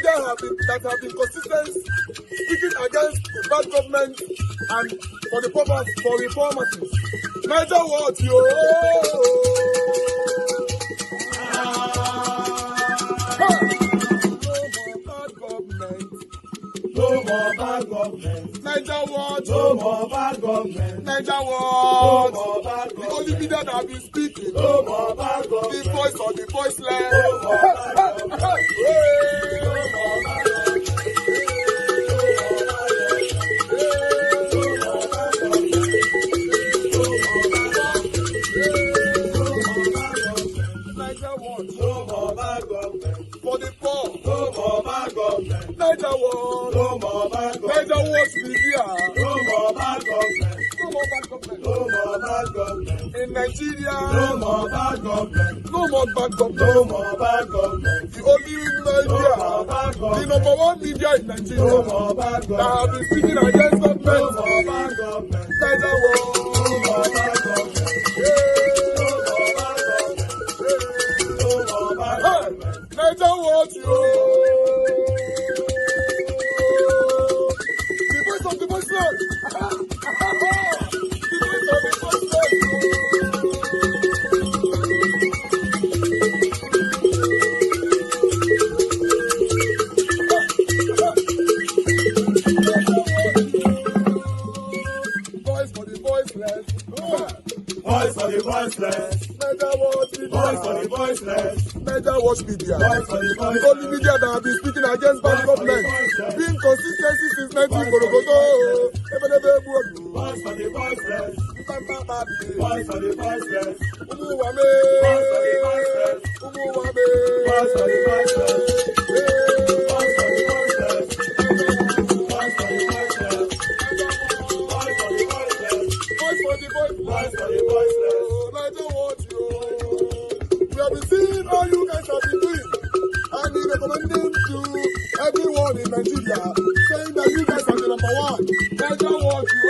media that have been consistent speaking against the bad government and for the purpose for reformers. Niger what yo? No more bad government. Niger what? No more bad government. Niger what? No more bad government. The only media that have been speaking. No more bad government. The voice of the voiceless. No more bad government. No more bad for the poor. No more bad government. Niger what? No more bad government. Niger what media? No more bad government. No more bad government. No more bad government. In Nigeria. No more bad government. No more bad government. No more bad government. The only media. No more bad government. The number one media in Nigeria. No more bad government. That have been speaking against government. No more bad government. Niger what? No more bad government. Niger what you? The voice of the voiceless. The voice of the voiceless. Voice for the voiceless. Voice for the voiceless. Niger what media? Voice for the voiceless. Niger watch media. The only media that have been speaking against bad government. Being consistency since 1944. Voice for the voiceless. Voice for the voiceless. Umuwame. Voice for the voiceless. Umuwame. Voice for the voiceless. Voice for the voiceless. Voice for the voiceless. Voice for the voiceless. Voice for the voiceless. Voice for the voiceless. Niger watch you. We have been seeing all you guys have been doing, and we recommending to everyone in Nigeria, saying that you guys are the number one. Niger watch you.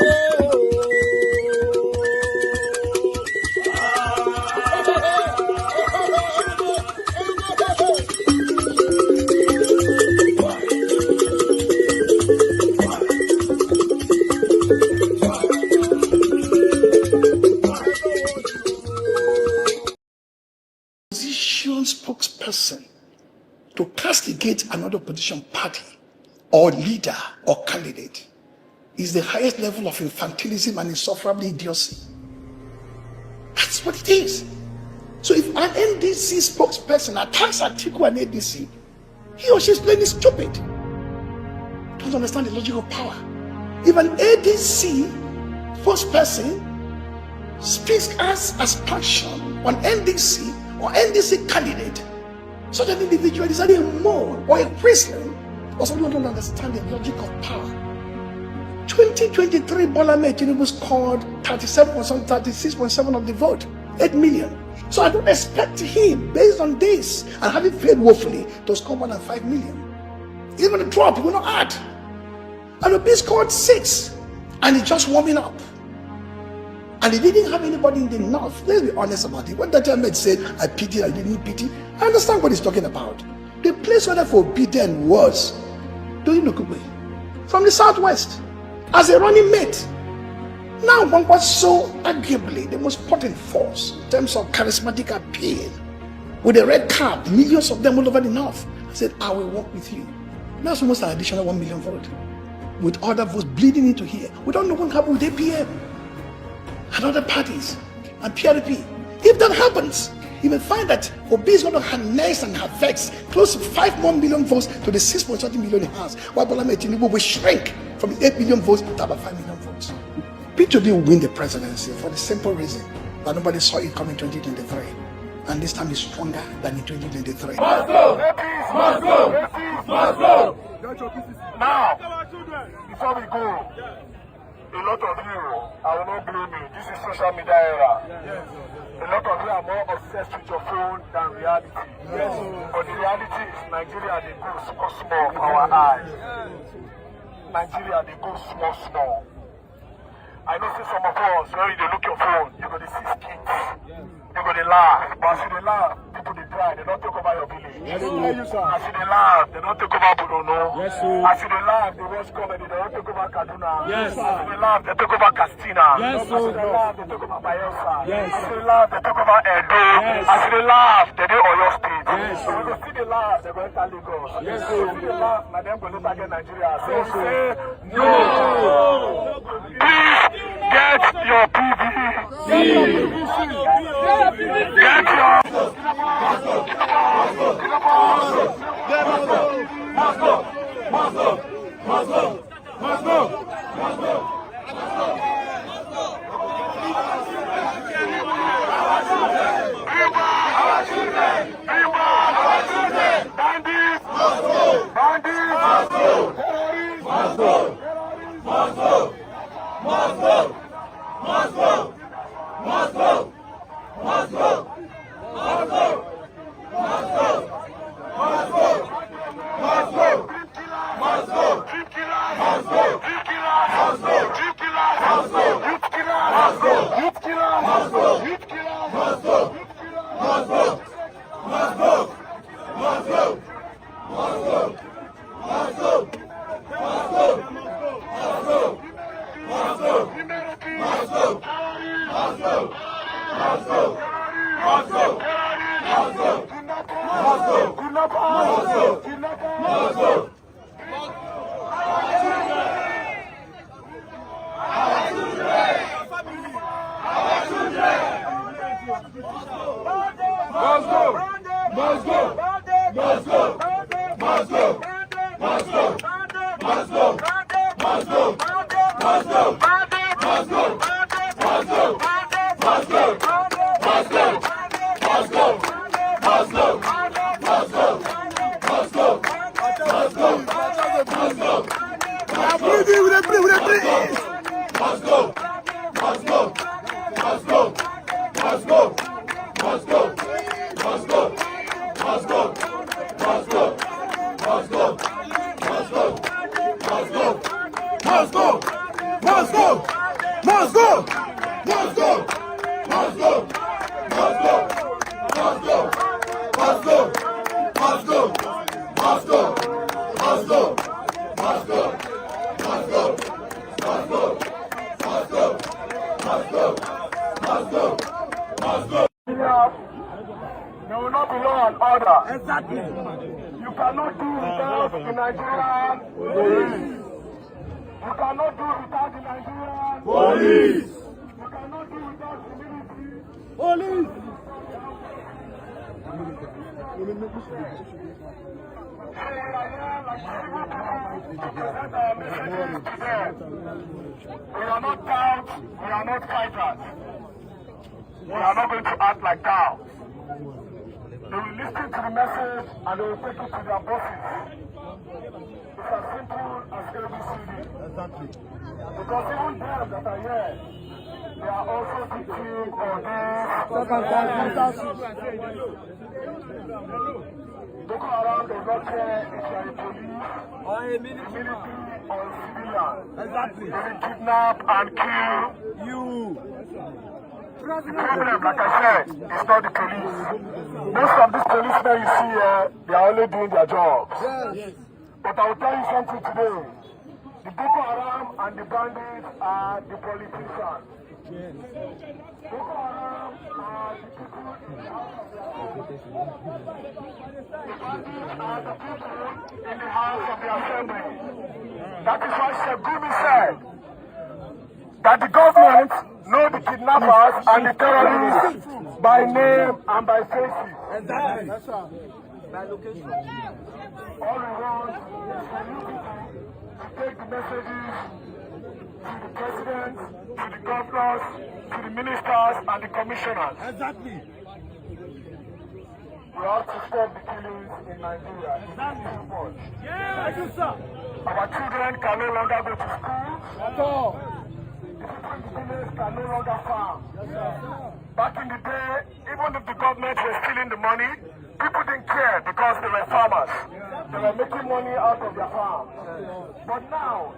Spokesperson to castigate another opposition party or leader or candidate is the highest level of infantilism and insufferable idiocy. That's what it is. So if an NDC spokesperson attacks Atiku and ADC, he or she is plainly stupid. Don't understand the logic of power. If an ADC spokesperson speaks as aspersion on NDC or NDC candidate, such an individual is either a mole or a prisoner, or someone who don't understand the logic of power. 2023 Bola Ahmed Tinubu scored 36.7 of the vote, 8 million. So I don't expect him, based on this, and having failed woefully, to score more than 5 million. He's going to drop, he will not add. And Obi scored 6, and he's just warming up. And he didn't have anybody in the north. Let's be honest about it. When Dr. Ahmed said, I pity, I didn't pity, I understand what he's talking about. The place where for then was doing Nukube from the southwest as a running mate. Now one was so arguably the most potent force in terms of charismatic appeal. With a red cap, millions of them all over the north. I said, I will work with you. That's almost an additional 1 million vote. With other votes bleeding into here. We don't know what happened with APM and other parties and PRP. If that happens, you may find that Obi is going to harness and harvest close to 5 more million votes to the 6.30 million he has, while Bola Ahmed Tinubu will shrink from 8 million votes to about 5 million votes. P2D will win the presidency for the simple reason that nobody saw it coming in 2023, and this time is stronger than in 2023. Must go! Must go! Must go! Now, before we go, a lot of you, I will not blame you, this is social media era. A lot of you are more obsessed with your phone than reality. But the reality is Nigeria, they go small, small for our eyes. Nigeria, they go small, small. I know see some of us, when you look your phone, you're going to see skits. You're going to laugh. But as you laugh, people they pride, they don't take over your village. Yes, sir. As you dey laugh, they don't take over Budono. Yes, sir. As you dey laugh, they watch comedy, they don't take over Kaduna. Yes, sir. As you dey laugh, they take over Castina. Yes, As you dey sir. laugh, they take over Bayelsa. Yes. As you dey laugh, they take over Edo. Yes. As you dey laugh, they dey Oyo State. Yes. So we go see the laugh, they go enter Lagos. Yes, So sir. we see the laugh, na them go later get Nigeria. So Yes, we sir. say No. please get your PVC. Get There will not be law and order. Exactly. You cannot do without the Nigerian police. You cannot do without the Nigerian Police. You cannot do without the military. Police. So we are here like civil people to present our messages to them. We are not cowards. We are not fighters. We are not going to act like cowards. They will listen to the message and they will take it to their bosses. It's as simple as ABCD. Exactly. Because even them that are here, they are also teaching on this. Boko Haram does not care if you are a police, Or a military, or a civilian. Exactly. They will kidnap and kill You. The problem, like I said, is not the police. Most of these policemen you see here, they are only doing their jobs. Yes. But I will tell you something today. The Boko Haram and the bandits are the politicians. Boko Haram are the people in the house of their assembly. The bandits are the people in the house of the assembly. That is why Shegumi said that the government know the kidnappers and the terrorists by name and by faces. Exactly. That's right. By location. All we want is for you people to take the messages to the president, to the governors, to the ministers and the commissioners. Exactly. We have to stop the killings in Nigeria. It's too much. Thank you, sir. Our children can no longer go to school. At all. The people in the village can no longer farm. Back in the day, even if the government was stealing the money, people didn't care because they were farmers. They were making money out of their farms. But now,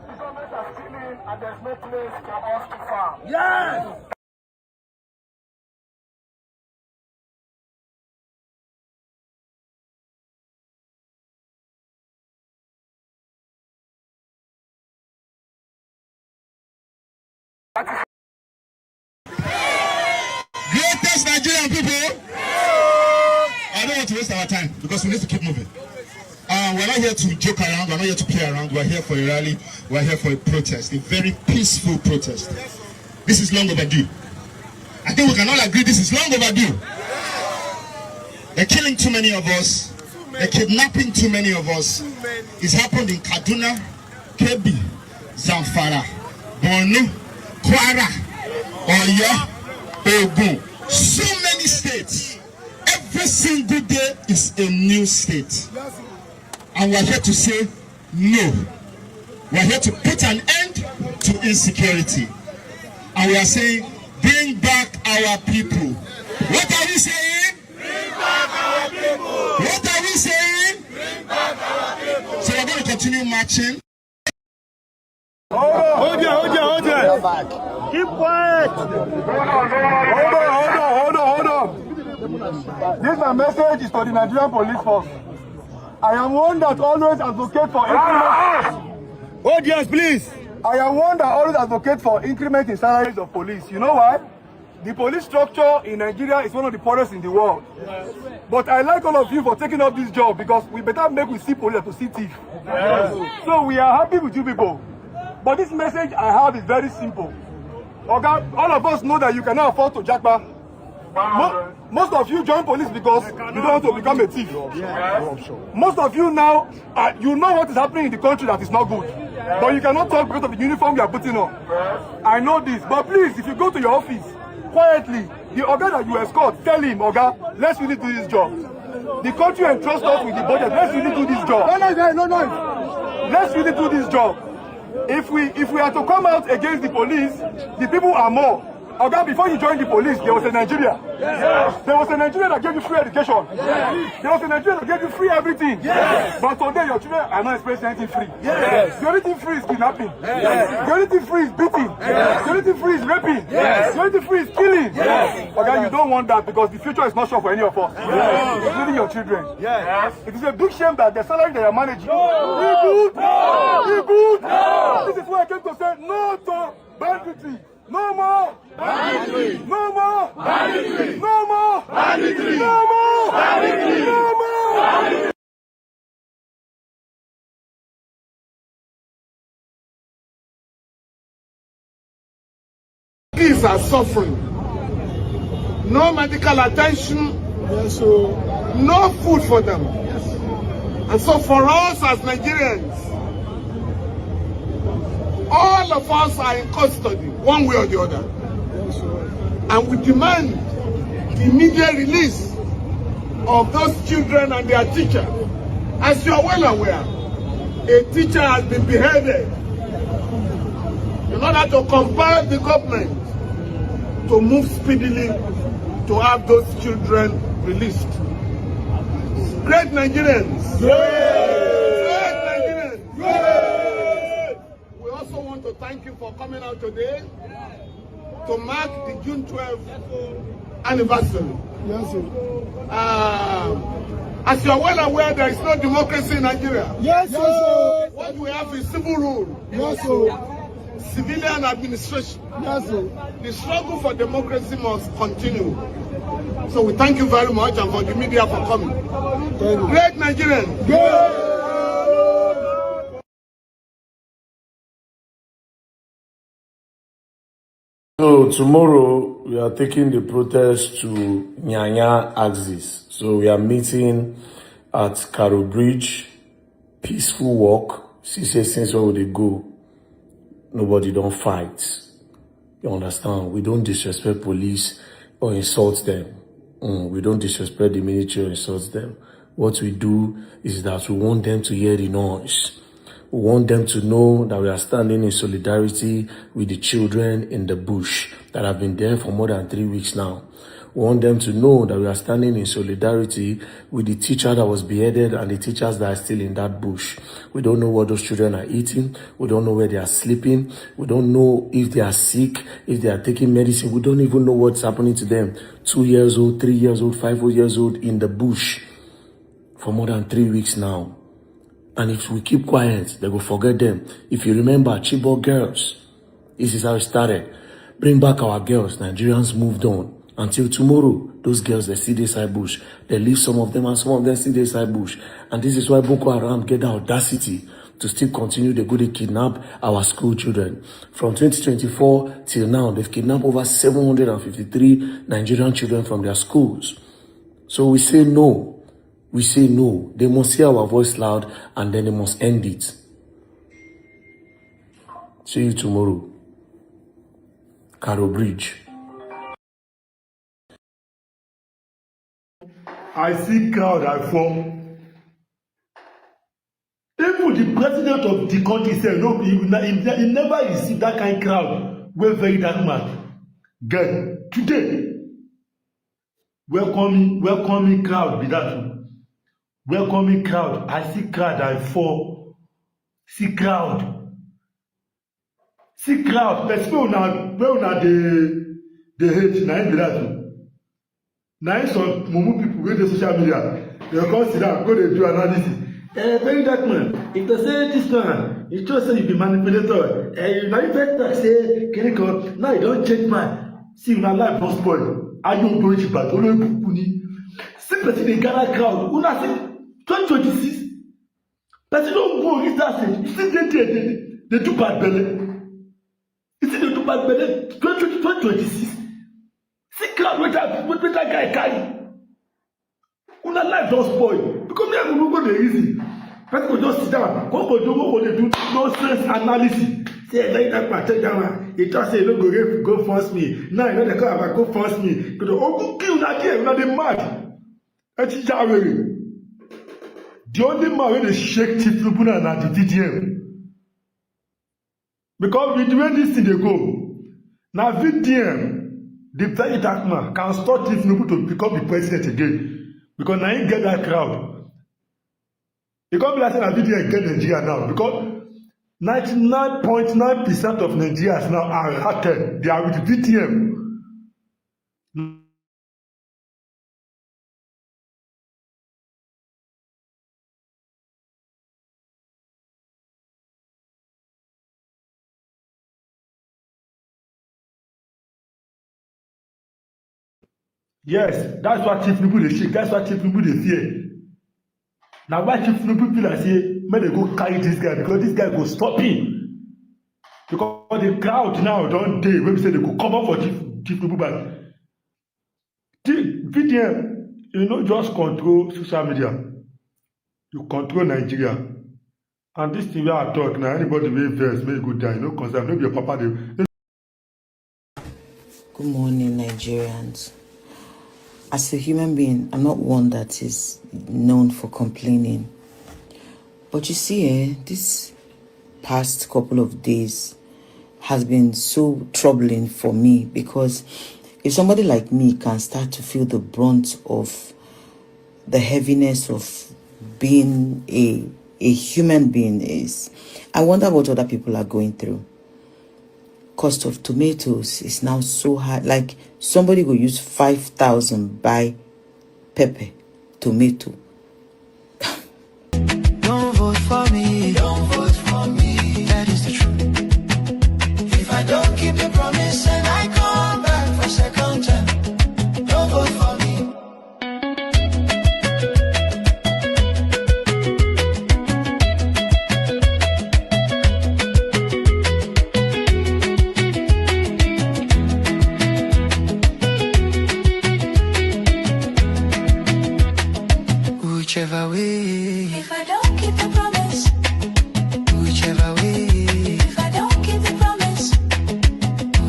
the government are stealing and there's no place for us to farm. Yes. waste our time because we need to keep moving. We're not here to joke around. We're not here to play around. We're here for a rally. We're here for a protest, a very peaceful protest. This is long overdue. I think we can all agree this is long overdue. They're killing too many of us. They're kidnapping too many of us. It's happened in Kaduna, Kebbi, Zamfara, Borno, Kwara, Oyo, Ogun. So many states. Every single day is a new state. And we're here to say no. We're here to put an end to insecurity. And we are saying, bring back our people. What are we saying? Bring back our people. What are we saying? Bring back our people. So we're going to continue marching. Hold on. Keep quiet. Hold on. This my message is for the Nigerian police force. I am one that always advocate for increment. Oh yes, please. I am one that always advocate for increment in salaries of police. You know why? The police structure in Nigeria is one of the poorest in the world. Yes. But I like all of you for taking up this job because we better make we see police to see thief. Yes. So we are happy with you people. But this message I have is very simple. Okay, all of us know that you cannot afford to jackpot. Most of you join police because you don't want to become a thief. Yes. Most of you now, you know what is happening in the country that is not good. Yes. But you cannot talk because of the uniform you are putting on. Yes. I know this. But please, if you go to your office, quietly, the Oga that you escort, tell him, Oga, let's really do this job. The country entrusts us with the budget. Let's really do this job. No. Let's really do this job. If we are to come out against the police, the people are more. Okay, before you joined the police, there was a Nigeria. Yes. There was a Nigeria that gave you free education. Yes. There was a Nigeria that gave you free everything. Yes. But today your children are not experiencing anything free. Yes. The only thing free is kidnapping. Yes. The only thing free is beating. Yes. The only thing free is raping. Yes. The only thing free is killing. Yes. Okay, you don't want that because the future is not sure for any of us. Yes. Including your children. Yes. It is a big shame that the salary they are managing. This is why I came to say no to banditry. No more! Banditry! No more! Banditry! No more! Banditry! No more! Banditry! No more! Banditry! Kids are suffering. No medical attention. Yes, sir. No food for them. Yes. And so for us as Nigerians, all of us are in custody, one way or the other. Yes, and we demand the immediate release of those children and their teacher. As you are well aware, a teacher has been beheaded in order to compel the government to move speedily to have those children released. Great Nigerians! Great Nigerians! We also want to thank you for coming out today to mark the June 12th anniversary. Yes, sir. As you are well aware, there is no democracy in Nigeria. Yes, sir. What we have is civil rule. Yes, sir. Civilian administration. Yes, sir. The struggle for democracy must continue. So we thank you very much and for the media for coming. Great Nigerians. Great. So tomorrow we are taking the protest to Nyanya axis. So we are meeting at Carroll Bridge, peaceful walk. See, since where would they go? Nobody don't fight. You understand? We don't disrespect police or insult them. We don't disrespect the military or insult them. What we do is that we want them to hear the noise. We want them to know that we are standing in solidarity with the children in the bush that have been there for more than 3 weeks now. We want them to know that we are standing in solidarity with the teacher that was beheaded and the teachers that are still in that bush. We don't know what those children are eating. We don't know where they are sleeping. We don't know if they are sick, if they are taking medicine. We don't even know what's happening to them. 2 years old, 3 years old, 5 years old in the bush for more than 3 weeks now. And if we keep quiet, they will forget them. If you remember, Chibok girls, this is how it started. Bring back our girls. Nigerians moved on. Until tomorrow, those girls, they see this side bush. They leave some of them and some of them see this side bush. And this is why Boko Haram get the audacity to still continue the good kidnap our school children. From 2024 till now, they've kidnapped over 753 Nigerian children from their schools. So we say no. We say no. They must hear our voice loud and then they must end it. See you tomorrow. Caro Bridge. I see crowd, I fall. Even the president of the country said, no, he never received that kind of crowd. We're very dark man. Girl, today, welcoming crowd, be that one. Welcoming crowd. I see crowd, I fall. See crowd. See crowd. Let's go now. Where now the hate, now be that one. Now some mumu people with the social media, they come sit down, go they do analysis. Very dark man. If they say this man, you just say you be manipulator. Now you better say, Keniko, now you don't change man. See, my life don't spoil. I don't go to bad. Don't know Puni. See, person in Ghana crowd. Una say 2026. Person don't go reach that stage. You see, they do bad belly. You see, they do bad belly. 2026. See, crowd with that guy carry. Una life don't spoil. Because me and go dey easy. Person go just sit down. Go do nonsense analysis. Say like that man take that one. He just say no go force me. Now you know they come about go force me. Because go kill that girl. Una dey mad. That is Jaweri. The only man wey dey shake Chief Lubuna na the VDM. Because with the way this thing dey go, na VDM, the very dark man, can stop Chief Lubuna to become the president again. Because now you get that crowd. You can't be like saying that VDM get Nigeria now. Because 99.9% of Nigerians now are hearted. They are with VDM. Yes, that's what Chief people they shake. That's what Chief people they fear. Now why Chief people I say, may they go carry this guy because this guy go stop him. Because the crowd now don't day when we say they go come up for Chief people back. VDM, you know, just control social media. You control Nigeria. And this thing where I talk now, anybody will verse, may go die. No concern, no be your papa. Good morning, Nigerians. As a human being, I'm not one that is known for complaining. But you see, this past couple of days has been so troubling for me because if somebody like me can start to feel the brunt of the heaviness of being a human being is, I wonder what other people are going through. Cost of tomatoes is now so high. Like somebody will use 5,000 buy pepper, tomato. Don't vote for me. Don't vote for me. That is the truth. If I don't keep the promise and I come back for second time, don't vote for me. Whichever way. If I don't keep the promise. Whichever way. If I don't keep the promise.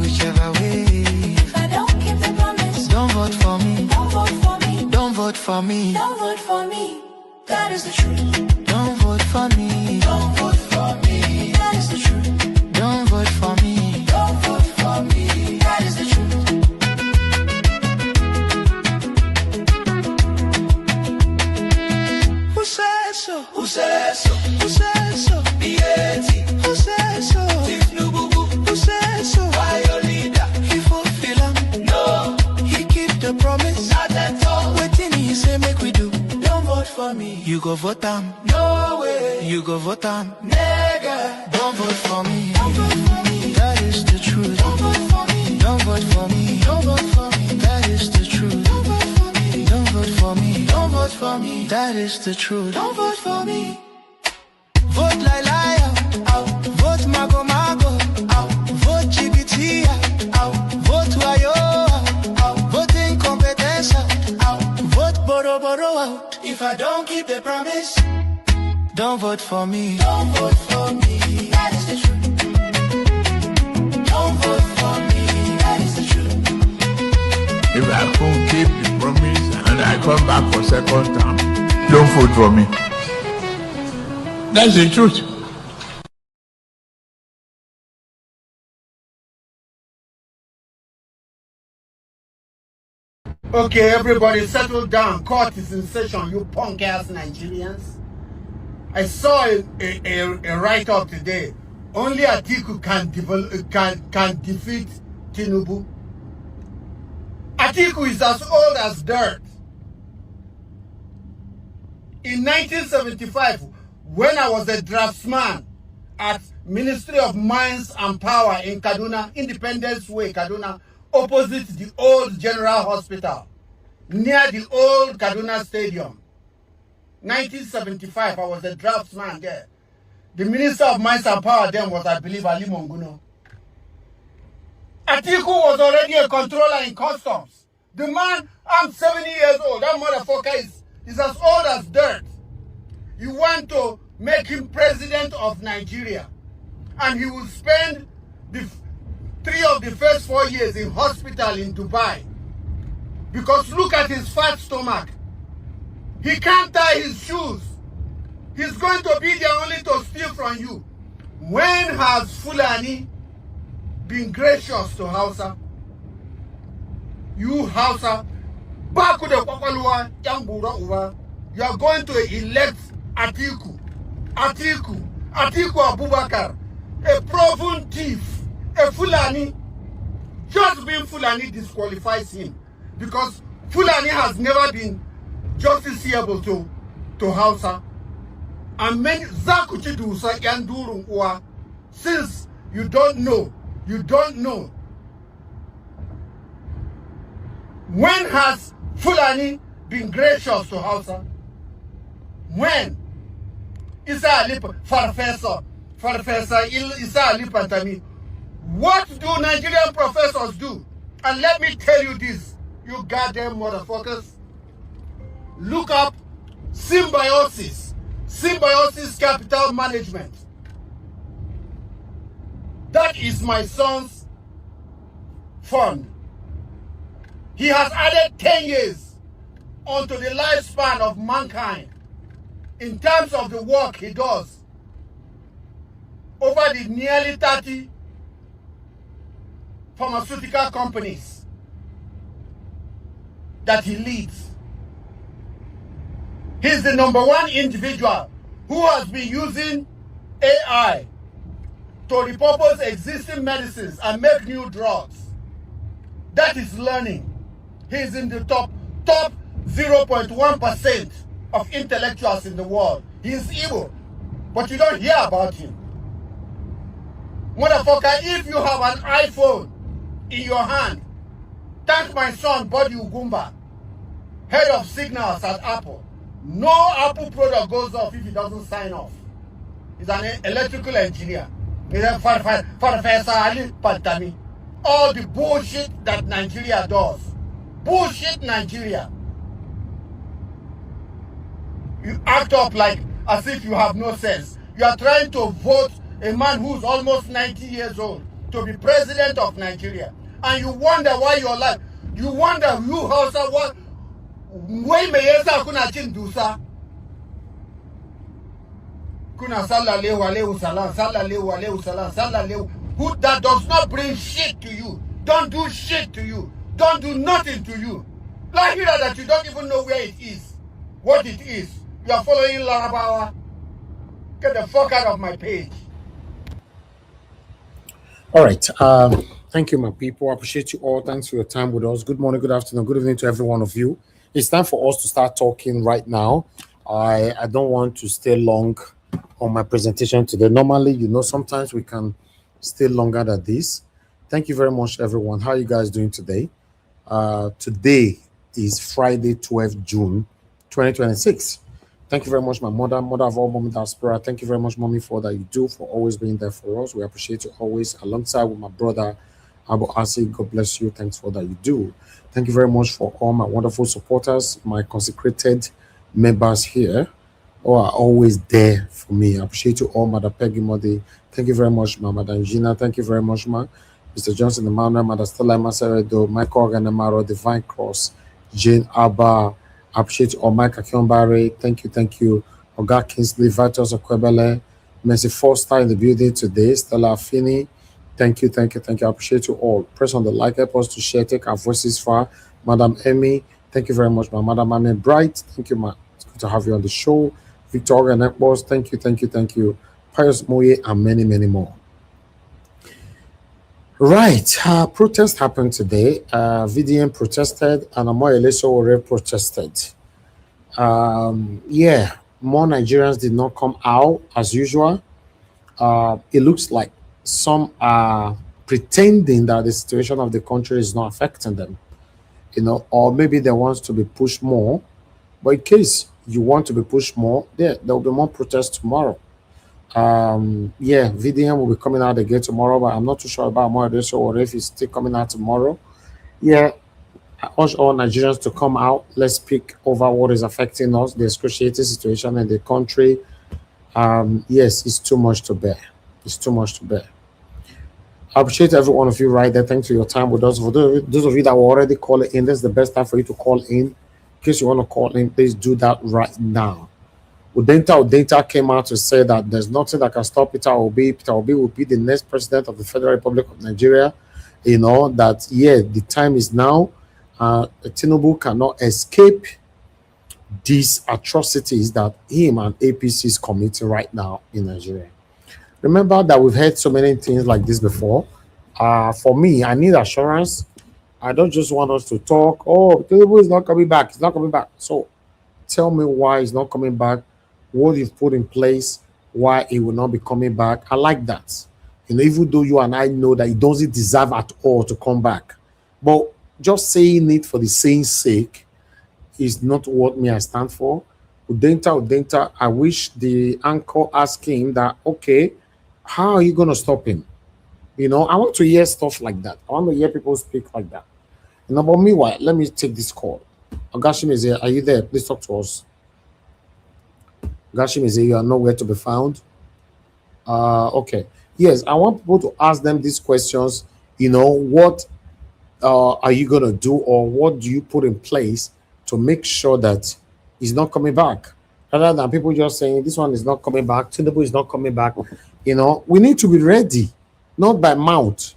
Whichever way. If I don't keep the promise. Don't vote for me. Don't vote for me. Don't vote for me. Don't vote for me. That is the truth. Don't vote for me. Don't vote for me. That is the truth. Don't vote for me. Don't vote for me. That is the truth. Who says so? Who says so? Who says so? B.A.T. Who says so? Who says so? Why your leader? He fulfill him. No. He keep the promise. Not at all. Waiting he say make we do. Don't vote for me. You go vote him. No way. You go vote him. Nigga. Don't vote for me. Don't vote for me. That is the truth. Don't vote for me. Don't vote for me. Don't vote for me. That is the truth. Don't vote for me. Don't vote for me. Don't vote for me. That is the truth. Don't vote for me. Vote like liar. Out. Vote mago mago. Out. Vote GBT. Out. Vote wayo. Out. Vote incompetence. Out. Vote boro boro out. If I don't keep the promise, don't vote for me. Don't vote for me. That is the truth. Don't vote for me. That is the truth. If I can't keep the promise and I come back for second term, don't vote for me. That's the truth. Okay, everybody settle down. Court is in session, you punk ass Nigerians. I saw a write-up today. Only Atiku can defeat Tinubu. Atiku is as old as dirt. In 1975, when I was a draftsman at Ministry of Mines and Power in Kaduna, Independence Way, Kaduna, opposite the old General Hospital, near the old Kaduna Stadium. 1975, I was a draftsman there. The Minister of Mines and Power then was, I believe, Ali Monguno. Atiku was already a controller in customs. The man, I'm 70 years old. That motherfucker is as old as dirt. You want to make him president of Nigeria, and he will spend the 3 of the first 4 years in hospital in Dubai. Because look at his fat stomach. He can't tie his shoes. He's going to be there only to steal from you. When has Fulani been gracious to Hausa? You Hausa, back with the Kwakwalua, Yambura Uwa, you are going to elect Atiku Abubakar, a proven thief, a Fulani. Just being Fulani disqualifies him, because Fulani has never been justiciable to Hausa. And many Zakuchi Dusa Yandurung Uwa, since you don't know. When has Fulani been gracious to Hausa? When? Isa Ali Farfesa Isa Ali Pantami. What do Nigerian professors do? And let me tell you this, you goddamn motherfuckers. Look up Symbiosis Capital Management. That is my son's fund. He has added 10 years onto the lifespan of mankind in terms of the work he does over the nearly 30 pharmaceutical companies that he leads. He's the #1 individual who has been using AI to repurpose existing medicines and make new drugs. That is learning. He's in the top 0.1% of intellectuals in the world. He is evil, but you don't hear about him. Motherfucker, if you have an iPhone in your hand, thank my son, Buddy Ugumba, head of signals at Apple. No Apple product goes off if he doesn't sign off. He's an electrical engineer. He's a Professor Ali Pantami. All the bullshit that Nigeria does. Bullshit Nigeria. You act up like as if you have no sense. You are trying to vote a man who's almost 90 years old to be president of Nigeria. And you wonder why you're like, you wonder who Hausa what why meyesa kuna chindusa kuna sallallahu alayhi wasallam sallallahu alayhi wasallam sallallahu who that does not bring shit to you, don't do shit to you, don't do nothing to you. Like here that you don't even know where it is, what it is. You are following Larabawa. Get the fuck out of my page. All right. Thank you, my people. I appreciate you all. Thanks for your time with us. Good morning, good afternoon, good evening to every one of you. It's time for us to start talking right now. I don't want to stay long on my presentation today. Normally, sometimes we can stay longer than this. Thank you very much, everyone. How are you guys doing today? Today is Friday, 12th June, 2026. Thank you very much, my mother of all Mommy Diaspora. Thank you very much, Mommy, for that you do, for always being there for us. We appreciate you always, alongside with my brother, Abu Asi. God bless you. Thanks for that you do. Thank you very much for all my wonderful supporters, my consecrated members here who are always there for me. I appreciate you all, Mother Peggy Modi. Thank you very much, ma. Madam Gina. Thank you very much, ma. Mr. Johnson Emmanuel, Mother Stella Masaredo, Michael Ganamaro, Divine Cross, Jane Abba. I appreciate you all, Mike Akionbare. Thank you. Oga Kingsley, Vitus Okwebele, Mercy Foster in the building today, Stella Affini. Thank you. I appreciate you all. Press on the like, help us to share, take our voices far. Madam Emmy, thank you very much, ma. Madam Ame Bright, thank you, ma. It's good to have you on the show. Victoria Netbos, thank you. Pius Moye, and many more. Right, protest happened today. VDM protested, and Amoyele Sowore protested. More Nigerians did not come out as usual. It looks like some are pretending that the situation of the country is not affecting them, or maybe they want to be pushed more. But in case you want to be pushed more, there will be more protests tomorrow. VDM will be coming out again tomorrow, but I'm not too sure about more this or if it's still coming out tomorrow. I urge all Nigerians to come out. Let's speak over what is affecting us, the excruciating situation in the country. Yes, it's too much to bear. I appreciate every one of you right there. Thanks for your time with us. For those of you that were already calling in, this is the best time for you to call in. In case you want to call in, please do that right now. Udenta came out to say that there's nothing that can stop Peter Obi. Peter Obi will be the next president of the Federal Republic of Nigeria. The time is now. Tinubu cannot escape these atrocities that him and APC is committing right now in Nigeria. Remember that we've heard so many things like this before. For me, I need assurance. I don't just want us to talk. Oh, Tinubu is not coming back. It's not coming back. So tell me why he's not coming back. What you've put in place, why he will not be coming back. I like that. Even though you and I know that he doesn't deserve at all to come back. But just saying it for the saying sake is not what I stand for. Udenta, I wish the anchor asked him that, okay, how are you going to stop him? I want to hear stuff like that. I want to hear people speak like that. But meanwhile, let me take this call. Agashim is here. Are you there? Please talk to us. Gashim is here. You are nowhere to be found. Okay. Yes, I want people to ask them these questions. What are you going to do, or what do you put in place to make sure that he's not coming back? Rather than people just saying this one is not coming back, Tinubu is not coming back. We need to be ready, not by mouth.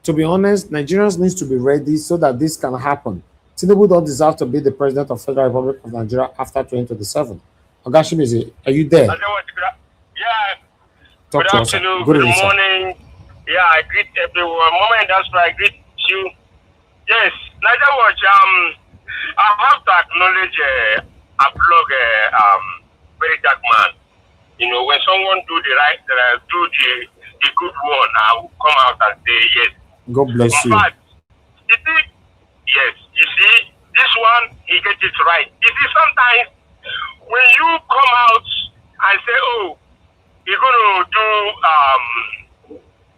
To be honest, Nigerians need to be ready so that this can happen. Tinubu don't deserve to be the president of Federal Republic of Nigeria after 2027. Ogashimizi, are you there? Yeah. Talk Good afternoon. Good morning. Yeah, I greet everyone. Moment, that's why I greet you. Yes, Niger Watch. I have to acknowledge a blog, very dark man. When someone do the right, do the good one, I will come out and say yes. God bless you. In fact, yes, you see, this one, he gets it right. You see, sometimes when you come out and say, oh, you're going to do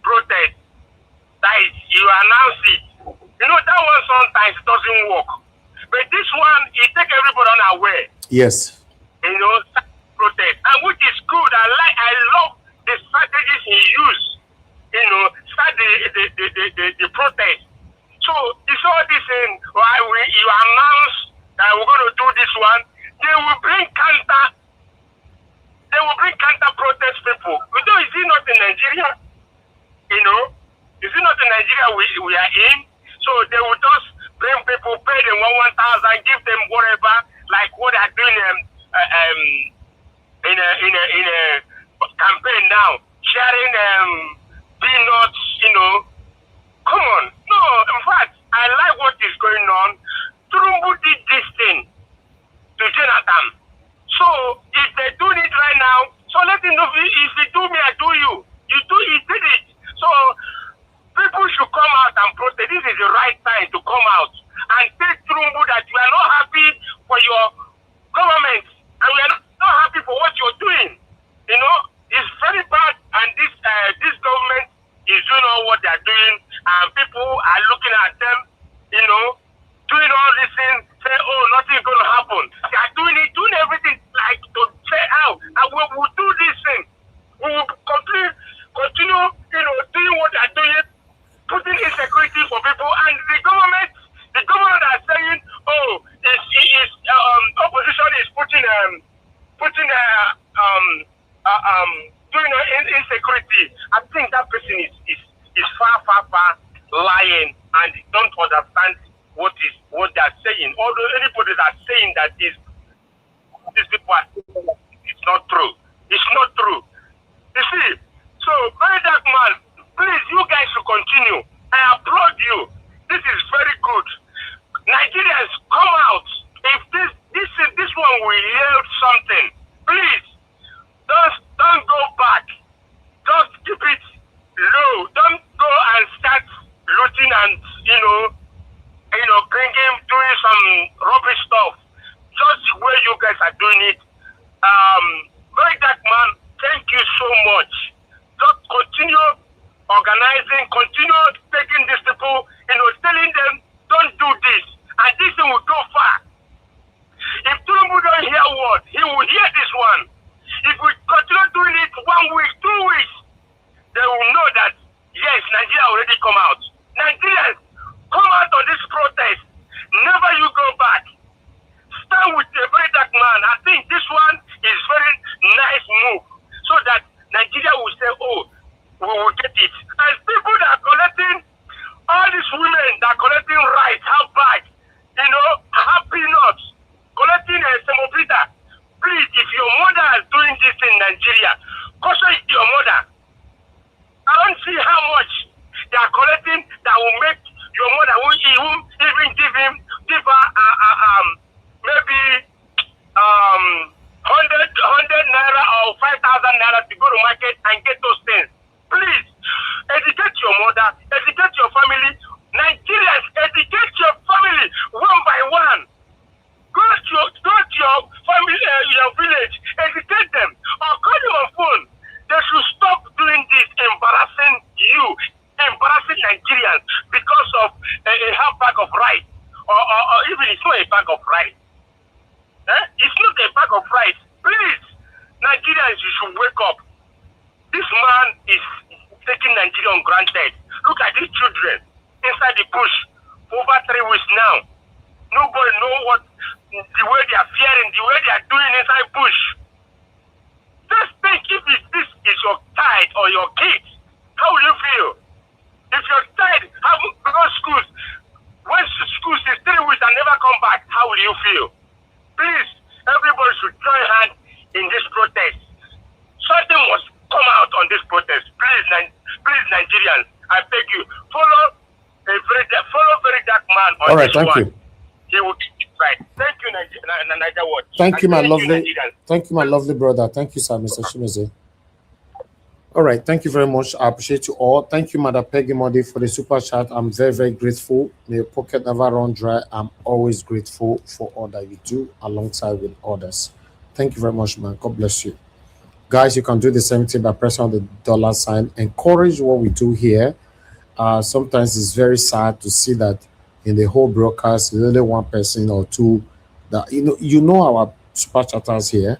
protest, that is, you announce it. That one sometimes doesn't work. But this one, it takes everybody unaware. Yes. Protest. And which is good. I love the strategies he used. Start the protest. So it's all this thing, why you announce that we're going to do this one, they will bring counter protest people. Is it not in Nigeria? Is it not in Nigeria we are in? So they will just bring people, pay them 1,000, give them whatever, like what they're doing in a campaign now, sharing peanuts, Come on. No, in fact, I like what is going on. Trump did this thing to Jonathan. So if they're doing it right now, so let him know if you do me, I do you. He did it. So people should come out and protest. This is the right time to come out doing insecurity. I think that person is far lying and don't understand what they're saying. Although anybody that's saying that these people are saying that it's not true. It's not true. You see, so very dark man, please, you guys should continue. I applaud you. This is very good. Nigerians, come out. If this one will yield something, please don't go back. Just keep it low. Don't go and start looting and doing some rubbish stuff. Just the way you guys are doing it. Very dark man, thank you so much. Just continue organizing, continue taking these people, telling them don't do this, and this thing will go far. If Tinubu don't hear what, he will hear this one. If we continue doing it 1 week, 2 weeks, they will know that yes, Nigeria already come out. Nigerians, come out of this protest. Never you go back. Stand with the very dark man. I think this one is very nice move, so that Nigeria will say, oh, we will get it. And people that are collecting, all these women that are collecting rice, how bad, have peanuts, collecting a semovita. Please, if your mother is doing this in Nigeria, caution your mother. I don't see how much they are collecting that will make your mother will even give her maybe 100 naira or 5,000 naira to go to market and get those things. Please, educate your mother, educate your family. Nigerians, educate your family one by one. Go to your family, your village, educate them, or call them on phone. They should stop doing this, embarrassing you, embarrassing Nigerians because of a half bag of rice, or even it's not a bag of rice. It's not a bag of rice. Please, Nigerians, you should wake up. This man is taking Nigeria on granted. Look at these children inside the bush for over 3 weeks now. Nobody knows what the way they are fearing, the way they are doing inside bush. Just think if this is your child or your kid, how will you feel? If your child haven't gone to schools, when schools is 3 weeks and never come back, how will you feel? Please, everybody should join hands in this protest. Something must come out on this protest. Please, Nigerians, I beg you, follow very dark man on all right, this thank one. you. He will get it right. Thank you, Niger Watch. Thank you, my lovely. Nigerians. Thank you, my lovely brother. Thank you, sir, Mr. Shimize. All right, thank you very much. I appreciate you all. Thank you, Mother Peggy Modi, for the super chat. I'm very, very grateful. May your pocket never run dry. I'm always grateful for all that you do alongside with others. Thank you very much, man. God bless you. Guys, you can do the same thing by pressing on the dollar sign. Encourage what we do here. Sometimes it's very sad to see that in the whole broadcast, there's only one person or two that, our super chatters here,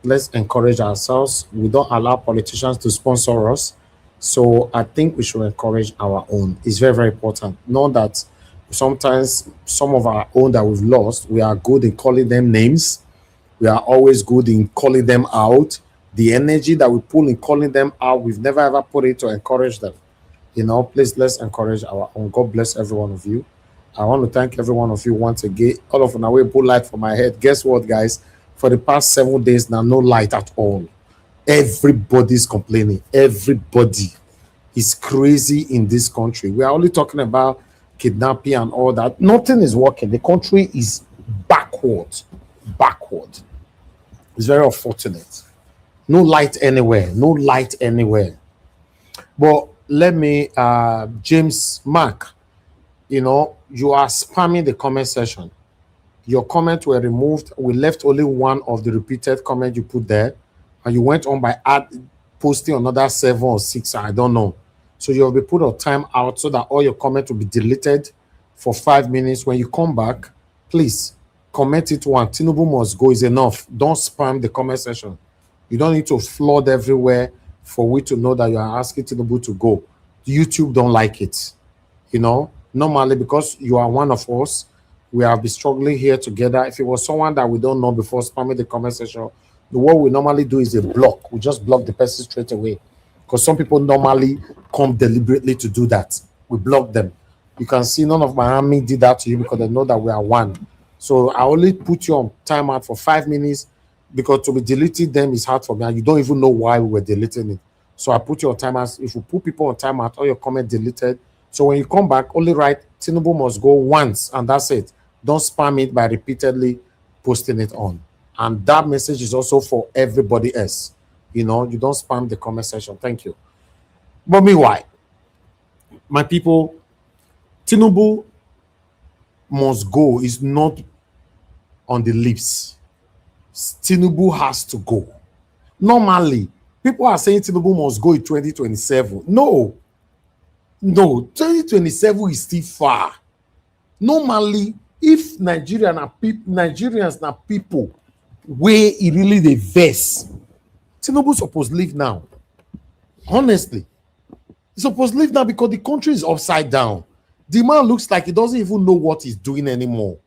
let's encourage ourselves. We don't allow politicians to sponsor us. So I think we should encourage our own. It's very, very important. Know that sometimes some of our own that we've lost, we are good in calling them names. We are always good in calling them out. The energy that we pull in calling them out, we've never ever put it to encourage them. Please, let's encourage our own. God bless every one of you. I want to thank every one of you once again. All of now we put light for my head. Guess what, guys? For the past 7 days now, no light at all. Everybody's complaining. Everybody is crazy in this country. We are only talking about kidnapping and all that. Nothing is working. The country is backward. It's very unfortunate. No light anywhere. No light anywhere. But let me, James Mark, you are spamming the comment section. Your comments were removed. We left only one of the repeated comments you put there, and you went on by posting another 7 or 6. I don't know. So you'll be put on time out so that all your comments will be deleted for 5 minutes. When you come back, please comment it once. Tinubu must go is enough. Don't spam the comment section. You don't need to flood everywhere for we to know that you are asking Tinubu to go. YouTube don't like it. Normally, because you are one of us, we have been struggling here together. If it was someone that we don't know before spamming the comment section, what we normally do is a block. We just block the person straight away. Because some people normally come deliberately to do that. We block them. You can see none of my army did that to you because they know that we are one. So I only put you on timeout for 5 minutes because to be deleting them is hard for me. And you don't even know why we were deleting it. So I put you on timeout. If you put people on timeout, all your comment deleted. So when you come back, only write Tinubu must go once, and that's it. Don't spam it by repeatedly posting it on. And that message is also for everybody else. You know, you don't spam the comment section. Thank you. But meanwhile, my people, Tinubu must go is not on the lips. Tinubu has to go. Normally, people are saying Tinubu must go in 2027. No, 2027 is still far. Normally, if Nigerians are people where it really the verse, Tinubu supposed to leave now. Honestly, he's supposed to leave now because the country is upside down. The man looks like he doesn't even know what he's doing anymore.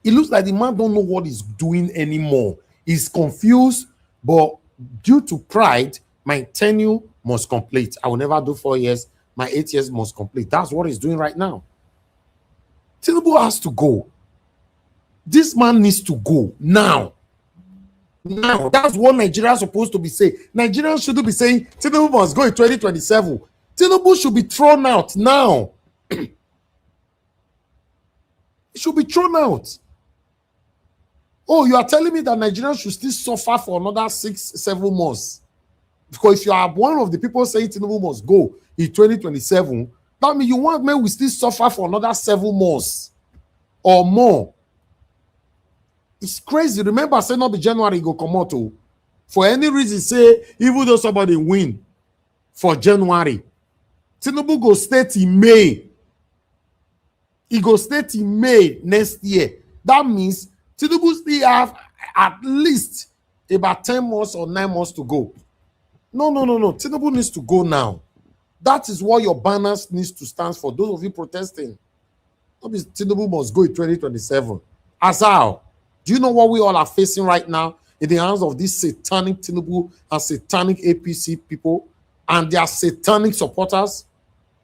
It looks like the man don't know what he's doing anymore. He's confused, but due to pride, my tenure must complete. I will never do 4 years. My 8 years must complete. That's what he's doing right now. Tinubu has to go. This man needs to go now. Now, that's what Nigeria is supposed to be saying. Nigerians shouldn't be saying Tinubu must go in 2027. Tinubu should be thrown out now. It should be thrown out. Oh, you are telling me that Nigerians should still suffer for another 6-7 months? Because if you are one of the people saying Tinubu must go in 2027, that means you want me we still suffer for another 7 months or more. It's crazy. Remember, say not be January go come out. For any reason, say even though somebody win for January, Tinubu go state in May. He go state in May next year. That means Tinubu still have at least about 10 months or 9 months to go. No. Tinubu needs to go now. That is what your banners needs to stand for. Those of you protesting, Tinubu must go in 2027. As how? Do you know what we all are facing right now in the hands of these satanic Tinubu and satanic APC people and their satanic supporters?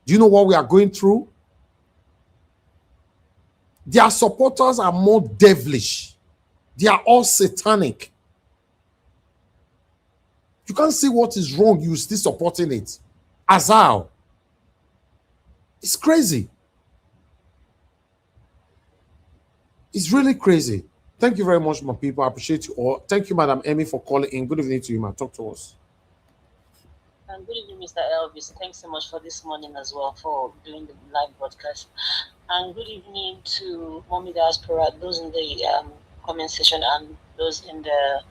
Do you know what we are going through? Their supporters are more devilish. They are all satanic. You can't see what is wrong. You're still supporting it. As how? It's crazy. It's really crazy. Thank you very much, my people. I appreciate you all. Thank you, Madam Emmy, for calling in. Good evening to you, man. Talk to us. And good evening, Mr. Elvis. Thanks so much for this morning as well for doing the live broadcast. And good evening to Mommy Diaspora, those in the comment section and those in the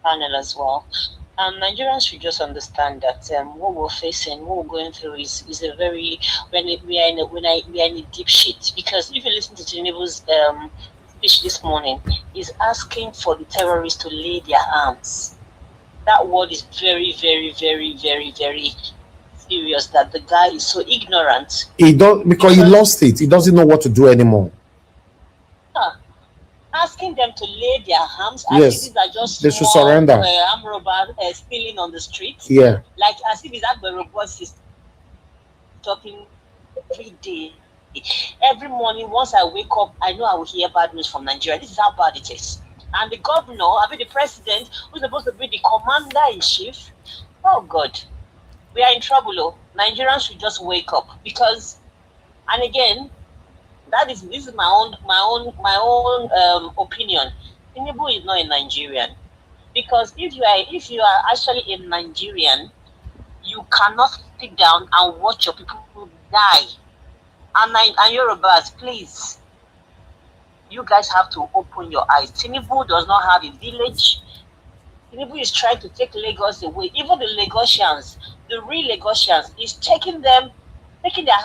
panel as well. Nigerians should just understand that what we're facing, what we're going through is a very we are in a deep shit. Because if you listen to Tinubu's speech this morning, he's asking for the terrorists to lay their arms. That word is very, very, very, very, very serious. That the guy is so ignorant. Because he lost it. He doesn't know what to do anymore. Asking them to lay their arms as Yes, if these are just they should small, surrender. arm robbers stealing on the street. Yeah. Like as if it's that the robots is talking every day. Every morning, once I wake up, I know I will hear bad news from Nigeria. This is how bad it is. And the governor, the president, who's supposed to be the commander-in-chief, oh God, we are in trouble. Oh. Nigerians should just wake up because, and again, this is my own opinion. Tinubu is not a Nigerian, because if you are actually a Nigerian, you cannot sit down and watch your people die. And Yorubas, please, you guys have to open your eyes. Tinubu does not have a village. Tinubu is trying to take Lagos away. Even the Lagosians, the real Lagosians, is taking their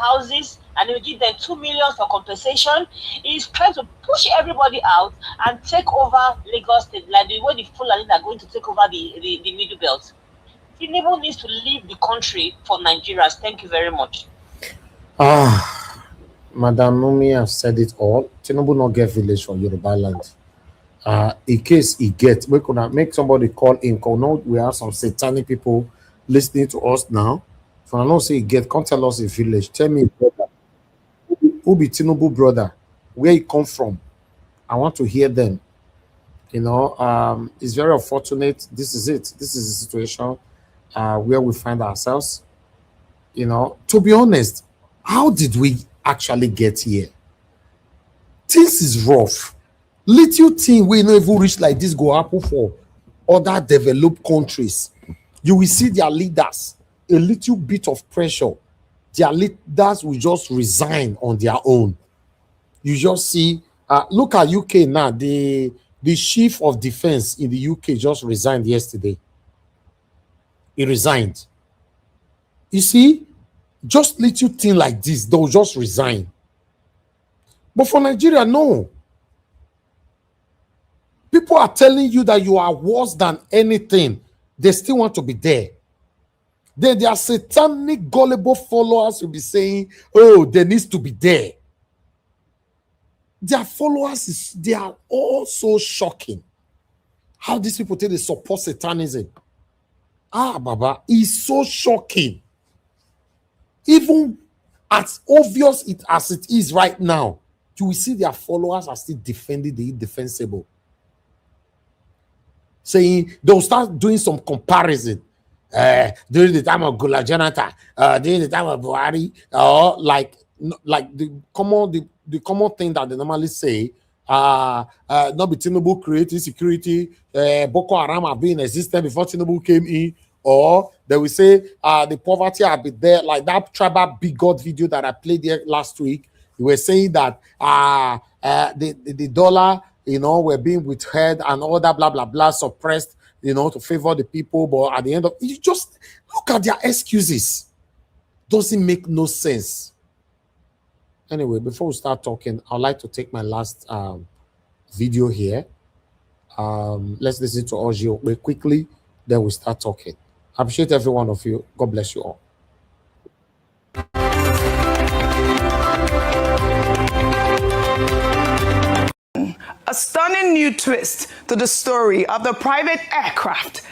houses and he will give them 2 million for compensation. He's trying to push everybody out and take over Lagos State, like the way the Fulani are going to take over the Middle Belt. Tinubu needs to leave the country for Nigerians. Thank you very much. Madam Mumi have said it all. Tinubu not get village for Yoruba land. in case he gets, we could make somebody call in. No, we have some satanic people listening to us now. If I don't say he get, come tell us in village. Tell me, brother, who be Tinubu brother? Where he come from? I want to hear them. You know, it's very unfortunate. This is it. This is the situation where we find ourselves. You know, to be honest, how did we actually get here? Things is rough. Little thing we not even reach like this go happen for other developed countries. You will see their leaders, a little bit of pressure, their leaders will just resign on their own. You just see, look at UK now. The chief of defense in the UK just resigned yesterday. He resigned. You see, just little thing like this, they'll just resign. But for Nigeria, no. People are telling you that you are worse than anything. They still want to be there. Then their satanic, gullible followers will be saying, oh, there needs to be there. Their followers, they are all so shocking. How these people take they support satanism. Baba, it's so shocking. Even as obvious as it is right now, you will see their followers are still defending the indefensible. Saying they'll start doing some comparison. During the time of Gula Janata, during the time of Buhari, or like the common thing that they normally say, not be Tinubu creating security, Boko Haram have been in existence before Tinubu came in, or they will say the poverty have been there, like that tribal bigot video that I played there last week. They were saying that the dollar, you know, were being withheld and all that blah blah blah suppressed, you know, to favor the people. But at the end of you just look at their excuses. Doesn't make no sense. Anyway, before we start talking, I'd like to take my last video here. Let's listen to audio quickly, then we start talking. I appreciate every one of you. God bless you all. A stunning new twist to the story of the private aircraft.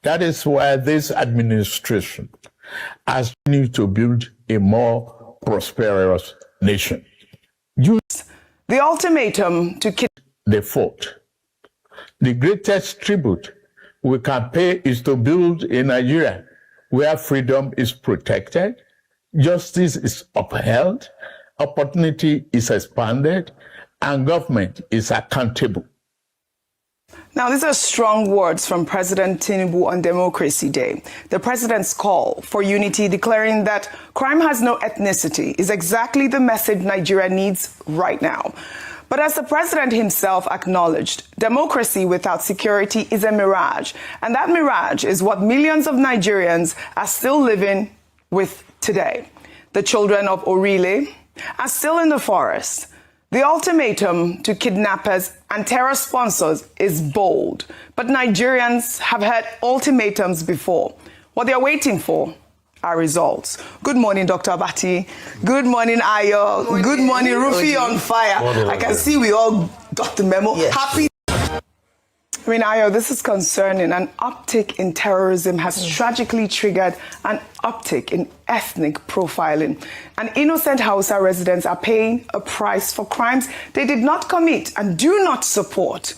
That is why this administration has continued to build a more prosperous nation. The ultimatum to the fought. The greatest tribute we can pay is to build a Nigeria where freedom is protected, justice is upheld, opportunity is expanded, and government is accountable. Now, these are strong words from President Tinubu on Democracy Day. The president's call for unity, declaring that crime has no ethnicity, is exactly the message Nigeria needs right now. But as the president himself acknowledged, democracy without security is a mirage. And that mirage is what millions of Nigerians are still living with today. The children of Orile are still in the forest. The ultimatum to kidnappers and terror sponsors is bold, but Nigerians have had ultimatums before. What they're waiting for are results. Good morning, Dr. Abati. Good morning, Ayo. Good morning, Rufi on fire. I can see we all got the memo. Yes. Happy. I mean, Ayo, this is concerning. An uptick in terrorism has tragically triggered an uptick in ethnic profiling. And innocent Hausa residents are paying a price for crimes they did not commit and do not support.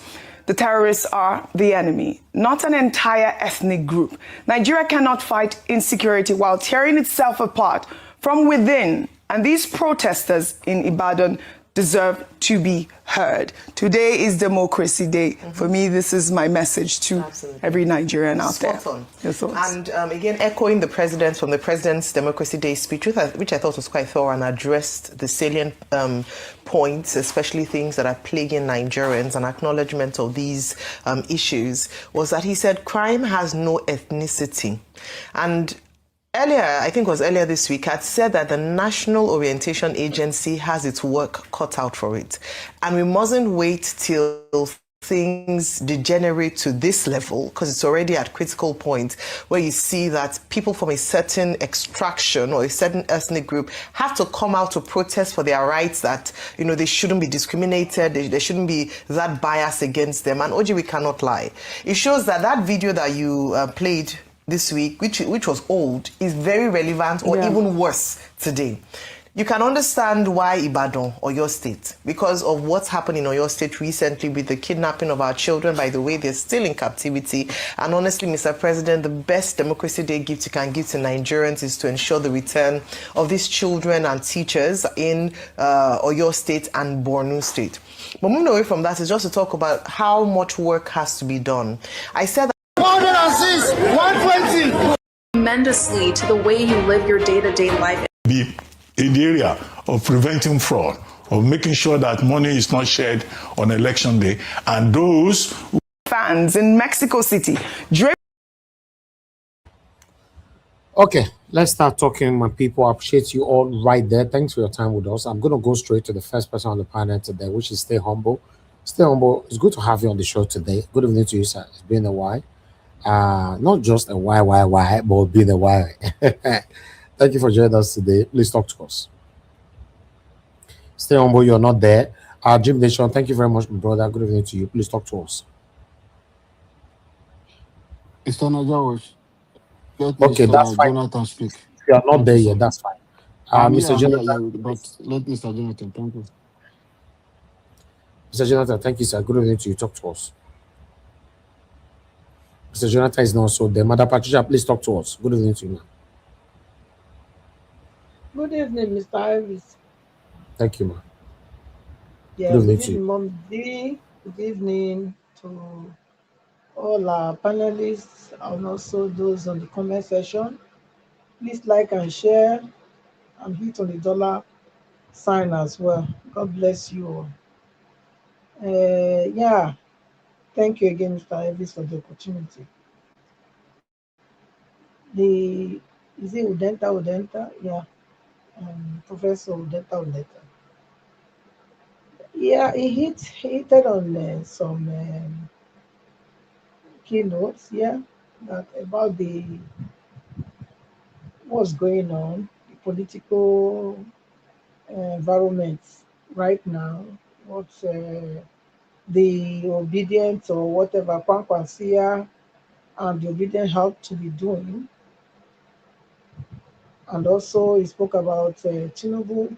The terrorists are the enemy, not an entire ethnic group. Nigeria cannot fight insecurity while tearing itself apart from within. And these protesters in Ibadan deserve to be heard. Today is Democracy Day. For me, this is my message to every Nigerian out there. Your thoughts? And again, echoing the president from the president's Democracy Day speech, which I thought was quite thorough and addressed the salient points, especially things that are plaguing Nigerians, and acknowledgement of these issues, was that he said crime has no ethnicity. And earlier, I think it was earlier this week, had said that the National Orientation Agency has its work cut out for it. And we mustn't wait till things degenerate to this level, because it's already at critical point where you see that people from a certain extraction or a certain ethnic group have to come out to protest for their rights, that, you know, they shouldn't be discriminated, there shouldn't be that bias against them. And OG, we cannot lie. It shows that that video that you played this week, which was old, is very relevant, or even worse today. You can understand why Ibadan, or your state, because of what's happening in your state recently with the kidnapping of our children. By the way, they're still in captivity. And honestly, Mr. President, the best Democracy Day gift you can give to Nigerians is to ensure the return of these children and teachers in Oyo State and Borno State. But moving away from that is just to talk about how much work has to be done. I said that 106, 120. Tremendously to the way you live your day-to-day life. In the area of preventing fraud, of making sure that money is not shared on election day, and those fans in Mexico City. Okay, let's start talking, my people. I appreciate you all right there. Thanks for your time with us. I'm going to go straight to the first person on the panel today, which is Stay Humble. Stay Humble, it's good to have you on the show today. Good evening to you, sir. It's been a while. Not just a why, but been a while. Thank you for joining us today. Please talk to us. Stay Humble, you're not there. Jim Nation, thank you very much, my brother. Good evening to you. Please talk to us. It's not George. Okay, that's fine. Jonathan speak. You are not there yet. That's fine. Mr. Jonathan, but let Mr. Jonathan. Thank you. Mr. Jonathan, thank you, sir. Good evening to you. Talk to us. Mr. Jonathan is not so there. Madam Patricia, please talk to us. Good evening to you, ma'am. Good evening, Mr. Iris. Thank you, ma'am. Yeah, good evening to you. Mom D. Good evening to all our panelists and also those on the comment section. Please like and share and hit on the dollar sign as well. God bless you all. Yeah, thank you again, Mr. Iris, for the opportunity. Is it Udenta? Yeah. Professor Udenta Udenta. Yeah, he hit on some keynotes, yeah, that about what's going on, the political environment right now, what's the obedience or whatever Kwankwansia and the obedient help to be doing. And also he spoke about Tinubu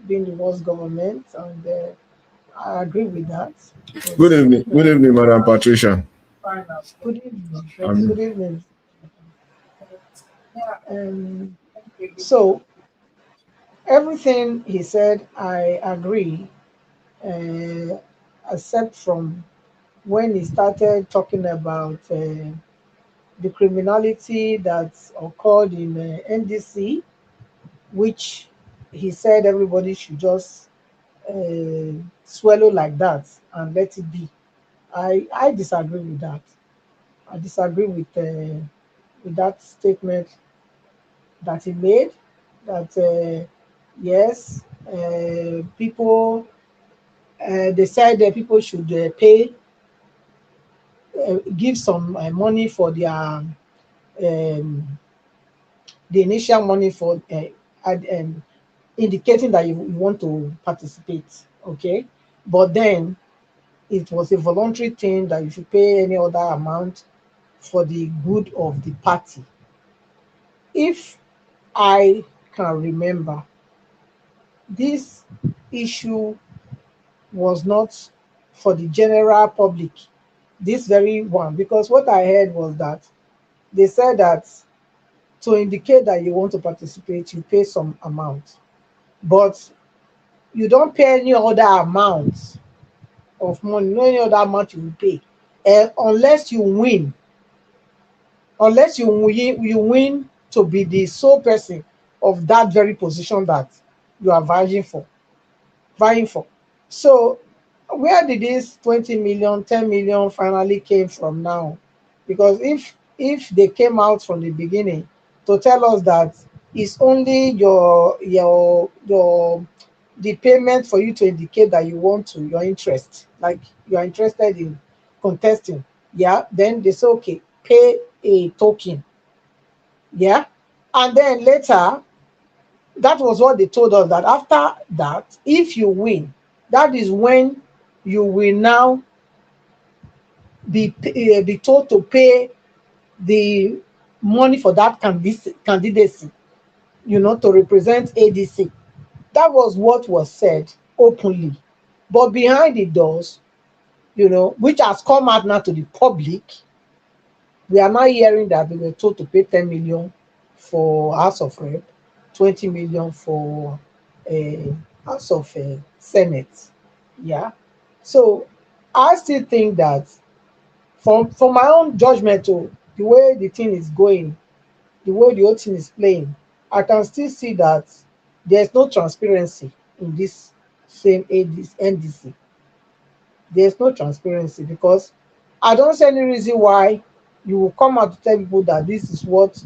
being the worst government, and I agree with that. Good evening, Madam Patricia. Good evening. Good evening. So everything he said, I agree, except from when he started talking about the criminality that occurred in NDC, which he said everybody should just swallow like that and let it be. I disagree with that. I disagree with that statement that he made, that yes, people, they said that people should pay, give some money for their, the initial money for indicating that you want to participate, okay? But then it was a voluntary thing that you should pay any other amount for the good of the party. If I can remember, this issue was not for the general public, this very one, because what I heard was that they said that to indicate that you want to participate, you pay some amount, but you don't pay any other amount of money, no any other amount you will pay, unless you win. Unless you win to be the sole person of that very position that you are vying for. So where did this 20 million, 10 million finally came from now? Because if they came out from the beginning to tell us that it's only the payment for you to indicate that you want to, your interest, like you are interested in contesting, yeah, then they say, okay, pay a token, yeah. And then later, that was what they told us, that after that, if you win, that is when you will now be told to pay the money for that candidacy, you know, to represent ADC. That was what was said openly. But behind the doors, you know, which has come out now to the public, we are now hearing that they were told to pay 10 million for House of Rep, 20 million for House of Senate. Yeah. So I still think that from my own judgment, the way the thing is going, the way the whole thing is playing, I can still see that there's no transparency in this same NDC. There's no transparency because I don't see any reason why you will come out to tell people that this is what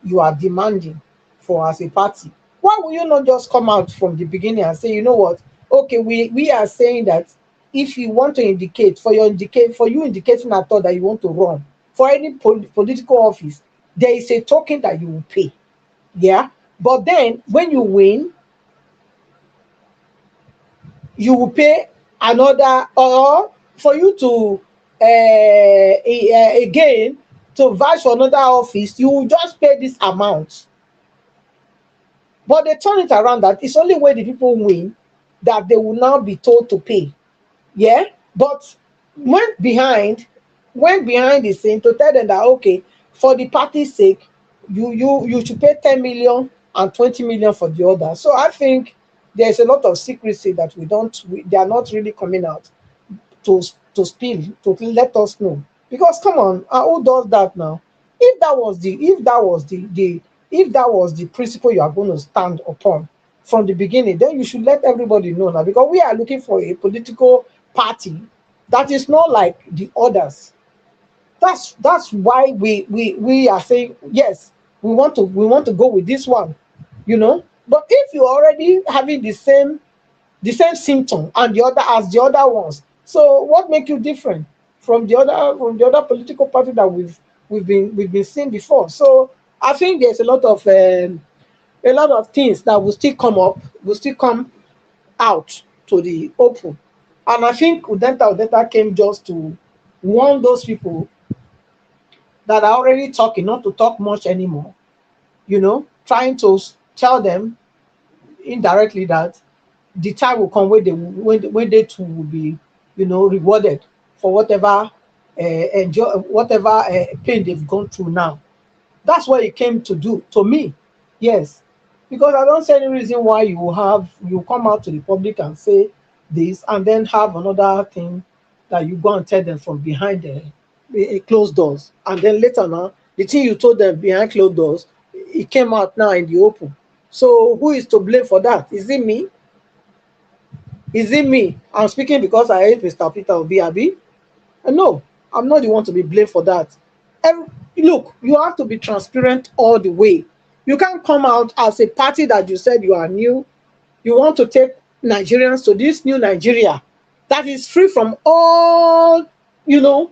you are demanding for as a party. Why will you not just come out from the beginning and say, you know what? Okay, we are saying that if you want to indicate for you indicating at all that you want to run for any political office, there is a token that you will pay. Yeah. But then when you win, you will pay another, or for you to again to vie for another office, you will just pay this amount. But they turn it around that it's only when the people win that they will now be told to pay. Yeah. But went behind the scene to tell them that, okay, for the party's sake, you should pay 10 million and 20 million for the other. So I think there's a lot of secrecy that they are not really coming out to spill, to let us know. Because come on, who does that now? If that was the principle you are going to stand upon from the beginning, then you should let everybody know now, because we are looking for a political party that is not like the others. That's why we are saying yes, we want to go with this one, you know. But if you're already having the same symptom and the other ones, so what make you different from the other political party that we've been seeing before? So I think there's a lot of things that will still come out to the open. And I think Udenta came just to warn those people that are already talking not to talk much anymore, you know, trying to tell them indirectly that the time will come when they too will be, you know, rewarded for whatever pain they've gone through now. That's what it came to do to me. Yes, because I don't see any reason why you come out to the public and say this and then have another thing that you go and tell them from behind closed doors, and then later now the thing you told them behind closed doors, it came out now in the open. So who is to blame for that? Is it me? Is it me? I'm speaking because I hate Mr. Peter Obi, Abi. No, I'm not the one to be blamed for that. Look, you have to be transparent all the way. You can't come out as a party that you said you are new. You want to take Nigerians to this new Nigeria that is free from all, you know,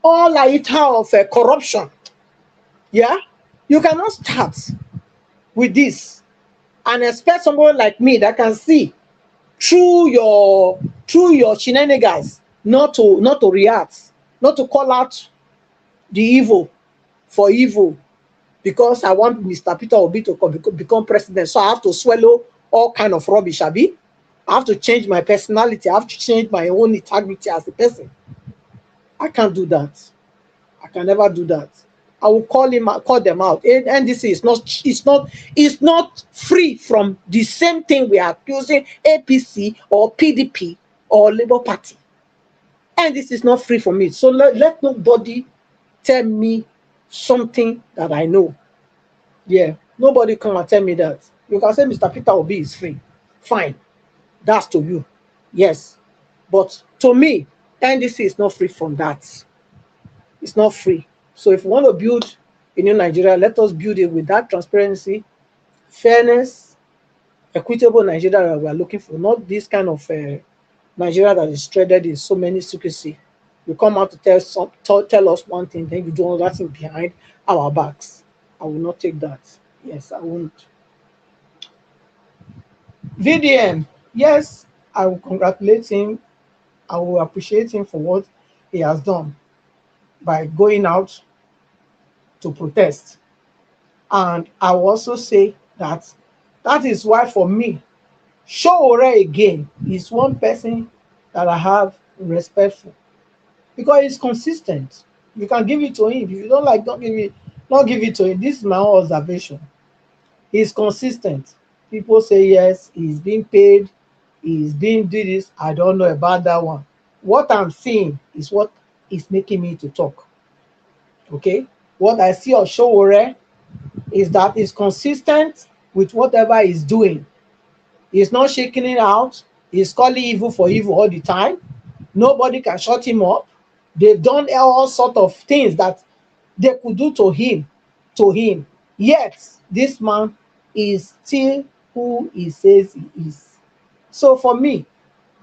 all iota of corruption. Yeah, you cannot start with this and expect someone like me that can see through your shenanigans not to react, not to call out the evil for evil, because I want Mr. Peter Obi to become president. So I have to swallow all kind of rubbish, Abi. I have to change my personality. I have to change my own integrity as a person. I can't do that. I can never do that. I will call them out. NDC is not free from the same thing we are accusing APC or PDP or Labour Party. And this is not free from it. So let nobody tell me something that I know. Yeah, nobody come and tell me that. You can say Mr. Peter Obi is free. Fine. That's to you. Yes. But to me, NDC is not free from that. It's not free. So if we want to build a new Nigeria, let us build it with that transparency, fairness, equitable Nigeria that we are looking for, not this kind of Nigeria that is threaded in so many secrecy. You come out to tell us one thing, then you do all that thing behind our backs. I will not take that. Yes, I won't. VDM, yes, I will congratulate him. I will appreciate him for what he has done by going out to protest. And I will also say that that is why, for me, Sowore again is one person that I have respect for, because he's consistent. You can give it to him. If you don't like, don't give it to him. This is my own observation. He's consistent. People say yes, he's being paid, he's being do this. I don't know about that one. What I'm seeing is what is making me to talk. Okay? What I see of Sowore is that he's consistent with whatever he's doing. He's not shaking it out. He's calling evil for evil all the time. Nobody can shut him up. They've done all sorts of things that they could do to him. Yet, this man is still who he says he is. So for me,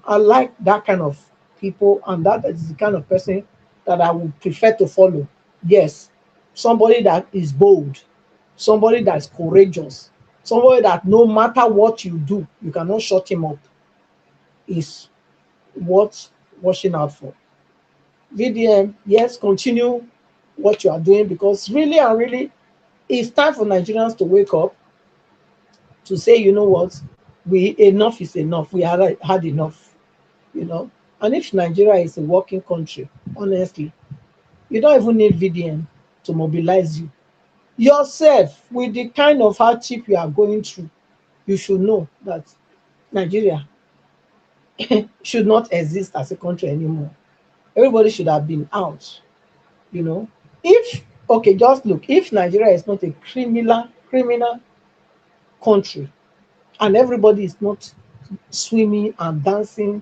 I like that kind of people, and that is the kind of person that I would prefer to follow. Yes, somebody that is bold, somebody that is courageous, somebody that no matter what you do, you cannot shut him up, is worth watching out for. VDM, yes, continue what you are doing, because really and really, it's time for Nigerians to wake up, to say, you know what, enough is enough. We had enough, you know. And if Nigeria is a working country, honestly, you don't even need VDM to mobilize you. Yourself, with the kind of hardship you are going through, you should know that Nigeria should not exist as a country anymore. Everybody should have been out, you know. Okay, just look, if Nigeria is not a criminal country, and everybody is not swimming and dancing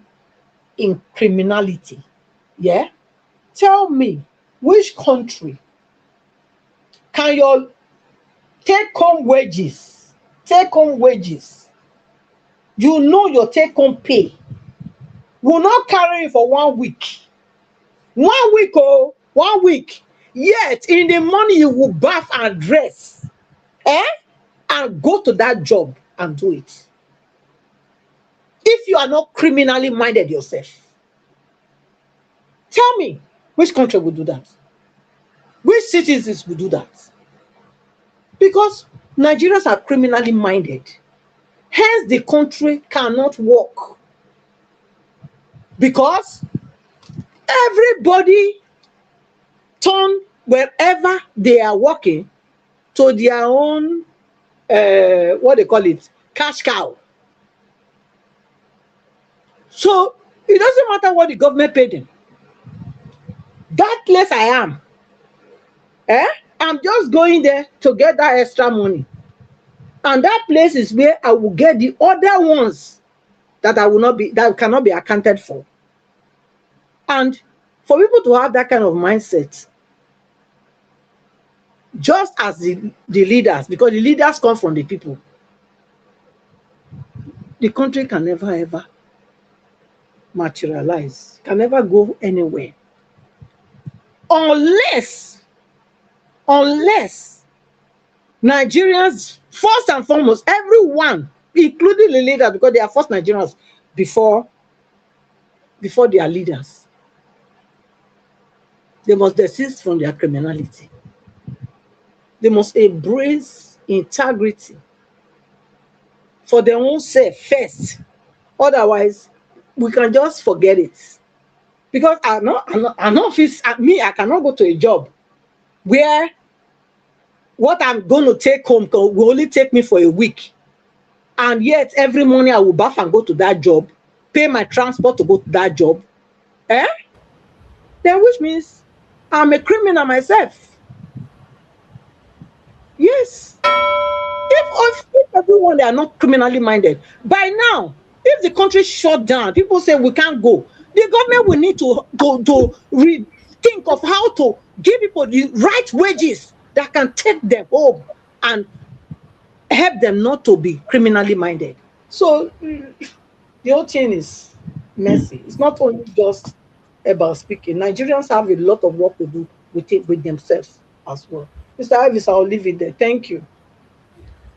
in criminality, yeah, tell me, which country can your take-home wages, you know, your take-home pay will not carry for 1 week. 1 week, oh, 1 week. Yet, in the morning, you will bath and dress, and go to that job and do it. If you are not criminally minded yourself, tell me, which country will do that? Which citizens will do that? Because Nigerians are criminally minded. Hence, the country cannot work. Because everybody turn wherever they are working to their own, what they call it, cash cow. So it doesn't matter what the government paid them. That place I am, I'm just going there to get that extra money. And that place is where I will get the other ones that cannot be accounted for. And for people to have that kind of mindset, just as the leaders, because the leaders come from the people, the country can never ever materialize, can never go anywhere. Unless Nigerians, first and foremost, everyone, including the leaders, because they are first Nigerians before their leaders, they must desist from their criminality. They must embrace integrity for their own self first. Otherwise, we can just forget it. Because I cannot go to a job where what I'm going to take home will only take me for a week. And yet, every morning I will bath and go to that job, pay my transport to go to that job. Then which means I'm a criminal myself. Yes. If everyone, they are not criminally minded, by now, if the country shut down, people say we can't go, the government will need to think of how to give people the right wages that can take them home and help them not to be criminally minded. So the whole thing is mercy. It's not only just about speaking. Nigerians have a lot of work to do with it, with themselves as well. Mr. Ivis, I'll leave it there. Thank you.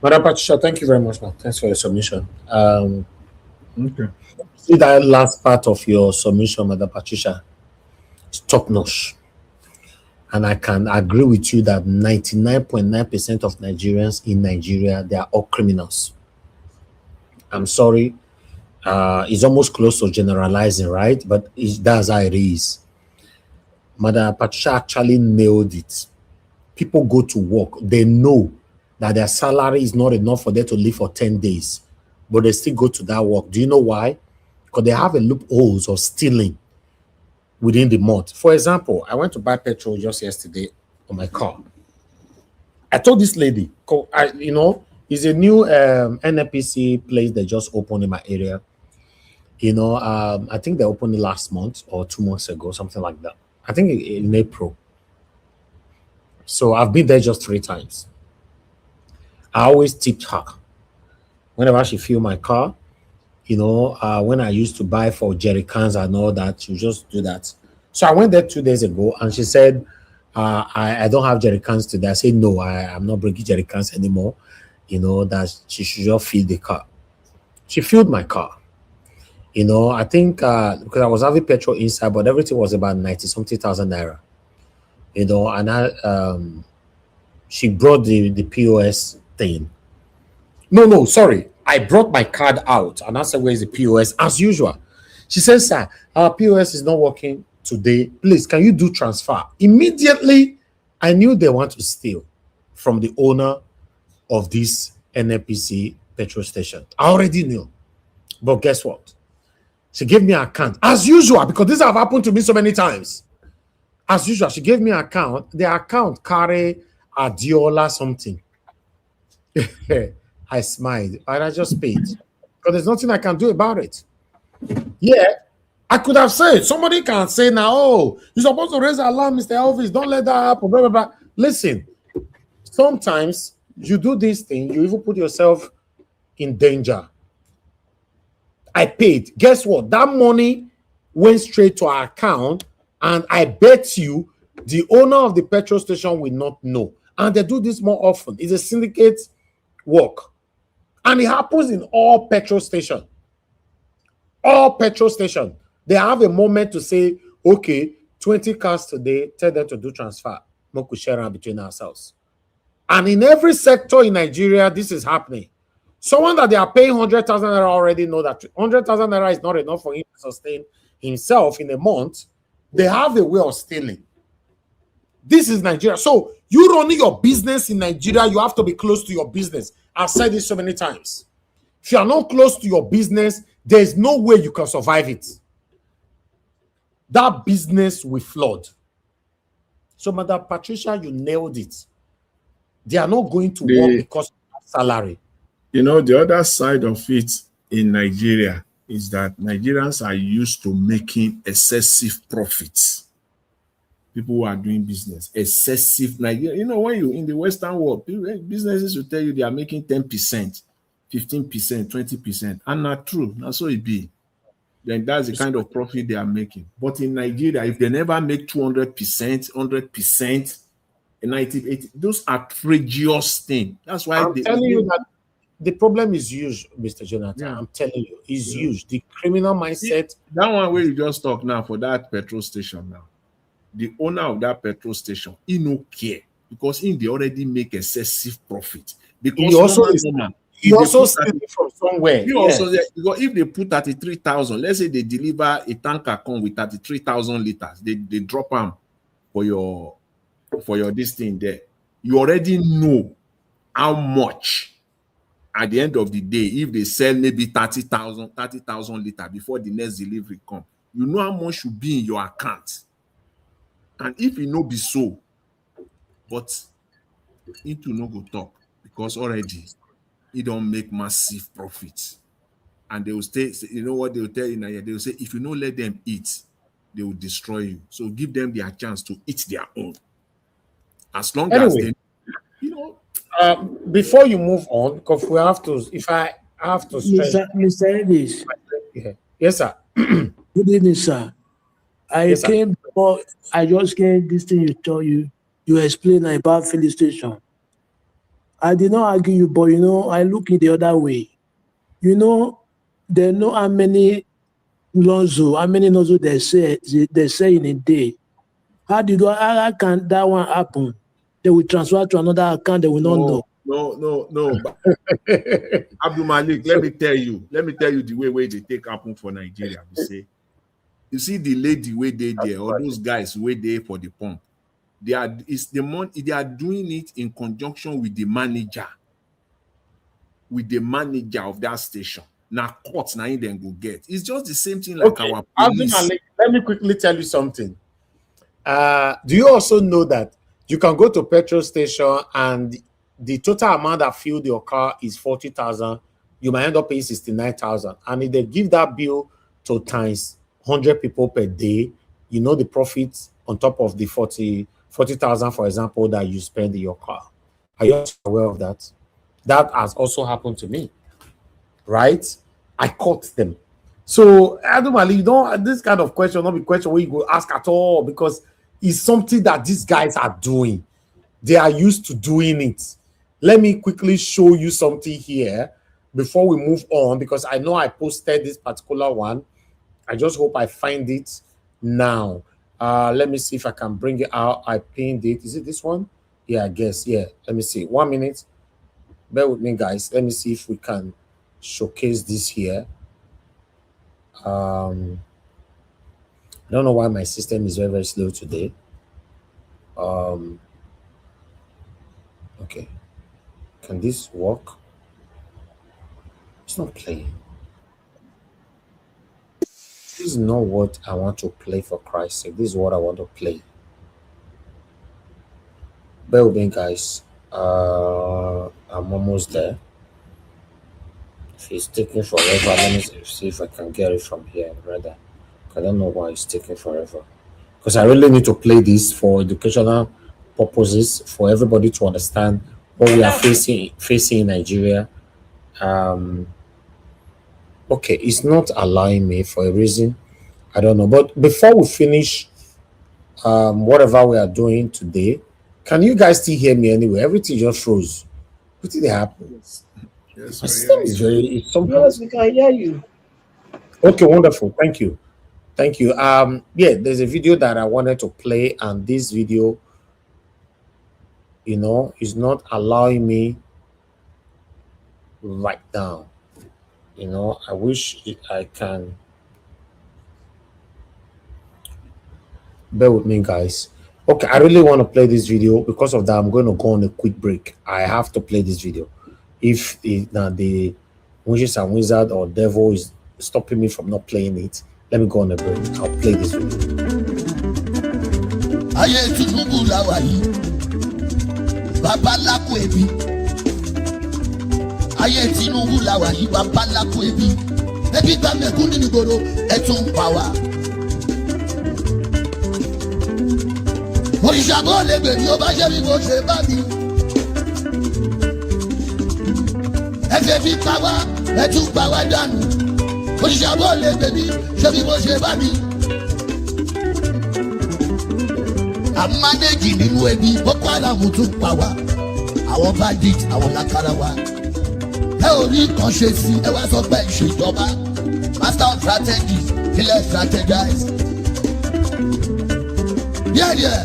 Madam Patricia, thank you very much, man. Thanks for your submission. Okay. See that last part of your submission, Madam Patricia, it's top notch. And I can agree with you that 99.9% of Nigerians in Nigeria, they are all criminals. I'm sorry. It's almost close to generalizing, right? But that's how it is. Madam Patricia actually nailed it. People go to work. They know that their salary is not enough for them to live for 10 days. But they still go to that work. Do you know why? Because they have a loopholes of stealing within the month. For example, I went to buy petrol just yesterday on my car. I told this lady, it's a new NNPC place that just opened in my area. I think they opened it last month or 2 months ago, something like that. I think in April. So I've been there just 3 times. I always tipped her. Whenever she fill my car, when I used to buy for jerry cans and all that, you just do that. So I went there 2 days ago and she said, I don't have jerry cans today. I said, no, I'm not bringing jerry cans anymore. That she should just fill the car. She filled my car. I think because I was having petrol inside, but everything was about 90-something thousand naira. And she brought the POS thing. No, sorry. I brought my card out and I said, where's the POS? As usual. She says, sir, our POS is not working today. Please, can you do transfer? Immediately, I knew they want to steal from the owner of this NNPC petrol station. I already knew. But guess what? She gave me an account. As usual, because this have happened to me so many times. As usual, she gave me an account. The account carry Adiola something. I smiled and I just paid. Because there's nothing I can do about it. Yeah. I could have said, somebody can say now, oh, you're supposed to raise the alarm, Mr. Elvis. Don't let that happen. Blah, blah, blah. Listen, sometimes you do this thing, you even put yourself in danger. I paid. Guess what? That money went straight to our account, and I bet you the owner of the petrol station will not know. And they do this more often. It's a syndicate work. And it happens in all petrol stations. All petrol stations. They have a moment to say, okay, 20 cars today, tell them to do transfer. We could share between ourselves. And in every sector in Nigeria, this is happening. Someone that they are paying 100,000 naira already know that 100,000 naira is not enough for him to sustain himself in a month. They have a way of stealing. This is Nigeria. So you running your business in Nigeria, you have to be close to your business. I've said this so many times. If you are not close to your business, there is no way you can survive it. That business will flood. So, Madam Patricia, you nailed it. They are not going to work because of salary. The other side of it in Nigeria is that Nigerians are used to making excessive profits. People who are doing business, excessive Nigeria. When you in the Western world, businesses will tell you they are making 10%, 15%, 20%. And not true. That's so it be. Then that's the kind of profit they are making. But in Nigeria, if they never make 200%, 100%, 90%, those are outrageous things. That's why I'm telling you that the problem is huge, Mr. Jonathan. Yeah. I'm telling you, it's huge. The criminal mindset. That one where you just talk now for that petrol station now. The owner of that petrol station, he no care because they already make excessive profit. Because he also steal it from somewhere. Because if they put 33,000, let's say they deliver a tanker come with 33,000 liters, they drop them for your this thing there. You already know how much at the end of the day, if they sell maybe 30,000 liters before the next delivery come, you know how much should be in your account. And if it no be so, but it will not go talk because already it don't make massive profits. And they will stay, what they will tell you now? They will say, if you don't let them eat, they will destroy you. So give them their chance to eat their own. As long as they, before you move on, because we have to, if I have to stress. Mr. Davis. Yes, sir. Good evening, sir. I just came this thing you told you explain about filling station. I did not argue you, but I look it the other way. They know how many nozzle they say in a day. How can that one happen? They will transfer to another account, they will not know. No. Abdul Malik, let me tell you the way they take happen for Nigeria. You see the lady way they there, or those guys way there for the pump. They are doing it in conjunction with the manager of that station. Now courts now then go get. It's just the same thing like our police. Abdul Malik, let me quickly tell you something. Do you also know that you can go to petrol station and the total amount that fueled your car is 40,000, you might end up paying 69,000. And if they give that bill to times 100 people per day, the profits on top of the 40,000, for example, that you spend in your car. Are you aware of that? That has also happened to me, right? I caught them. So, Adam Ali, this kind of question not be question where you go ask at all, because it's something that these guys are doing. They are used to doing it. Let me quickly show you something here before we move on, because I know I posted this particular one. I just hope I find it now. Let me see if I can bring it out. I pinned it. Is it this one? Yeah, I guess. Yeah. Let me see. 1 minute. Bear with me, guys. Let me see if we can showcase this here. I don't know why my system is very, very slow today. Okay. Can this work? It's not playing. This is not what I want to play, for Christ's sake. This is what I want to play. Bear with me, guys. I'm almost there. If it's taking forever, let me see if I can get it from here, rather. I don't know why it's taking forever. Because I really need to play this for educational purposes, for everybody to understand what we are facing in Nigeria. Okay, it's not allowing me for a reason. I don't know. But before we finish whatever we are doing today, can you guys still hear me anyway? Everything just froze. What did happen? Yes, Yes, we can hear you. Okay, wonderful. Thank you. Yeah, there's a video that I wanted to play, and this video, is not allowing me right now. I wish I can. Bear with me, guys. Okay, I really want to play this video. Because of that, I'm going to go on a quick break. I have to play this video. If the witches and wizard or devil is stopping me from not playing it, let me go on a break. I'll play this video. Ayé Tinubu la wà yí bàbá lákò ebi ebi gba mẹ̀kúnnù nígboro ẹ tún pa wá. Òrìṣà bó lè gbè ní ó bá ṣe bí mo ṣe bá mi. Ẹ fẹ́ fi pa wá ẹ tún pa wá dànù. Òrìṣà bó lè gbè ní ṣe bí mo ṣe bá mi. Àmàdéjì nínú ebi Boko Haram tún pa wá. Àwọn bandit àwọn lákàrà wá. Ẹ ò rí kan ṣe sí ẹ wá sọ pé ìṣèjọba master of strategy ilẹ̀ strategize. Díẹ̀díẹ̀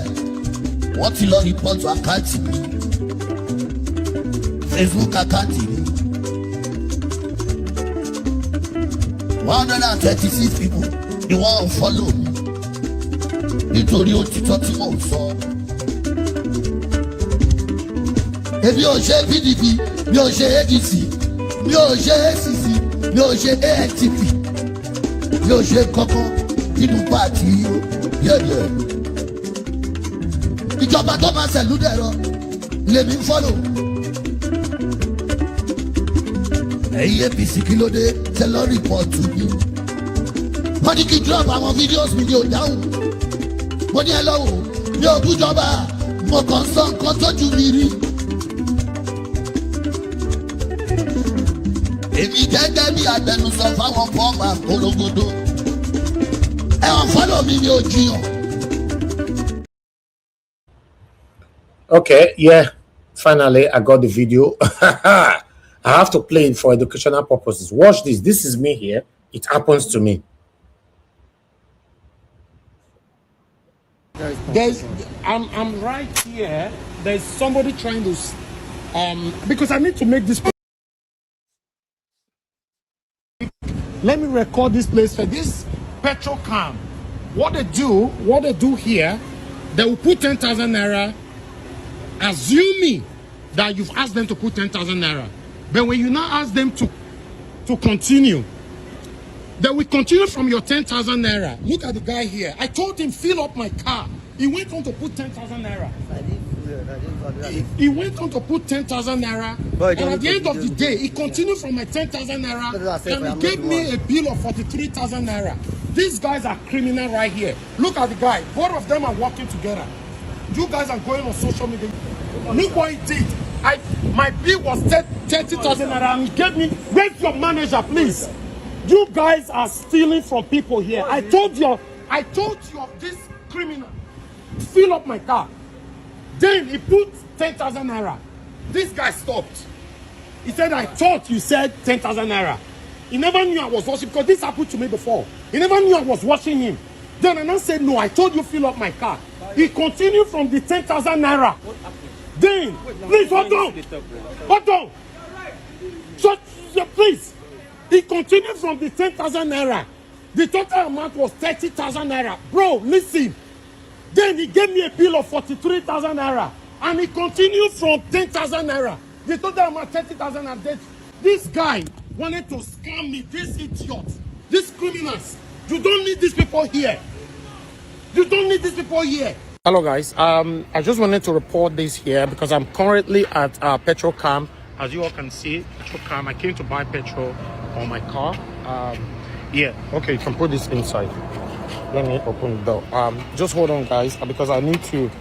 wọ́n ti lọ rìpọ́tù àkáǹtì mi Facebook àkáǹtì mi 136 people ni wọ́n ń follow mi nítorí òtítọ́ tí mò ń sọ. Èmi ò ṣe PDP mi ò ṣe ADC mi ò ṣe ACC mi ò ṣe ANTP mi ò ṣe kankan nínú pàtì yẹ̀yẹ̀. Ìjọba tó máa ṣẹ̀lú dẹ̀rọ lèmi ń fọ́lò. Ẹ̀yin APC kí ló dé tẹ lọ rìpọ́ọ̀tù mi. Wọ́n ní kí drop àwọn fídíòs mi ní ò dáhùn. Mo ní ẹ lọ́wọ́ mi ò bújọba mo kàn sọ nǹkan tójú mi rí. Èmi gẹ́gẹ́ bí agbẹnusọ fáwọn fọ́ọ̀mù àpolongodo follow me, mi ò jiyàn. Okay, yeah. Finally, I got the video. I have to play it for educational purposes. Watch this. This is me here. It happens to me. I'm right here. There's somebody trying to because I need to make this. Let me record this place for this petrol cam. What they do here, they will put 10,000 naira, assuming that you've asked them to put 10,000 naira. But when you now ask them to continue, they will continue from your 10,000 naira. Look at the guy here. I told him fill up my car. He went on to put 10,000 naira. He went on to put 10,000 naira, and at the end of the day, he continued from my 10,000 naira, and he gave me a bill of 43,000 naira. These guys are criminal right here. Look at the guy. Both of them are working together. You guys are going on social media. Look what he did. My bill was 30,000 naira, and he gave me. Where's your manager, please? You guys are stealing from people here. I told you of this criminal. Fill up my car. Then he put 10,000 naira. This guy stopped. He said, I thought you said 10,000 naira. He never knew I was watching, because this happened to me before. He never knew I was watching him. Then I now said, no, I told you fill up my car. He continued from the 10,000 naira. Then, please, hold on. Hold on. So, please. He continued from the 10,000 naira. The total amount was 30,000 naira. Bro, listen. Then he gave me a bill of 43,000 naira. And he continued from 10,000 naira. The total amount 30,000 naira. This guy wanted to scam me. This idiot. These criminals. You don't need these people here. You don't need these people here. Hello guys. I just wanted to report this here because I'm currently at petrol camp. As you all can see, petrol camp. I came to buy petrol on my car. Yeah, okay, you can put this inside. Let me open the door. Just hold on guys, because I need to.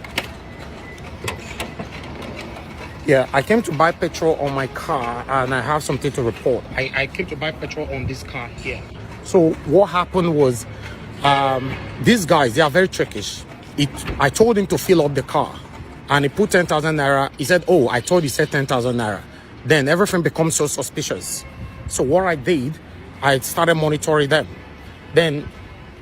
Yeah, I came to buy petrol on my car and I have something to report. I came to buy petrol on this car here. So what happened was, these guys, they are very trickish. I told him to fill up the car and he put 10,000 naira. He said, oh, I thought he said 10,000 naira. Then everything becomes so suspicious. So what I did, I started monitoring them. Then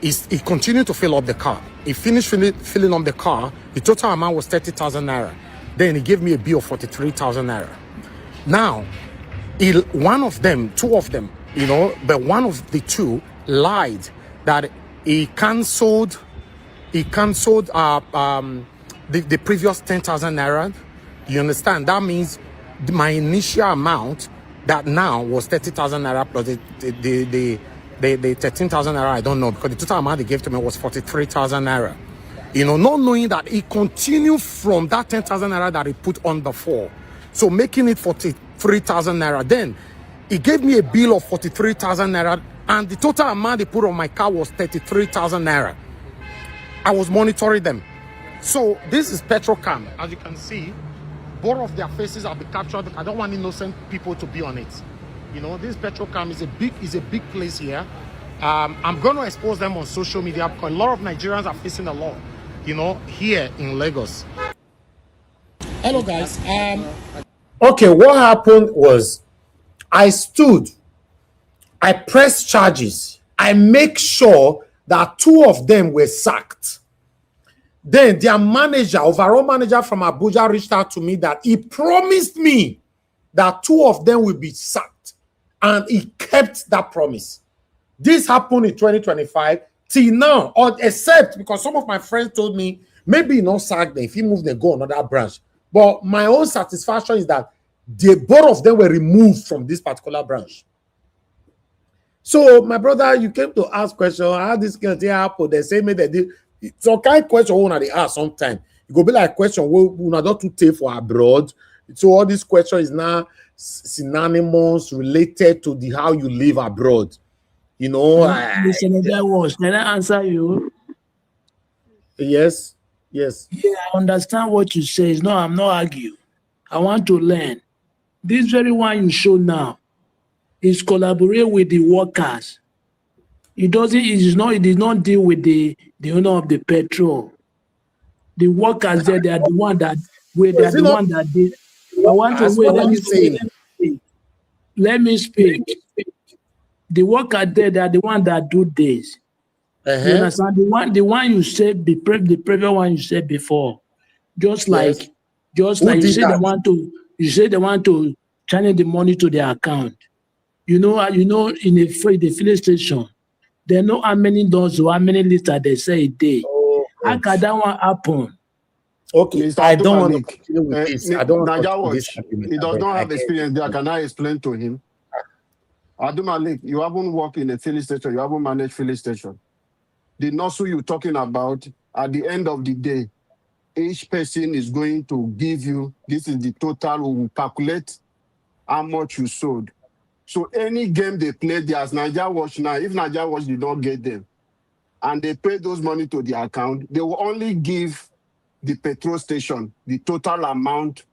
he continued to fill up the car. He finished filling up the car. The total amount was 30,000 naira. Then he gave me a bill of 43,000 naira. Now, one of them, two of them, but one of the two lied that he cancelled the previous 10,000 naira. You understand? That means my initial amount that now was 30,000 naira plus the 13,000 naira. I don't know, because the total amount they gave to me was 43,000 naira. Not knowing that he continued from that 10,000 naira that he put on before, so making it 43,000 naira. Then he gave me a bill of 43,000 naira, and the total amount they put on my car was 33,000 naira. I was monitoring them. So this is Petrocam. As you can see, both of their faces have been captured. I don't want innocent people to be on it. This Petrocam is a big place here. I'm going to expose them on social media because a lot of Nigerians are facing a lot, here in Lagos. Hello guys. Okay, what happened was I pressed charges. I make sure that two of them were sacked. Then their overall manager from Abuja reached out to me that he promised me that two of them will be sacked. And he kept that promise. This happened in 2025 till now, except because some of my friends told me maybe not sack them. If he move, they go another branch. But my own satisfaction is that both of them were removed from this particular branch. So, my brother, you came to ask question, how this can happen? They say, maybe they did. So, kind of question when they ask sometimes. It go be like question we not to take for abroad. So, all this question is now synonymous related to how you live abroad. Listen, that was. Can I answer you? Yes. Yeah, I understand what you say. No, I'm not arguing. I want to learn. This very one you show now is collaborate with the workers. It doesn't. It did not deal with the owner of the petrol. The workers there, they are the one that they are the one that did. I want to wait. Let me speak. The workers there, they are the one that do this. You understand? The one you said, the previous one you said before, just like you said they want to channel the money to their account. In the filling station, they know how many dollars or how many liters they say a day. How can that one happen? Okay, Mr. I don't want to Abdulmalik, continue with this. I don't want to Naija continue this Watch, argument. he does not have I experience there. Can I explain to him? Abdulmalik, you haven't worked in a filling station. You haven't managed filling station. The nozzle you're talking about, at the end of the day, each person is going to give you, this is the total, we will calculate how much you sold. So any game they play, there's Naija Watch now. If Naija Watch did not get them, and they pay those money to the account, they will only give the petrol station the total amount,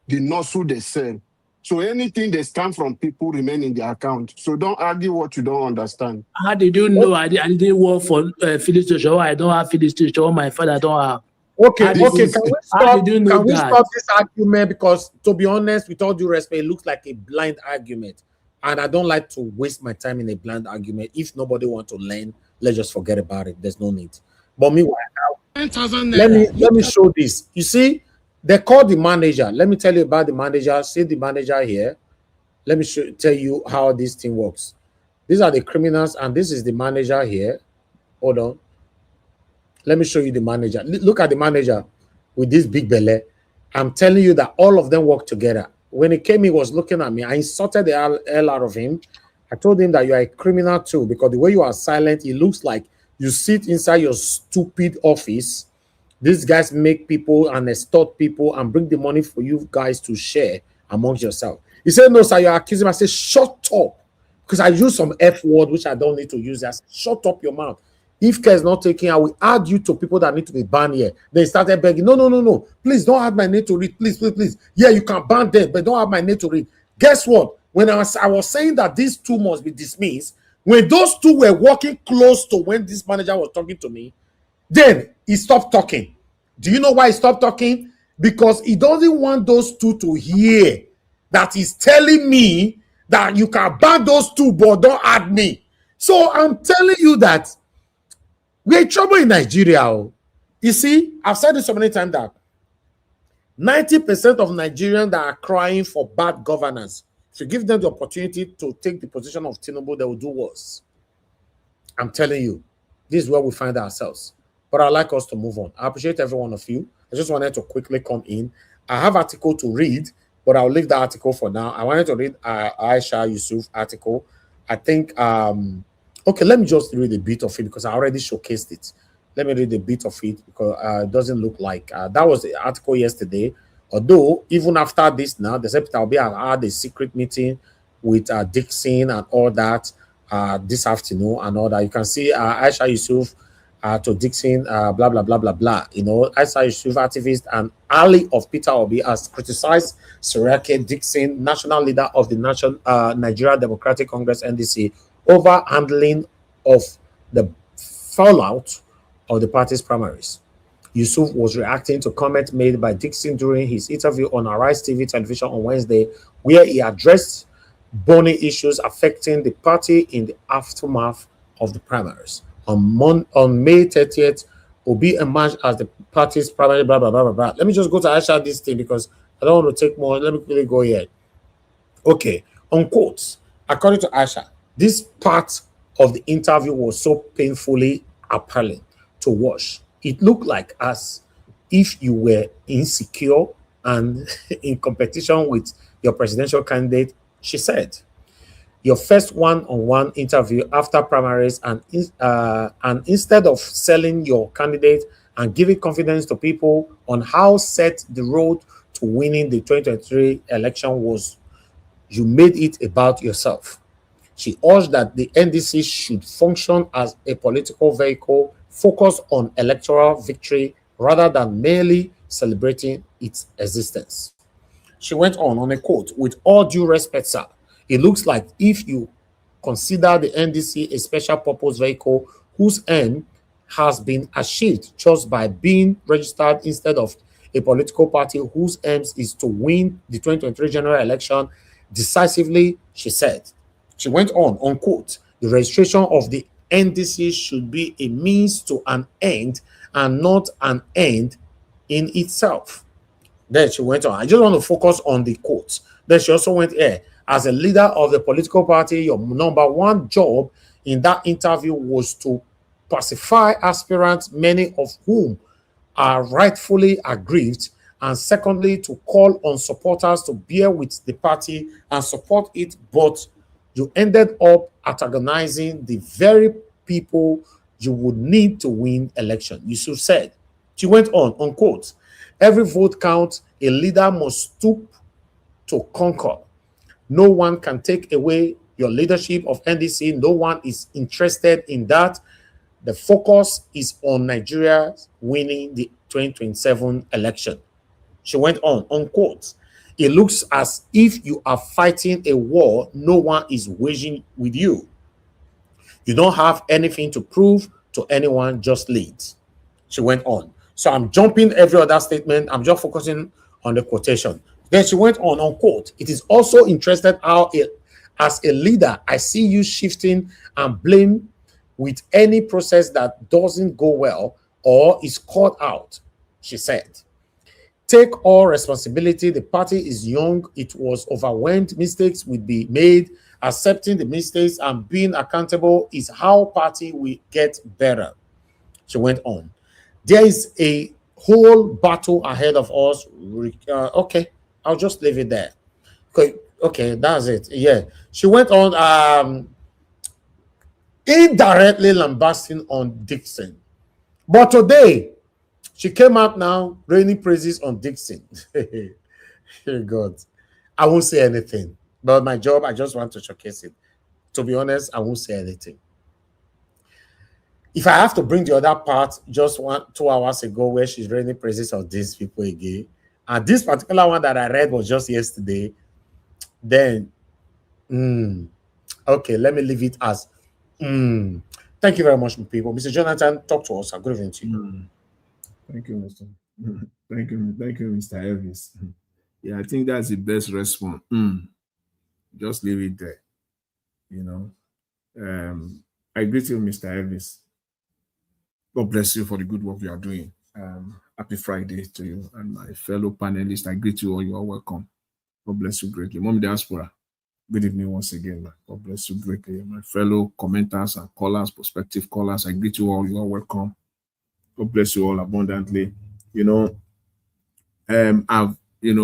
the nozzle they sell. So anything they scam from people remain in the account. So don't argue what you don't understand. How did you know I didn't work for filling station? Or I don't have filling station. Or my father don't have. Okay. Can we stop this argument? Because to be honest, with all due respect, it looks like a blind argument, and I don't like to waste my time in a blind argument. If nobody wants to learn, let's just forget about it. There's no need. But meanwhile, let me show this. You see, they call the manager. Let me tell you about the manager. See the manager here. Let me tell you how this thing works. These are the criminals, and this is the manager here. Hold on. Let me show you the manager. Look at the manager with this big belly. I'm telling you that all of them work together. When he came, he was looking at me. I insulted the hell out of him. I told him that you are a criminal too, because the way you are silent, it looks like you sit inside your stupid office. These guys make people and extort people and bring the money for you guys to share amongst yourself. He said, no, sir, you're accusing me. I said, shut up. Because I use some F word, which I don't need to use. I said, shut up your mouth. If care is not taken, I will add you to people that need to be banned here. They started begging, no. Please don't add my name to read. Please. Yeah, you can ban them, but don't add my name to read. Guess what? When I was saying that these two must be dismissed, when those two were walking close to when this manager was talking to me, then he stopped talking. Do you know why he stopped talking? Because he doesn't want those two to hear that he's telling me that you can ban those two, but don't add me. So I'm telling you that we're in trouble in Nigeria. You see, I've said this so many times that 90% of Nigerians that are crying for bad governance, if you give them the opportunity to take the position of Tinubu, they will do worse. I'm telling you, this is where we find ourselves. But I'd like us to move on. I appreciate every one of you. I just wanted to quickly come in. I have an article to read, but I'll leave the article for now. I wanted to read Aisha Yusuf article. I think, okay, let me just read a bit of it because I already showcased it. Let me read a bit of it because it doesn't look like that was the article yesterday. Although, even after this now, the Peter Obi had a secret meeting with Dixon and all that this afternoon and all that. You can see Aisha Yusuf to Dixon, blah, blah, blah, blah, blah. You know, Aisha Yusuf, activist and ally of Peter Obi, has criticized Sirake Dixon, national leader of the Nigeria Democratic Congress, NDC, over handling of the fallout of the party's primaries. Yusuf was reacting to comments made by Dixon during his interview on Arise TV television on Wednesday, where he addressed burning issues affecting the party in the aftermath of the primaries. On May 30th, Obi emerged as the party's primary, blah, blah, blah, blah, blah. Let me just go to Aisha this thing because I don't want to take more. Let me quickly go here. Okay, on quotes, according to Aisha, this part of the interview was so painfully appalling to watch. It looked like as if you were insecure and in competition with your presidential candidate, she said. Your first one-on-one interview after primaries, and instead of selling your candidate and giving confidence to people on how set the road to winning the 2023 election was, you made it about yourself. She urged that the NDC should function as a political vehicle focused on electoral victory rather than merely celebrating its existence. She went on a quote, "With all due respect, sir, it looks like if you consider the NDC a special purpose vehicle whose aim has been achieved just by being registered instead of a political party whose aim is to win the 2023 general election decisively, she said. She went on, unquote, the registration of the NDC should be a means to an end and not an end in itself. Then she went on. I just want to focus on the quotes. Then she also went here. As a leader of the political party, your number one job in that interview was to pacify aspirants, many of whom are rightfully aggrieved, and secondly, to call on supporters to bear with the party and support it, but you ended up antagonizing the very people you would need to win election. Yusuf said. She went on, unquote, every vote counts, a leader must stoop to conquer. No one can take away your leadership of NDC. No one is interested in that. The focus is on Nigeria winning the 2027 election. She went on, unquote, it looks as if you are fighting a war no one is waging with you. You don't have anything to prove to anyone, just lead. She went on. So I'm jumping every other statement. I'm just focusing on the quotation. Then she went on, unquote, it is also interesting how as a leader, I see you shifting and blame with any process that doesn't go well or is caught out, she said. Take all responsibility. The party is young. It was overwhelmed. Mistakes will be made. Accepting the mistakes and being accountable is how party will get better. She went on. There is a whole battle ahead of us. Okay, I'll just leave it there. Okay, that's it. Yeah. She went on indirectly lambasting on Dixon. But today, she came out now raining praises on Dixon. God, I won't say anything. But my job, I just want to showcase it. To be honest, I won't say anything. If I have to bring the other part, just 2 hours ago, where she's raining praises of these people again, and this particular one that I read was just yesterday, then, okay, let me leave it as, Thank you very much, people. Mr. Jonathan, talk to us. Good evening to you. Thank you, Mr. Thank you, Mr. Elvis. Yeah, I think that's the best response. Just leave it there. You know, I greet you, Mr. Elvis. God bless you for the good work you are doing. Happy Friday to you and my fellow panelists. I greet you all. You are welcome. God bless you greatly. Mommy Diaspora, good evening once again. God bless you greatly. My fellow commenters and callers, prospective callers, I greet you all. You are welcome. God bless you all abundantly. You know,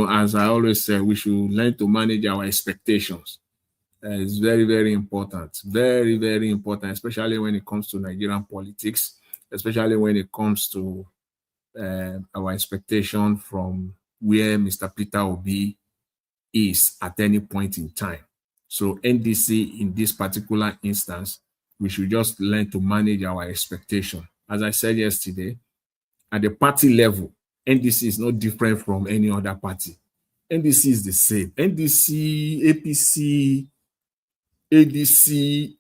as I always say, we should learn to manage our expectations. It's very, very important. Very, very important, especially when it comes to Nigerian politics, especially when it comes to our expectation from where Mr. Peter Obi is at any point in time. So NDC, in this particular instance, we should just learn to manage our expectation. As I said yesterday, at the party level, NDC is not different from any other party. NDC is the same. NDC, APC, ADC,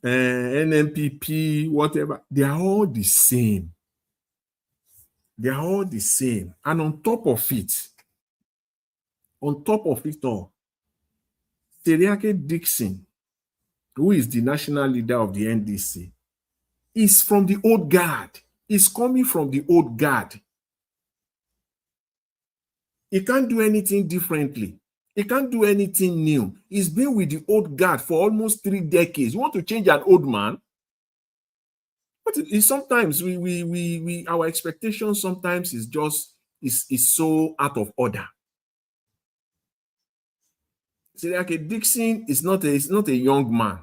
NMPP, whatever, they are all the same. They are all the same. And on top of it all, Seriake Dixon, who is the national leader of the NDC, is from the old guard. Is coming from the old guard. He can't do anything differently. He can't do anything new. He's been with the old guard for almost 3 decades. You want to change an old man? But sometimes our expectations sometimes is so out of order. Seriake Dixon is not a young man.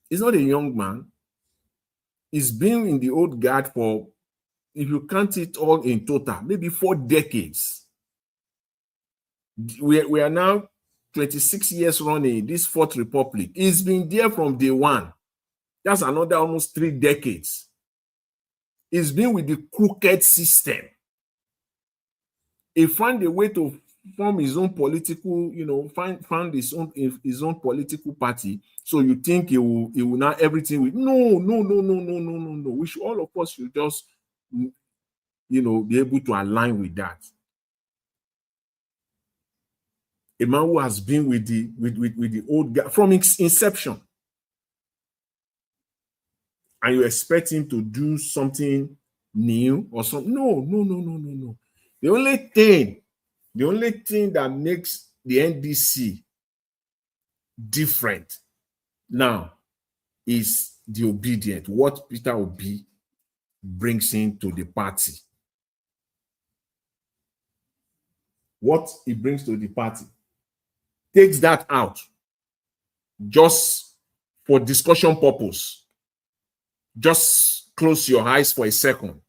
He's not a young man. He's been in the old guard for, if you count it all in total, maybe 4 decades. We are now 26 years running this Fourth Republic. He's been there from day one. That's another almost 3 decades. He's been with the crooked system. He found a way to form his own political, found his own political party. So you think he will now everything with no. We should, all of us should just be able to align with that. A man who has been with the old guy from its inception, and you expect him to do something new or something. No. The only thing that makes the NDC different now is the obedient, what Peter Obi brings into the party. What he brings to the party takes that out just for discussion purpose. Just close your eyes for a second.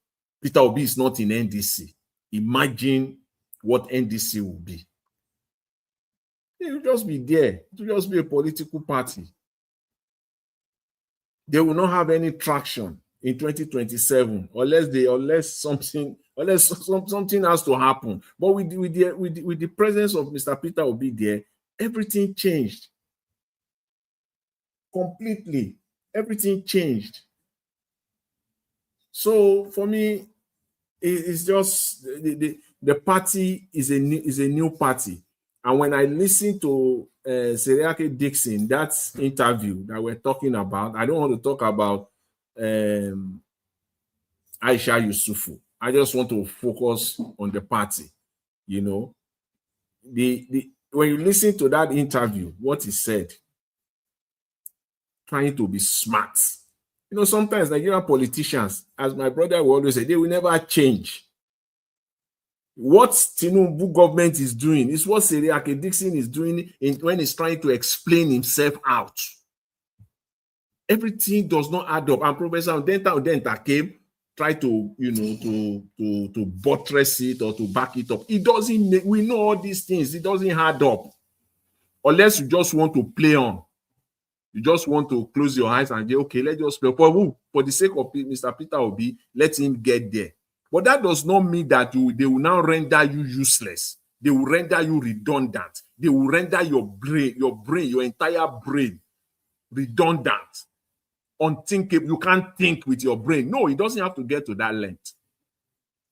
Peter Obi is not in NDC. Imagine what NDC will be. It will just be there. It will just be a political party. They will not have any traction in 2027 unless something has to happen. But with the presence of Mr. Peter Obi there, everything changed. Completely. Everything changed. So for me, it's just the party is a new party. And when I listen to Seriake Dixon, that interview that we're talking about, I don't want to talk about Aisha Yusufu. I just want to focus on the party. When you listen to that interview, what he said, trying to be smart. Sometimes Nigerian politicians, as my brother will always say, they will never change. What Tinubu government is doing is what Seriake Dixon is doing when he's trying to explain himself out. Everything does not add up. And Professor Udenta came, tried to buttress it or to back it up. It doesn't. We know all these things. It doesn't add up. Unless you just want to play on. You just want to close your eyes and say, okay, let's just play. For the sake of Mr. Peter Obi, let him get there. But that does not mean that they will now render you useless. They will render you redundant. They will render your entire brain redundant, unthinkable. You can't think with your brain. No, it doesn't have to get to that length.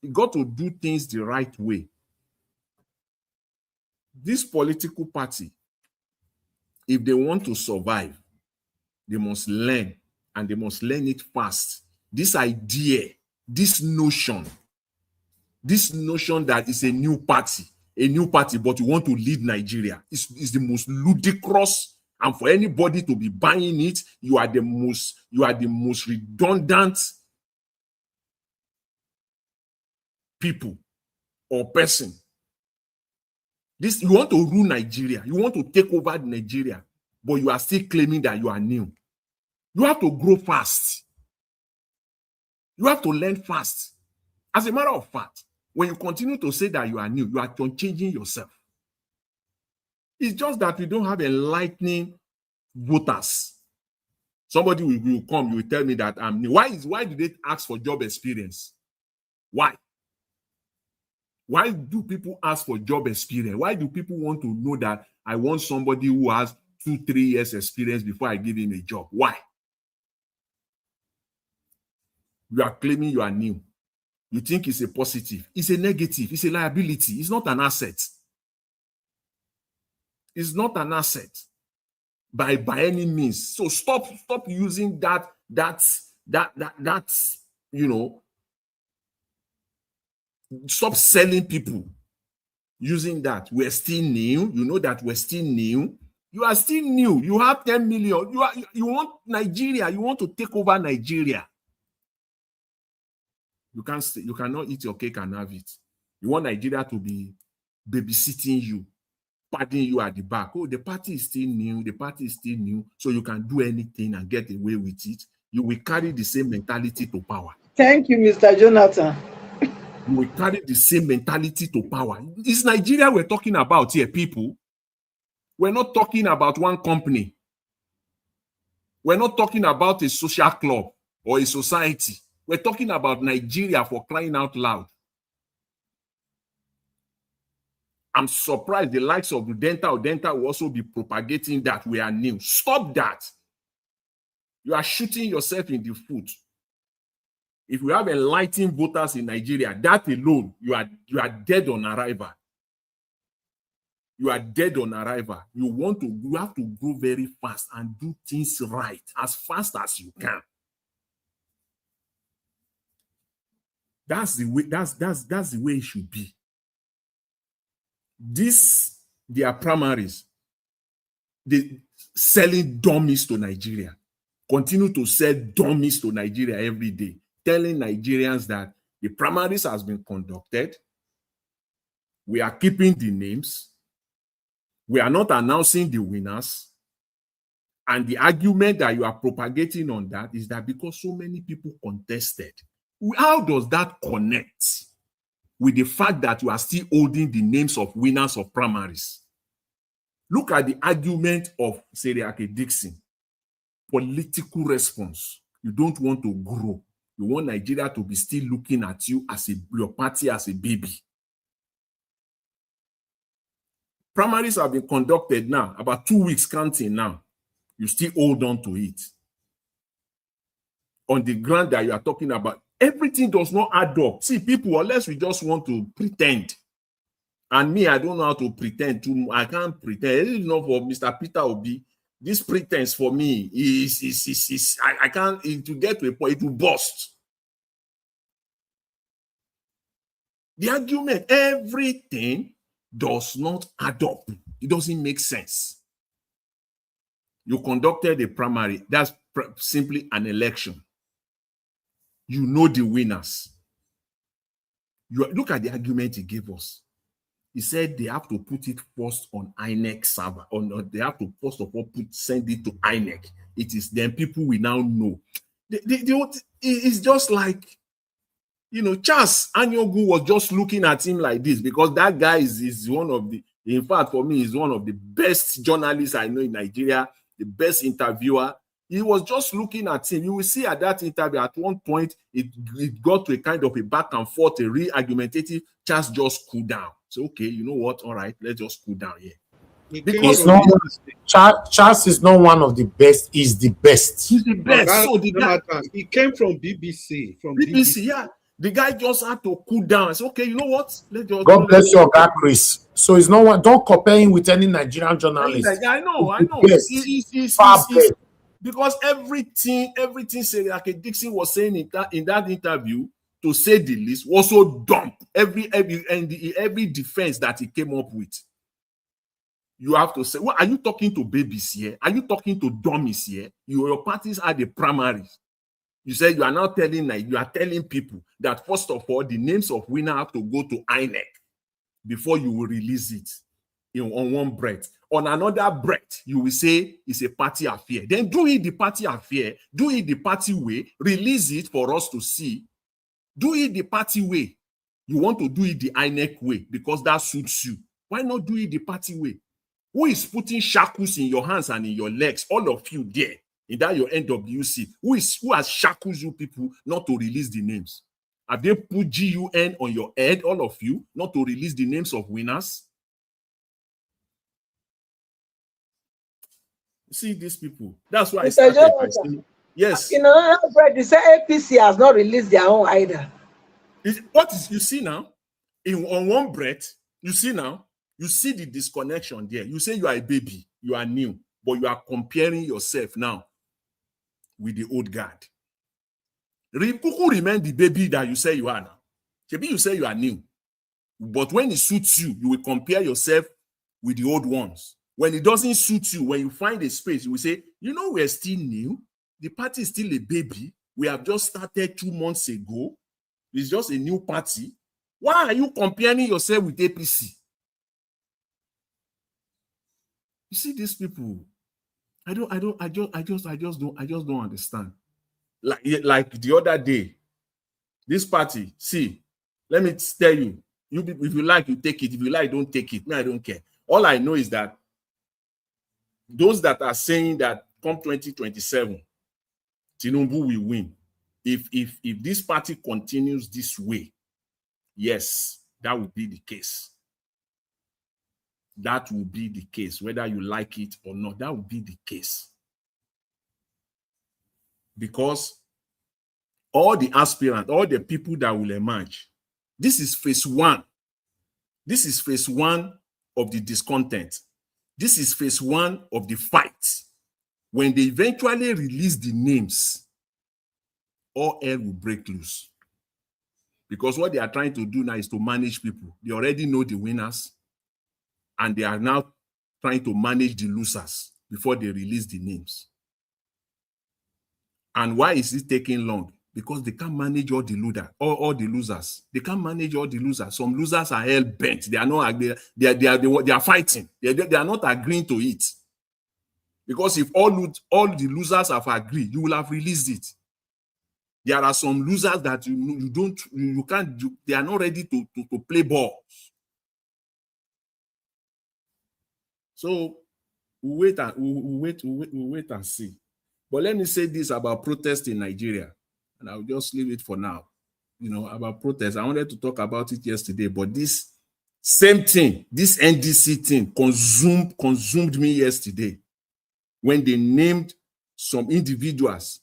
You got to do things the right way. This political party, if they want to survive, they must learn, and they must learn it fast. This idea, this notion that it's a new party, but you want to lead Nigeria is the most ludicrous. And for anybody to be buying it, you are the most redundant people or person. You want to rule Nigeria, you want to take over Nigeria, but you are still claiming that you are new. You have to grow fast. You have to learn fast. As a matter of fact, when you continue to say that you are new, you are changing yourself. It's just that we don't have enlightening voters. Somebody will come, you will tell me that I'm new. Why do they ask for job experience? Why? Why do people ask for job experience? Why do people want to know that I want somebody who has 2-3 years experience before I give him a job? Why? You are claiming you are new. You think it's a positive. It's a negative. It's a liability. It's not an asset. It's not an asset by any means. So stop using that stop selling people using that. We're still new. You know that we're still new. You are still new. You have 10 million. You want Nigeria. You want to take over Nigeria. You cannot eat your cake and have it. You want Nigeria to be babysitting you, patting you at the back. Oh, the party is still new. The party is still new. So you can do anything and get away with it. You will carry the same mentality to power. Thank you, Mr. Jonathan. You will carry the same mentality to power. It's Nigeria we're talking about here, people. We're not talking about one company. We're not talking about a social club or a society. We're talking about Nigeria, for crying out loud. I'm surprised the likes of Udenta Udenta will also be propagating that we are new. Stop that. You are shooting yourself in the foot. If we have enlightened voters in Nigeria, that alone, you are dead on arrival. You are dead on arrival. You have to grow very fast and do things right as fast as you can. That's the way. That's the way it should be. Their primaries, they selling dummies to Nigeria. Continue to sell dummies to Nigeria every day, telling Nigerians that the primaries has been conducted. We are keeping the names. We are not announcing the winners. And the argument that you are propagating on that is that because so many people contested, how does that connect with the fact that you are still holding the names of winners of primaries? Look at the argument of Seriake Dixon. Political response. You don't want to grow. You want Nigeria to be still looking at you as your party as a baby. Primaries have been conducted now, about 2 weeks counting now. You still hold on to it. On the ground that you are talking about, everything does not add up. See, people, unless we just want to pretend. And me, I don't know how to pretend. I can't pretend. It is not for Mr. Peter Obi. This pretense for me is I can't, to get to a point, it will burst. The argument, everything does not add up. It doesn't make sense. You conducted a primary. That's simply an election. You know the winners. Look at the argument he gave us. He said they have to put it first on INEC server. They have to first of all send it to INEC. It is then people will now know. It's just like, Charles Anyogu was just looking at him like this because that guy is one of the, in fact, for me, is one of the best journalists I know in Nigeria, the best interviewer. He was just looking at him. You will see at that interview, at one point, it got to a kind of a back and forth, a re-argumentative. Charles just cool down. So, okay, you know what? All right, let's just cool down here. Because Charles is not one of the best. He's the best. He's the best. So he came from BBC. From BBC, yeah. The guy just had to cool down. I said, okay, you know what? God bless your guy, Chris. So it's not one. Don't compare him with any Nigerian journalist. I know. He's because everything Seriake Dixon was saying in that interview, to say the least, was so dumb. Every defense that he came up with, you have to say, well, are you talking to babies here? Are you talking to dummies here? Your parties are the primaries. You said you are now telling people that first of all, the names of winners have to go to INEC before you will release it on one breath. On another breath, you will say it's a party affair. Then do it the party affair, do it the party way, release it for us to see. Do it the party way. You want to do it the INEC way because that suits you. Why not do it the party way? Who is putting shackles in your hands and in your legs? All of you there. In that your NWC, who has shackled you people not to release the names? Have they put GUN on your head, all of you, not to release the names of winners? See these people. That's why I started by saying, yes. They say APC has not released their own either. You see now? On one breath, you see now, you see the disconnection there. You say you are a baby, you are new, but you are comparing yourself now with the old guard. Who remain the baby that you say you are now? Maybe you say you are new, but when it suits you, you will compare yourself with the old ones. When it doesn't suit you, when you find a space, you will say, we're still new. The party is still a baby. We have just started 2 months ago. It's just a new party. Why are you comparing yourself with APC? You see these people. I just don't understand. Like the other day, this party, see, let me tell you, if you like, you take it. If you like, don't take it. Me, I don't care. All I know is that those that are saying that come 2027, Tinubu will win. If this party continues this way, yes, that would be the case. that will be the case, whether you like it or not. That will be the case. Because all the aspirants, all the people that will emerge, this is phase one. This is phase one of the discontent. This is phase one of the fight. When they eventually release the names, all hell will break loose. Because what they are trying to do now is to manage people. They already know the winners, and they are now trying to manage the losers before they release the names. And why is it taking long? Because they can't manage all the losers. They can't manage all the losers. Some losers are hell bent. They are not. They are fighting. They are not agreeing to it. Because if all the losers have agreed, you will have released it. There are some losers that you can't. They are not ready to play ball. So we wait and see. But let me say this about protest in Nigeria, and I'll just leave it for now. About protest. I wanted to talk about it yesterday, but this same thing, this NDC thing, consumed me yesterday when they named some individuals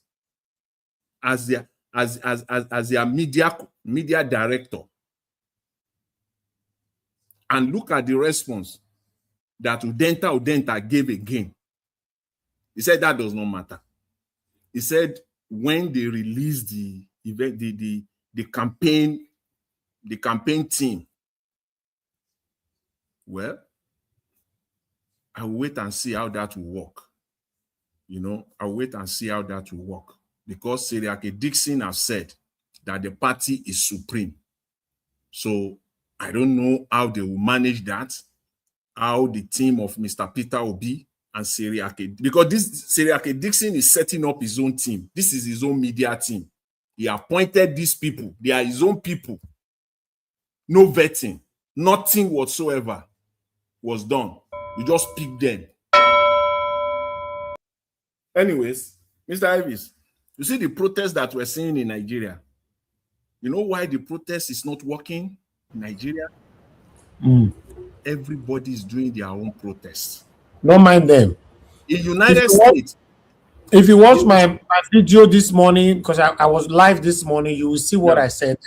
as their media director. And look at the response that Udenta Udenta gave again. He said that does not matter. He said when they released the event, the campaign team, well, I will wait and see how that will work. I'll wait and see how that will work. Because Seriake Dixon has said that the party is supreme. So I don't know how they will manage that, how the team of Mr. Peter Obi and Seriake, because this Seriake Dixon is setting up his own team. This is his own media team. He appointed these people. They are his own people. No vetting, nothing whatsoever was done. You just pick them. Anyways, Mr. Ivis, you see the protest that we're seeing in Nigeria. You know why the protest is not working in Nigeria? Everybody is doing their own protests. Don't mind them. In United States. If you watch my video this morning, because I was live this morning, you will see what I said.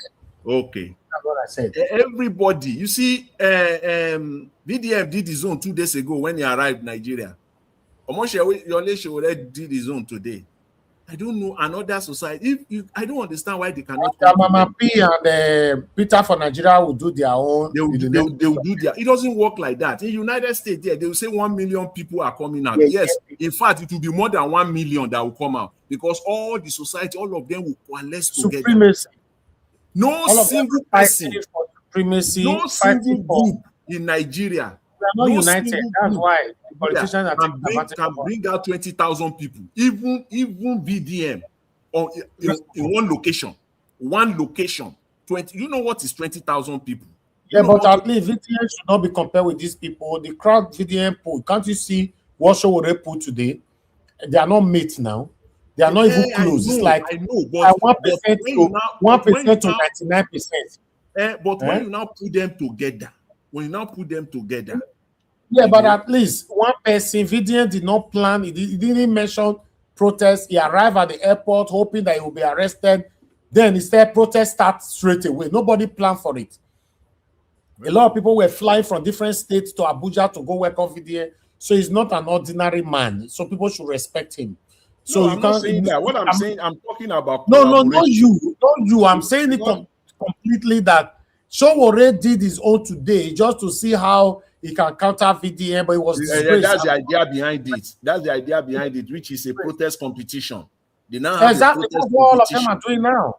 Okay. That's what I said. Everybody. You see, VDF did his own 2 days ago when he arrived in Nigeria. Omoshe already did his own today. I don't know another society. I don't understand why they cannot. Mama P and Peter for Nigeria will do their own. They will do their. It doesn't work like that. In United States, they will say 1 million people are coming out. Yes, in fact, it will be more than 1 million that will come out because all the society, all of them will coalesce together. Supremacy. No single person, supremacy, no single group in Nigeria. We are not united. That's why the politicians can bring out 20,000 people. Even VDM in one location. 20. You know what is 20,000 people? Yeah, but at least VDM should not be compared with these people. The crowd VDM put. Can't you see what show they put today? They are not mates now. They are not even close. It's like I know, but 1% to 99%. But when you now put them together, yeah, but at least one person, VDM did not plan. He didn't mention protest. He arrived at the airport hoping that he will be arrested. Then he said protest starts straight away. Nobody planned for it. A lot of people were flying from different states to Abuja to go welcome VDM. So he's not an ordinary man. So people should respect him. So no, I'm not saying that. What I'm saying, I'm talking about. No, not you. I'm saying it completely that Sowore did his own today just to see how he can counter VDM, but it was that's the idea behind it. That's the idea behind it, which is a protest competition. They now have exactly that's what all of them are doing now.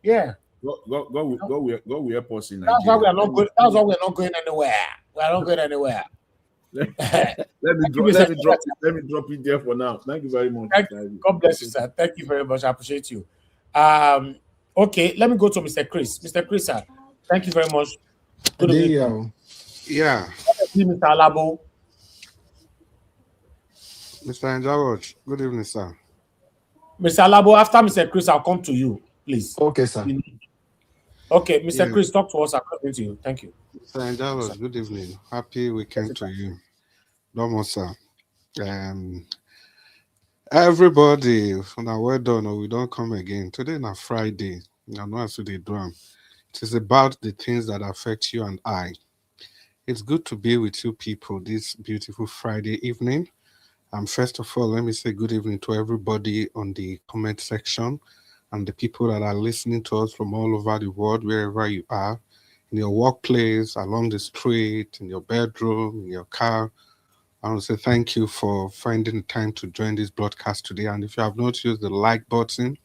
Yeah. Go with help us in Nigeria. That's why we are not going. That's why we're not going anywhere. We are not going anywhere. let me drop it there for now. Thank you very much. God bless you, sir. Thank you very much. I appreciate you. Okay, let me go to Mr. Chris. Mr. Chris, sir. Thank you very much. Good evening. Yeah. Mr. Alabo. Mr. George, good evening, sir. Mr. Alabo, after Mr. Chris, I'll come to you, please. Okay, sir. Okay, Mr. Chris, talk to us. I'll come to you. Thank you. Mr. Angelos, good evening. Happy weekend to you. Domo, sir. Um, everybody, now well done. We don't come again. Today na Friday. I know as they do. It is about the things that affect you and I. It's good to be with you people this beautiful Friday evening. First of all, let me say good evening to everybody on the comment section and the people that are listening to us from all over the world, wherever you are, in your workplace, along the street, in your bedroom, in your car. I want to say thank you for finding the time to join this broadcast today. And if you have not used the like button,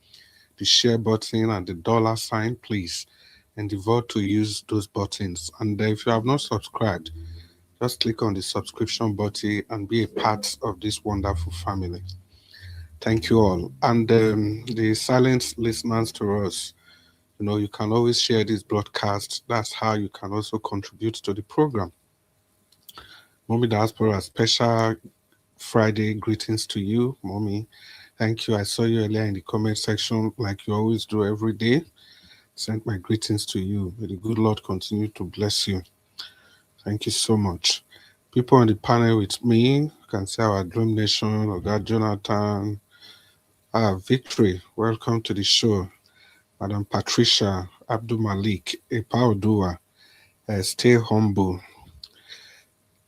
the share button, and the dollar sign, please endeavor to use those buttons. And if you have not subscribed, just click on the subscription button and be a part of this wonderful family. Thank you all. And the silent listeners to us, you can always share this broadcast. That's how you can also contribute to the program. Mommy Diaspora, special Friday greetings to you, Mommy. Thank you. I saw you earlier in the comment section, like you always do every day. Send my greetings to you. May the good Lord continue to bless you. Thank you so much. People on the panel with me, you can see our Dream Nation, Oga Jonathan, Victory. Welcome to the show. Madam Patricia, Abdul Malik, Epa Odua, Stay Humble.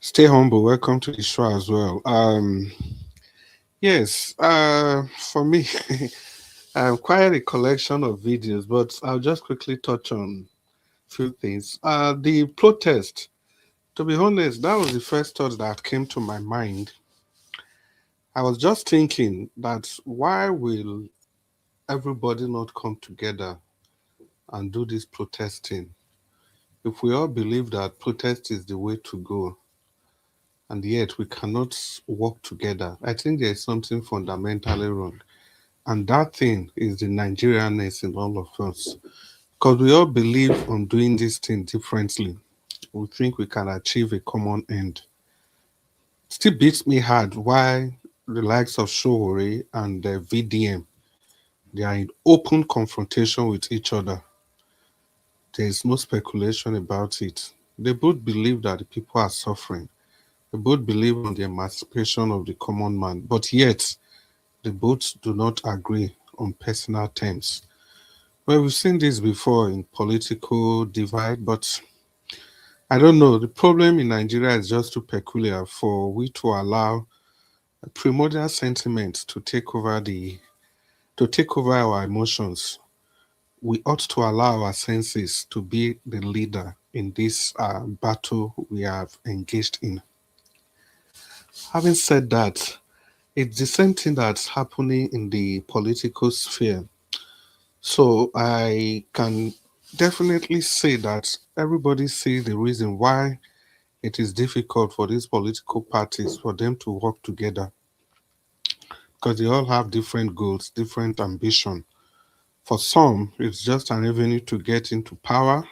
Stay humble. Welcome to the show as well. Yes, for me, quite a collection of videos, but I'll just quickly touch on a few things. The protest, to be honest, that was the first thought that came to my mind. I was just thinking that why will everybody not come together and do this protesting? If we all believe that protest is the way to go, and yet we cannot work together, I think there is something fundamentally wrong. And that thing is the Nigerianness in all of us. Because we all believe on doing this thing differently. We think we can achieve a common end. Still beats me hard why the likes of Showore and VDM, they are in open confrontation with each other. There is no speculation about it. They both believe that the people are suffering. They both believe on the emancipation of the common man, but yet they both do not agree on personal terms. Well, we've seen this before in political divide, but I don't know. The problem in Nigeria is just too peculiar for we to allow primordial sentiments to take over our emotions. We ought to allow our senses to be the leader in this battle we have engaged in. Having said that, it's the same thing that's happening in the political sphere. So I can definitely say that everybody sees the reason why it is difficult for these political parties for them to work together, because they all have different goals, different ambition. For some, it's just an avenue to get into power.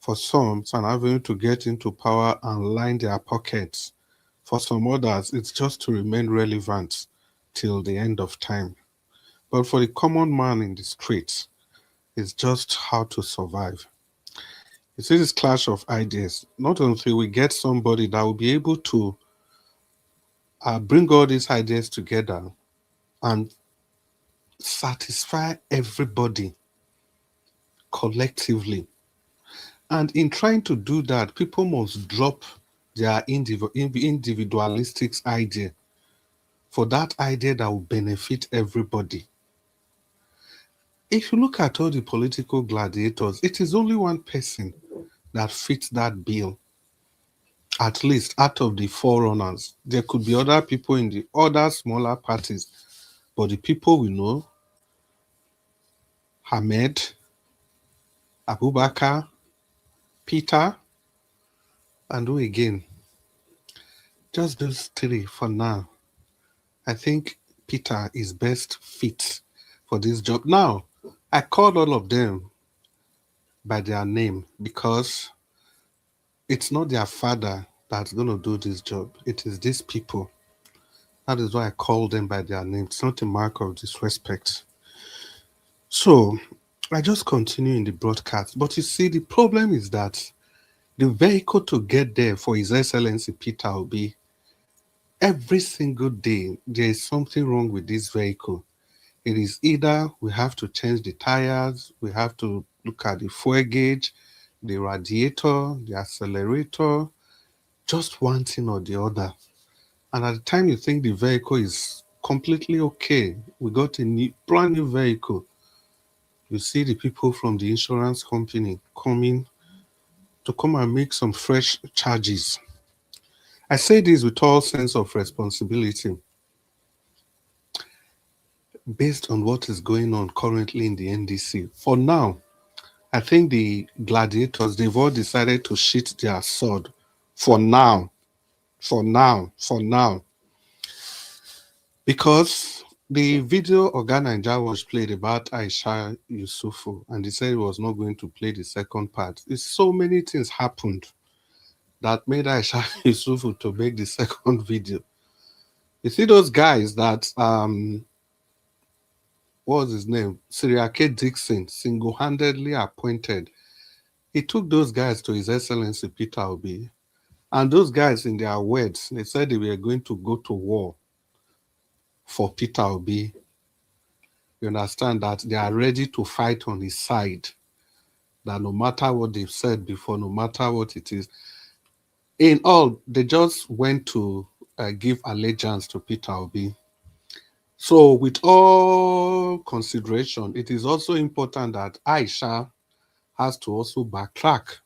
For some, it's an avenue to get into power and line their pockets. For some others, it's just to remain relevant till the end of time. But for the common man in the streets, it's just how to survive. You see this clash of ideas. Not until we get somebody that will be able to bring all these ideas together and satisfy everybody collectively. And in trying to do that, people must drop their individualistic idea for that idea that will benefit everybody. If you look at all the political gladiators, it is only one person that fits that bill. At least out of the forerunners, there could be other people in the other smaller parties, but the people we know, Ahmed, Abubakar, Peter, and who again? Just those three for now. I think Peter is best fit for this job. Now, I called all of them by their name because it's not their father that's going to do this job. It is these people. That is why I call them by their name. It's not a mark of disrespect. So I just continue in the broadcast. But you see, the problem is that The vehicle to get there for His Excellency Peter Obi, every single day, there is something wrong with this vehicle. It is either we have to change the tires, we have to look at the fuel gauge, the radiator, the accelerator, just one thing or the other. And at the time you think the vehicle is completely okay, we got a brand new vehicle. You see the people from the insurance company coming to come and make some fresh charges. I say this with all sense of responsibility. Based on what is going on currently in the NDC, for now, I think the gladiators, they've all decided to sheath their sword. For now. Because the video Oga Naija was played about Aisha Yusufu, and he said he was not going to play the second part. It's so many things happened that made Aisha Yusufu to make the second video. You see those guys that what was his name? Siriake Dixon single-handedly appointed. He took those guys to His Excellency Peter Obi. And those guys, in their words, they said they were going to go to war for Peter Obi. You understand that they are ready to fight on his side. That no matter what they've said before, no matter what it is, in all, they just went to give allegiance to Peter Obi. So with all consideration, it is also important that Aisha has to also backtrack,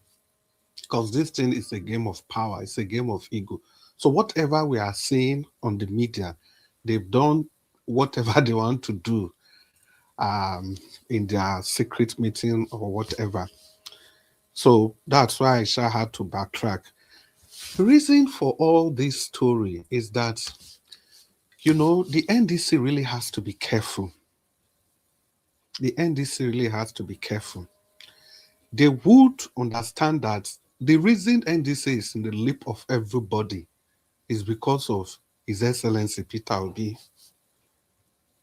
because this thing is a game of power. It's a game of ego. So whatever we are seeing on the media, they've done whatever they want to do in their secret meeting or whatever. So that's why Aisha had to backtrack. The reason for all this story is that, you know, the NDC really has to be careful. The NDC really has to be careful. They would understand that the reason NDC is in the lip of everybody is because of His Excellency Peter Obi.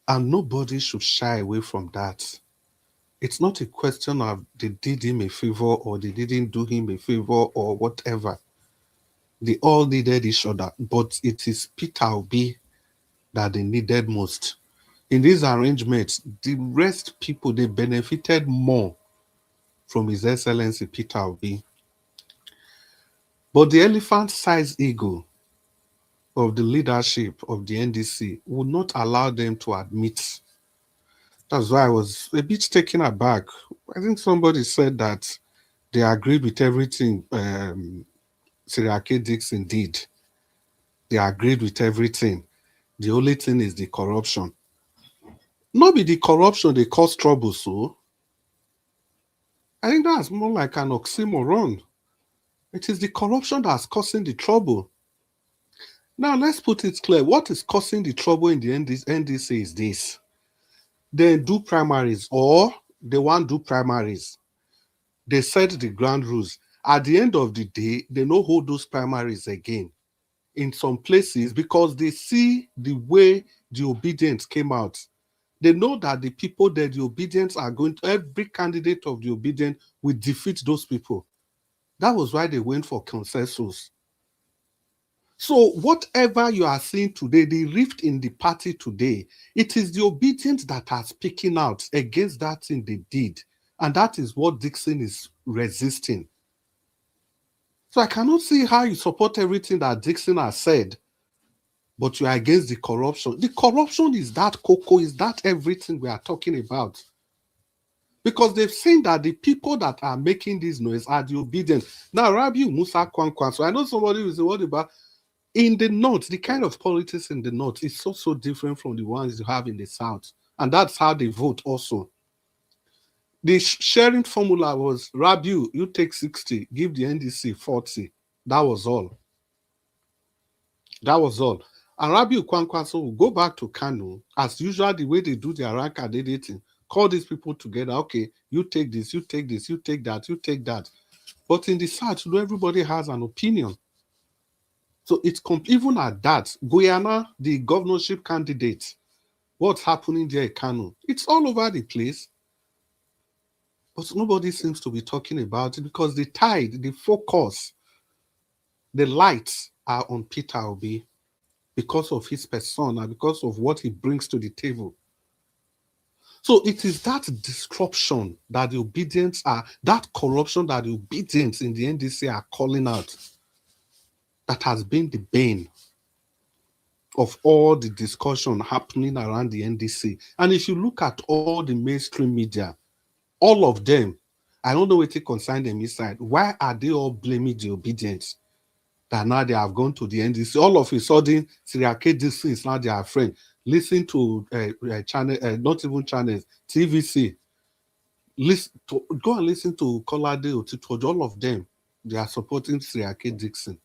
And nobody should shy away from that. It's not a question of they did him a favor or they didn't do him a favor or whatever. They all needed each other, but it is Peter Obi that they needed most. In these arrangements, the rest people, they benefited more from His Excellency Peter Obi. But the elephant-sized ego of the leadership of the NDC would not allow them to admit. That's why I was a bit taken aback. I think somebody said that they agreed with everything Siriake Dixon did. They agreed with everything. The only thing is the corruption. Not be the corruption they cause trouble, so I think that's more like an oxymoron. It is the corruption that's causing the trouble. Now, let's put it clear. What is causing the trouble in the NDC is this. They do primaries, or they want to do primaries. They set the ground rules. At the end of the day, they don't hold those primaries again. In some places, because they see the way the obedience came out. They know that the people that the obedience are going to, every candidate of the obedience will defeat those people. That was why they went for consensus. So whatever you are seeing today, the rift in the party today, it is the obedience that are speaking out against that thing they did. And that is what Dixon is resisting. So I cannot see how you support everything that Dixon has said, but you are against the corruption. The corruption is that cocoa, is that everything we are talking about. Because they've seen that the people that are making this noise are the obedient. Now, Rabi Musa Kwankwan, so I know somebody will say, what about in the north, the kind of politics in the north is so different from the ones you have in the south. And that's how they vote also. The sharing formula was, Rabiu, you take 60, give the NDC 40. That was all. That was all. And Rabiu Kwankwaso will go back to Kanu, as usual, the way they do their rank candidating, call these people together. Okay, you take this, you take this, you take that, you take that. But in the south, everybody has an opinion. So it's even at that, Guyana, the governorship candidate, what's happening there in Kanu? It's all over the place. But nobody seems to be talking about it because the tide, the focus, the lights are on Peter Obi because of his persona, because of what he brings to the table. So it is that disruption that the obedience are, that corruption that the obedience in the NDC are calling out, that has been the bane of all the discussion happening around the NDC. And if you look at all the mainstream media, all of them, I don't know what it concern them inside. Why are they all blaming the obedience? That now they have gone to the NDC. All of a sudden, Siriake DC is now their friend. Listen to channel, not even channels, TVC. Go and listen to Kolade Otitojo. All of them, they are supporting Siriake Dixon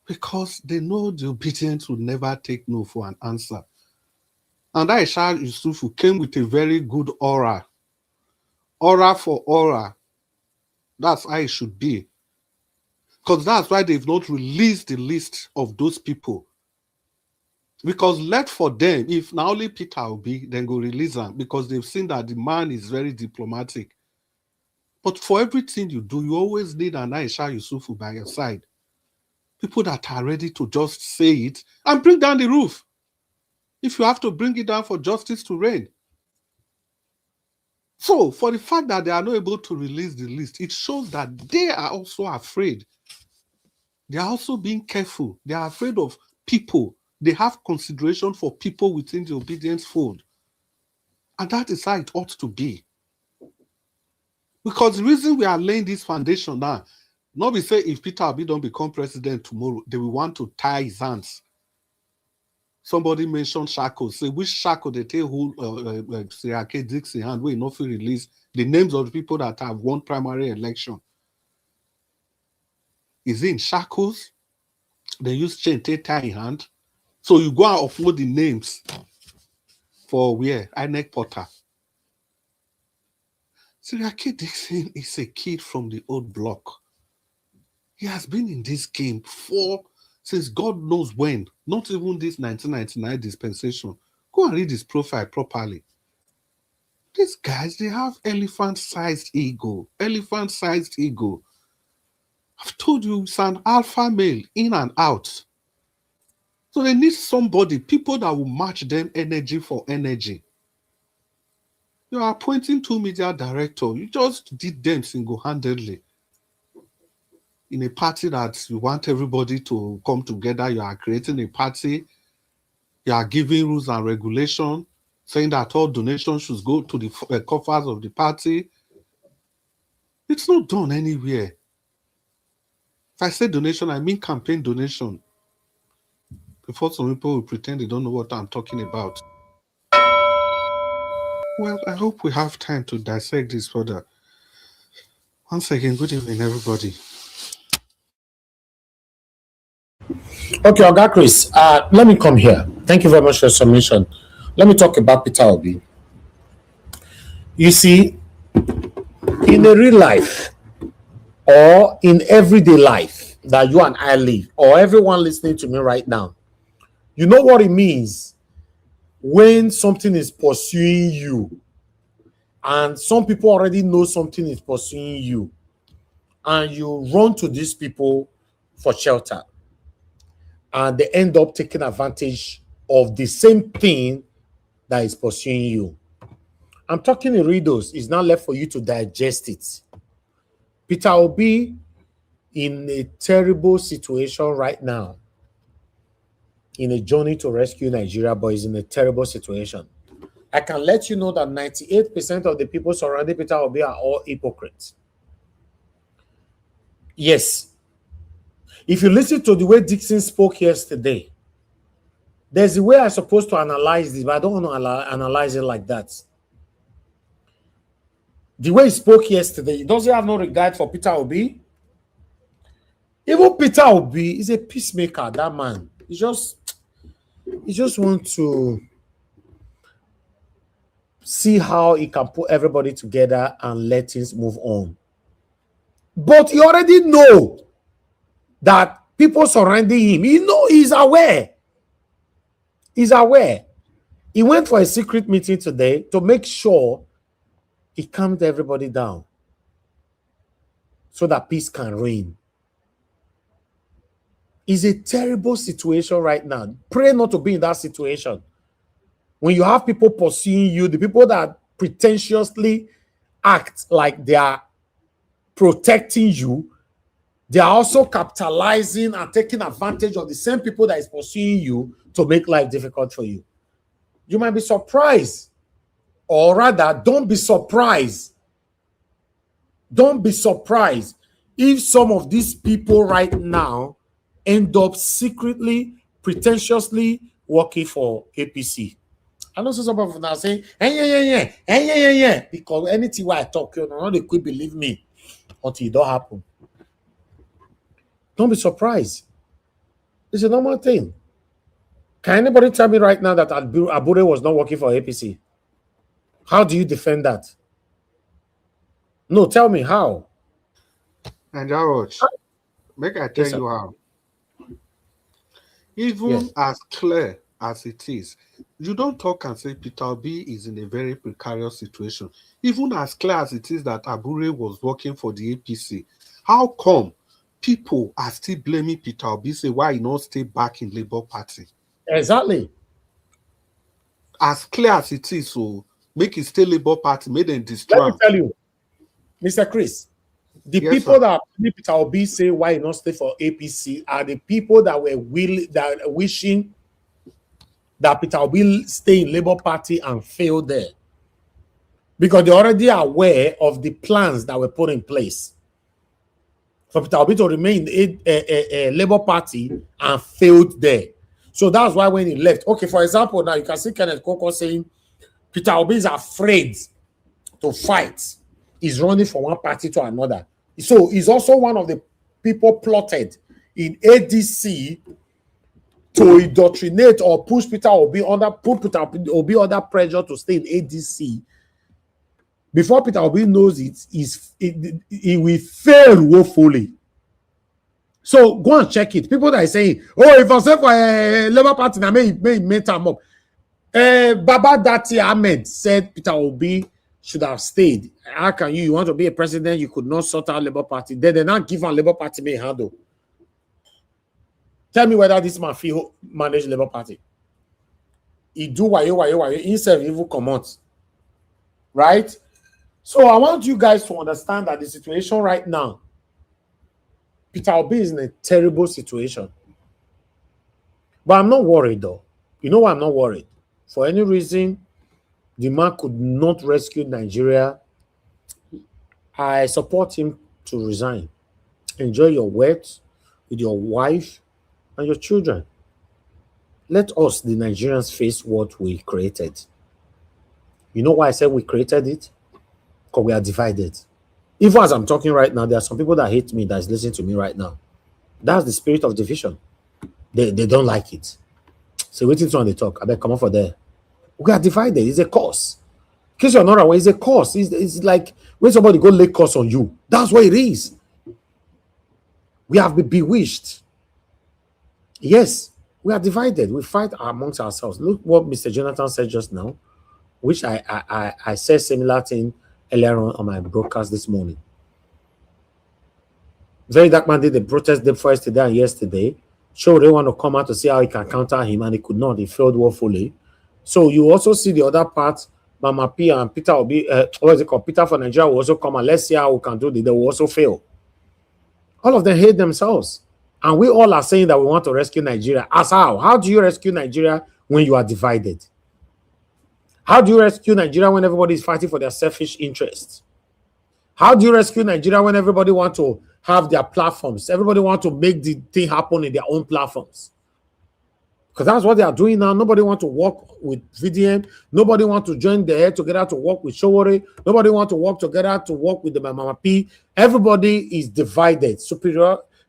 because they know the obedience will never take no for an answer. And Aisha Yusufu came with a very good aura. Aura for aura. That's how it should be. Because that's why they've not released the list of those people. Because left for them, if now only Peter will be, then go release them because they've seen that the man is very diplomatic. But for everything you do, you always need an Aisha Yusufu by your side. People that are ready to just say it and bring down the roof. If you have to bring it down for justice to reign. So, for the fact that they are not able to release the list, it shows that they are also afraid. They are also being careful. They are afraid of people. They have consideration for people within the obedience fold. And that is how it ought to be. Because the reason we are laying this foundation now, not be say if Peter Obi don't become president tomorrow, they will want to tie his hands. Somebody mentioned shackles. Say which shackle they take hold Siriake Dixon hand where not release the names of the people that have won primary election. Is it in shackles? They use chain to tie in hand. So you go and upload the names for where? INEC Porter. Siriake Dixon is a kid from the old block. He has been in this game since God knows when, not even this 1999 dispensation. Go and read his profile properly. These guys, they have elephant-sized ego. Elephant-sized ego. I've told you, it's an alpha male in and out. So they need somebody, people that will match them energy for energy. You are appointing 2 media directors. You just did them single-handedly. In a party that you want everybody to come together, you are creating a party, you are giving rules and regulations, saying that all donations should go to the coffers of the party. It's not done anywhere. If I say donation, I mean campaign donation. Before some people will pretend they don't know what I'm talking about. Well, I hope we have time to dissect this further. Once again, good evening, everybody. Okay, Oga Chris, let me come here. Thank you very much for your submission. Let me talk about Peter Obi. You see, in a real life or in everyday life that you and I live, or everyone listening to me right now, you know what it means when something is pursuing you, and some people already know something is pursuing you, and you run to these people for shelter, and they end up taking advantage of the same thing that is pursuing you. I'm talking in riddles. It's not left for you to digest it. Peter Obi in a terrible situation right now, in a journey to rescue Nigeria, but is in a terrible situation. I can let you know that 98% of the people surrounding Peter Obi are all hypocrites. Yes. If you listen to the way Dixon spoke yesterday, there's a way I'm supposed to analyze this, but I don't want to analyze it like that. The way he spoke yesterday, does he have no regard for Peter Obi? Even Peter Obi is a peacemaker, that man. He just wants to see how he can put everybody together and let things move on. But he already know that people surrounding him, he's aware. He's aware. He went for a secret meeting today to make sure He calmed everybody down so that peace can reign. It's a terrible situation right now. Pray not to be in that situation. When you have people pursuing you, the people that pretentiously act like they are protecting you, they are also capitalizing and taking advantage of the same people that is pursuing you to make life difficult for you. You might be surprised, or rather, don't be surprised. Don't be surprised if some of these people right now end up secretly, pretentiously working for APC. I know some people now saying, yeah, because anything where I talk, you know, they could believe me until it don't happen. Don't be surprised. It's a normal thing. Can anybody tell me right now that Abure was not working for APC? How do you defend that? No, tell me how. And George, make I tell you how. Even as clear as it is, you don't talk and say Peter Obi is in a very precarious situation. Even as clear as it is that Abure was working for the APC, how come people are still blaming Peter Obi, say why he not stay back in Labour Party? Exactly. As clear as it is, so make it stay Labour Party, make them destroy. Let me tell you, Mr. Chris, the people that Peter Obi say why he not stay for APC are the people that were wishing that Peter Obi stay in Labour Party and fail there. Because they're already aware of the plans that were put in place for Peter Obi to remain in a Labour Party and failed there. So that's why when he left, okay, for example, now you can see Kenneth Koko saying Peter Obi is afraid to fight. He's running from one party to another. So he's also one of the people plotted in ADC to indoctrinate or push Peter Obi under pressure to stay in ADC. Before Peter Obi knows it, he will fail woefully. So go and check it. People that are saying, oh, if I say for a Labour Party, I may meet him up. Baba Dati Ahmed said Peter Obi should have stayed. How can you want to be a president? You could not sort out Labour Party. Then they not give a Labour Party may handle. Tell me whether this man feel manage Labour Party. He do why himself even come out. Right? So I want you guys to understand that the situation right now, Peter Obi is in a terrible situation. But I'm not worried though. You know why I'm not worried? For any reason, the man could not rescue Nigeria. I support him to resign. Enjoy your wealth with your wife and your children. Let us, the Nigerians, face what we created. You know why I said we created it? Because we are divided. Even as I'm talking right now, there are some people that hate me that is listening to me right now. That's the spirit of division. They don't like it. So waiting to on the talk. I better come up for there. We are divided. It's a curse. In case you're not aware, it's a curse. It's like when somebody go lay curse on you. That's what it is. We have been bewitched. Yes, we are divided. We fight amongst ourselves. Look what Mr. Jonathan said just now, which I said similar thing earlier on my broadcast this morning. Very Dark Man did the protest day first today and yesterday. Sure, they want to come out to see how he can counter him, and he could not. He failed woefully. So you also see the other part. Mama P and Peter will be what is it called? Peter for Nigeria will also come and let's see how we can do it. They will also fail. All of them hate themselves. And we all are saying that we want to rescue Nigeria. As how? How do you rescue Nigeria when you are divided? How do you rescue Nigeria when everybody is fighting for their selfish interests? How do you rescue Nigeria when everybody wants to have their platforms? Everybody wants to make the thing happen in their own platforms. Because that's what they are doing now. Nobody wants to work with VDM. Nobody wants to join the head together to work with Showore. Nobody wants to work together to work with the Mama P. Everybody is divided.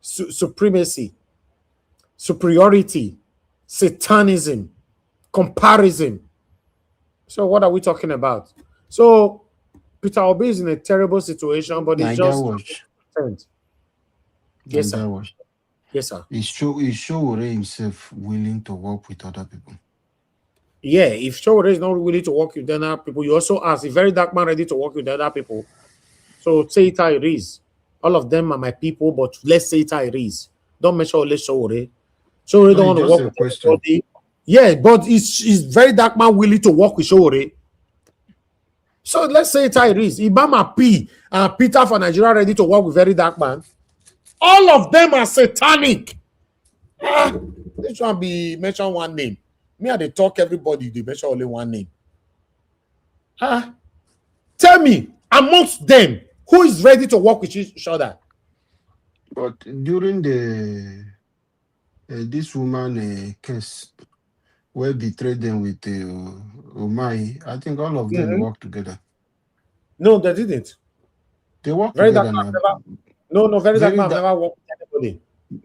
Supremacy, superiority, satanism, comparison. So what are we talking about? So Peter Obi is in a terrible situation, but it's just... Yes, sir. Yes, sir. He showed himself willing to work with other people. Yeah, if Showore is not willing to work with other people, you also ask, if Very Dark Man ready to work with other people? So say it how it is. All of them are my people, but let's say it how it is. Don't mention only Showore. Showore No, don't it's want to just work a with question. everybody. Yeah, but is Very Dark Man willing to work with Showore? So let's say it how it is. Ibama P and Peter for Nigeria ready to work with Very Dark Man. All of them are satanic. This one be mention one name. Me and they talk everybody, they mention only one name. Tell me, amongst them, who is ready to work with each other? But during the this woman case where betrayed them with Umai, I think all of them work together. No, they didn't. They work Very Dark together Man now. never. Very Dark Very Man da- never worked with anybody.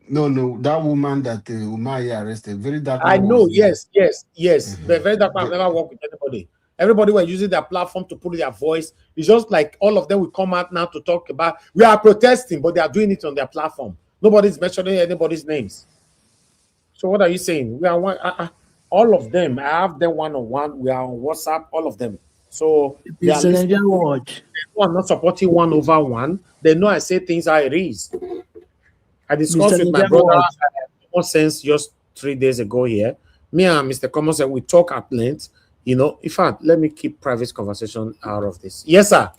no, that woman that Umai arrested, Very Dark I Man know, was there. yes. But Very Dark Man never worked with anybody. Everybody were using their platform to put their voice. It's just like all of them will come out now to talk about we are protesting, but they are doing it on their platform. Nobody's mentioning anybody's names. So what are you saying? We are one. All of them. I have them one-on-one. We are on WhatsApp. All of them. So they are Mr. listening. Nigerian Watch. I'm not supporting 1/1. They know I say things how it is. I discussed Mr. with my Nigerian brother Watch. Common Sense just 3 days ago here. Me and Mr. Common Sense, we talk at length. You know, in fact, let me keep private conversation out of this. Yes, sir.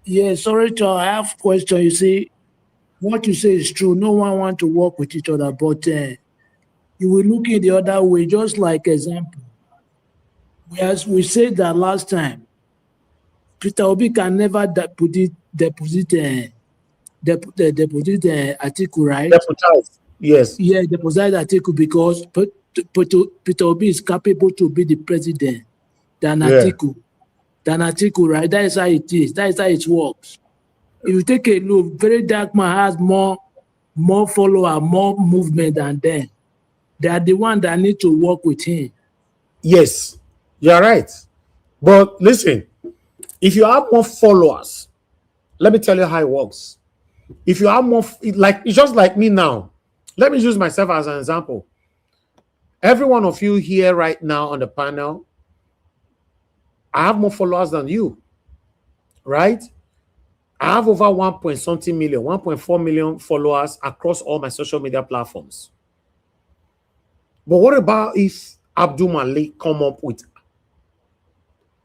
Yeah, sorry, Charles. I have a question. You see, what you say is true. No one wants to work with each other, but you will look in the other way. Just like example, as we said that last time, Peter Obi can never deposit article, right? Deputize. Yes. Yeah, deposit article because Peter Obi is capable to be the president than Yeah. Atiku, right? That is how it is. That is how it works. If you take a look, Very Dark Man has more follower, more movement than them. They are the one that need to work with him. Yes, you're right. But listen, if you have more followers, let me tell you how it works. If you have more, like it's just like me now. Let me use myself as an example. Every one of you here right now on the panel, I have more followers than you, right? I have over 1.something million, 1.4 million followers across all my social media platforms. But what about if Abdul Malik come up with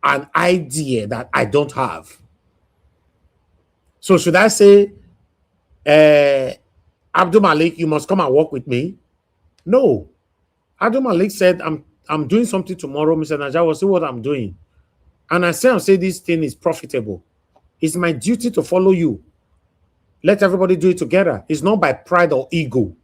an idea that I don't have? So should I say, Abdul Malik, you must come and work with me? No. Abdul Malik said, I'm doing something tomorrow. Mr. Najjar will see what I'm doing. And I say this thing is profitable. It's my duty to follow you. Let everybody do it together. It's not by pride or ego.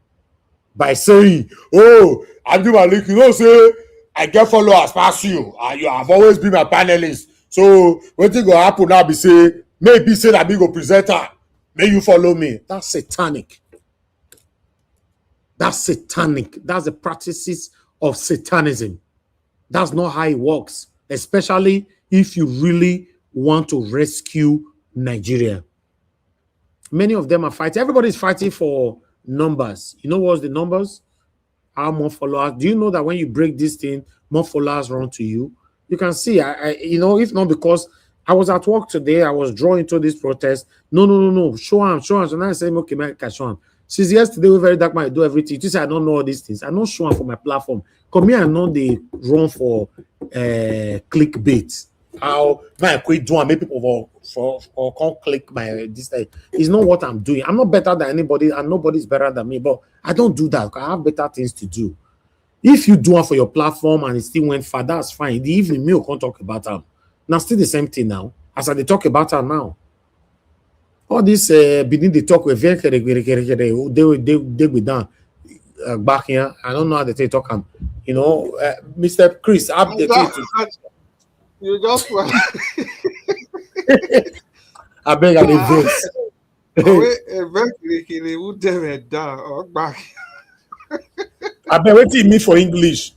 By saying, oh, Abdul Malik, you know, say, I get followers past you. And you have always been my panelist. So, what thing go happen now be say, maybe say that big go presenter. May you follow me. That's satanic. That's satanic. That's the practices of satanism. That's not how it works, especially if you really want to rescue Nigeria. Many of them are fighting. Everybody's fighting for numbers. You know what's the numbers? How more followers? Do you know that when you break this thing, more followers run to you? You can see, you know, if not because I was at work today, I was drawn into this protest. No. Show him. So now I say, okay, man, show him. Since yesterday, we Very Dark Man, I do everything. You say I don't know all these things. I don't show him for my platform. Come here, I know they run for clickbait. How when I quit doing, make people for can't click my this thing. It's not what I'm doing. I'm not better than anybody, and nobody's better than me. But I don't do that. I have better things to do. If you do one for your platform and it still went far, that's fine. The evening meal can't talk about them. Now still the same thing now. As I talk about her now. All this beginning they talk with they be done back here. I don't know how they talk them. You know, Mr. Chris, You just I beg I this. I bet what you mean for English.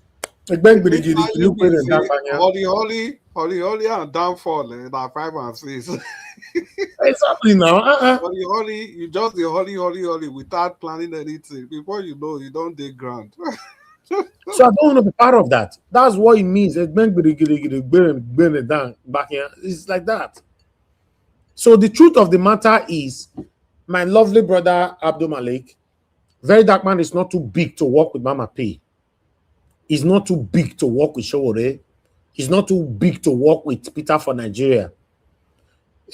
Holy and downfall that 5 and 6. Exactly now. You just the holy without planning anything. Before you know, you don't dig ground. So I don't want to be part of that. That's what it means. It's like that. So the truth of the matter is, my lovely brother Abdul Malik, Very Dark Man is not too big to work with Mama P. He's not too big to work with Showore. He's not too big to work with Peter for Nigeria.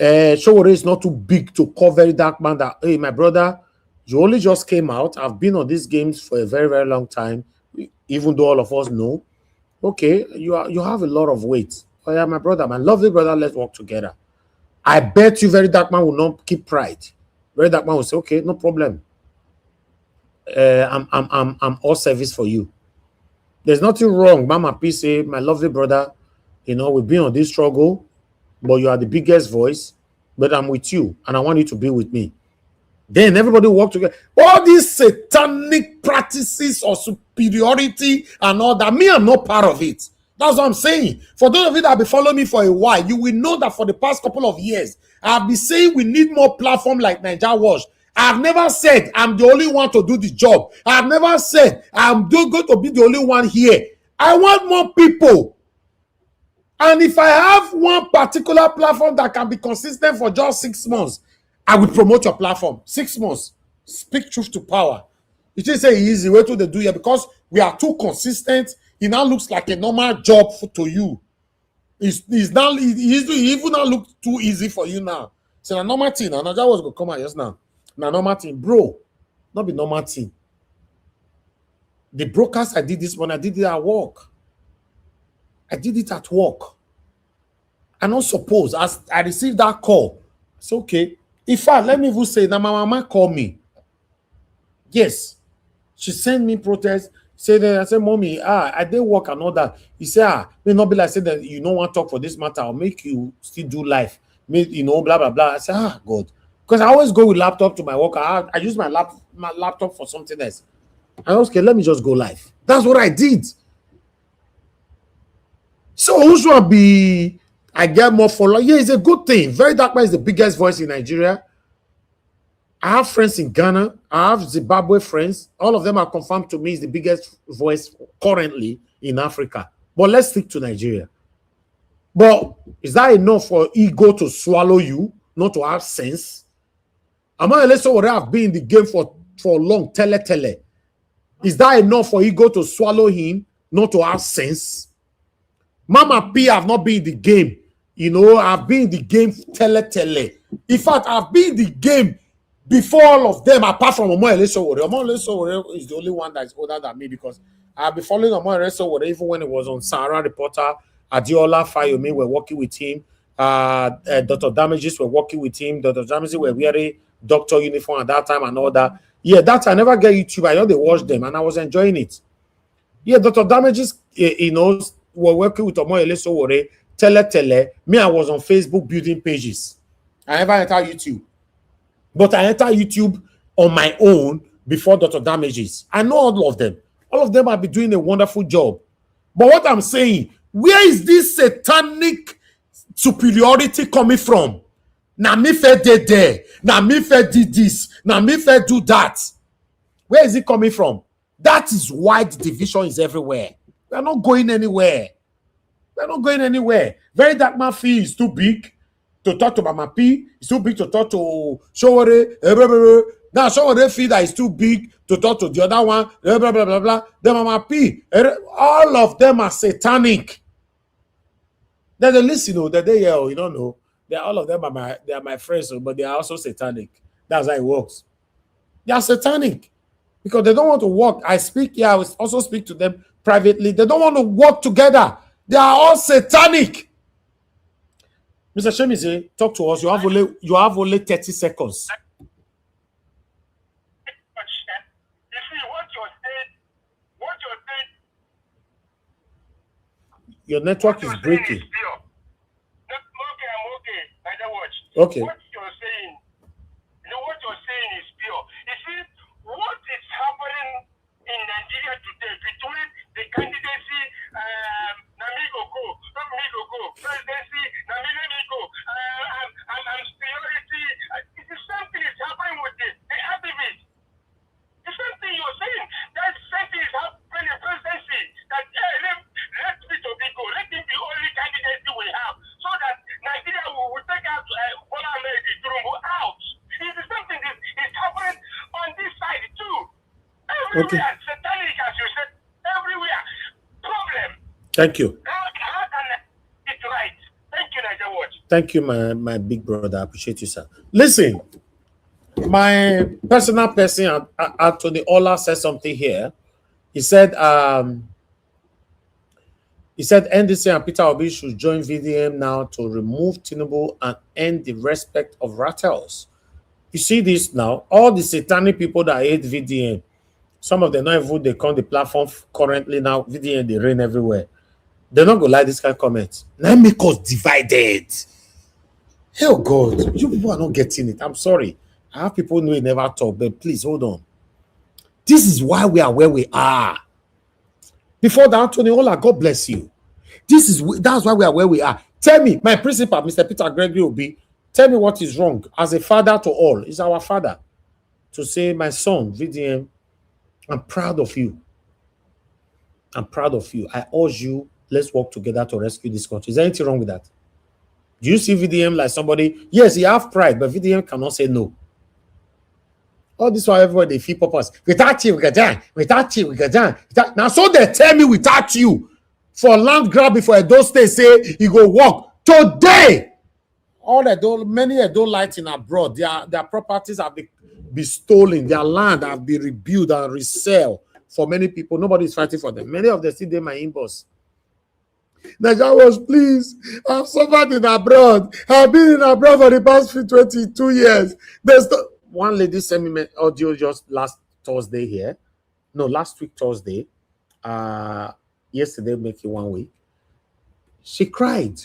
Showore is not too big to call Very Dark Man that, hey, my brother, you only just came out. I've been on these games for a very, very long time, even though all of us know. Okay, you have a lot of weight. Oh yeah, my brother, my lovely brother, let's work together. I bet you Very Dark Man will not keep pride. Very Dark Man will say, okay, no problem. I'm all service for you. There's nothing wrong. Mama P say, my lovely brother, we've been on this struggle, but you are the biggest voice, but I'm with you, and I want you to be with me. Then everybody work together. All these satanic practices of superiority and all that, me, I'm not part of it. That's what I'm saying. For those of you that have been following me for a while, you will know that for the past couple of years, I've been saying we need more platform like Naija Watch. I've never said I'm the only one to do the job. I've never said I'm going to be the only one here. I want more people. And if I have one particular platform that can be consistent for just 6 months, I will promote your platform. 6 months. Speak truth to power. It is an easy way to do it because we are too consistent. It now looks like a normal job to you. It even now look too easy for you now. So a normal thing. And I was going to come out just now. Now normal thing, bro. Not be normal thing. The broadcast I did this morning, I did it at work. I did it at work. I don't suppose as I received that call. It's okay. In fact, let me even say that my mama called me. Yes. She sent me protest. I said, mommy, I did work and all that. He said, may not be like say that you don't want to talk for this matter. I'll make you still do life. Blah, blah, blah. I said, God. Because I always go with laptop to my work. I use my laptop for something else. I was okay, let me just go live. That's what I did. So who should be I get more followers? Yeah, it's a good thing. Very Dark Man is the biggest voice in Nigeria. I have friends in Ghana. I have Zimbabwe friends. All of them are confirmed to me is the biggest voice currently in Africa. But let's stick to Nigeria. But is that enough for ego to swallow you, not to have sense? Let's say what I've been in the game for long, tele. Is that enough for ego to swallow him, not to have sense? Mama P have not been in the game. I've been in the game tele. In fact, I've been in the game before all of them, apart from Omoyele Sowore. Omoyele Sowore is the only one that is older than me because I've been following Omoyele Sowore even when it was on Sahara Reporter. Adiola Fayomi were working with him. Dr. Damages were working with him. Dr. Damages were wearing doctor uniform at that time and all that. Yeah, that I never get YouTube. I know they watched them and I was enjoying it. Yeah, Dr. Damages, were working with Omoyele Sowore, tele. Me, I was on Facebook building pages. I never entered YouTube. But I entered YouTube on my own before Dr. Damages. I know all of them. All of them have been doing a wonderful job. But what I'm saying, where is this satanic superiority coming from? Now me fe did there. Now me fe did this. Now me fe do that. Where is it coming from? That is why the division is everywhere. We're not going anywhere. We're not going anywhere. Very Dark Man fee is too big to talk to Mama P. It's too big to talk to Showore. Now Showore fee that is too big to talk to the other one. Then Mama P. All of them are satanic. Then they listen, that they hear, you don't know. All of them are my friends, but they are also satanic. That's how it works. They are satanic. Because they don't want to work. I also speak to them privately. They don't want to work together. They are all satanic. Mr. Shemize, talk to us. You have only 30 seconds. Your network is breaking. Okay. What you're saying is pure. You see, what is happening in Nigeria today between the candidacy, presidency, and superiority, it's the same thing is happening with the activists. The same thing you're saying. That same thing is happening in the president Okay. Satanic, as you said, everywhere. Problem. Thank you. How can it right? Thank you, Niger Watch. Thank you, my big brother. I appreciate you, sir. Listen, my personal person, Anthony Ola, said something here. He said, NDC and Peter Obi should join VDM now to remove Tinubu and end the respect of Rattles. You see this now? All the satanic people that hate VDM, some of them not even they come the platform currently now. VDM they reign everywhere. They're not gonna like this kind of comments. Now make us divided. Hell God, you people are not getting it. I'm sorry. I have people who never talk, but please hold on. This is why we are where we are. Before that, Anthony Ola, God bless you. That's why we are where we are. Tell me, my principal, Mr. Peter Gregory Obi, tell me what is wrong. As a father to all, he's our father. To say, my son, VDM, I'm proud of you. I'm proud of you. I urge you, let's work together to rescue this country. Is there anything wrong with that? Do you see VDM like somebody? Yes, he have pride, but VDM cannot say no. All this while everybody they feel purpose. Without you, we get down. Without you, we get down. Now, so they tell me without you, for land grab before those states say he go walk today. Many Edo lights in abroad, their properties have been stolen, their land have been rebuilt and resell for many people. Nobody is fighting for them. Many of them still in my inbox. Nigeria was, please, I've suffered in abroad. I've been in abroad for the past 22 years. One lady sent me audio just last Thursday here. No, last week Thursday. Yesterday, making 1 week. She cried.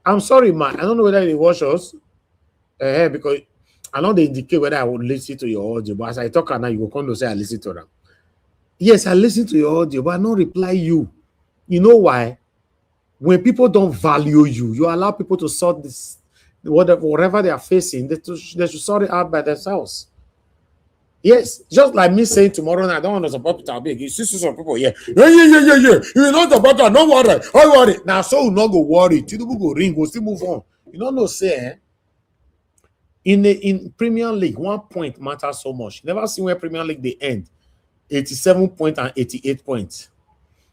I'm sorry, man. I don't know whether they watch us. Because I know they indicate whether I would listen to your audio. But as I talk now, you will come to say I listen to them. Yes, I listen to your audio, but I don't reply you. You know why? When people don't value you, you allow people to sort this, whatever they are facing, they should sort it out by themselves. Yes, just like me saying tomorrow night, I don't want to support Peter Obi. You see some people, yeah. You know support her, don't worry. Don't worry. Now, so will not go worry. Tinubu go ring, go still move on. You don't know, say, in Premier League, 1 point matters so much. Never seen where Premier League they end 87 points and 88 points.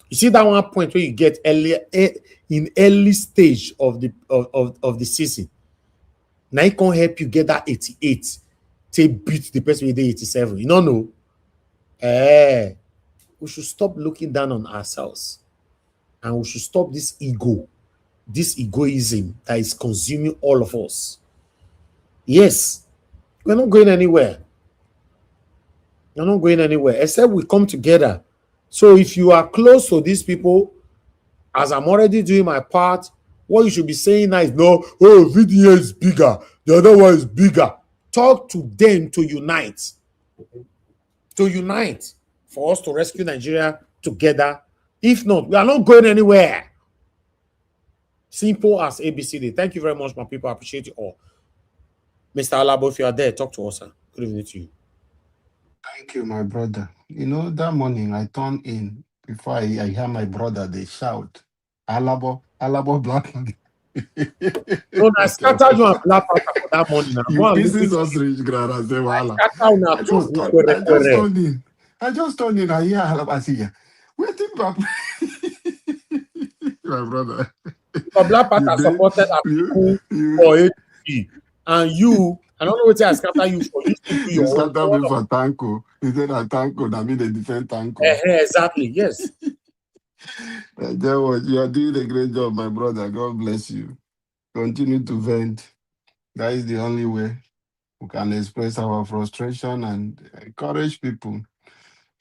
You see that 1 point where you get early stage of the season. Now it can help you get that 88 to beat the person with the 87. You don't know. We should stop looking down on ourselves, and we should stop this egoism that is consuming all of us. Yes, we're not going anywhere. We're not going anywhere except we come together. So if you are close to these people, as I'm already doing my part, what you should be saying now is no, VDA is bigger, the other one is bigger. Talk to them to unite. To unite for us to rescue Nigeria together. If not, we are not going anywhere. Simple as ABCD. Thank you very much, my people. I appreciate you all. Mr. Alabo, if you are there, talk to us, sir. Good evening to you. Thank you, my brother. You know, that morning I turned in before I hear my brother, they shout, Alabo Black. No, I scattered you and Black Panther for that morning. You pieces of rich grand as they were. I just turned in. I hear Alabo. I see, waiting back. My brother. So Black Panther supported Atiku for APC. And you, I don't know what I scatter you for. You scatter me for Tanko. You said that Tanko, that means they defend Tanko. Exactly, yes. You are doing a great job, my brother. God bless you. Continue to vent. That is the only way we can express our frustration and encourage people.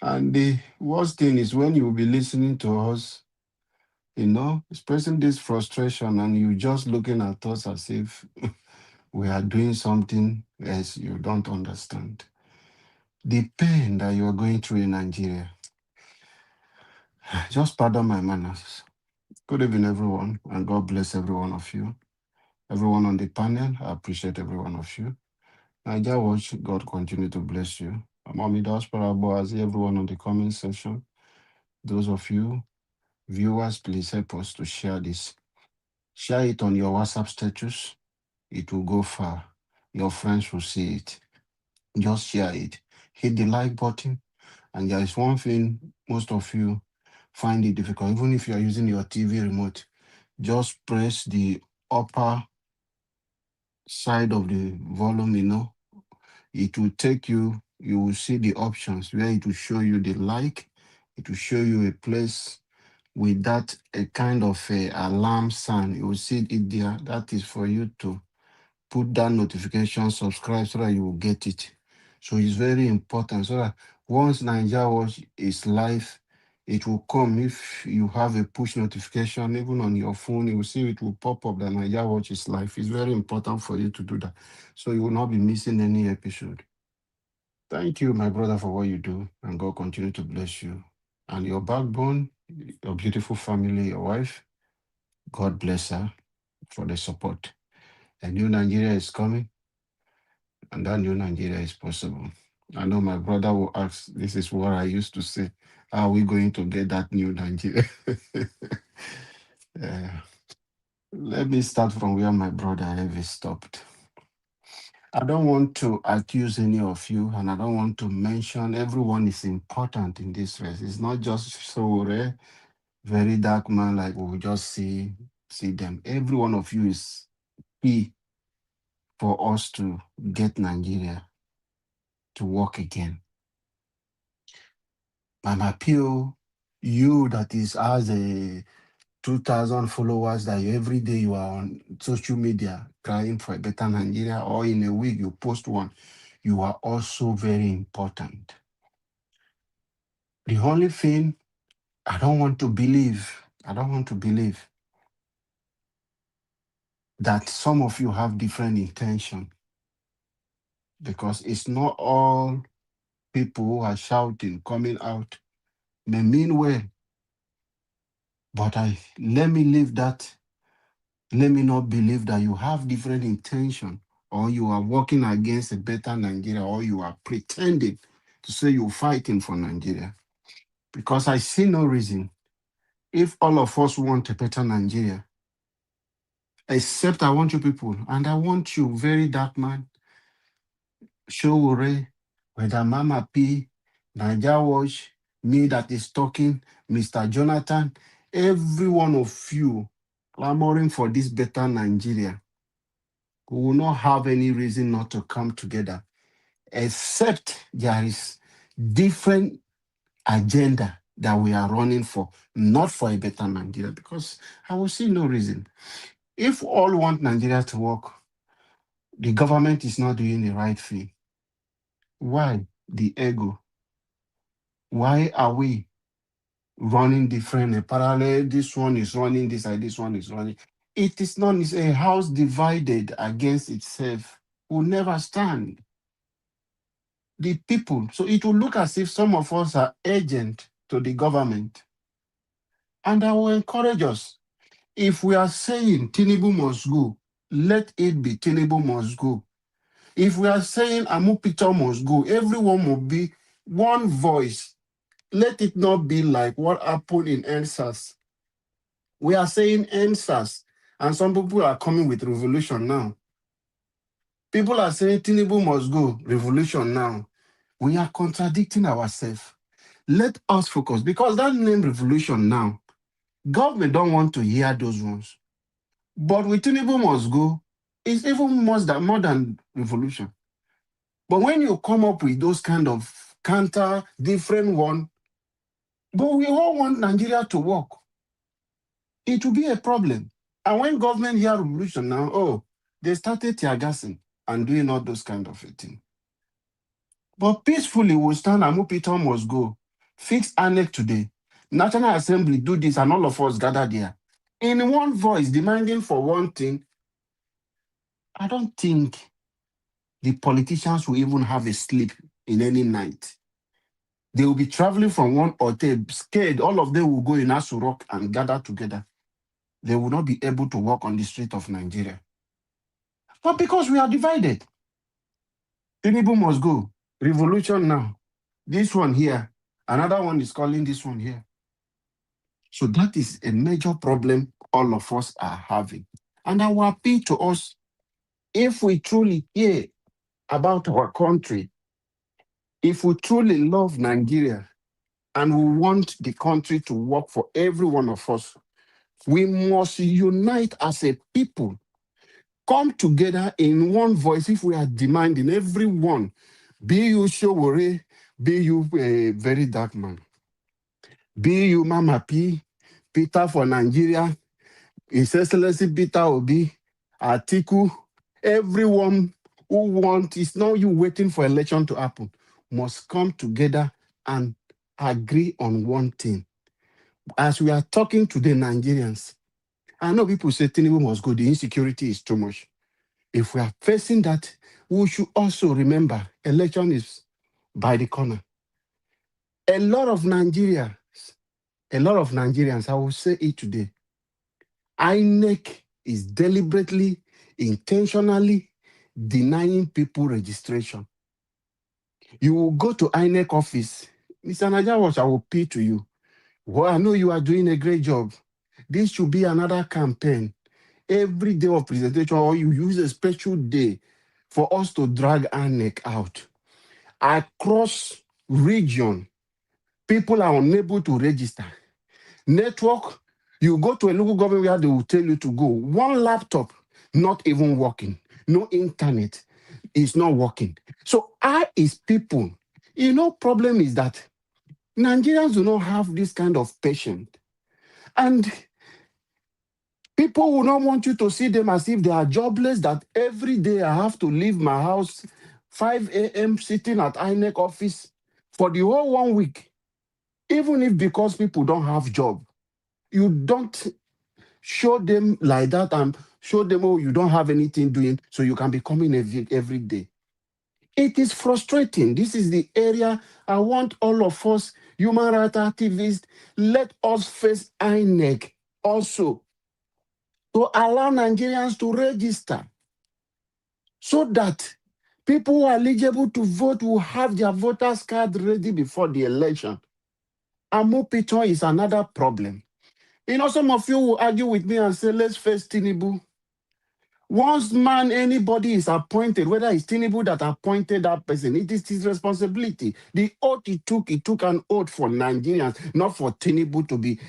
And the worst thing is when you will be listening to us, you know, expressing this frustration, and you just looking at us as if we are doing something else you don't understand. The pain that you are going through in Nigeria. Just pardon my manners. Good evening, everyone, and God bless every one of you. Everyone on the panel, I appreciate every one of you. Nigeria Watch, God continue to bless you. Amami Diaspora Boaz, everyone on the comment section. Those of you, viewers, please help us to share this. Share it on your WhatsApp status. It will go far. Your friends will see it. Just share it. Hit the like button And there is one thing most of you find it difficult, even if you are using your TV remote, just press the upper side of the volume, it will take you, you will see the options where it will show you the like, it will show you a place with that, a kind of a alarm sound. You will see it there. That is for you to put that notification, subscribe so that you will get it. So it's very important so that once Nigeria Watch is live, it will come. If you have a push notification, even on your phone, you will see it will pop up that Nigeria Watch is live. It's very important for you to do that, so you will not be missing any episode. Thank you, my brother, for what you do, and God continue to bless you. And your backbone, your beautiful family, your wife, God bless her for the support. A new Nigeria is coming, and that new Nigeria is possible. I know my brother will ask, this is what I used to say, how are we going to get that new Nigeria? Let me start from where my brother Evie stopped. I don't want to accuse any of you, and I don't want to mention everyone is important in this race. It's not just so rare, very dark man like we will just see them. Every one of you is key for us to get Nigeria to work again. My appeal, you that is as a 2,000 followers that every day you are on social media crying for a better Nigeria, or in a week you post one, you are also very important. The only thing I don't want to believe that some of you have different intention, because it's not all people who are shouting, coming out, may mean well. But let me leave that. Let me not believe that you have different intention, or you are working against a better Nigeria, or you are pretending to say you're fighting for Nigeria. Because I see no reason, if all of us want a better Nigeria, except I want you people, and I want you, very dark man, Showore, whether Mama P, Nigeria Watch, me that is talking, Mr. Jonathan, every one of you clamoring for this better Nigeria, we will not have any reason not to come together, except there is different agenda that we are running for, not for a better Nigeria, because I will see no reason. If all want Nigeria to work, the government is not doing the right thing. Why the ego? Why are we running different parallel? This one is running this side, this one is running. It is not, it's a house divided against itself will never stand. The people, so it will look as if some of us are agent to the government. And I will encourage us, if we are saying Tinubu must go, let it be Tinubu must go. If we are saying Amupito must go, everyone must be one voice. Let it not be like what happened in NSAS. We are saying NSAS, and some people are coming with revolution now. People are saying Tinubu must go, revolution now. We are contradicting ourselves. Let us focus, because that name revolution now, government don't want to hear those ones. But with Tinubu must go, it's even more than revolution. But when you come up with those kind of counter, different one, but we all want Nigeria to work, it will be a problem. And when government hear revolution now, oh, they started tear gassing and doing all those kind of a thing. But peacefully, we'll stand and Mupito must go. Fix ANEC today. National Assembly do this, and all of us gather there. In one voice, demanding for one thing. I don't think the politicians will even have a sleep in any night. They will be traveling from one hotel, scared. All of them will go in Asu Rock and gather together. They will not be able to walk on the street of Nigeria. But because we are divided, Tinubu must go. Revolution now. This one here. Another one is calling this one here. So that is a major problem all of us are having. And I will appeal to us, if we truly care about our country, If we truly love Nigeria and we want the country to work for every one of us, we must unite as a people, come together in one voice if we are demanding everyone, be you Showore, be you a very dark man, be you Mama P, Peter for Nigeria, His Excellency Peter Obi, Atiku, everyone who want, it's not you waiting for election to happen, must come together and agree on one thing. As we are talking to the Nigerians, I know people say Tinubu must go, the insecurity is too much. If we are facing that, we should also remember election is by the corner. A lot of Nigerians, I will say it today, INEC is deliberately, intentionally denying people registration. You will go to INEC office, Mr. Najawash, I will appeal to you. Well, I know you are doing a great job. This should be another campaign. Every day of presentation, or you use a special day for us to drag INEC out. Across region, people are unable to register. Network, you go to a local government where they will tell you to go. One laptop, not even working. No internet, is not working. So is people. Problem is that Nigerians do not have this kind of patience. And people will not want you to see them as if they are jobless, that every day I have to leave my house 5 a.m. sitting at INEC office for the whole 1 week. Even if because people don't have job, you don't show them like that and show them, oh, you don't have anything doing, so you can be coming every day. It is frustrating. This is the area I want all of us, human rights activists, let us face INEC also to allow Nigerians to register so that people who are eligible to vote will have their voters card ready before the election. Amupiton is another problem. Some of you will argue with me and say, let's face Tinubu. Once anybody is appointed, whether it's Tinubu that appointed that person, it is his responsibility. The oath he took an oath for Nigerians, not for Tinubu to be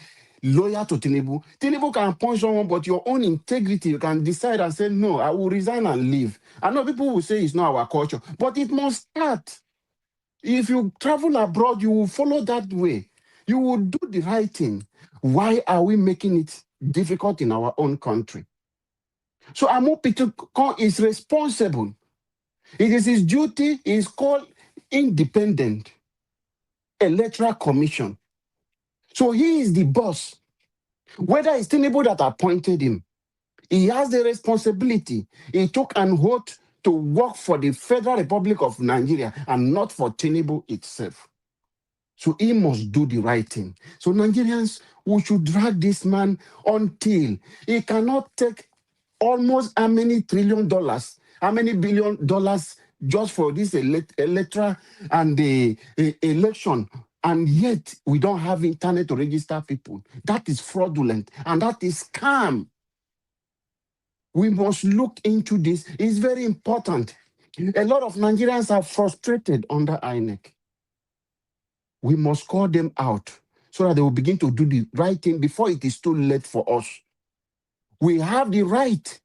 loyal to Tinubu. Tinubu can appoint someone, but your own integrity, you can decide and say, no, I will resign and leave. I know people will say it's not our culture, but it must start. If you travel abroad, you will follow that way. You will do the right thing. Why are we making it difficult in our own country? So Amopiton is responsible. It is his duty. He is called Independent Electoral Commission. So he is the boss. Whether it's Tinubu that appointed him, he has the responsibility. He took an oath to work for the Federal Republic of Nigeria and not for Tinubu itself. So he must do the right thing. So Nigerians, we should drag this man until he cannot take almost how many $1 trillion, how many $1 billion just for this electoral and the election, and yet we don't have internet to register people. That is fraudulent and that is scam. We must look into this. It's very important. A lot of Nigerians are frustrated under INEC. We must call them out so that they will begin to do the right thing before it is too late for us. We have the right.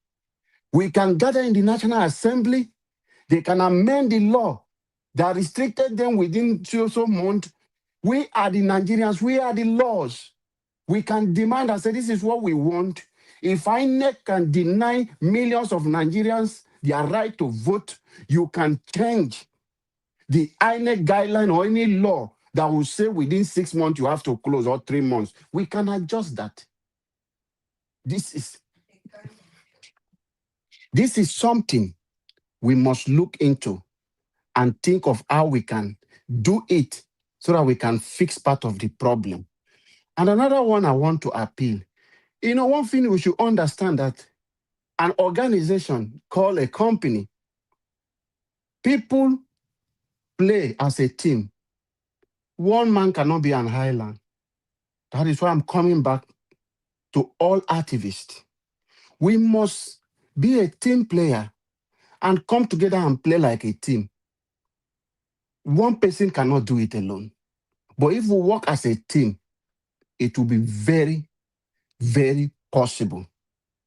We can gather in the National Assembly. They can amend the law that restricted them within so months. We are the Nigerians. We are the laws. We can demand and say, this is what we want. If INEC can deny millions of Nigerians their right to vote, you can change the INEC guideline or any law that will say within 6 months you have to close or 3 months. We can adjust that. This is something we must look into and think of how we can do it so that we can fix part of the problem. And another one I want to appeal. One thing we should understand that an organization called a company, people play as a team. One man cannot be an island. That is why I'm coming back to all activists. We must be a team player and come together and play like a team. One person cannot do it alone. But if we work as a team, it will be very, very possible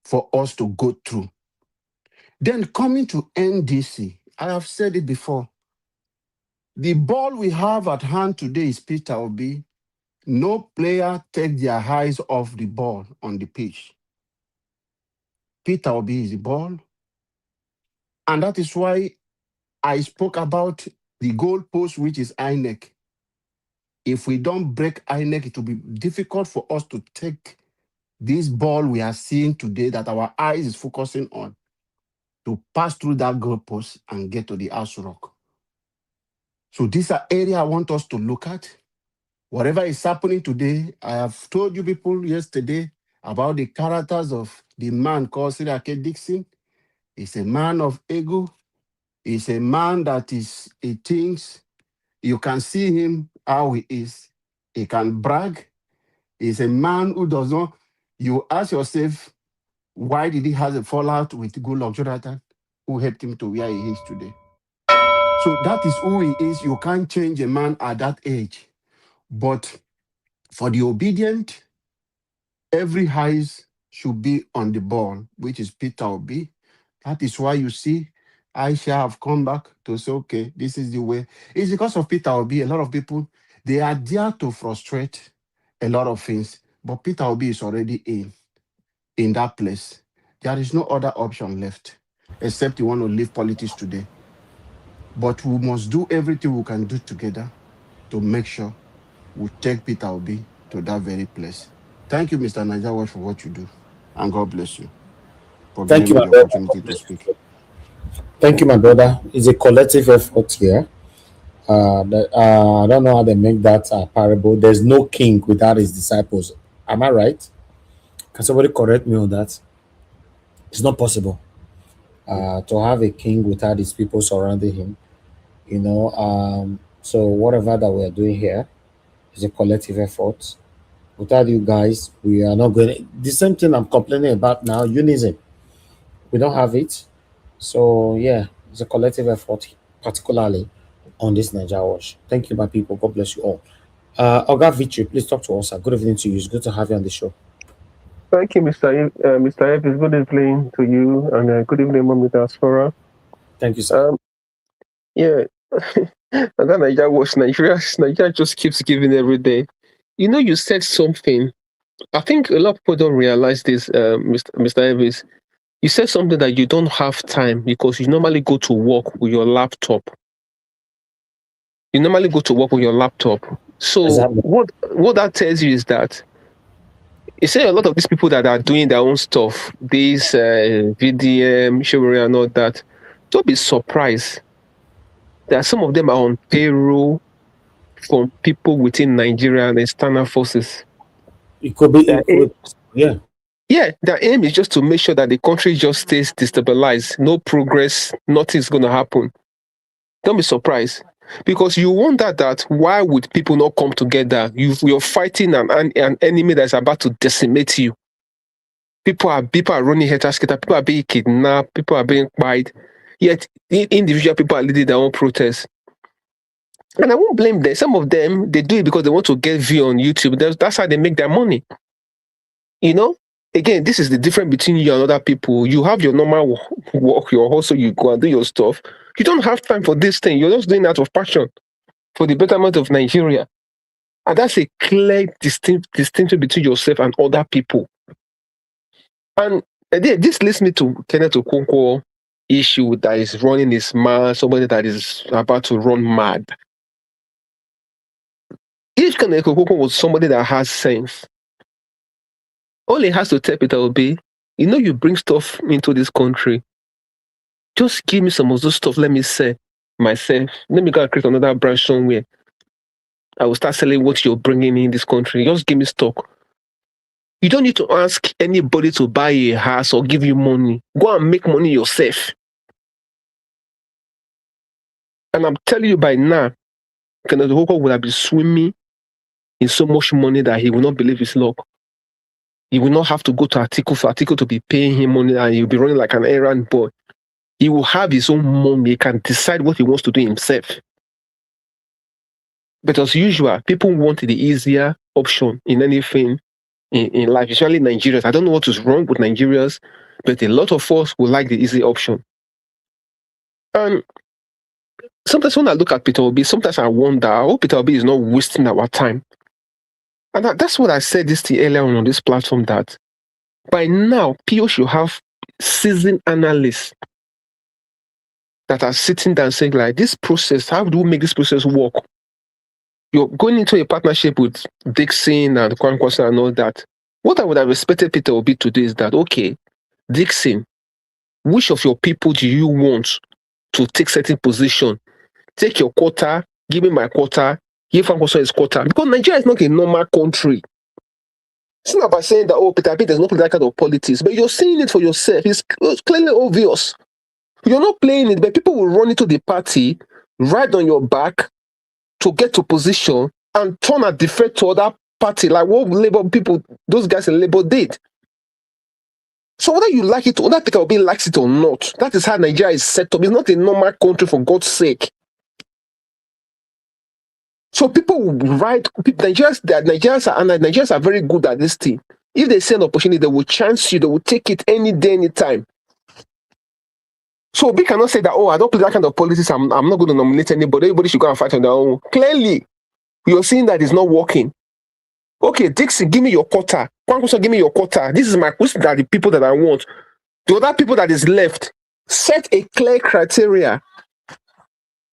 for us to go through. Then coming to NDC, I have said it before. The ball we have at hand today is Peter Obi. No player take their eyes off the ball on the pitch. Peter Obi is the ball. And that is why I spoke about the goalpost, which is INEC. If we don't break INEC, it will be difficult for us to take this ball we are seeing today that our eyes is focusing on, to pass through that goalpost and get to the Aso Rock. So these are areas I want us to look at. Whatever is happening today, I have told you people yesterday about the characters of the man called Sirake Dixon. He's a man of ego. He's a man that he thinks, you can see him how he is. He can brag. He's a man who does not, you ask yourself, why did he have a fallout with Goodluck Jonathan, who helped him to where he is today? So that is who he is. You can't change a man at that age. But for the obedient, every eyes should be on the ball, which is Peter Obi. That is why you see Aisha have come back to say, okay, this is the way. It's because of Peter Obi. A lot of people, they are there to frustrate a lot of things. But Peter Obi is already in that place. There is no other option left, except you want to leave politics today. But we must do everything we can do together to make sure we take Peter Obi to that very place. Thank you, Mr. Najawa, for what you do. And God bless you for Thank giving you, me my the brother. opportunity to speak. Thank you, my brother. It's a collective effort here. I don't know how they make that parable. There's no king without his disciples. Am I right? Can somebody correct me on that? It's not possible to have a king without his people surrounding him. So whatever that we are doing here is a collective effort. Without you guys, we are not going. The same thing I'm complaining about now, unison. We don't have it. So yeah, it's a collective effort, particularly on this Niger Watch. Thank you, my people. God bless you all. Oga Victory, please talk to us. Good evening to you. It's good to have you on the show. Thank you, Mr. F. It's good evening to you, and good evening, Mom Diaspora. Thank you, sir. Yeah, and then Nigeria just keeps giving every day. You said something. I think a lot of people don't realize this, Mr. Evans. You said something that you don't have time because you normally go to work with your laptop. So Exactly. what that tells you is that you say a lot of these people that are doing their own stuff, these VDM, chivalry and all that, don't be surprised that some of them are on payroll from people within Nigeria and external forces. It could be, yeah. Yeah, their aim is just to make sure that the country just stays destabilized, no progress, nothing's going to happen. Don't be surprised. Because you wonder that why would people not come together? You're fighting an enemy that's about to decimate you. People are running head-to-head, people are being kidnapped, people are being fired. Yet individual people are leading their own protests. And I won't blame them. Some of them, they do it because they want to get view on YouTube. That's how they make their money. Again, this is the difference between you and other people. You have your normal work, your hustle, you go and do your stuff. You don't have time for this thing. You're just doing it out of passion for the betterment of Nigeria. And that's a clear distinction between yourself and other people. And this leads me to Kenneth Okonkwo issue that is running his mad, somebody that is about to run mad. If Kenneth Okonkwo was somebody that has sense, all he has to tell Peter Obi, you bring stuff into this country. Just give me some of those stuff. Let me sell myself. Let me go and create another branch somewhere. I will start selling what you're bringing in this country. Just give me stock. You don't need to ask anybody to buy a house or give you money. Go and make money yourself. And I'm telling you by now, Kenneth Okonkwo will have been swimming in so much money that he will not believe his luck. He will not have to go to Atiku to be paying him money, and he'll be running like an errand boy. He will have his own money. He can decide what he wants to do himself. But as usual, people want the easier option in anything in life, especially Nigerians. I don't know what is wrong with Nigerians, but a lot of us will like the easy option. And sometimes when I look at Peter Obi, sometimes I wonder, I hope Peter Obi is not wasting our time. And that's what I said this thing earlier on this platform, that by now, PO should have seasoned analysts that are sitting down saying, like, this process, how do we make this process work? You're going into a partnership with Dixon and Kwankwaso and all that. What I would have expected Peter Obi to do is that, okay, Dixon, which of your people do you want to take certain position? Take your quota, give me my quota, give Kwankwaso his quota. Because Nigeria is not a normal country. It's not about saying that, oh, Peter Obi does not play that kind of politics, but you're seeing it for yourself. It's clearly obvious. You're not playing it, but people will run into the party, ride on your back to get to position and turn and defect to other party, like what Labour people, those guys in Labour did. So whether you like it, whether Peter Obi likes it or not, that is how Nigeria is set up. It's not a normal country, for God's sake. So people will ride. Nigerians are very good at this thing. If they see an opportunity, they will chance you. They will take it any day, any time. So we cannot say that, oh, I don't play that kind of politics. I'm not going to nominate anybody. Everybody should go and fight on their own. Clearly, you're seeing that it's not working. Okay, Dixon, give me your quota. Kwankwaso, give me your quota. This is these are the people that I want. The other people that is left, set a clear criteria.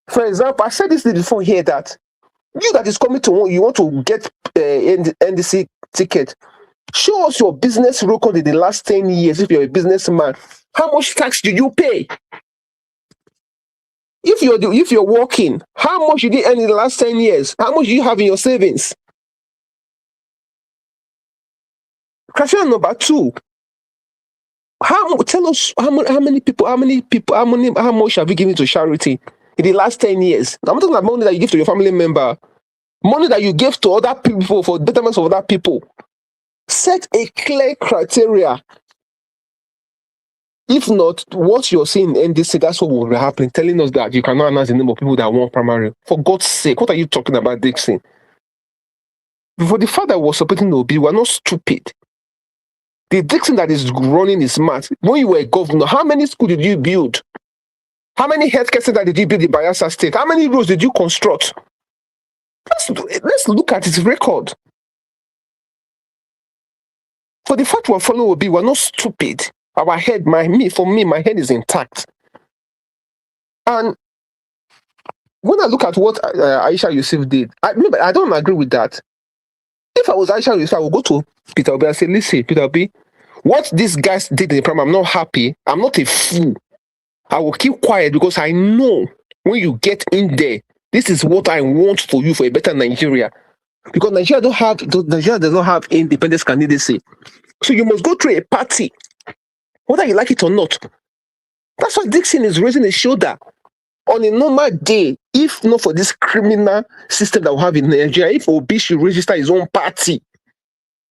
For example, I said this before here, that you that is coming to, you want to get NDC ticket, show us your business record in the last 10 years if you're a businessman. How much tax do you pay? If you're working, how much did you earn in the last 10 years? How much do you have in your savings? Criteria number 2. Tell us how much have you given to charity in the last 10 years? I'm talking about money that you give to your family member, money that you give to other people for betterment of other people. Set a clear criteria. If not, what you're seeing in NDC, that's what will be happening, telling us that you cannot announce the name of people that want primary. For God's sake, what are you talking about, Dixon? For the fact that we're supporting Obi, we're not stupid. The Dixon that is running is smart. When you were a governor, how many schools did you build? How many healthcare centers did you build in Bayelsa State? How many roads did you construct? Let's look at his record. For the fact we're following Obi, we're not stupid. Our head, my head is intact. And when I look at what Aisha Yusuf did, I don't agree with that. If I was Aisha Yusuf, I would go to Peter Obi and say, listen, Peter Obi, what these guys did in the program, I'm not happy. I'm not a fool. I will keep quiet because I know when you get in there, this is what I want for you, for a better Nigeria. Because Nigeria does not have independence candidacy. So you must go through a party, whether you like it or not. That's why Dixon is raising his shoulder. On a normal day, if not for this criminal system that we have in Nigeria, if Obi should register his own party,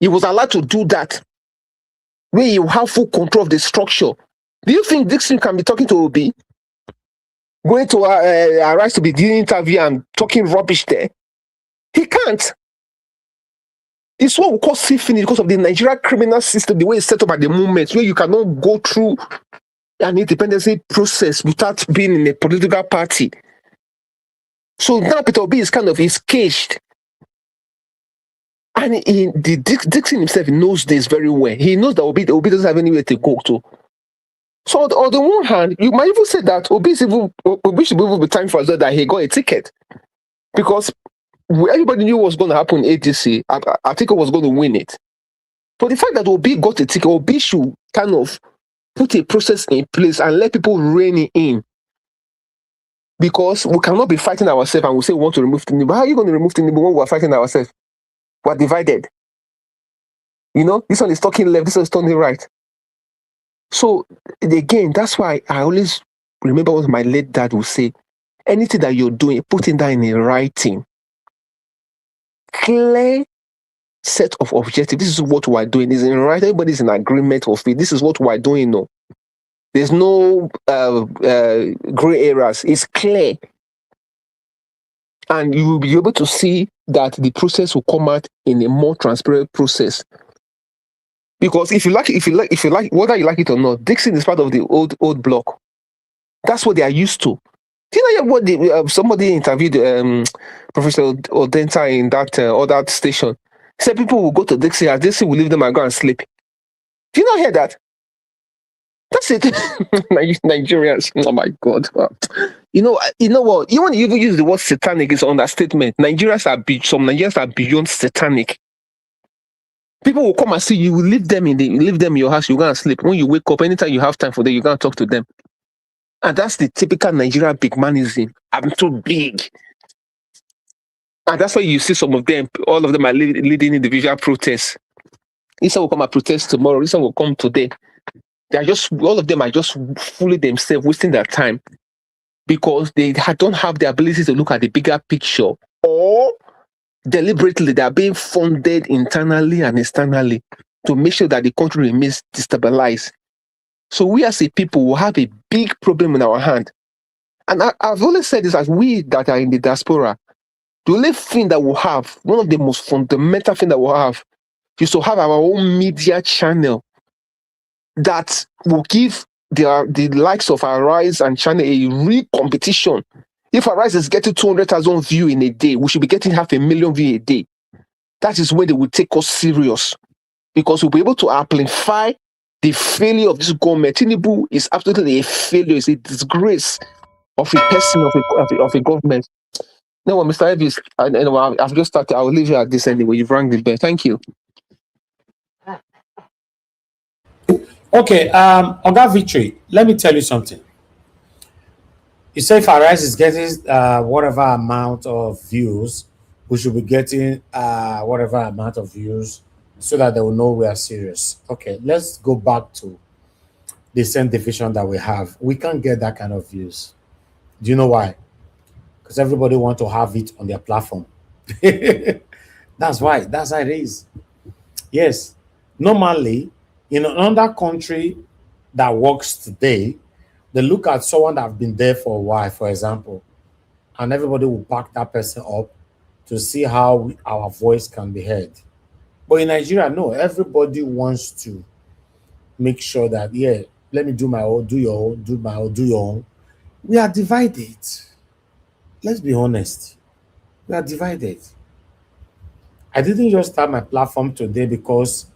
he was allowed to do that, where you have full control of the structure. Do you think Dixon can be talking to Obi, going to arise to be doing interview and talking rubbish there? He can't. It's what we call syphilis because of the Nigerian criminal system, the way it's set up at the moment, where you cannot go through an independency process without being in a political party. So now Peter Obi is caged. And Dixon himself knows this very well. He knows that Obi doesn't have anywhere to go to. So on the one hand, you might even say that Obi should be time for us that he got a ticket. Because everybody knew what was going to happen in AGC. Atiku was going to win it. But the fact that Obi got a ticket, Obi should kind of put a process in place and let people rein in. Because we cannot be fighting ourselves and we say we want to remove Tinubu. How are you going to remove Tinubu when we are fighting ourselves? We are divided. You know, this one is talking left, this one is talking right. So again, that's why I always remember what my late dad would say. Anything that you're doing, putting that in a writing. Clear set of objectives. This is what we're doing. Is in writing. Everybody's in agreement of it. This is what we're doing. No, there's no gray areas. It's clear. And you will be able to see that the process will come out in a more transparent process. Because if you like, whether you like it or not, Dixon is part of the old block. That's what they are used to. Do you know what somebody interviewed Professor Udenta in that other station? He said people will go to Dixie, and Dixie will leave them and go and sleep. Do you not hear that? That's it. Nigerians. Oh my God. You know what? Even when you even use the word satanic, it's an understatement. Some Nigerians are beyond satanic. People will come and see you, will leave them in your house, you go and sleep. When you wake up, anytime you have time for them, you go and talk to them. And that's the typical Nigerian big manism. I'm too big. And that's why you see some of them, all of them are leading individual protests. This one will come and protest tomorrow, this one will come today. All of them are just fooling themselves, wasting their time because they don't have the ability to look at the bigger picture, or deliberately they are being funded internally and externally to make sure that the country remains destabilized. So we as a people will have a big problem in our hand. And I've always said this, as we that are in the diaspora, the only thing that we'll have, one of the most fundamental things that we'll have, is to have our own media channel that will give the likes of Arise and Channel a real competition. If Arise is getting 200,000 views in a day, we should be getting 500,000 views a day. That is when they will take us serious, because we'll be able to amplify the failure of this government. Tinubu is absolutely a failure. It's a disgrace of a person, of a government. No, Mr. Elvis, I've just started. I'll leave you at this anyway. You've rang the bell. Thank you. Okay, Oga Victory, let me tell you something. You say if Arise is getting whatever amount of views, we should be getting whatever amount of views so that they will know we are serious. Okay, let's go back to the same division that we have. We can't get that kind of views. Do you know why? Because everybody want to have it on their platform. That's why. That's how it is. Yes. Normally, in another country that works today, they look at someone that have been there for a while, for example, and everybody will back that person up to see how our voice can be heard. But in Nigeria, no, everybody wants to make sure that, yeah, let me do my own, do your own, do my own, do your own. We are divided. Let's be honest. We are divided. I didn't just start my platform today because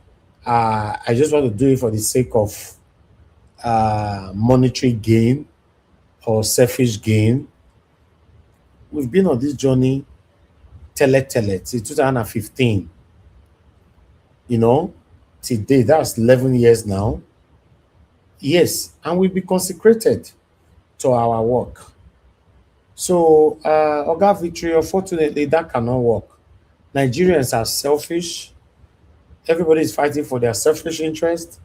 I just want to do it for the sake of monetary gain or selfish gain. We've been on this journey since 2015. You know, today, that's 11 years now. Yes, and we'll be consecrated to our work. So, Oga Victory, unfortunately, that cannot work. Nigerians are selfish. Everybody is fighting for their selfish interest.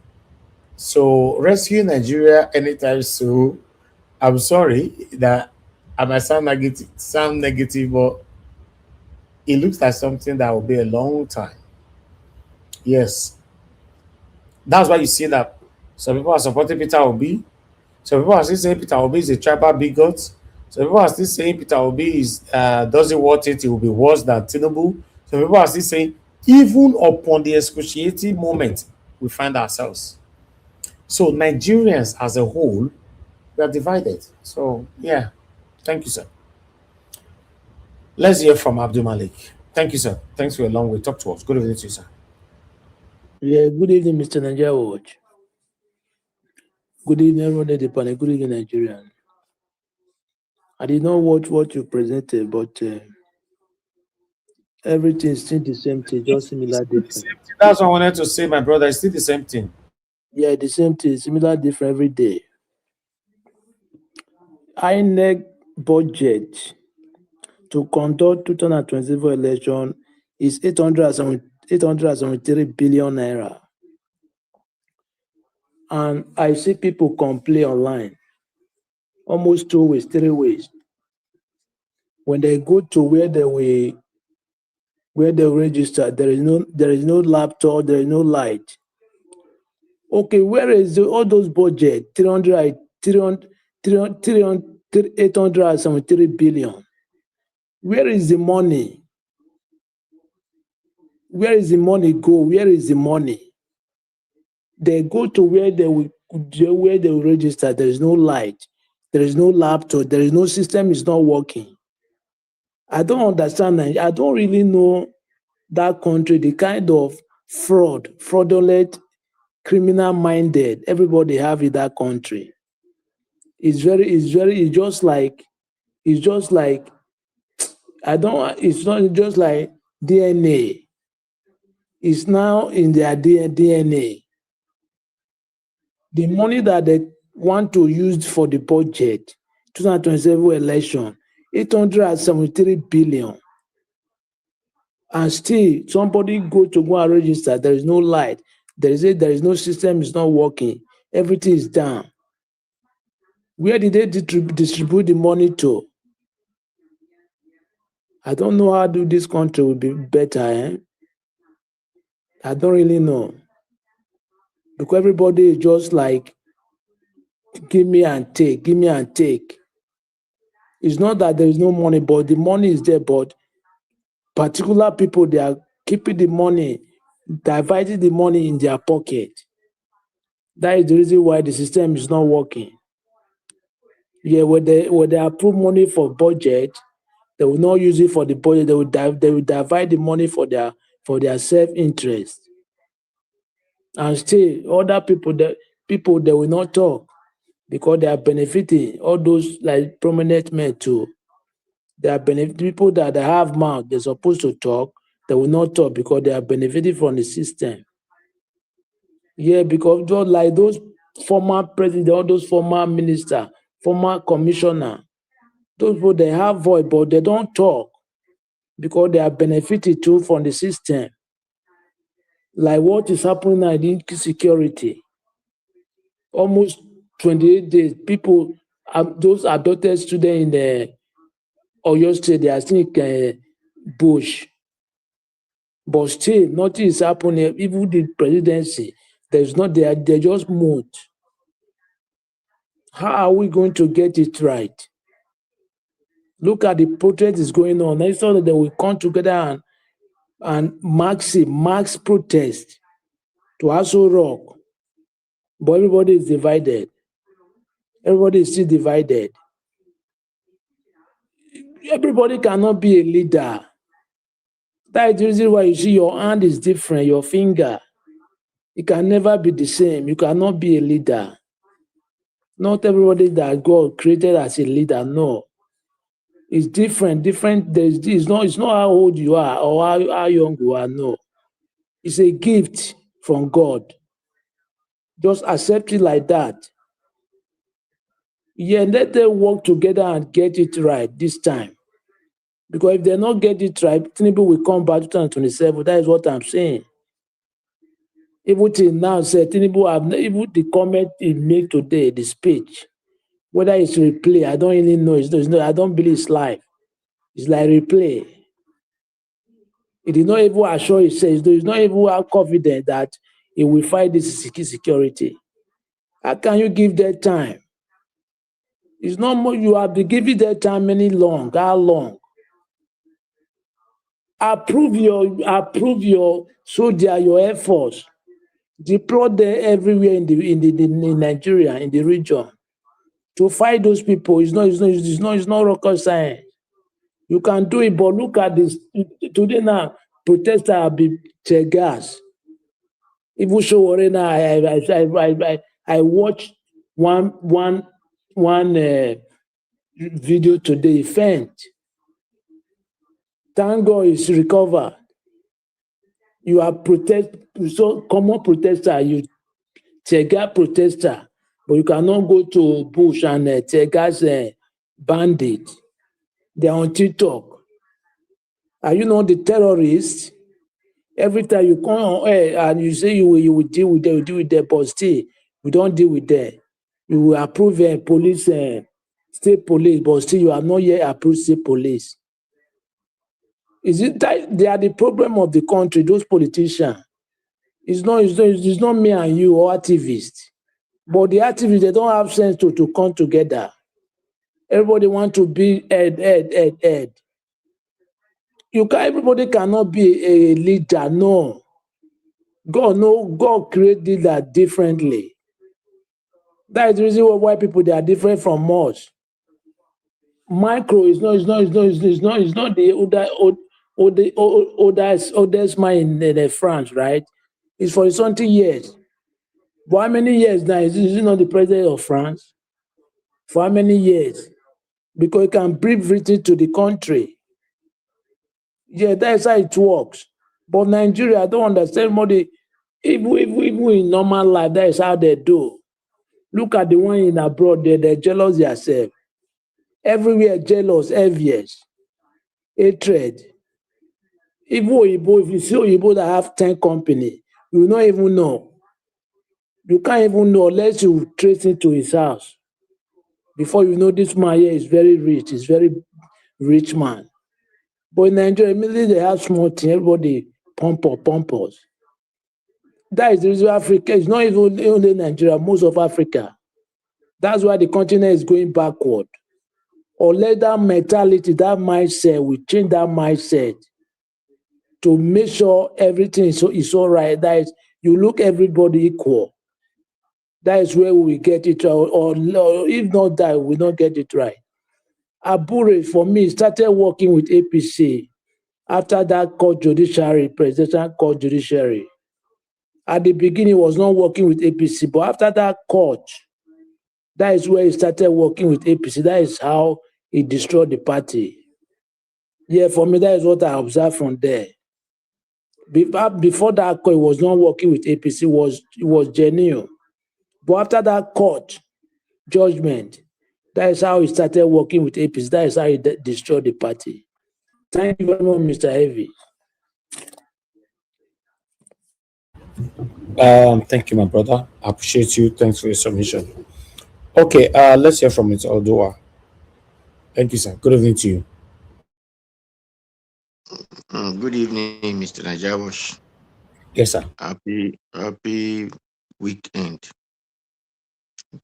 So, rescue Nigeria anytime soon. I'm sorry that I might sound negative, but it looks like something that will be a long time. Yes. That's why you see that some people are supporting Peter Obi. Some people are still saying Peter Obi is a tribal bigot. Some people are still saying Peter Obi is doesn't want it will be worse than Tinubu. Some people are still saying, even upon the excruciating moment we find ourselves. So Nigerians as a whole, we are divided. So yeah, thank you, sir. Let's hear from Abdul Malik. Thank you, sir. Thanks for a long way. Talk to us. Good evening to you, sir. Yeah, good evening, Mr. Nigeria Watch. Good evening, everyone at the panel. Good evening, Nigerian. I did not watch what you presented, but everything is still the same thing, just similar different. That's what I wanted to say, my brother. It's still the same thing. Yeah, the same thing, similar different every day. INEC budget to conduct 2024 election is 873 billion naira. And I see people complain online almost 2 ways, 3 ways. When they go to where they register, there is no laptop, there is no light. Okay, where is all those budget? 873 billion. Where is the money? Where is the money go? Where is the money? They go to where they will register. There is no light. There is no laptop. There is no system. Is not working. I don't understand. I don't really know that country, the kind of fraudulent, criminal-minded everybody have in that country. It's just like it's not just like DNA. It's now in their DNA. The money that they want to use for the budget, 2027 election, 873 billion. And still, somebody go and register. There is no light. There is no system. It's not working. Everything is down. Where did they distribute the money to? I don't know how this country will be better. I don't really know. Because everybody is just like, give me and take, give me and take. It's not that there is no money, but the money is there, but particular people, they are keeping the money, dividing the money in their pocket. That is the reason why the system is not working. Yeah, when they approve money for budget, they will not use it for the budget. They will divide the money for their self-interest. And still, other people they will not talk because they are benefiting. All those like prominent men too. They are people that they have mouth. They're supposed to talk. They will not talk because they are benefiting from the system. Yeah, because just like those former president, all those former minister, former commissioner, those people they have voice, but they don't talk because they are benefiting too from the system. Like what is happening now in insecurity. Almost 28 days, people, those adopted students in the Oyo State, they are still in bush. But still, nothing is happening. Even the presidency, they just moved. How are we going to get it right? Look at the protest is going on. I saw that they will come together and max protest to Aso Rock. But everybody is divided. Everybody is still divided. Everybody cannot be a leader. That is the reason why you see your hand is different, your finger. It can never be the same. You cannot be a leader. Not everybody that God created as a leader, no. It's different. It's not how old you are or how young you are, no. It's a gift from God. Just accept it like that. Yeah, let them work together and get it right this time. Because if they not get it right, Tinubu will come back 2027. That is what I'm saying. Even till now, even the comment he made today, the speech, whether it's replay, I don't really know. I don't believe it's live. It's like replay. He did not even assure himself. He's not even confident that he will fight this security. How can you give that time? It's not more. You have been giving that time how long? Approve your soldier, your Air Force. Deploy them everywhere in Nigeria, in the region, to fight those people. It's not rocket science. You can do it, but look at this. Today now, protesters have been tear gas. Even show now, I watched one video today. Faint. Thank God is recovered. You are common protester. You tear gas protester, but you cannot go to bush and tear gas bandit. They are on TikTok. Are you not the terrorists? Every time you come on air and you say you will deal with them, but still, we don't deal with them. You will approve police, state police, but still you have not yet approved state police. Is it that they are the problem of the country, those politicians? It's not me and you or activists. But the activists, they don't have sense to come together. Everybody wants to be head. Everybody cannot be a leader. No. God create leader differently. That is the reason why people they are different from us. Micro is not the oldest man in France, right? It's for 20 years. For how many years now? Is he not the president of France? For how many years? Because he can bring everything to the country. Yeah, that's how it works. But Nigeria, I don't understand more. Even in normal life, that is how they do. Look at the one in abroad, they're jealous themselves. Everywhere jealous, envious, hatred. Even Oyibo, if you see Oyibo that have 10 company, you will not even know. You can't even know unless you trace into his house. Before you know this man here is very rich, he's very rich man. But in Nigeria, immediately they have small thing, everybody pump us. That is the reason Africa is not even only Nigeria, most of Africa. That's why the continent is going backward. Unless that mentality, that mindset, we change that mindset to make sure everything is all right. That is, you look everybody equal. That is where we get it, or if not that, we don't get it right. Abure, for me, started working with APC after that court judiciary, presidential court judiciary. At the beginning, he was not working with APC, but after that court, that is where he started working with APC. That is how he destroyed the party. Yeah, for me, that is what I observed from there. Before that court, he was not working with APC, it was genuine. But after that court judgment, that is how he started working with APC. That is how he destroyed the party. Thank you very much, Mr. Heavy. Thank you, my brother. I appreciate you. Thanks for your submission. Okay, let's hear from Mr. Odua. Thank you, sir. Good evening to you. Good evening, Mr. Najawash. Yes, sir. Happy weekend.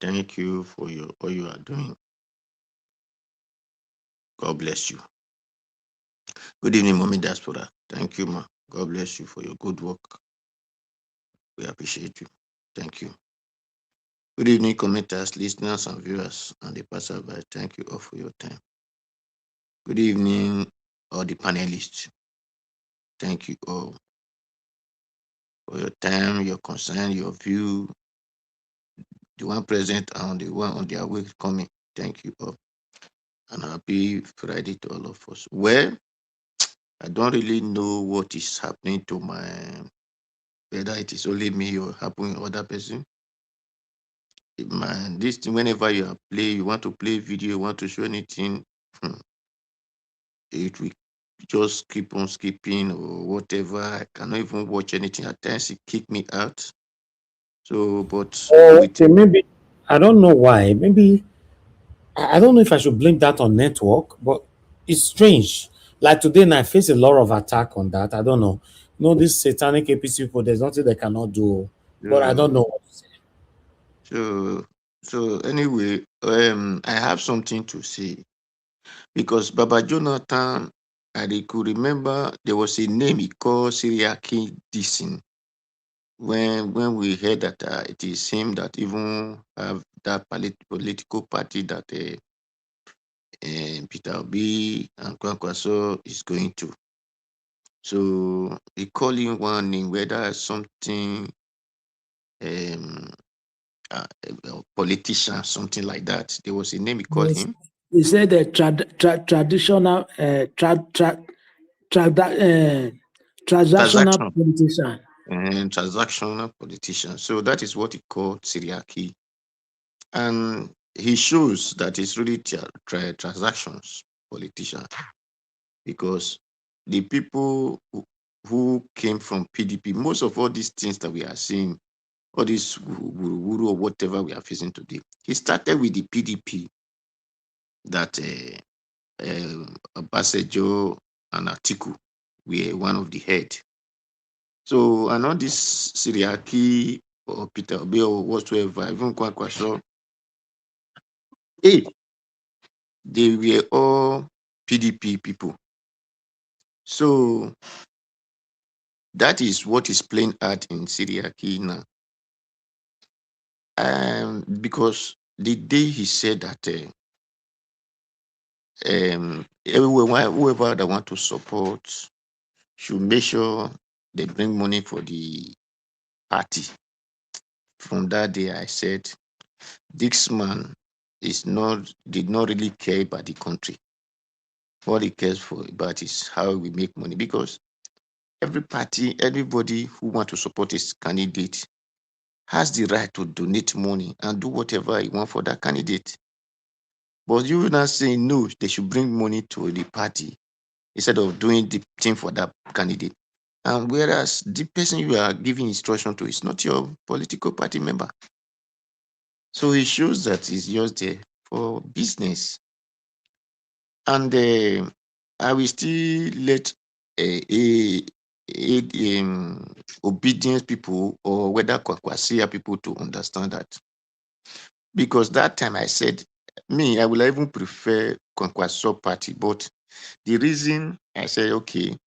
Thank you for all you are doing. God bless you. Good evening, Mommy Diaspora. Thank you, ma. God bless you for your good work. We appreciate you. Thank you. Good evening, commenters, listeners, and viewers, and the passerby. Thank you all for your time. Good evening, all the panelists. Thank you all for your time, your concern, your view. The one present and the one on their way coming. Thank you all. And happy Friday to all of us. Well, I don't really know what is happening to whether it is only me or happening to other person. This thing, whenever you want to play video, you want to show anything, it will just keep on skipping or whatever. I cannot even watch anything. At times it kick me out. So, but Okay, maybe I don't know why. Maybe I don't know if I should blame that on network, but it's strange. Like today, I face a lot of attack on that. I don't know. These satanic APC people, there's nothing they cannot do. But I don't know what to say. So anyway, I have something to say because Baba Jonathan, I could remember there was a name he called Syriac Dissing. When we heard that it is him that even have that political party that Peter Obi and Kwankwaso is going to. So he called him one name, whether something politician, something like that. There was a name he called him. He said the traditional transactional politician. And transactional politician. So that is what he called Syriac. And he shows that it's really transactions politician, because the people who came from PDP, most of all these things that we are seeing, all this wuru or whatever we are facing today, he started with the PDP that Obasanjo and Atiku were one of the head. So, and all this Syriac or Peter Obi or whatsoever, even Kwankwaso, they were all PDP people. So that is what is playing out in Syria now. Because the day he said that whoever that want to support should make sure they bring money for the party. From that day, I said, this man did not really care about the country. What he cares for about is how we make money. Because every party, everybody who want to support his candidate has the right to donate money and do whatever he want for that candidate. But you are not saying no, they should bring money to the party instead of doing the thing for that candidate. And whereas the person you are giving instruction to is not your political party member. So it shows that he's just there for business. And I will still let obedient people or whether Kwakwasia people to understand that. Because that time I said, I will even prefer Kwankwaso party. But the reason I said, okay,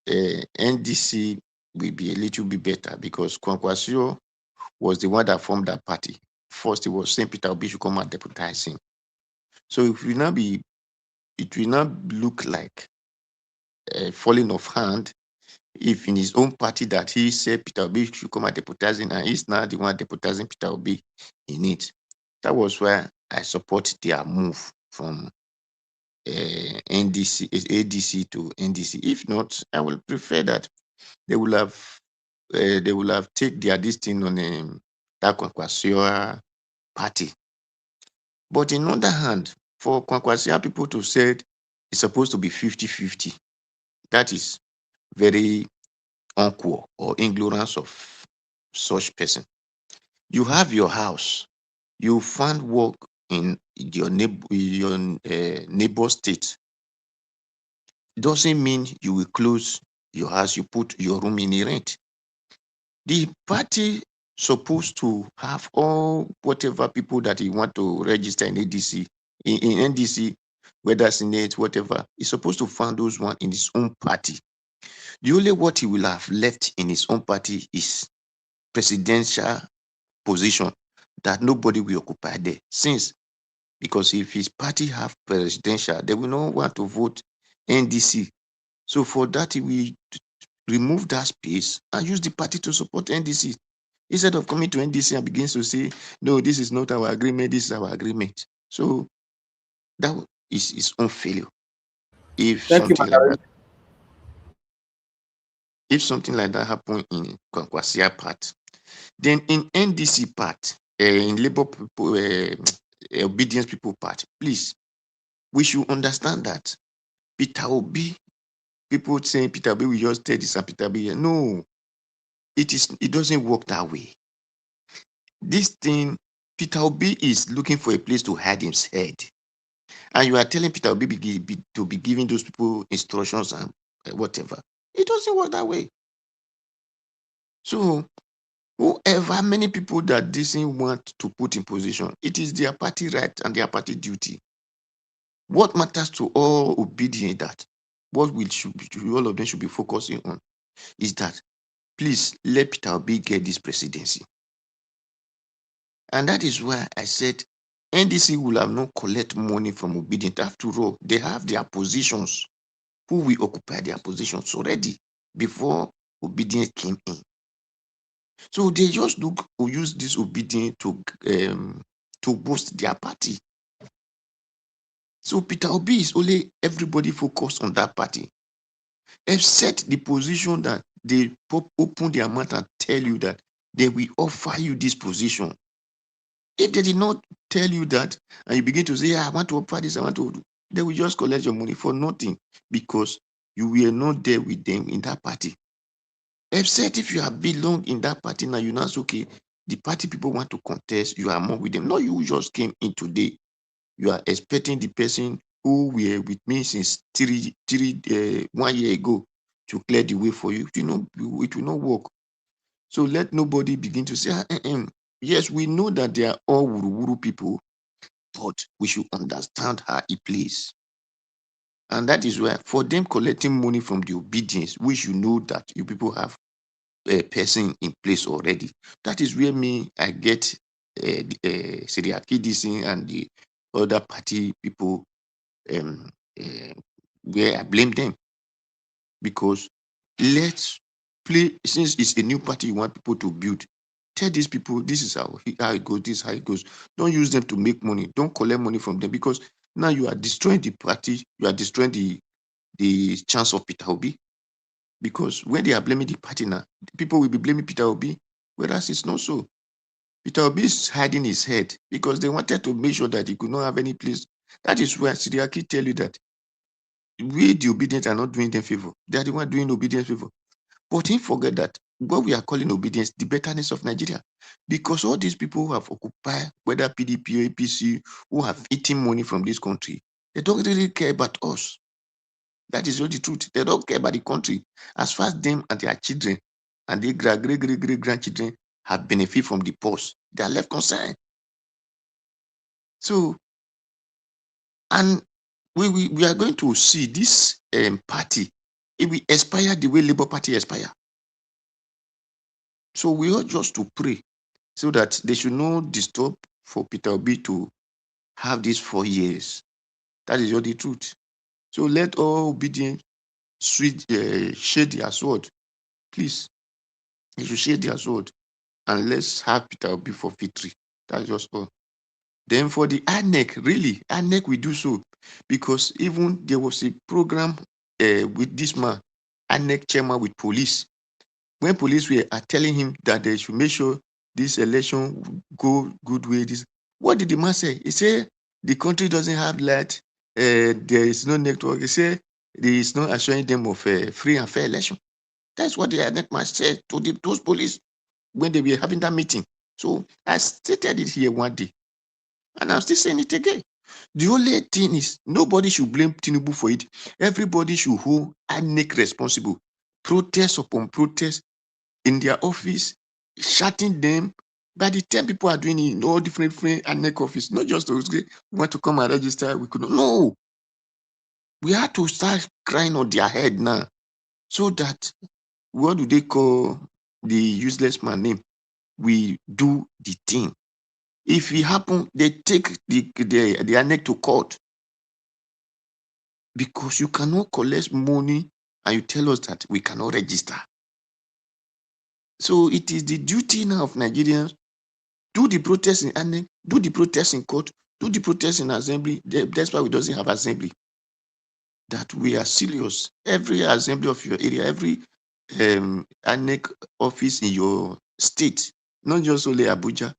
NDC will be a little bit better because Kwankwasio was the one that formed that party. First, it was St. Peter Obi should come and deputize him. So it will not look like falling off hand if in his own party that he said Peter Obi should come and deputize him, and he's not the one deputizing Peter Obi in it. That was why I support their move from ADC to NDC. If not, I will prefer that they will have take their this thing on that Kwankwasia party. But in other hand, for Kwankwasia people to say it's supposed to be 50-50, that is very uncool or ignorance of such person. You have your house, you find work in your neighbor state. Doesn't mean you will close your house, you put your room in a rent. The party supposed to have all whatever people that he want to register in ADC, in NDC, whether Senate, whatever, he's supposed to find those one in his own party. The only what he will have left in his own party is presidential position that nobody will occupy there. Because if his party have presidential, they will not want to vote NDC. So for that, he will remove that space and use the party to support NDC. Instead of coming to NDC and begins to say, no, this is not our agreement, this is our agreement. So that is his own failure. If something like that happen in Kwankwasia part, then in NDC part, in Labour people, obedience people part, please, we should understand that Peter Obi, people saying Peter Obi will just tell this and Peter Obi, no, it doesn't work that way. This thing, Peter Obi is looking for a place to hide his head. And you are telling Peter Obi to be giving those people instructions and whatever. It doesn't work that way. So whoever, many people that doesn't want to put in position, it is their party right and their party duty. What matters to all obedient that, what all of them should be focusing on is that, please let Peter Obi get this presidency. And that is why I said NDC will have not collect money from obedient. After all, they have their positions. Who will occupy their positions already before obedient came in? So they just use this obedient to boost their party. So Peter Obi is only everybody focused on that party. Except the position that they open their mouth and tell you that they will offer you this position. If they did not tell you that, and you begin to say, I want to offer this, I want to do, they will just collect your money for nothing because you were not there with them in that party. Except if you have belonged in that party now, you know, it's okay. The party people want to contest, you are more with them. No, you just came in today. You are expecting the person who were with me since 1 year ago to clear the way for you. You know, it will not work. So let nobody begin to say, yes, we know that they are all wuru people, but we should understand how it plays. And that is why for them collecting money from the obedience, which you know that you people have a person in place already. That is where I get Seriaki Dissing and the other party people where I blame them. Because let's play, since it's a new party you want people to build, tell these people this is how it goes, this is how it goes. Don't use them to make money. Don't collect money from them, because now you are destroying the party, you are destroying the chance of Peter Obi. Because when they are blaming the party now, people will be blaming Peter Obi, whereas it's not so. Peter Obi is hiding his head because they wanted to make sure that he could not have any place. That is where Siriaki tell you that we, the obedient, are not doing them favor. They are the one doing obedience favor. But he forget that what we are calling obedience, the betterness of Nigeria. Because all these people who have occupied, whether PDP or APC, who have eaten money from this country, they don't really care about us. That is all the truth. They don't care about the country. As far as them and their children and their great grandchildren have benefit from the pause, they are left concerned. So, and we are going to see this party, it will expire the way Labour Party expire. So we ought just to pray so that they should not disturb for Peter Obi to have these 4 years. That is all the truth. So let all obedient shade their sword, please. They should shade their sword, and let's have Peter Obi for victory. That's just all. Then for the INEC, really, INEC will do so, because even there was a program with this man, INEC chairman, with police. When police were telling him that they should make sure this election go good way, what did the man say? He said the country doesn't have light, there is no network. He said there is no assuring them of a free and fair election. That's what the INEC man said to those police when they were having that meeting. So I stated it here one day, and I'm still saying it again. The only thing is, nobody should blame Tinubu for it. Everybody should hold INEC responsible. Protest upon protest in their office, shutting them. By the time people are doing it in all different INEC office, not just those who want to come and register, we could not. No. We have to start crying on their head now, so that, what do they call the useless man name? We do the thing. If it happen, they take the INEC to court, because you cannot collect money and you tell us that we cannot register. So it is the duty now of Nigerians. Do the protest in INEC, do the protest in court, do the protest in assembly. That's why we doesn't have assembly. That we are serious. Every assembly of your area, every INEC office in your state, not just only Abuja.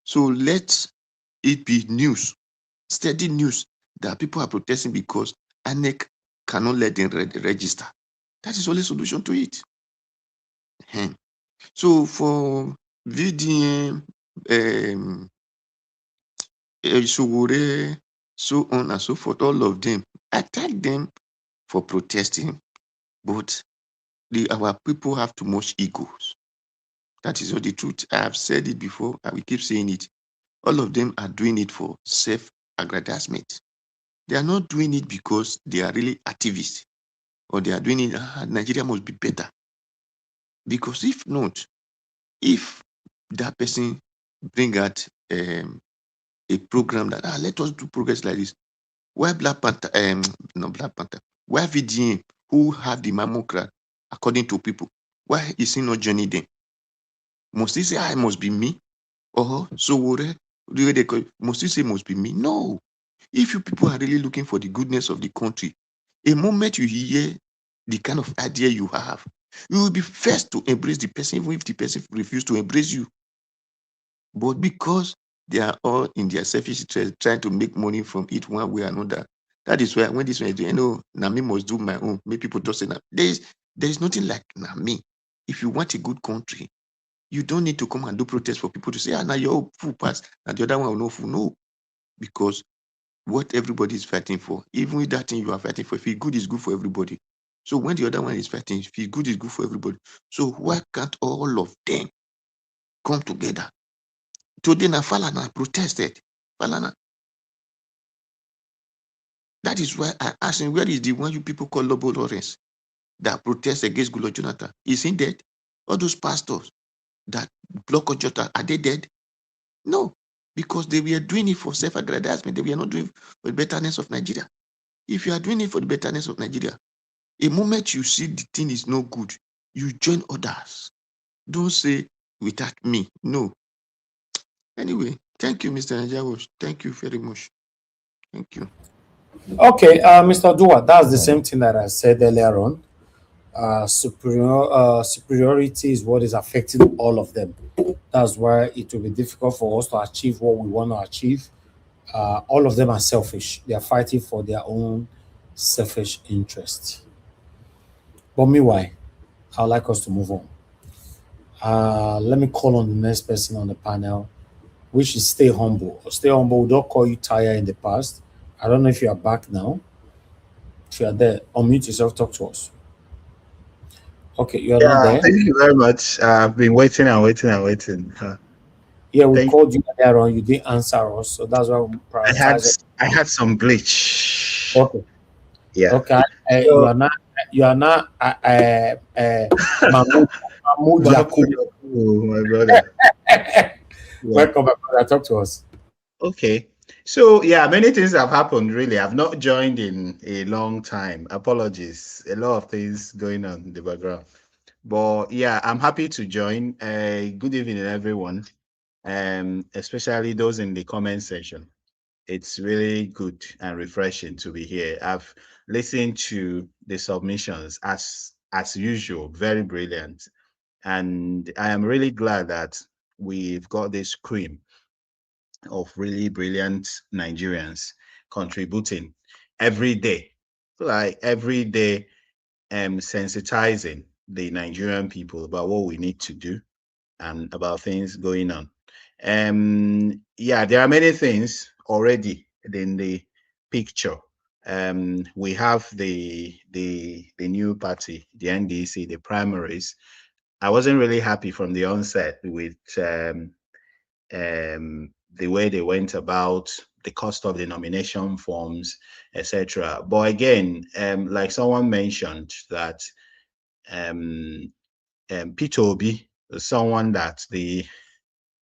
So let it be news, steady news, that people are protesting because INEC cannot let them register. That is the only solution to it. So for VDM, Sowore, so on and so forth, all of them, I thank them for protesting, but our people have too much egos. That is all the truth. I have said it before, and we keep saying it. All of them are doing it for self-aggrandizement. They are not doing it because they are really activists, or they are doing it, Nigeria must be better. Because if not, if that person bring out a program that, let us do progress like this, why Black Panther, not Black Panther, why VDM, who have the mammocrat, according to people, why is he not joining them? Must he say, I must be me? Or Sowore, must he say must be me? No. If you people are really looking for the goodness of the country, a moment you hear the kind of idea you have, you will be first to embrace the person, even if the person refuses to embrace you. But because they are all in their selfish interest, trying to make money from it one way or another, that is why when this one is doing, Nami must do my own. Make people just say, there is nothing like Nami. If you want a good country, you don't need to come and do protest for people to say, now your full pass, and the other one will not full. No, because what everybody is fighting for, even with that thing you are fighting for, if it's good, it's good for everybody. So when the other one is fighting, if it's good, it's good for everybody. So why can't all of them come together? Today, Falana protested. Falana That is why I asked him, where is the one you people call Lobo Lawrence that protest against Gulo Jonathan? Is he dead? All those pastors that block Ojota, are they dead? No, because they were doing it for self-aggrandizement. They were not doing it for the betterness of Nigeria. If you are doing it for the betterness of Nigeria, a moment you see the thing is no good, you join others. Don't say without me. No. Anyway, thank you, Mr. Najawosh. Thank you very much. Thank you. Okay, Mr. Dua, that's the same thing that I said earlier on. Superiority is what is affecting all of them. That's why it will be difficult for us to achieve what we want to achieve. All of them are selfish. They are fighting for their own selfish interests. But meanwhile, I'd like us to move on. Let me call on the next person on the panel, which is Stay Humble. Stay Humble, we don't call you Tire in the past. I don't know if you are back now. If you are there, unmute yourself, talk to us. Okay, you are not Yeah, there. thank you very much. I've been waiting and waiting and waiting. Yeah, we Thank called you earlier on. You didn't answer us, so that's why we I had prioritize it. I had some glitch. Okay. Yeah. Okay. You So, are not. You are not. Mahmoud Yakubu. my brother. Yeah. Welcome, my brother. Talk to us. Okay. So yeah, many things have happened really. I've not joined in a long time. Apologies. A lot of things going on in the background. But yeah, I'm happy to join. Good evening, everyone. Especially those in the comment section. It's really good and refreshing to be here. I've listened to the submissions as usual, very brilliant. And I am really glad that we've got this cream of really brilliant Nigerians contributing every day. Like every day, sensitizing the Nigerian people about what we need to do and about things going on. Yeah, there are many things already in the picture. We have the new party, the NDC, the primaries. I wasn't really happy from the onset with the way they went about the cost of the nomination forms, etc. But again, like someone mentioned that Peter Obi is someone that the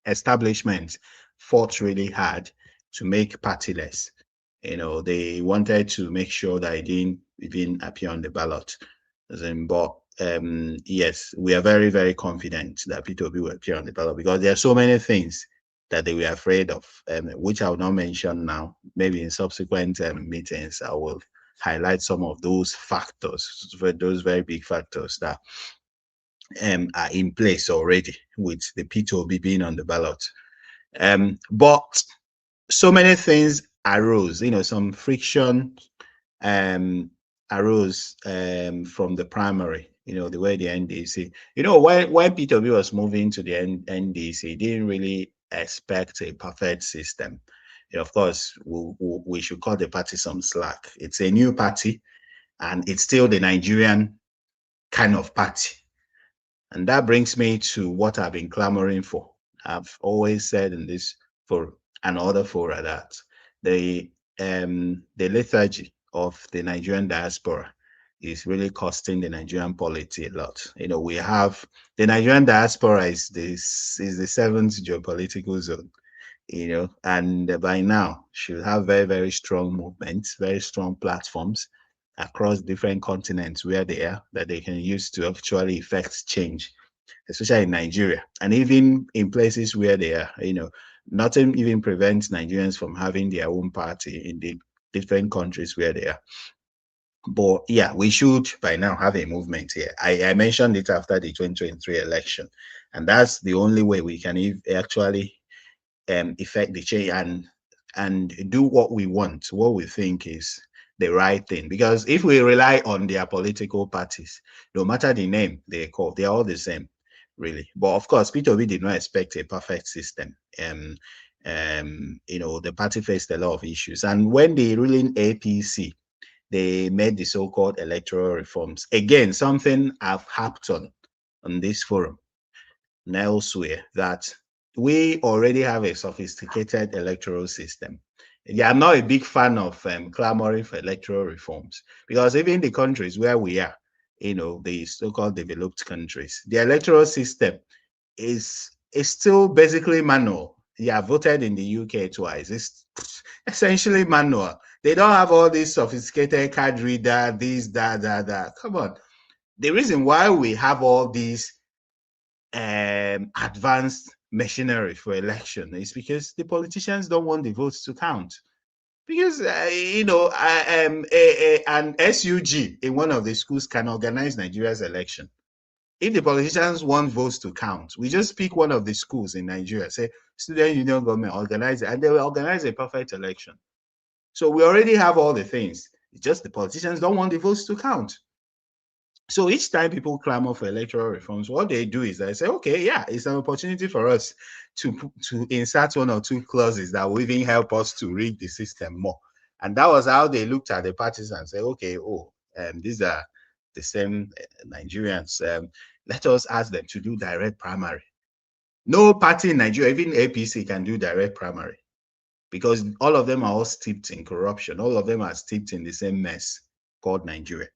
establishment fought really hard to make partyless. You know, they wanted to make sure that it didn't even appear on the ballot. But yes, we are very, very confident that Peter Obi will appear on the ballot because there are so many things that they were afraid of, which I will not mention now. Maybe in subsequent meetings, I will highlight some of those factors, those very big factors that are in place already with the P2B being on the ballot. But so many things arose, some friction arose from the primary, the way the NDC, when P2B was moving to the NDC, didn't really expect a perfect system. Of course, we should cut the party some slack. It's a new party and it's still the Nigerian kind of party. And that brings me to what I've been clamoring for. I've always said in this for another fora that the lethargy of the Nigerian diaspora is really costing the Nigerian polity a lot. We have the Nigerian diaspora is the seventh geopolitical zone, and by now should have very, very strong movements, very strong platforms across different continents where they are that they can use to actually effect change, especially in Nigeria and even in places where they are, nothing even prevents Nigerians from having their own party in the different countries where they are. But yeah, we should by now have a movement here. I mentioned it after the 2023 election, and that's the only way we can actually effect the change and do what we want, what we think is the right thing. Because if we rely on their political parties, no matter the name they call, they are all the same, really. But of course, Peter Obi did not expect a perfect system. The party faced a lot of issues. And when the ruling APC, they made the so-called electoral reforms. Again, something I've harped on this forum and elsewhere, that we already have a sophisticated electoral system. Yeah, I'm not a big fan of clamoring for electoral reforms, because even the countries where we are, the so-called developed countries, the electoral system is still basically manual. Yeah, I voted in the UK twice. It's essentially manual. They don't have all this sophisticated card reader, this, that. Come on. The reason why we have all these advanced machinery for election is because the politicians don't want the votes to count. Because an SUG in one of the schools can organize Nigeria's election. If the politicians want votes to count, we just pick one of the schools in Nigeria, say student union government organize it, and they will organize a perfect election. So we already have all the things. It's just the politicians don't want the votes to count. So each time people clamor for electoral reforms, what they do is they say, okay, yeah, it's an opportunity for us to insert one or two clauses that will even help us to rig the system more. And that was how they looked at the parties and said, okay, these are the same Nigerians. Let us ask them to do direct primary. No party in Nigeria, even APC, can do direct primary, because all of them are all steeped in corruption. All of them are steeped in the same mess called Nigeria.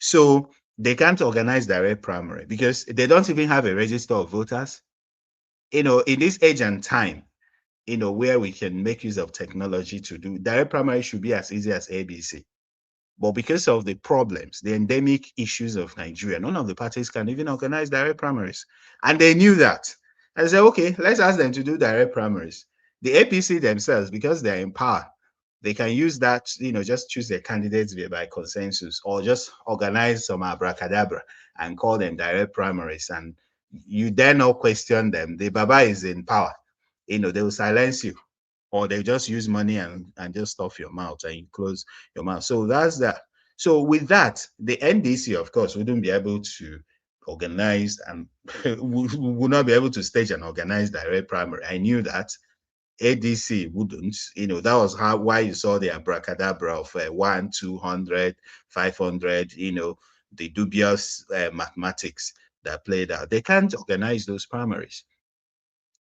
So they can't organize direct primary because they don't even have a register of voters. In this age and time, where we can make use of technology to do direct primary, should be as easy as ABC. But because of the problems, the endemic issues of Nigeria, none of the parties can even organize direct primaries. And they knew that. And they said, okay, let's ask them to do direct primaries. The APC themselves, because they're in power, they can use that, just choose their candidates by consensus, or just organize some abracadabra and call them direct primaries. And you dare not question them. The Baba is in power. They will silence you, or they just use money and just stuff your mouth and you close your mouth. So that's that. So with that, the NDC, of course, wouldn't be able to organize and would not be able to stage and organize direct primary. I knew that. ADC wouldn't, that was why you saw the abracadabra of 1, 200, 500, the dubious mathematics that played out. They can't organize those primaries.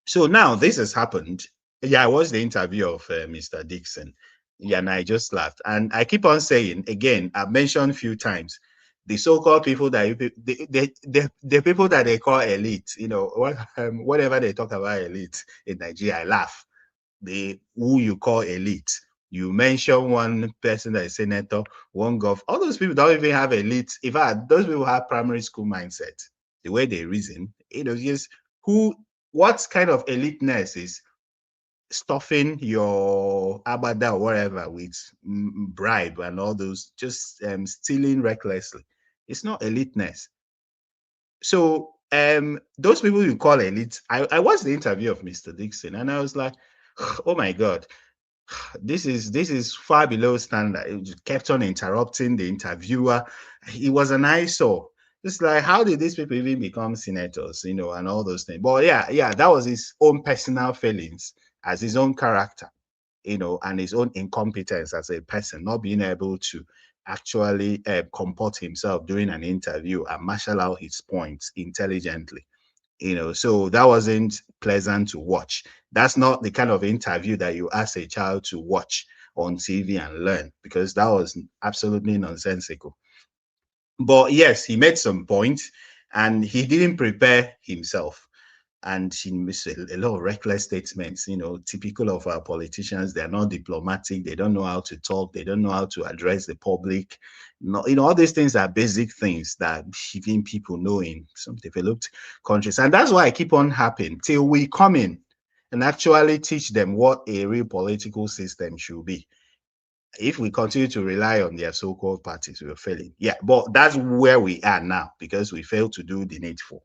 So now this has happened. Yeah, I watched the interview of Mr. Dixon. Yeah, and I just laughed. And I keep on saying, again, I've mentioned a few times, the so-called people that the people that they call elite, whatever they talk about elite in Nigeria, I laugh. Who you call elite. You mention one person that is senator, one gov. All those people don't even have elite. In fact, those people have primary school mindset. The way they reason, just what kind of eliteness is stuffing your abada or whatever with bribe and all those, just stealing recklessly. It's not eliteness. So those people you call elite, I watched the interview of Mr. Dixon and I was like, oh my God, this is far below standard. It kept on interrupting the interviewer. He was an eyesore. It's like, how did these people even become senators, and all those things? But yeah, that was his own personal feelings as his own character, and his own incompetence as a person, not being able to actually comport himself during an interview and marshal out his points intelligently. So that wasn't pleasant to watch. That's not the kind of interview that you ask a child to watch on TV and learn, because that was absolutely nonsensical. But yes, he made some points and he didn't prepare himself. And he made a lot of reckless statements, typical of our politicians. They're not diplomatic. They don't know how to talk. They don't know how to address the public. All these things are basic things that even people know in some developed countries. And that's why I keep on happening till we come in and actually teach them what a real political system should be. If we continue to rely on their so-called parties, we're failing. Yeah, but that's where we are now, because we failed to do the needful.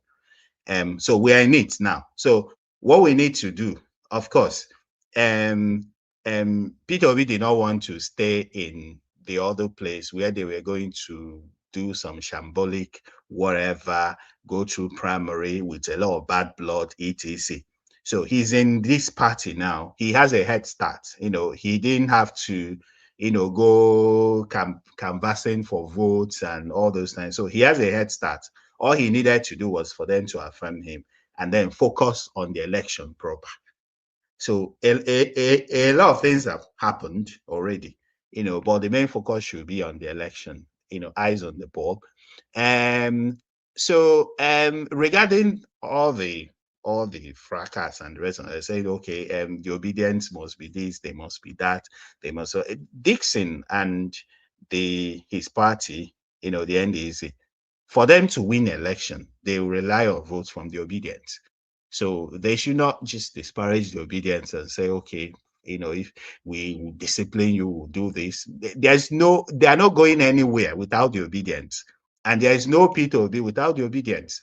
So we are in it now. So what we need to do, of course, Peter Obi did not want to stay in the other place where they were going to do some shambolic whatever, go through primary with a lot of bad blood, etc. So he's in this party now. He has a head start. He didn't have to, go canvassing for votes and all those things. So he has a head start. All he needed to do was for them to affirm him and then focus on the election proper. So a lot of things have happened already, but the main focus should be on the election, eyes on the ball. So regarding all the fracas and the rest of it, saying, okay, the obedience must be this, they must be that, they must. So Dixon and his party, the NDC, for them to win election, they will rely on votes from the obedience. So they should not just disparage the obedience and say, okay, if we discipline you, we'll do this. They are not going anywhere without the obedience. And there is no P2B without the obedience.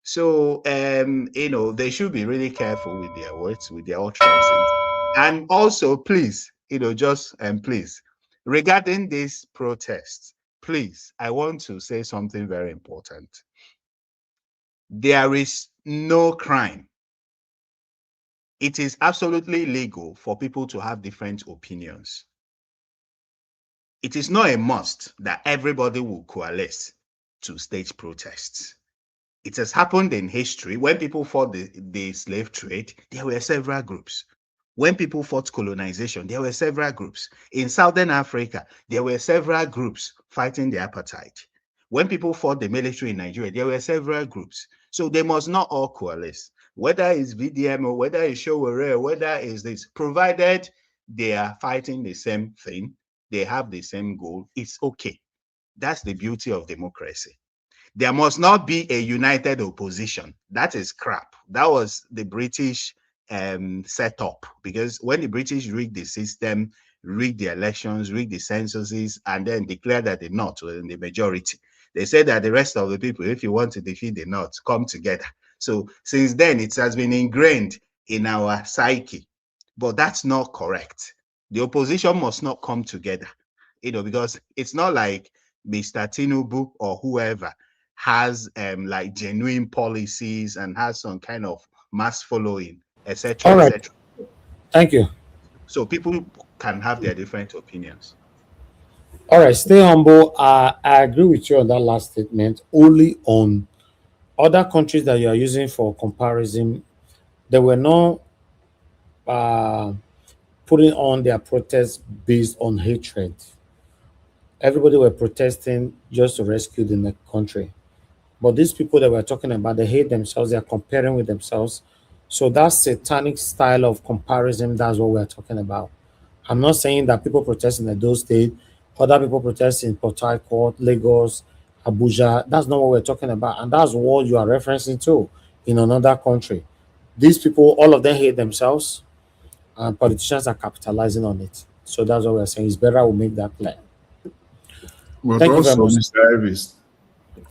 So, they should be really careful with their words, with their utterances. And also, please, please, regarding this protest, please, I want to say something very important. There is no crime. It is absolutely legal for people to have different opinions. It is not a must that everybody will coalesce to stage protests. It has happened in history. When people fought the slave trade, there were several groups. When people fought colonization, there were several groups. In Southern Africa, there were several groups fighting the apartheid. When people fought the military in Nigeria, there were several groups. So they must not all coalesce. Whether it's VDM or whether it's Showore, whether it's this, provided they are fighting the same thing, they have the same goal, it's okay. That's the beauty of democracy. There must not be a united opposition. That is crap. That was the British setup, because when the British rigged the system, rigged the elections, rigged the censuses, and then declared that the North were in the majority, they said that the rest of the people, if you want to defeat the North, come together. So since then, it has been ingrained in our psyche. But that's not correct. The opposition must not come together, because it's not like Mr. Tinubu or whoever has like genuine policies and has some kind of mass following, etc., All right. etc. Thank you. So people can have their different opinions. All right, stay humble. I agree with you on that last statement. Only on other countries that you are using for comparison, there were no putting on their protests based on hatred. Everybody were protesting just to rescue the country. But these people that we're talking about, they hate themselves, they are comparing with themselves. So that satanic style of comparison, that's what we're talking about. I'm not saying that people protest in Edo State, other people protest in Port Harcourt, Lagos, Abuja. That's not what we're talking about. And that's what you are referencing to in another country. These people, all of them hate themselves, and politicians are capitalizing on it. So that's what we're saying. It's better we make that clear. But Thank you very also, much. Mr. Elvis,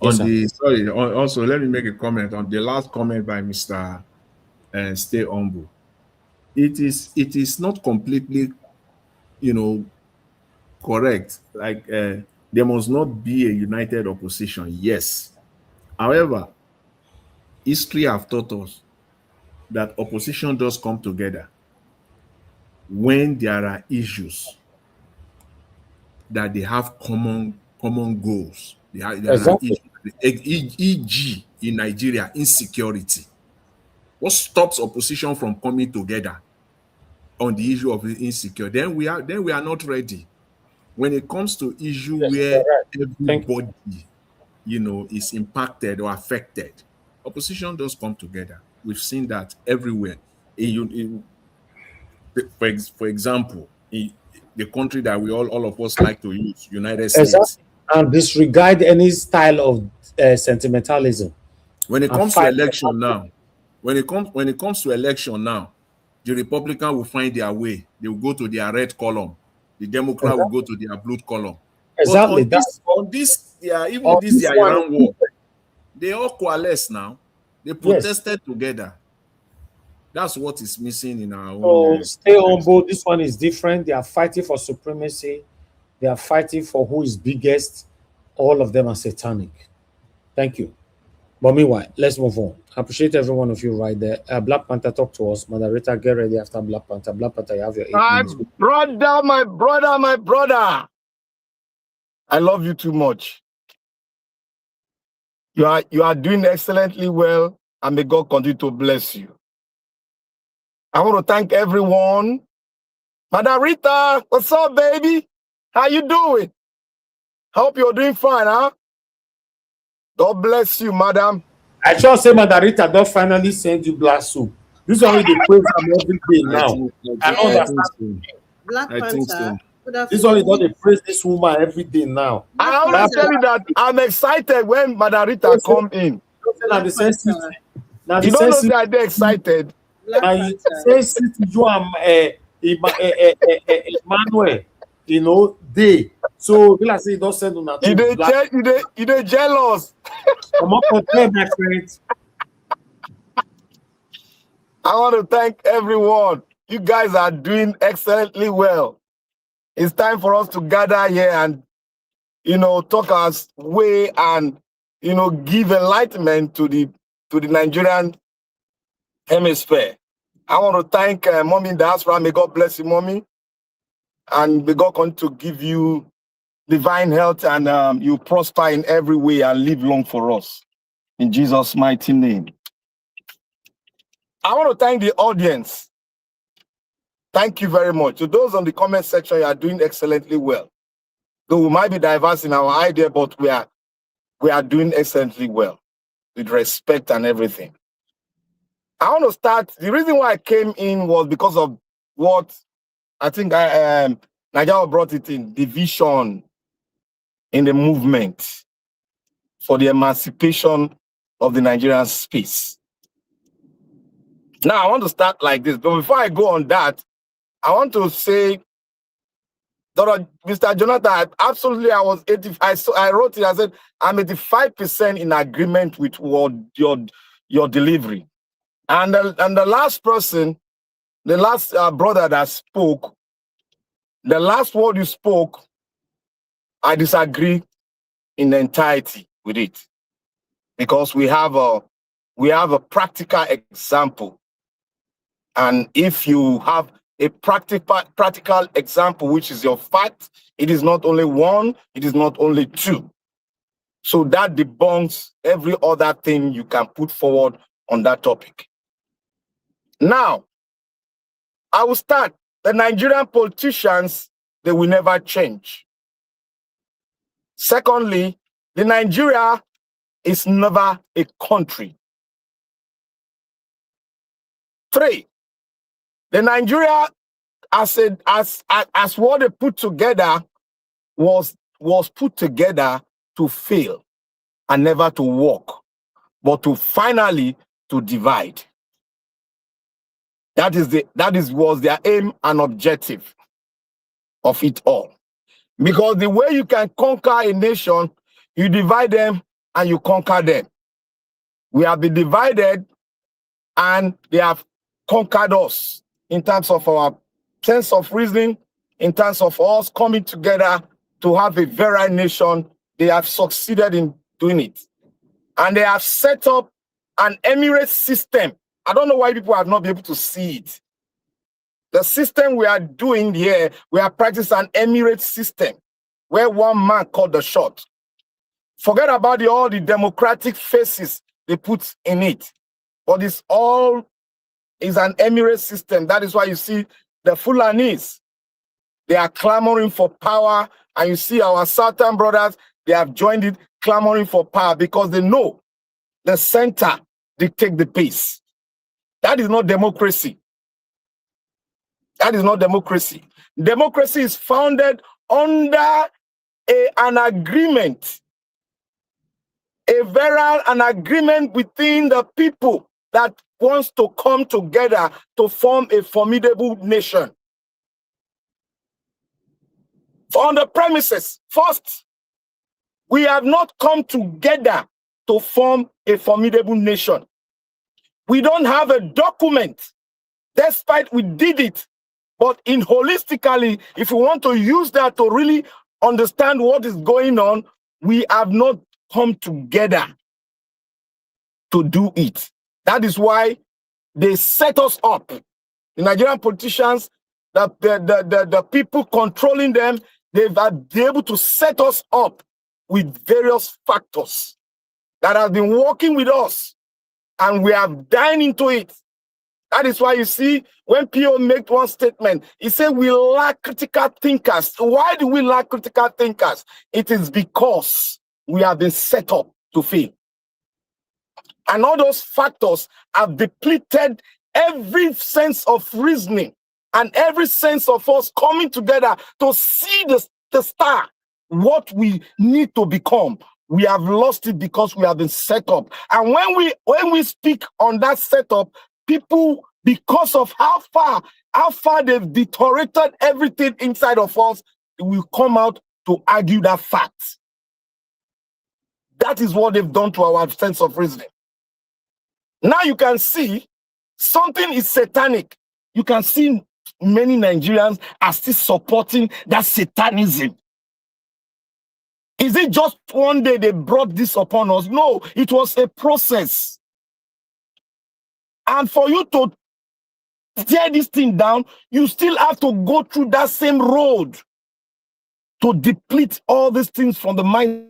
Yes, also let me make a comment on the last comment by Mr. Stay Humble. It is not completely, correct. Like there must not be a united opposition. Yes. However, history have taught us that opposition does come together when there are issues that they have common goals. There are exactly. issues, e.g. in Nigeria, insecurity. What stops opposition from coming together on the issue of insecurity? Then we are not ready. When it comes to issue where everybody, is impacted or affected, opposition does come together. We've seen that everywhere. For example, in the country that we all of us like to use, United States. Exactly. And disregard any style of sentimentalism. When it And comes to fight. election now, when it comes to election now, the Republican will find their way. They will go to their red column. The Democrat will go to their blue column. But Exactly. on this, their Iran war, they all coalesce now. They protested together. That's what is missing in our So own. stay humble. This one is different. They are fighting for supremacy. They are fighting for who is biggest. All of them are satanic. Thank you. But meanwhile, let's move on. I appreciate every one of you right there. Black Panther, talk to us. Moderator, get ready after Black Panther. Black Panther, you have your 8 minutes. My brother. I love you too much. You are doing excellently well, and may God continue to bless you. I want to thank everyone. Madam Rita, what's up, baby? How you doing? Hope you're doing fine, huh? God bless you, madam. I sure say Madarita don't finally send you black soup. This one they praise am every day now. I don't understand. Black Panther. This one is not they praise this woman every day now. I always tell you that I'm excited when Madarita come in. Now the sensitive. Now the You don't know sensitive. that they're excited. Now you sensitive you Emmanuel, you know, they. So like say don't send on that. You they jealous. Come up with them, my friends. I want to thank everyone. You guys are doing excellently well. It's time for us to gather here and, you know, talk our way and, you know, give enlightenment to the Nigerian hemisphere. I want to thank Mommy in the diaspora. May God bless you, Mommy. And may God continue to give you divine health and you prosper in every way and live long for us. In Jesus' mighty name. I want to thank the audience. Thank you very much. To those on the comment section, you are doing excellently well. Though we might be diverse in our idea, but we are doing excellently well with respect and everything. I want to start. The reason why I came in was because of what I think Nigeria brought it in, division in the movement for the emancipation of the Nigerian space. Now, I want to start like this, but before I go on that, I want to say, Mr. Jonathan, absolutely, I was 85. I wrote it, I said, I'm 85% in agreement with what your delivery. And the last person, the last brother that spoke, the last word you spoke, I disagree in entirety with it. Because we have a practical example. And if you have a practical example, which is your fact, it is not only one, it is not only two. So that debunks every other thing you can put forward on that topic. Now, I will start. The Nigerian politicians, they will never change. Secondly, the Nigeria is never a country. 3, the Nigeria as what they put together was put together to fail and never to work, but to finally to divide. That was their aim and objective of it all. Because the way you can conquer a nation, you divide them and you conquer them. We have been divided and they have conquered us in terms of our sense of reasoning, in terms of us coming together to have a very nation. They have succeeded in doing it. And they have set up an emirate system. I don't know why people have not been able to see it. The system we are doing here, we are practicing an emirate system where one man called the shot. Forget about all the democratic faces they put in it. But it's all is an emirate system. That is why you see the Fulanis, they are clamoring for power. And you see our Southern brothers, they have joined it, clamoring for power because they know the center dictate the pace. That is not democracy. That is not democracy. Democracy is founded under an agreement, an agreement within the people that wants to come together to form a formidable nation. On the premises, first, we have not come together to form a formidable nation. We don't have a document, despite we did it. But in holistically, if we want to use that to really understand what is going on, we have not come together to do it. That is why they set us up. The Nigerian politicians, the people controlling them, they've been able to set us up with various factors that have been working with us, and we have dined into it. That is why you see when PO made one statement, he said we lack critical thinkers. Why do we lack critical thinkers? It is because we have been set up to fail. And all those factors have depleted every sense of reasoning and every sense of us coming together to see the star, what we need to become. We have lost it because we have been set up. And when we speak on that setup, people, because of how far they've deteriorated everything inside of us, will come out to argue that fact. That is what they've done to our sense of reasoning. Now you can see something is satanic. You can see many Nigerians are still supporting that satanism. Is it just one day they brought this upon us? No, it was a process. And for you to tear this thing down, you still have to go through that same road to deplete all these things from the mind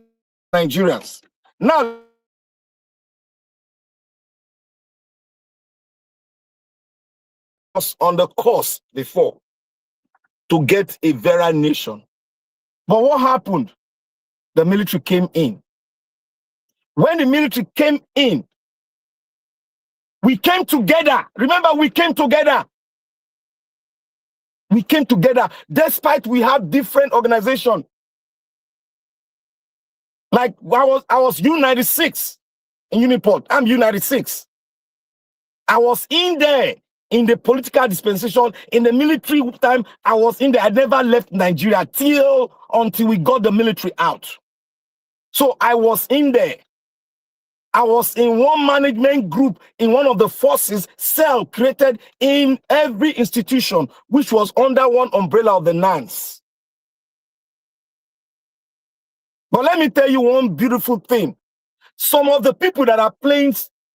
of Nigerians. Now, was on the course before to get a very nation. But what happened? The military came in. When the military came in, we came together. Remember, we came together. We came together despite we have different organizations. Like I was U96 in Uniport. I'm U96. I was in there in the political dispensation. In the military time, I was in there. I never left Nigeria until we got the military out. So I was in there. I was in one management group in one of the forces cell created in every institution, which was under one umbrella of the NANS. But let me tell you one beautiful thing. Some of the people that are playing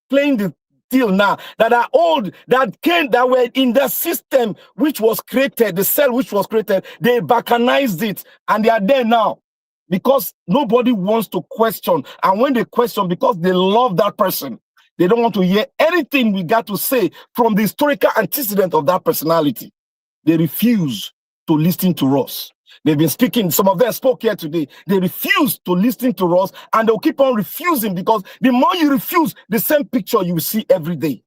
the deal now, that are old, that were in the system which was created, the cell which was created, they balkanized it, and they are there now. Because nobody wants to question. And when they question, because they love that person, they don't want to hear anything we got to say from the historical antecedent of that personality. They refuse to listen to us. They've been speaking, some of them spoke here today. They refuse to listen to us, and they'll keep on refusing, because the more you refuse, the same picture you will see every day.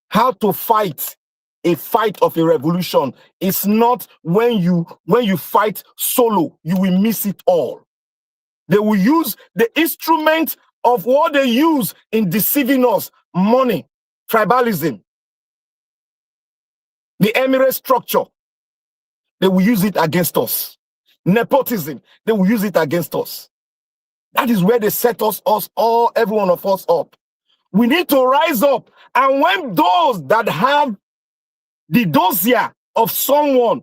How to fight a fight of a revolution is not when you fight solo, you will miss it all. They will use the instrument of what they use in deceiving us: money, tribalism, the emirate structure. They will use it against us. Nepotism, they will use it against us. That is where they set us all, every one of us up. We need to rise up. And when those that have the dossier of someone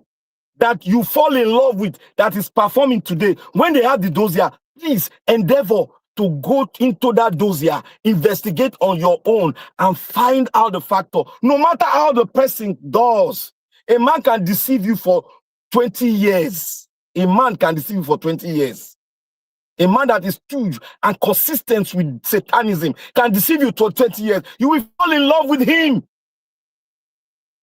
that you fall in love with that is performing today, when they have the dossier, please endeavor to go into that dossier, investigate on your own, and find out the factor. No matter how the person does, a man can deceive you for 20 years. A man can deceive you for 20 years. A man that is huge and consistent with satanism can deceive you for 20 years. You will fall in love with him.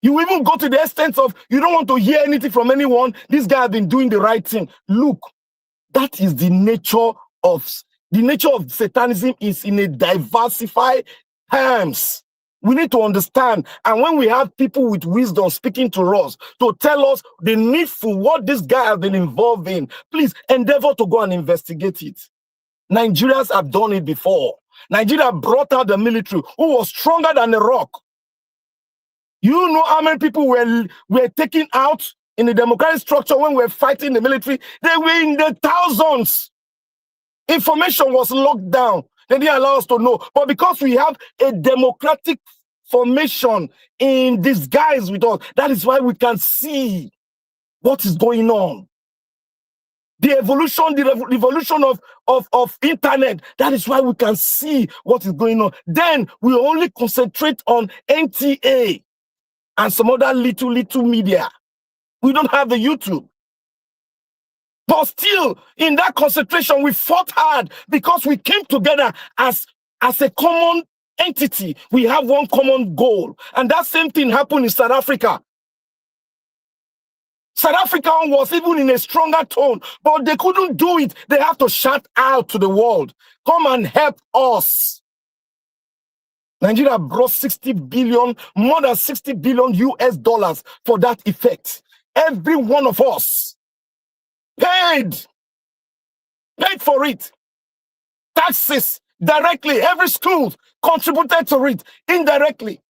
You even go to the extent of you don't want to hear anything from anyone. This guy has been doing the right thing. Look, that is the nature of Satanism, is in a diversified terms. We need to understand. And when we have people with wisdom speaking to us to tell us the needful, what this guy has been involved in, please endeavor to go and investigate it. Nigerians have done it before. Nigeria brought out the military who was stronger than the rock. You know how many people were taken out in the democratic structure when we were fighting the military? They were in the thousands. Information was locked down. They didn't allow us to know. But because we have a democratic formation in disguise with us, that is why we can see what is going on. The revolution of internet, that is why we can see what is going on. Then we only concentrate on NTA and some other little media. We don't have the YouTube. But still, in that concentration, we fought hard because we came together as a common entity, we have one common goal. And that same thing happened in South Africa. South Africa was even in a stronger tone, but they couldn't do it. They have to shout out to the world, come and help us. Nigeria brought 60 billion, more than 60 billion US dollars for that effect. Every one of us paid for it. Taxes directly, every school contributed to it indirectly.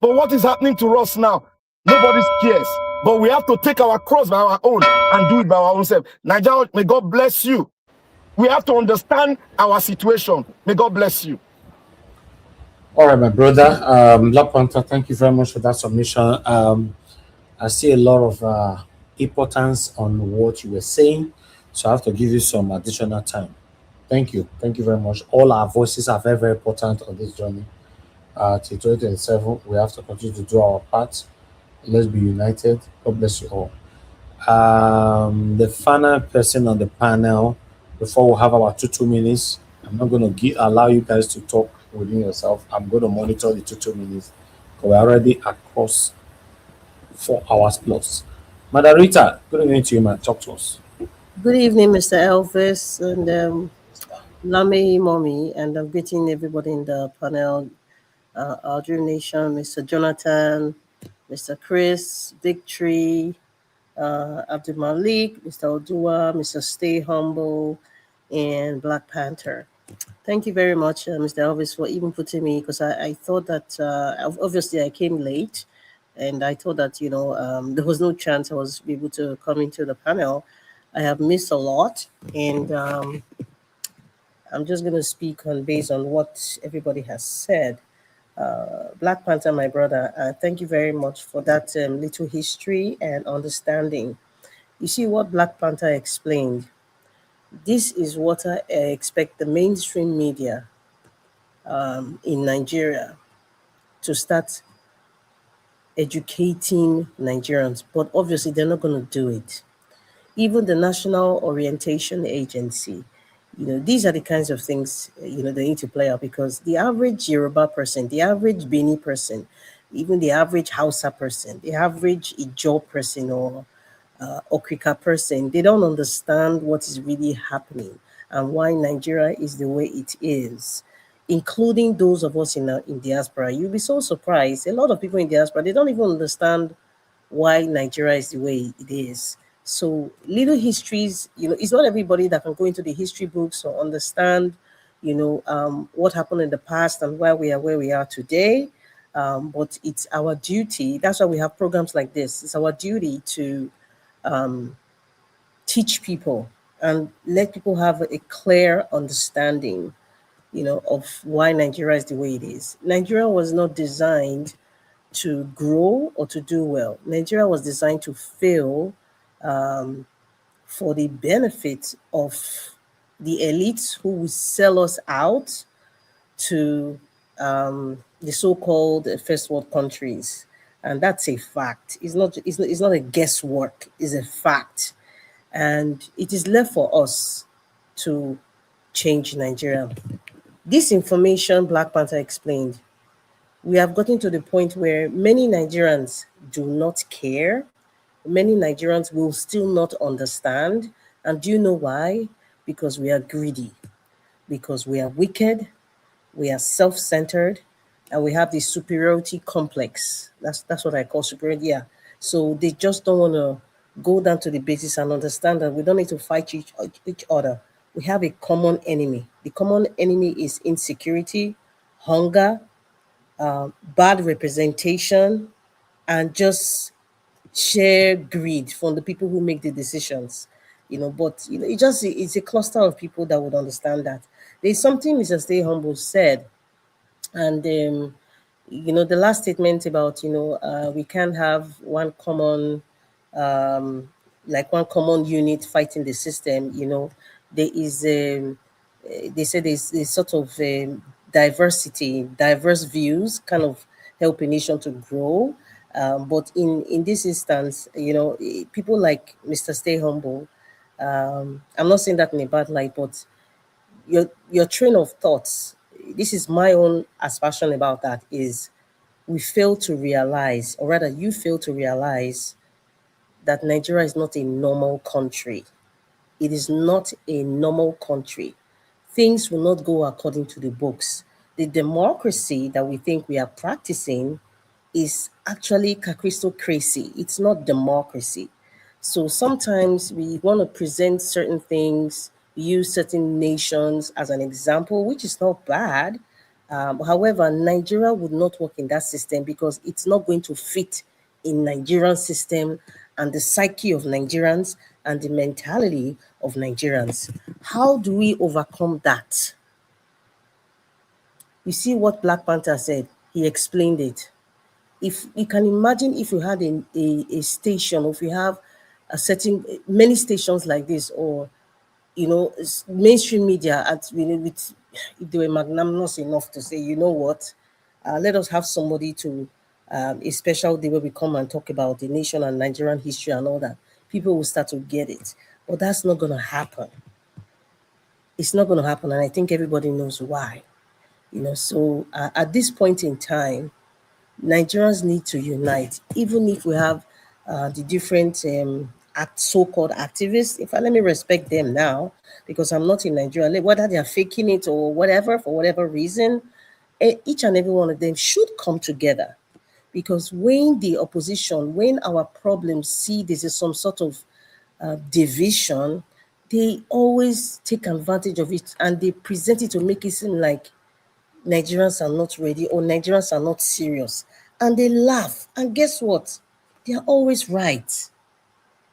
But what is happening to us now? Nobody cares. But we have to take our cross by our own and do it by our own self. Nigeria, may God bless you. We have to understand our situation. May God bless you. All right, my brother. Black Panther, thank you very much for that submission. I see a lot of importance on what you were saying, so I have to give you some additional time. Thank you. Thank you very much. All our voices are very, very important on this journey. Till 2027, we have to continue to do our part. Let's be united. God bless you all. The final person on the panel, before we have our 2 minutes, I'm not going to allow you guys to talk within yourself. I'm going to monitor the 2 minutes because we're already across 4 hours plus. Madam Rita, good evening to you, man. Talk to us. Good evening, Mr. Elvis and Lame Mommy, and I'm greeting everybody in the panel, our Dream Nation, Mr. Jonathan, Mr. Chris, Victory, Abdul Malik, Mr. Odua, Mr. Stay Humble, and Black Panther. Thank you very much, Mr. Elvis, for even putting me, because I thought that, obviously I came late, and I thought that, there was no chance I was able to come into the panel. I have missed a lot, and I'm just going to speak on based on what everybody has said. Black Panther, my brother, thank you very much for that little history and understanding. You see what Black Panther explained. This is what I expect the mainstream media in Nigeria to start educating Nigerians, but obviously they're not going to do it. Even the National Orientation Agency, these are the kinds of things, they need to play out, because the average Yoruba person, the average Bini person, even the average Hausa person, the average Ijo person or Okrika person, they don't understand what is really happening and why Nigeria is the way it is, including those of us in diaspora. You'll be so surprised. A lot of people in diaspora, they don't even understand why Nigeria is the way it is. So little histories, it's not everybody that can go into the history books or understand, what happened in the past and why we are where we are today. But it's our duty. That's why we have programs like this. It's our duty to teach people and let people have a clear understanding, of why Nigeria is the way it is. Nigeria was not designed to grow or to do well. Nigeria was designed to fail for the benefit of the elites who will sell us out to the so-called first world countries. And that's a fact. It's not a guesswork. It's a fact. And it is left for us to change Nigeria. This information Black Panther explained, we have gotten to the point where many Nigerians do not care. Many Nigerians will still not understand. And do you know why? Because we are greedy, because we are wicked, we are self-centered, and we have this superiority complex. That's what I call superiority. Yeah. So they just don't want to go down to the basis and understand that we don't need to fight each other. We have a common enemy. The common enemy is insecurity, hunger, bad representation, and just sheer greed from the people who make the decisions. But it's a cluster of people that would understand that. There's something Mr. Stay Humble said, and the last statement about we can't have one common one common unit fighting the system. There is they say there's sort of diversity, diverse views kind of help a nation to grow. But in this instance, people like Mr. Stay Humble, I'm not saying that in a bad light, but your train of thoughts, this is my own aspersion about that, is we fail to realize, or rather you fail to realize, that Nigeria is not a normal country. It is not a normal country. Things will not go according to the books. The democracy that we think we are practicing is actually crazy. It's not democracy. So sometimes we want to present certain things, use certain nations as an example, which is not bad. However, Nigeria would not work in that system because it's not going to fit in Nigerian system and the psyche of Nigerians and the mentality of Nigerians. How do we overcome that? You see what Black Panther said? He explained it. If you can imagine, if you had a station, or if you have a certain many stations like this, or mainstream media, at with, if they were magnanimous enough to say, you know what, let us have somebody to a special day where we come and talk about the nation and Nigerian history and all that, people will start to get it. But that's not going to happen. It's not going to happen, and I think everybody knows why. So at this point in time, Nigerians need to unite, even if we have the different so-called activists. In fact, let me respect them now, because I'm not in Nigeria. Whether they are faking it or whatever, for whatever reason, each and every one of them should come together. Because when the opposition, when our problems see this is some sort of division, they always take advantage of it and they present it to make it seem like Nigerians are not ready or Nigerians are not serious. And they laugh. And guess what? They are always right.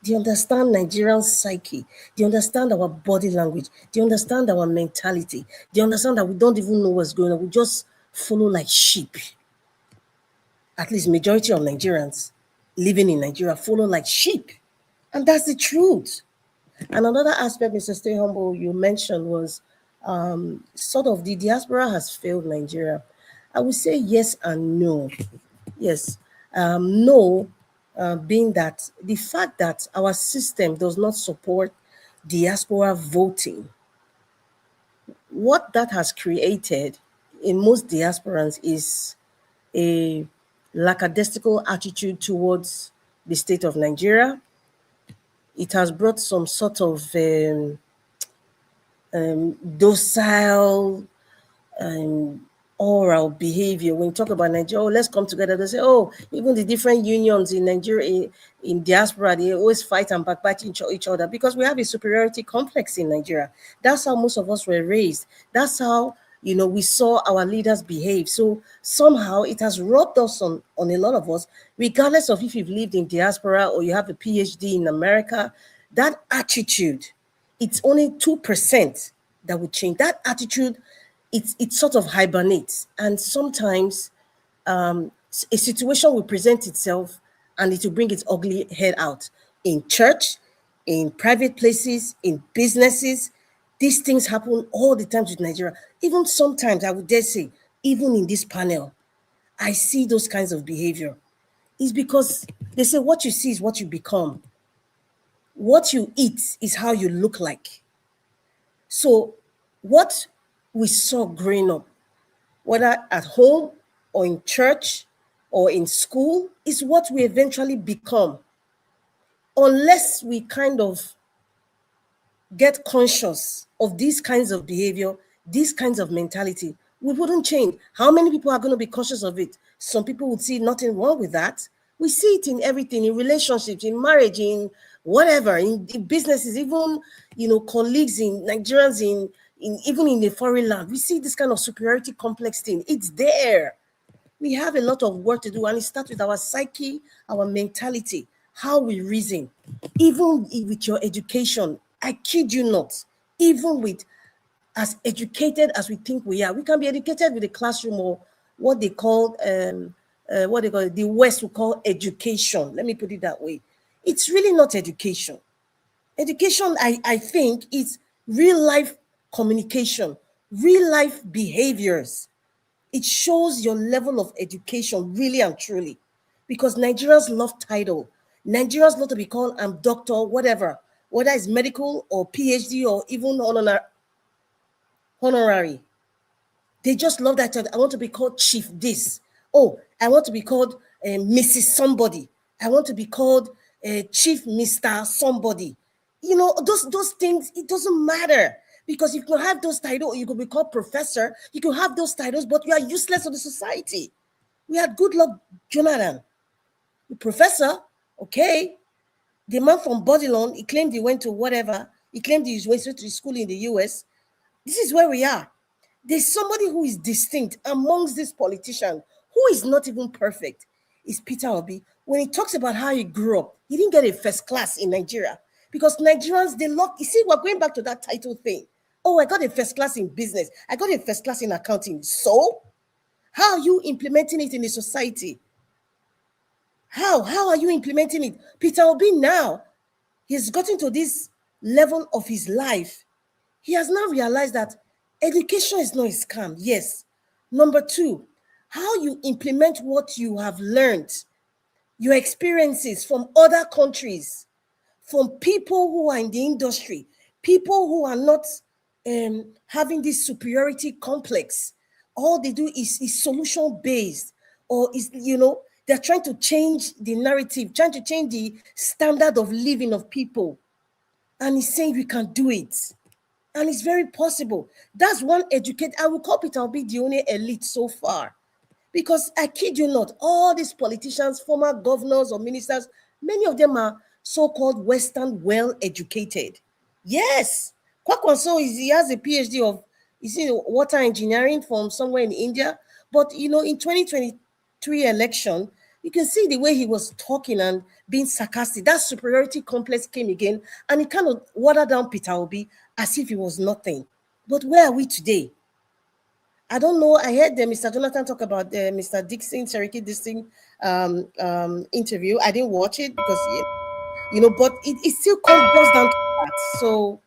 They understand Nigerian psyche. They understand our body language. They understand our mentality. They understand that we don't even know what's going on. We just follow like sheep. At least majority of Nigerians living in Nigeria follow like sheep. And that's the truth. And another aspect, Mr. Stay Humble, you mentioned was sort of the diaspora has failed Nigeria. I would say yes and no. Yes. No, being that the fact that our system does not support diaspora voting, what that has created in most diasporans is a lackadaisical attitude towards the state of Nigeria. It has brought some sort of docile oral behavior. When you talk about Nigeria, let's come together. They say, even the different unions in Nigeria, in diaspora, they always fight and backbite each other because we have a superiority complex in Nigeria. That's how most of us were raised. That's how we saw our leaders behave. So somehow it has rubbed us on a lot of us, regardless of if you've lived in diaspora or you have a PhD in America. That attitude, it's only 2% that would change. That attitude, it sort of hibernates, and sometimes a situation will present itself and it will bring its ugly head out in church, in private places, in businesses. These things happen all the time with Nigeria. Even sometimes, I would dare say, even in this panel, I see those kinds of behavior. It's because they say what you see is what you become. What you eat is how you look like. So what we saw growing up, whether at home or in church or in school, is what we eventually become. Unless we kind of get conscious of these kinds of behavior, these kinds of mentality, we wouldn't change. How many people are going to be conscious of it? Some people would see nothing wrong with that. We see it in everything, in relationships, in marriage, in whatever, in businesses, even colleagues in Nigerians in even in the foreign land. We see this kind of superiority complex thing. It's there. We have a lot of work to do, and it starts with our psyche, our mentality, how we reason. Even with your education, I kid you not, even with as educated as we think we are, we can be educated with a classroom or what they call the West will call education. Let me put it that way. It's really not education. Education, I think, is real life communication, real life behaviors. It shows your level of education, really and truly. Because Nigerians love title. Nigerians love to be called doctor, whatever, whether it's medical or PhD or even honorary. They just love that title. I want to be called Chief this. Oh, I want to be called Mrs. Somebody. I want to be called Chief Mr. Somebody. You know, those things, it doesn't matter. Because you can have those titles, you could be called professor, you can have those titles, but you are useless to the society. We had Goodluck Jonathan, the professor, okay. The man from Bodilon, he claimed he went to whatever, he claimed he went to school in the US. This is where we are. There's somebody who is distinct amongst these politicians, who is not even perfect, is Peter Obi. When he talks about how he grew up, he didn't get a first class in Nigeria because Nigerians, they love, you see, we're going back to that title thing. Oh, I got a first class in business. I got a first class in accounting. So, how are you implementing it in the society? How are you implementing it? Peter Obi now, he's gotten to this level of his life. He has now realized that education is not a scam. Yes. Number two, how you implement what you have learned, your experiences from other countries, from people who are in the industry, people who are not having this superiority complex. All they do is solution based, or is, you know, they're trying to change the narrative, trying to change the standard of living of people. And he's saying we can do it. And it's very possible. That's one educate. I will call Peter Obi the only elite so far. Because I kid you not, all these politicians, former governors or ministers, many of them are so-called Western well-educated. Yes. Kwakwanso, he has a PhD of, water engineering from somewhere in India. But, you know, in 2023 election, you can see the way he was talking and being sarcastic. That superiority complex came again, and he kind of watered down Peter Obi as if he was nothing. But where are we today? I don't know. I heard Mr. Jonathan talk about Mr. Dixon, Cherokee Dixon interview. I didn't watch it because, but it still boils down to that. So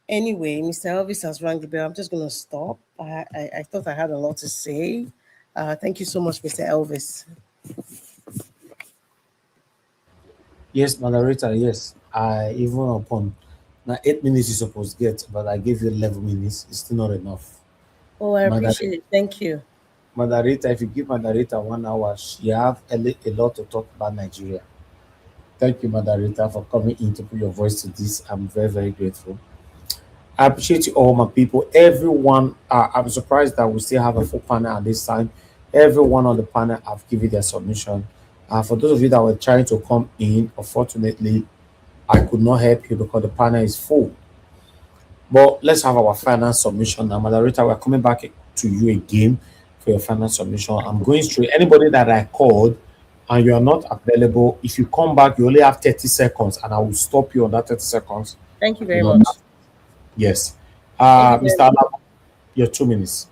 anyway, Mr. Elvis has rang the bell. I'm just going to stop. I thought I had a lot to say. Thank you so much, Mr. Elvis. Yes, moderator, yes. I even upon now 8 minutes you're supposed to get, but I gave you 11 minutes. It's still not enough. Oh, I appreciate it. Thank you. Moderator, if you give moderator 1 hour, you have a lot to talk about Nigeria. Thank you, moderator, for coming in to put your voice to this. I'm very, very grateful. I appreciate you all, my people. Everyone, I'm surprised that we still have a full panel at this time. Everyone on the panel have given their submission. For those of you that were trying to come in, unfortunately, I could not help you because the panel is full. But let's have our final submission. Now, moderator, we're coming back to you again for your final submission. I'm going straight. Anybody that I called and you are not available, if you come back, you only have 30 seconds and I will stop you on that 30 seconds. Thank you very much. Yes. Mr. Alaba, your 2 minutes.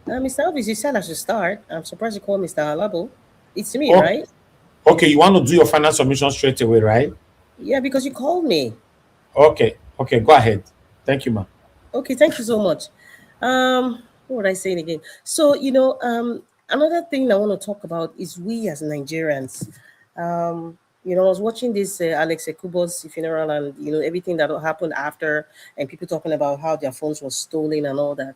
Mr. Elvis, you said I should start. I'm surprised you called Mr. Alabo. It's me, Okay. right? Okay, you want to do your final submission straight away, right? Yeah, because you called me. Okay, go ahead. Thank you, ma'am. Okay, thank you so much. What would I say again? So, another thing I want to talk about is we as Nigerians. I was watching this Alex Ekubo's funeral and, everything that happened after and people talking about how their phones were stolen and all that,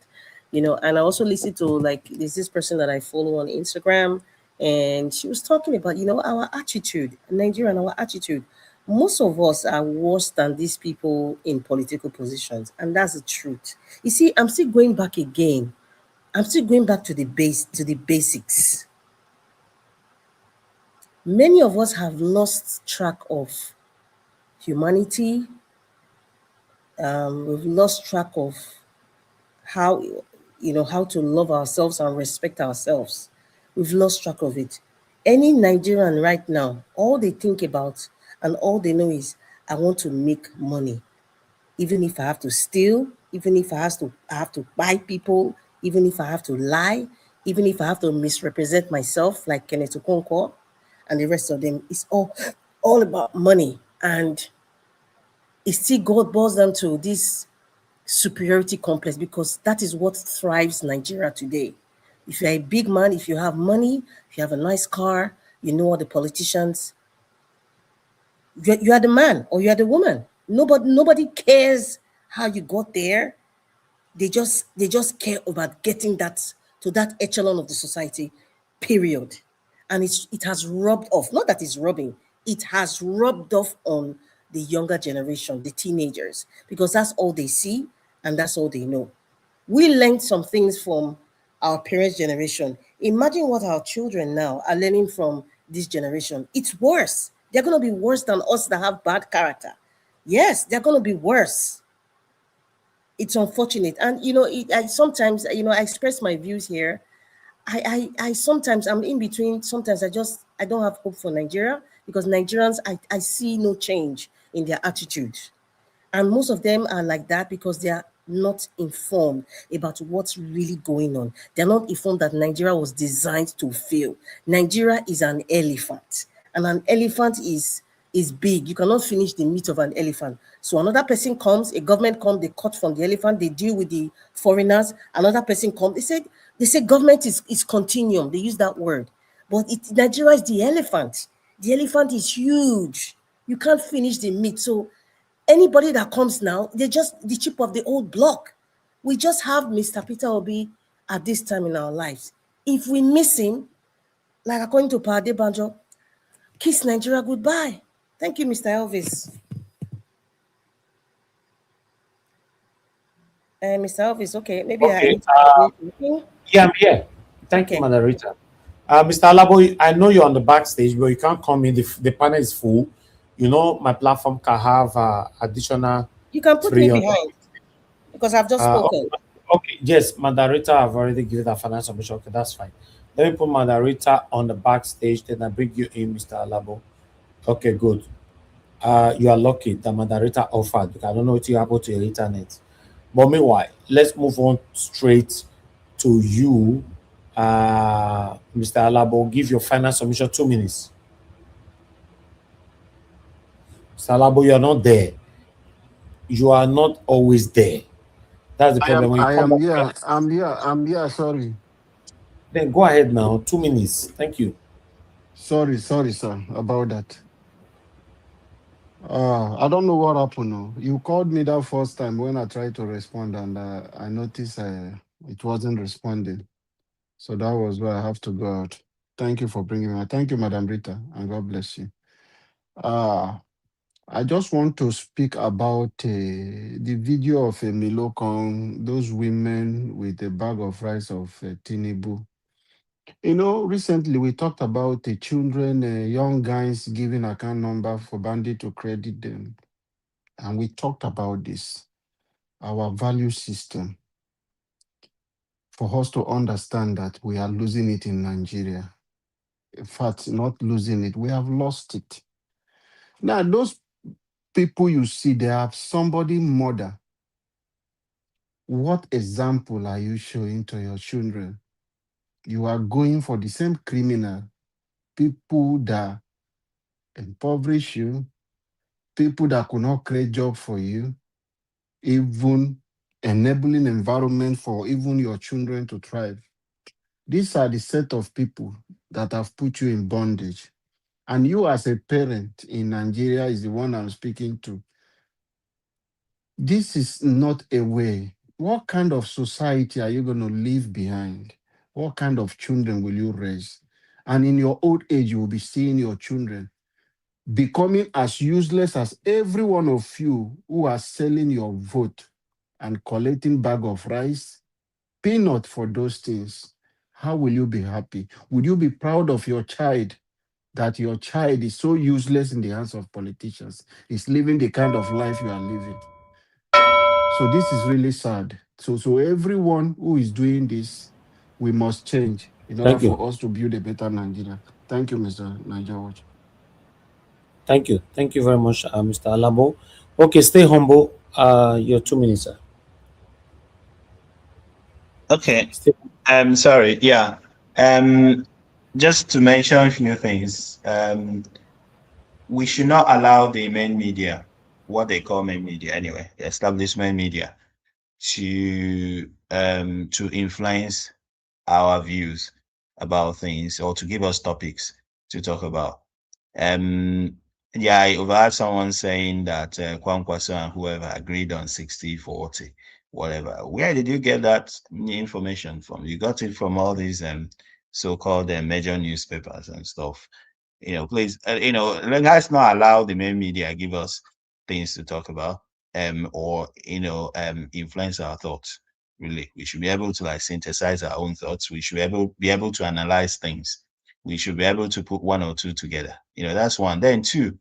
and I also listened to, there's this person that I follow on Instagram and she was talking about, our attitude, Nigeria and our attitude. Most of us are worse than these people in political positions, and that's the truth. You see, I'm still going back again. I'm still going back to the basics. Many of us have lost track of humanity. We've lost track of how to love ourselves and respect ourselves. We've lost track of it. Any Nigerian right now, all they think about and all they know is, I want to make money. Even if I have to steal, even if I have to buy people, even if I have to lie, even if I have to misrepresent myself like Kenneth Okonkwo and the rest of them, it's all about money. And it still boils down to this superiority complex because that is what thrives Nigeria today. If you're a big man, if you have money, if you have a nice car, all the politicians, you are the man or you are the woman. Nobody cares how you got there. They just care about getting that to that echelon of the society, period. And it has rubbed off. Not that it's rubbing, it has rubbed off on the younger generation, the teenagers, because that's all they see and that's all they know. We learned some things from our parents' generation. Imagine what our children now are learning from this generation. It's worse. They're going to be worse than us that have bad character. Yes, they're going to be worse. It's unfortunate. And, I sometimes, I express my views here. I sometimes I'm in between. Sometimes I don't have hope for Nigeria because Nigerians, I see no change in their attitude. And most of them are like that because they are not informed about what's really going on. They're not informed that Nigeria was designed to fail. Nigeria is an elephant, and an elephant is big. You cannot finish the meat of an elephant. So another person comes, a government comes, they cut from the elephant, they deal with the foreigners. Another person comes, they say government is continuum. They use that word, but Nigeria is the elephant. The elephant is huge. You can't finish the meat. So anybody that comes now, they're just the chip of the old block. We just have Mr. Peter Obi at this time in our lives. If we miss him, like according to Pade Banjo, kiss Nigeria goodbye. Thank you, Mr. Elvis. Mr. Elvis, okay, maybe I Okay. need to Yeah, I'm here. Thank you, Madam. Mr. Alabo, I know you're on the backstage, but you can't come in. The panel is full. My platform can have additional. You can put me behind because I've just spoken. Okay, yes, Madarita, I've already given that financial submission. Okay, that's fine. Let me put Madarita on the backstage, then I bring you in, Mr. Alabo. Okay, good. You are lucky that Madarita offered because I don't know what you happened to your internet. But meanwhile, let's move on straight to you, Mr. Alabo. Give your final submission 2 minutes. Mr. Alabo, you are not there. You are not always there. That's the problem. When you come I'm back, here. I'm here. Sorry. then go ahead now. 2 minutes. Thank you. Sorry, sir, about that. I don't know what happened. No. You called me that first time when I tried to respond, and I noticed it wasn't responding. So that was why I have to go out. Thank you for bringing me. Thank you, Madam Rita, and God bless you. I just want to speak about the video of Milokong, those women with a bag of rice of Tinibu. Recently we talked about the children, young guys giving account number for bandit to credit them. And we talked about this, our value system, for us to understand that we are losing it in Nigeria. In fact, not losing it, we have lost it. Now, those people you see, they have somebody mother. What example are you showing to your children? You are going for the same criminal, people that impoverish you, people that could not create job for you, even enabling environment for even your children to thrive. These are the set of people that have put you in bondage. And you as a parent in Nigeria is the one I'm speaking to. This is not a way. What kind of society are you going to leave behind? What kind of children will you raise? And in your old age, you will be seeing your children becoming as useless as every one of you who are selling your vote and collecting bag of rice, peanut for those things. How will you be happy? Would you be proud of your child, that your child is so useless in the hands of politicians, is living the kind of life you are living? So this is really sad. So everyone who is doing this, we must change in order Thank you. for us to build a better Nigeria. Thank you, Mr. Niger Watch. Thank you. Thank you very much, Mr. Alabo. Okay, stay humble. Your 2 minutes, sir. Okay. Sorry. Yeah. Just to mention a few things. We should not allow the main media, what they call main media anyway, the establishment media, to influence our views about things or to give us topics to talk about. Yeah, I overheard someone saying that Kwankwaso and whoever agreed on 60-40 whatever. Where did you get that information from? You got it from all these so-called major newspapers and stuff. Please, let's not allow the main media give us things to talk about, or influence our thoughts. Really, we should be able to like synthesize our own thoughts. We should be able to analyze things. We should be able to put one or two together. That's one. Then two,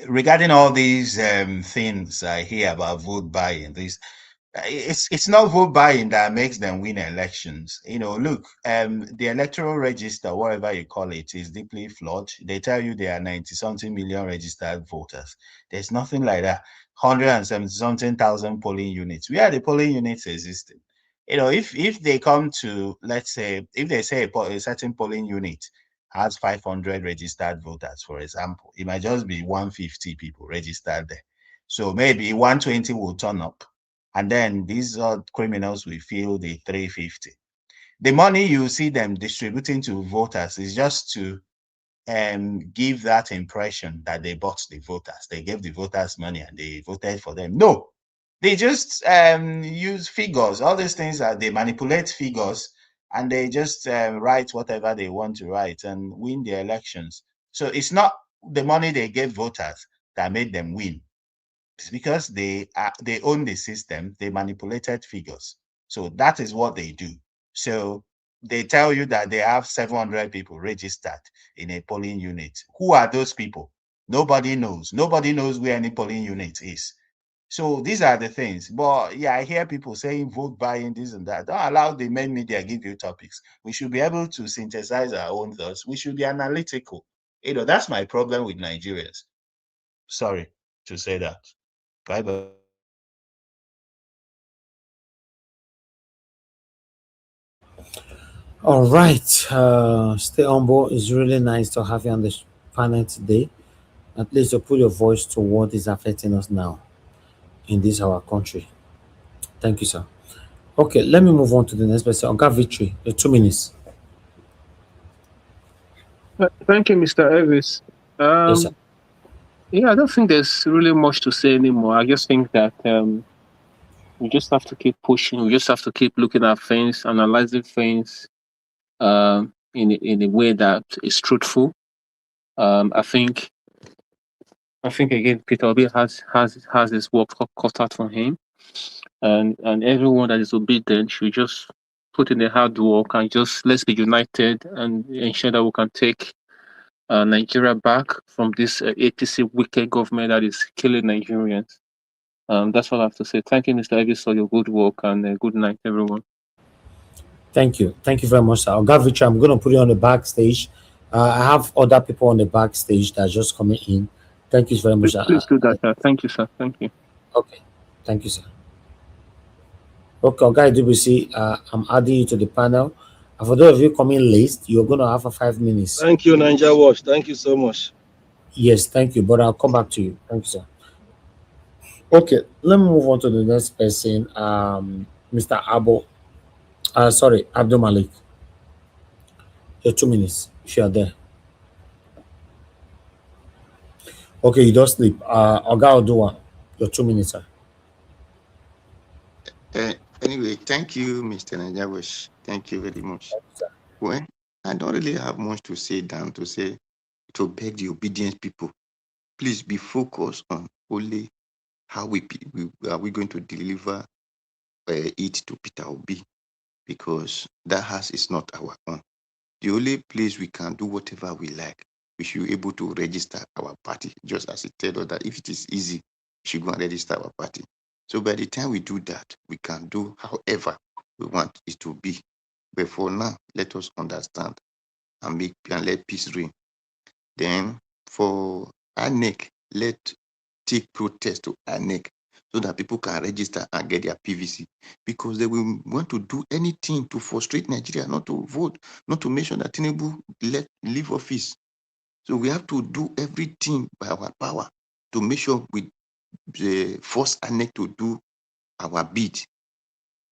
regarding all these things I hear about vote buying, it's not vote buying that makes them win elections. Look, the electoral register, whatever you call it, is deeply flawed. They tell you there are 90-something million registered voters. There's nothing like that. 170-something thousand polling units. Where are the polling units existing? If they come to, let's say, if they say a certain polling unit has 500 registered voters, for example, it might just be 150 people registered there. So maybe 120 will turn up, and then these criminals will fill the 350. The money you see them distributing to voters is just to give that impression that they bought the voters. They gave the voters money and they voted for them. No, they just use figures. All these things they manipulate figures, and they just write whatever they want to write and win the elections. So it's not the money they gave voters that made them win. It's because they own the system. They manipulated figures. So that is what they do. So they tell you that they have 700 people registered in a polling unit. Who are those people? Nobody knows. Nobody knows where any polling unit is. So these are the things. But yeah, I hear people saying vote buying, this and that. Don't allow the main media give you topics. We should be able to synthesize our own thoughts. We should be analytical. That's my problem with Nigerians. Sorry to say that. Bye bye. All right. Stay humble. It's really nice to have you on the panel today. At least to put your voice to what is affecting us now in this our country. Thank you, sir. Okay, let me move on to the next person. Oga Victory, 2 minutes. Thank you, Mr. Elvis. Yes, sir. Yeah, I don't think there's really much to say anymore. I just think that we just have to keep pushing. We just have to keep looking at things, analyzing things in a way that is truthful. I think again, Peter Obi has his work cut out for him, and everyone that is obedient should just put in the hard work and just let's be united and ensure that we can take Nigeria back from this APC wicked government that is killing Nigerians. That's all I have to say. Thank you, Mr. Elvis, for your good work, and good night, everyone. Thank you. Thank you very much, sir. Oga Victory, I'm going to put you on the backstage. I have other people on the backstage that are just coming in. Thank you very much. Please do that, sir. Thank you, sir. Thank you. Okay. Thank you, sir. Okay, Oga DBC, I'm adding you to the panel. And for those of you coming late, you're going to have 5 minutes. Thank you, Ninja Watch. Thank you so much. Yes, thank you. But I'll come back to you. Thank you, sir. Okay, let me move on to the next person. Mr. Abdul Malik. Your 2 minutes, if you are there. Okay, you don't sleep. Oga Odua, your 2 minutes, sir. Anyway, thank you, Mr. Najawash. Thank you very much. Well, I don't really have much to say than to beg the obedient people. Please be focused on only how we are we going to deliver it to Peter Obi, because that house is not our own. The only place we can do whatever we like, we should be able to register our party, just as it tells us that if it is easy, we should go and register our party. So by the time we do that, we can do however we want it to be. But for now, let us understand and let peace reign. Then for ANEC, let take protest to ANEC so that people can register and get their PVC, because they will want to do anything to frustrate Nigeria, not to vote, not to make sure that Tinubu leave office. So we have to do everything by our power to make sure we force ANEC to do our bid.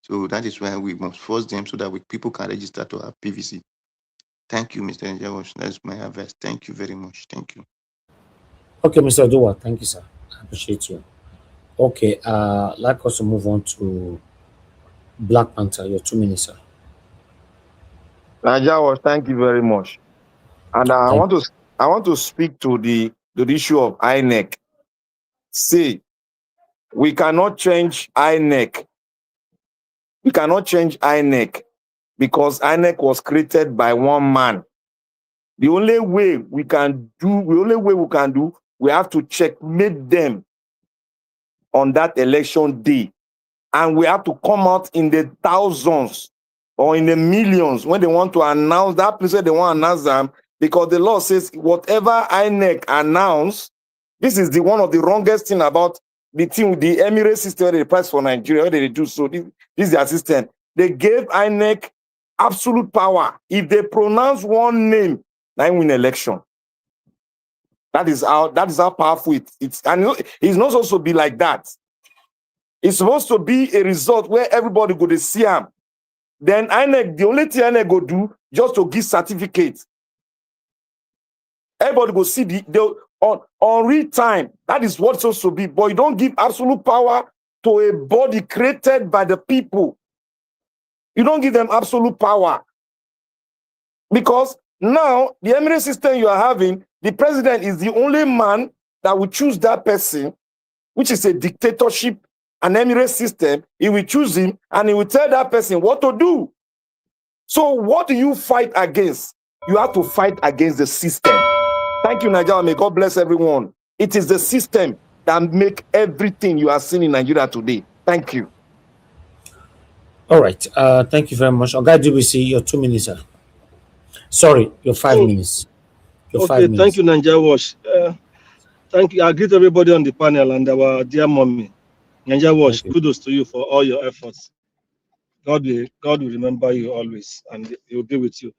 So that is why we must force them so that people can register to our PVC. Thank you, Mr. Njawosh. That's my advice. Thank you very much. Thank you. Okay, Mr. Odua, thank you, sir. I appreciate you. Okay, like us to move on to Black Panther. Your 2 minutes, sir. Nigeria, thank you very much. And I Thank want to speak to the issue of INEC. See, we cannot change INEC. We cannot change INEC because INEC was created by one man. The only way we can do, we have to checkmate them on that election day. And we have to come out in the thousands or in the millions when they want to announce that person, they want to announce them, because the law says whatever INEC announce, this is one of the wrongest thing about the thing with the Emirates system, they price for Nigeria, what they do. So this is their system. They gave INEC absolute power. If they pronounce one name, they win election. That is how powerful it's, and it's not supposed to be like that. It's supposed to be a result where everybody go to see them. Then INEC, the only thing INEC go do just to give certificates. Everybody go see on real time. That is what it's supposed to be. But you don't give absolute power to a body created by the people. You don't give them absolute power. Because now, the Emirates system you are having, the president is the only man that will choose that person, which is a dictatorship, an Emirates system. He will choose him and he will tell that person what to do. So what do you fight against? You have to fight against the system. Thank you, Nigeria. May God bless everyone. It is the system that make everything you are seeing in Nigeria today. Thank you. All right. Thank you very much. Oga DBC, your 2 minutes, sir. Sorry, your 5 minutes. Your 5 minutes. Thank you, Nigeria Watch. Thank you. I greet everybody on the panel and our dear mommy. Nigeria Watch, kudos to you for all your efforts. God will remember you always, and He will be with you.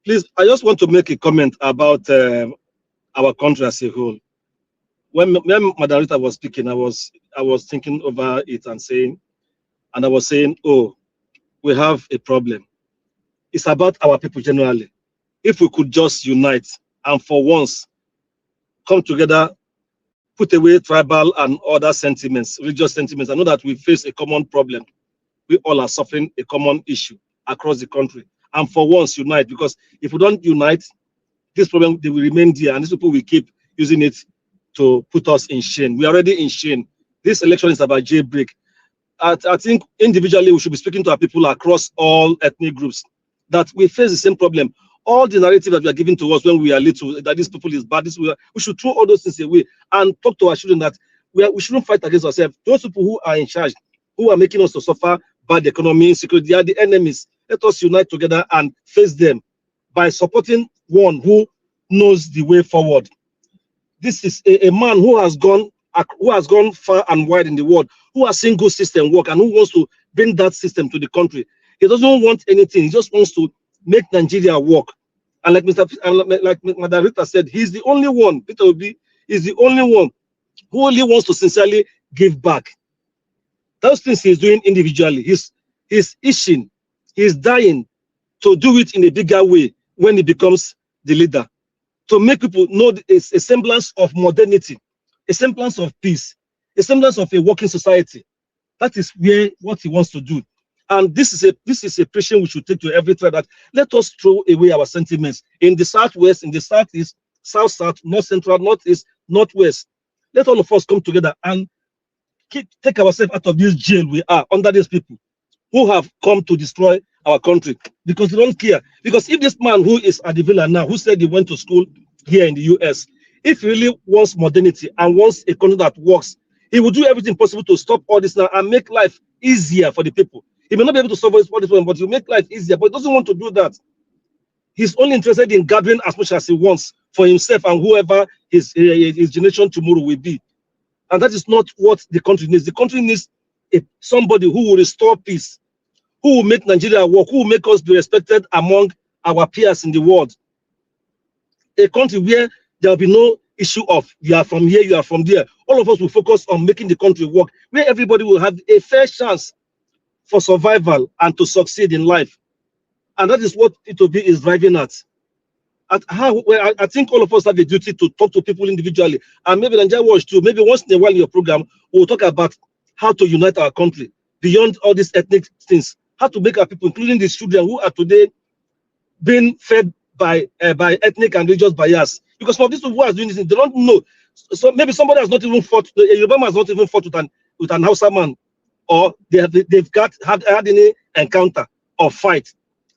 Please, I just want to make a comment about our country as a whole. When Madam Rita was speaking, I was thinking over it and I was saying, oh, we have a problem. It's about our people generally. If we could just unite and for once come together, put away tribal and other sentiments, religious sentiments, I know that we face a common problem. We all are suffering a common issue across the country. And for once, unite, because if we don't unite, this problem, they will remain there, and these people will keep using it to put us in shame. We are already in shame. This election is about jailbreak. I think individually we should be speaking to our people across all ethnic groups that we face the same problem. All the narrative that we are giving to us when we are little, that this people is bad, we should throw all those things away and talk to our children that we shouldn't fight against ourselves. Those people who are in charge, who are making us to suffer bad economy, insecurity, they are the enemies. Let us unite together and face them by supporting one who knows the way forward. This is a man who has gone far and wide in the world, who has seen good system work and who wants to bring that system to the country. He doesn't want anything. He just wants to make Nigeria work. And like Madam Rita said, he's the only one, Peter Obi is the only one who only wants to sincerely give back. Those things he's doing individually. He's itching, he's dying to do it in a bigger way when he becomes the leader. To make people know a semblance of modernity, a semblance of peace, a semblance of a working society. That is what he wants to do. And this is a preaching we should take to every tribe, that let us throw away our sentiments in the southwest, in the southeast, south, north central, northeast, northwest. Let all of us come together and take ourselves out of this jail we are under these people who have come to destroy our country, because they don't care. Because if this man who is at the villa now, who said he went to school here in the US, if he really wants modernity and wants a country that works, he will do everything possible to stop all this now and make life easier for the people. He may not be able to solve all this problem, but he'll make life easier. But he doesn't want to do that. He's only interested in gathering as much as he wants for himself and whoever his generation tomorrow will be. And that is not what the country needs. The country needs somebody who will restore peace, who will make Nigeria work, who will make us be respected among our peers in the world. A country where there will be no issue of you are from here, you are from there. All of us will focus on making the country work, where everybody will have a fair chance for survival and to succeed in life. And that is what Itobi is driving at. I think all of us have a duty to talk to people individually, and maybe Nigeria Watch too. Maybe once in a while in your program, we'll talk about how to unite our country beyond all these ethnic things. How to make our people, including the children who are today being fed by ethnic and religious bias. Because some of these people who are doing this, they don't know. So maybe somebody has not even fought. A Yoruba man has not even fought with an Hausa man, or they've had any encounter or fight.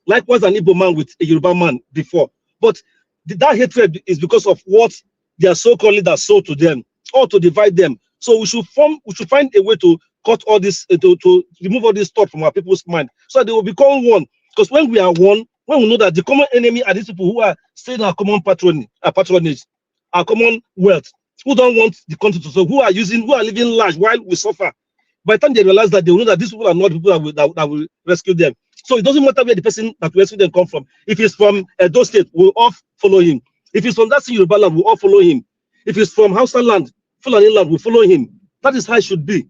Likewise, an Igbo man with a Yoruba man before. But that hatred is because of what their so-called leaders sold to them, or to divide them. So we should find a way to cut all this, to remove all this thought from our people's mind, so that they will become one. Because when we are one, when we know that the common enemy are these people who are staying our common patronage, our common wealth, who don't want the country to, so who are living large while we suffer. By the time they realize that, they will know that these people are not people that will rescue them. So it doesn't matter where the person that will rescue them come from. If he's from Edo State, we'll all follow him. If he's from that Yoruba land, we'll all follow him. If he's from Hausa land, Fulani land, we'll follow him. That is how it should be.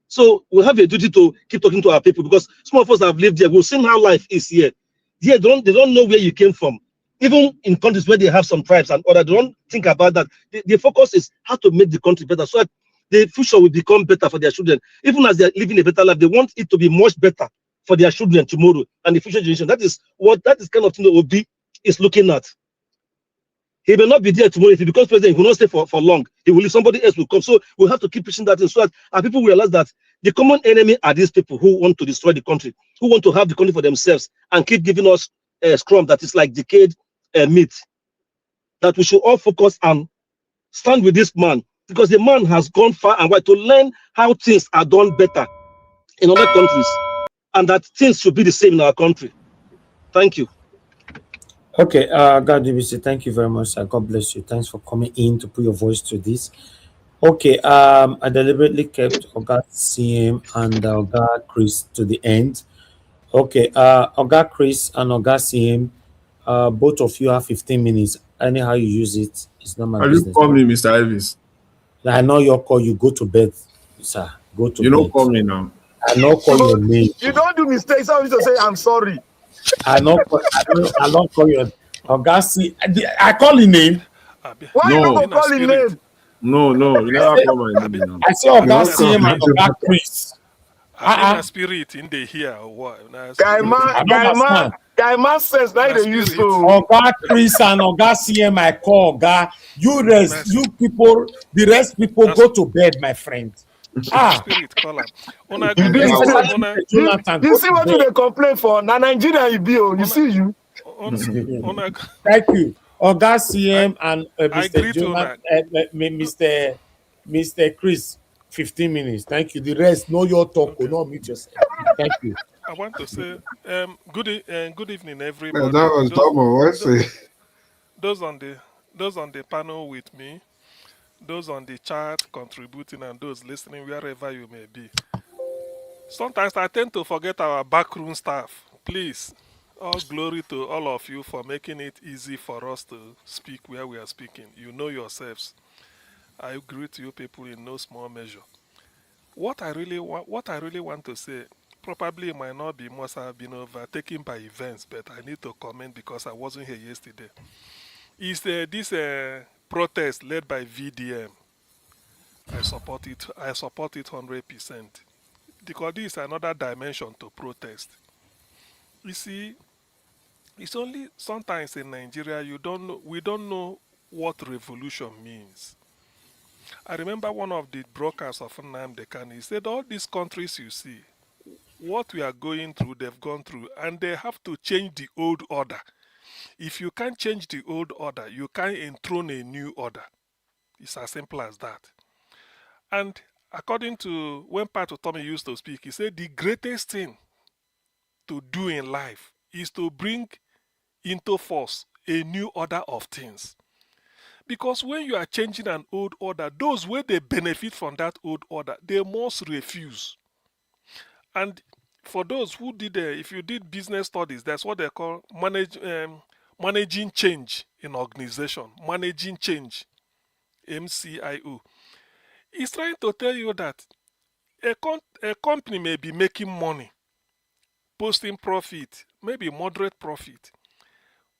So we have a duty to keep talking to our people, because some of us have lived here. We've seen how life is here. Here, they don't know where you came from. Even in countries where they have some tribes and other, they don't think about that. The focus is how to make the country better, so that the future will become better for their children. Even as they're living a better life, they want it to be much better for their children tomorrow and the future generation. That is kind of thing that Obi is looking at. He may not be there tomorrow. If he becomes president, he will not stay for long. He will leave, somebody else will come. So we have to keep pushing that in, so that our people realize that the common enemy are these people who want to destroy the country, who want to have the country for themselves and keep giving us a scrum that is like decayed meat. That we should all focus and stand with this man, because the man has gone far and wide to learn how things are done better in other countries, and that things should be the same in our country. Thank you. Okay, God DBC, thank you very much, sir. God bless you. Thanks for coming in to put your voice to this. Okay, I deliberately kept Oga CM and Oga Chris to the end. Okay, Oga Chris and Oga CM, both of you have 15 minutes. Anyhow you use it, it's not my Are business. you call me, Mr. Elvis? I know your call. You go to bed, sir. Go to bed. You don't call me now. I know call your name. You don't do mistakes. I need to say I'm sorry. I don't call your Oga C. I call your name. Why you don't call him name? No, you never call my name now. I say Oga CM and Oga Chris. I spirit in the here or what? Guy man says now they use so. Oga Chris and Oga CM I call Oga. You rest, you people, the rest people go to bed, my friend. Spirit call him. You see what they complain for? Now Nigeria you be you see you. Thank you. Oga CM and Mr. Jonathan, Mr. Chris, 15 minutes. Thank you. The rest, know your talk. Will not mute yourself. Thank you. I want to say good evening, everybody. That was double. Those on the panel with me, those on the chat contributing, and those listening wherever you may be. Sometimes I tend to forget our backroom staff. Please, all glory to all of you for making it easy for us to speak where we are speaking. You know yourselves. I greet you people in no small measure. What I really want to say, probably it might not be, must have been overtaken by events, but I need to comment because I wasn't here yesterday. Is this protest led by VDM? I support it 100%. Because this is another dimension to protest. You see, it's only sometimes in Nigeria we don't know what revolution means. I remember one of the brokers of Nnamdi Kanu, he said all these countries you see, what we are going through, they've gone through, and they have to change the old order. If you can't change the old order, you can't enthrone a new order. It's as simple as that. And according to when Pato Tommy used to speak, he said the greatest thing to do in life is to bring into force a new order of things. Because when you are changing an old order, those where they benefit from that old order, they must refuse. And for those who did, if you did business studies, that's what they call managing change in organization. Managing change, MCIO. It's trying to tell you that a company may be making money, posting profit, maybe moderate profit.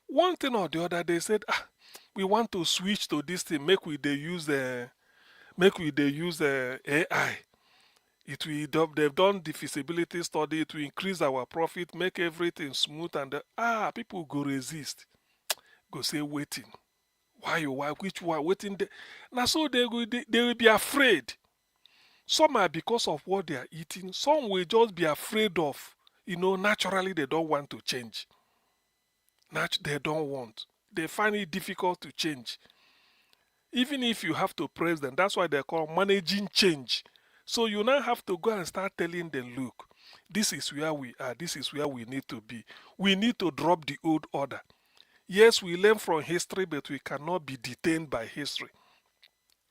One thing or the other, they said, we want to switch to this thing, make we they use AI. They've done the feasibility study to increase our profit, make everything smooth, and people go resist, go say waiting. Why which one waiting? Now so they will be afraid. Some are because of what they are eating. Some will just be afraid of, naturally they don't want to change. They don't want. They find it difficult to change. Even if you have to praise them, that's why they call managing change. So you now have to go and start telling them, look, this is where we are, this is where we need to be. We need to drop the old order. Yes, we learn from history, but we cannot be detained by history.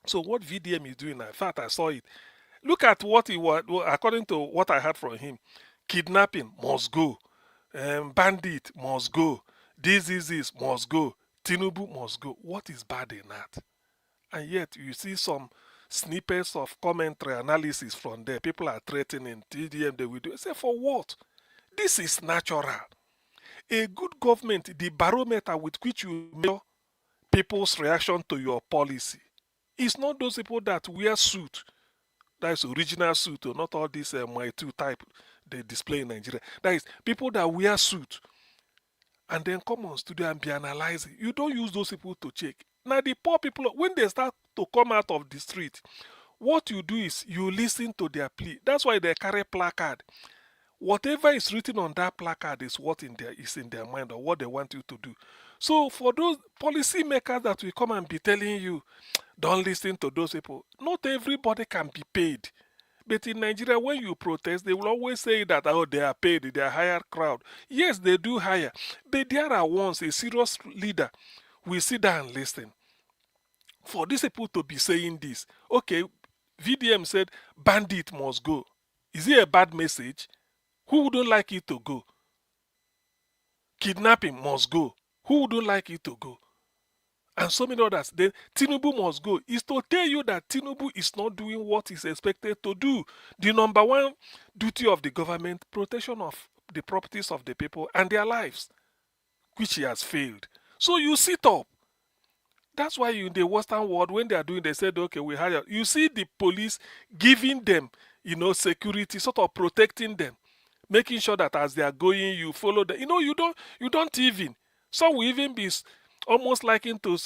So what VDM is doing, in fact, I saw it. Look at what he was, according to what I heard from him. Kidnapping must go. Bandit must go. This must go. Tinubu must go. What is bad in that? And yet you see some snippets of commentary analysis from there. People are threatening TDM they will do. I say, for what? This is natural. A good government, the barometer with which you measure people's reaction to your policy, is not those people that wear suit. That is original suit, or not all this my two type they display in Nigeria. That is people that wear suit and then come on studio and be analyzing. You don't use those people to check. Now the poor people, when they start to come out of the street, what you do is you listen to their plea. That's why they carry placard. Whatever is written on that placard is what is in their mind or what they want you to do. So for those policy makers that will come and be telling you, don't listen to those people. Not everybody can be paid. But in Nigeria, when you protest, they will always say that, oh, they are paid, they are higher crowd. Yes, they do hire. But there are ones, a serious leader will sit down and listen. For these people to be saying this, okay, VDM said bandit must go. Is it a bad message? Who wouldn't like it to go? Kidnapping must go. Who wouldn't like it to go? And so many others. Then Tinubu must go. Is to tell you that Tinubu is not doing what is expected to do. The number one duty of the government, protection of the properties of the people and their lives, which he has failed. So you sit up. That's why in the Western world, when they are doing, they said, okay, we hire. You see the police giving them, security, sort of protecting them, making sure that as they are going, you follow them. You don't even. Some will even be almost liking to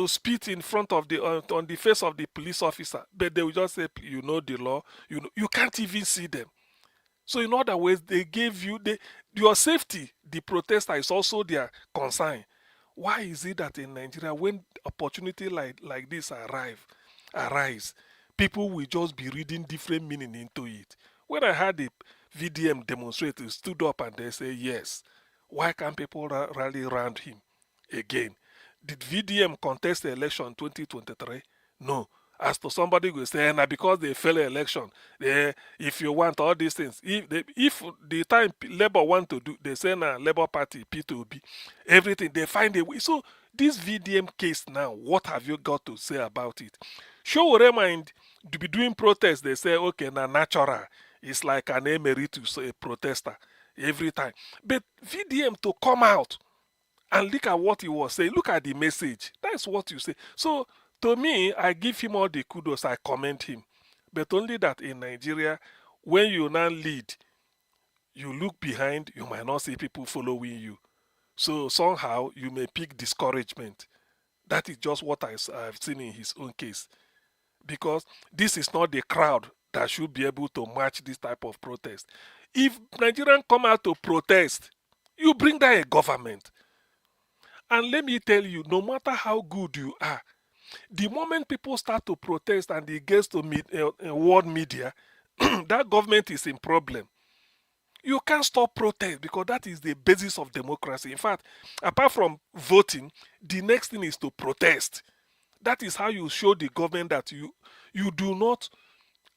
spit in front of on the face of the police officer, but they will just say, you know the law. You can't even see them. So in other ways, they gave you your safety. The protester is also their concern. Why is it that in Nigeria, when opportunity like this arise, people will just be reading different meaning into it? When I had the VDM demonstrators stood up and they say, yes, why can't people rally around him again? Did VDM contest the election 2023? No. As to somebody will say, now because they failed the election, if you want all these things, if the time Labour want to do, they say now Labour Party, P2B, everything, they find a way. So this VDM case now, what have you got to say about it? Show remind to be doing protests, they say, okay, now natural. It's like an emeritus, a protester, every time. But VDM to come out and look at what he was saying, look at the message. That's what you say. So to me, I give him all the kudos, I commend him. But only that in Nigeria, when you now lead, you look behind, you might not see people following you. So somehow you may pick discouragement. That is just what I've seen in his own case. Because this is not the crowd that should be able to match this type of protest. If Nigerians come out to protest, you bring down a government. And let me tell you, no matter how good you are, the moment people start to protest and it gets to world media, that government is in problem. You can't stop protest because that is the basis of democracy. In fact, apart from voting, the next thing is to protest. That is how you show the government that you do not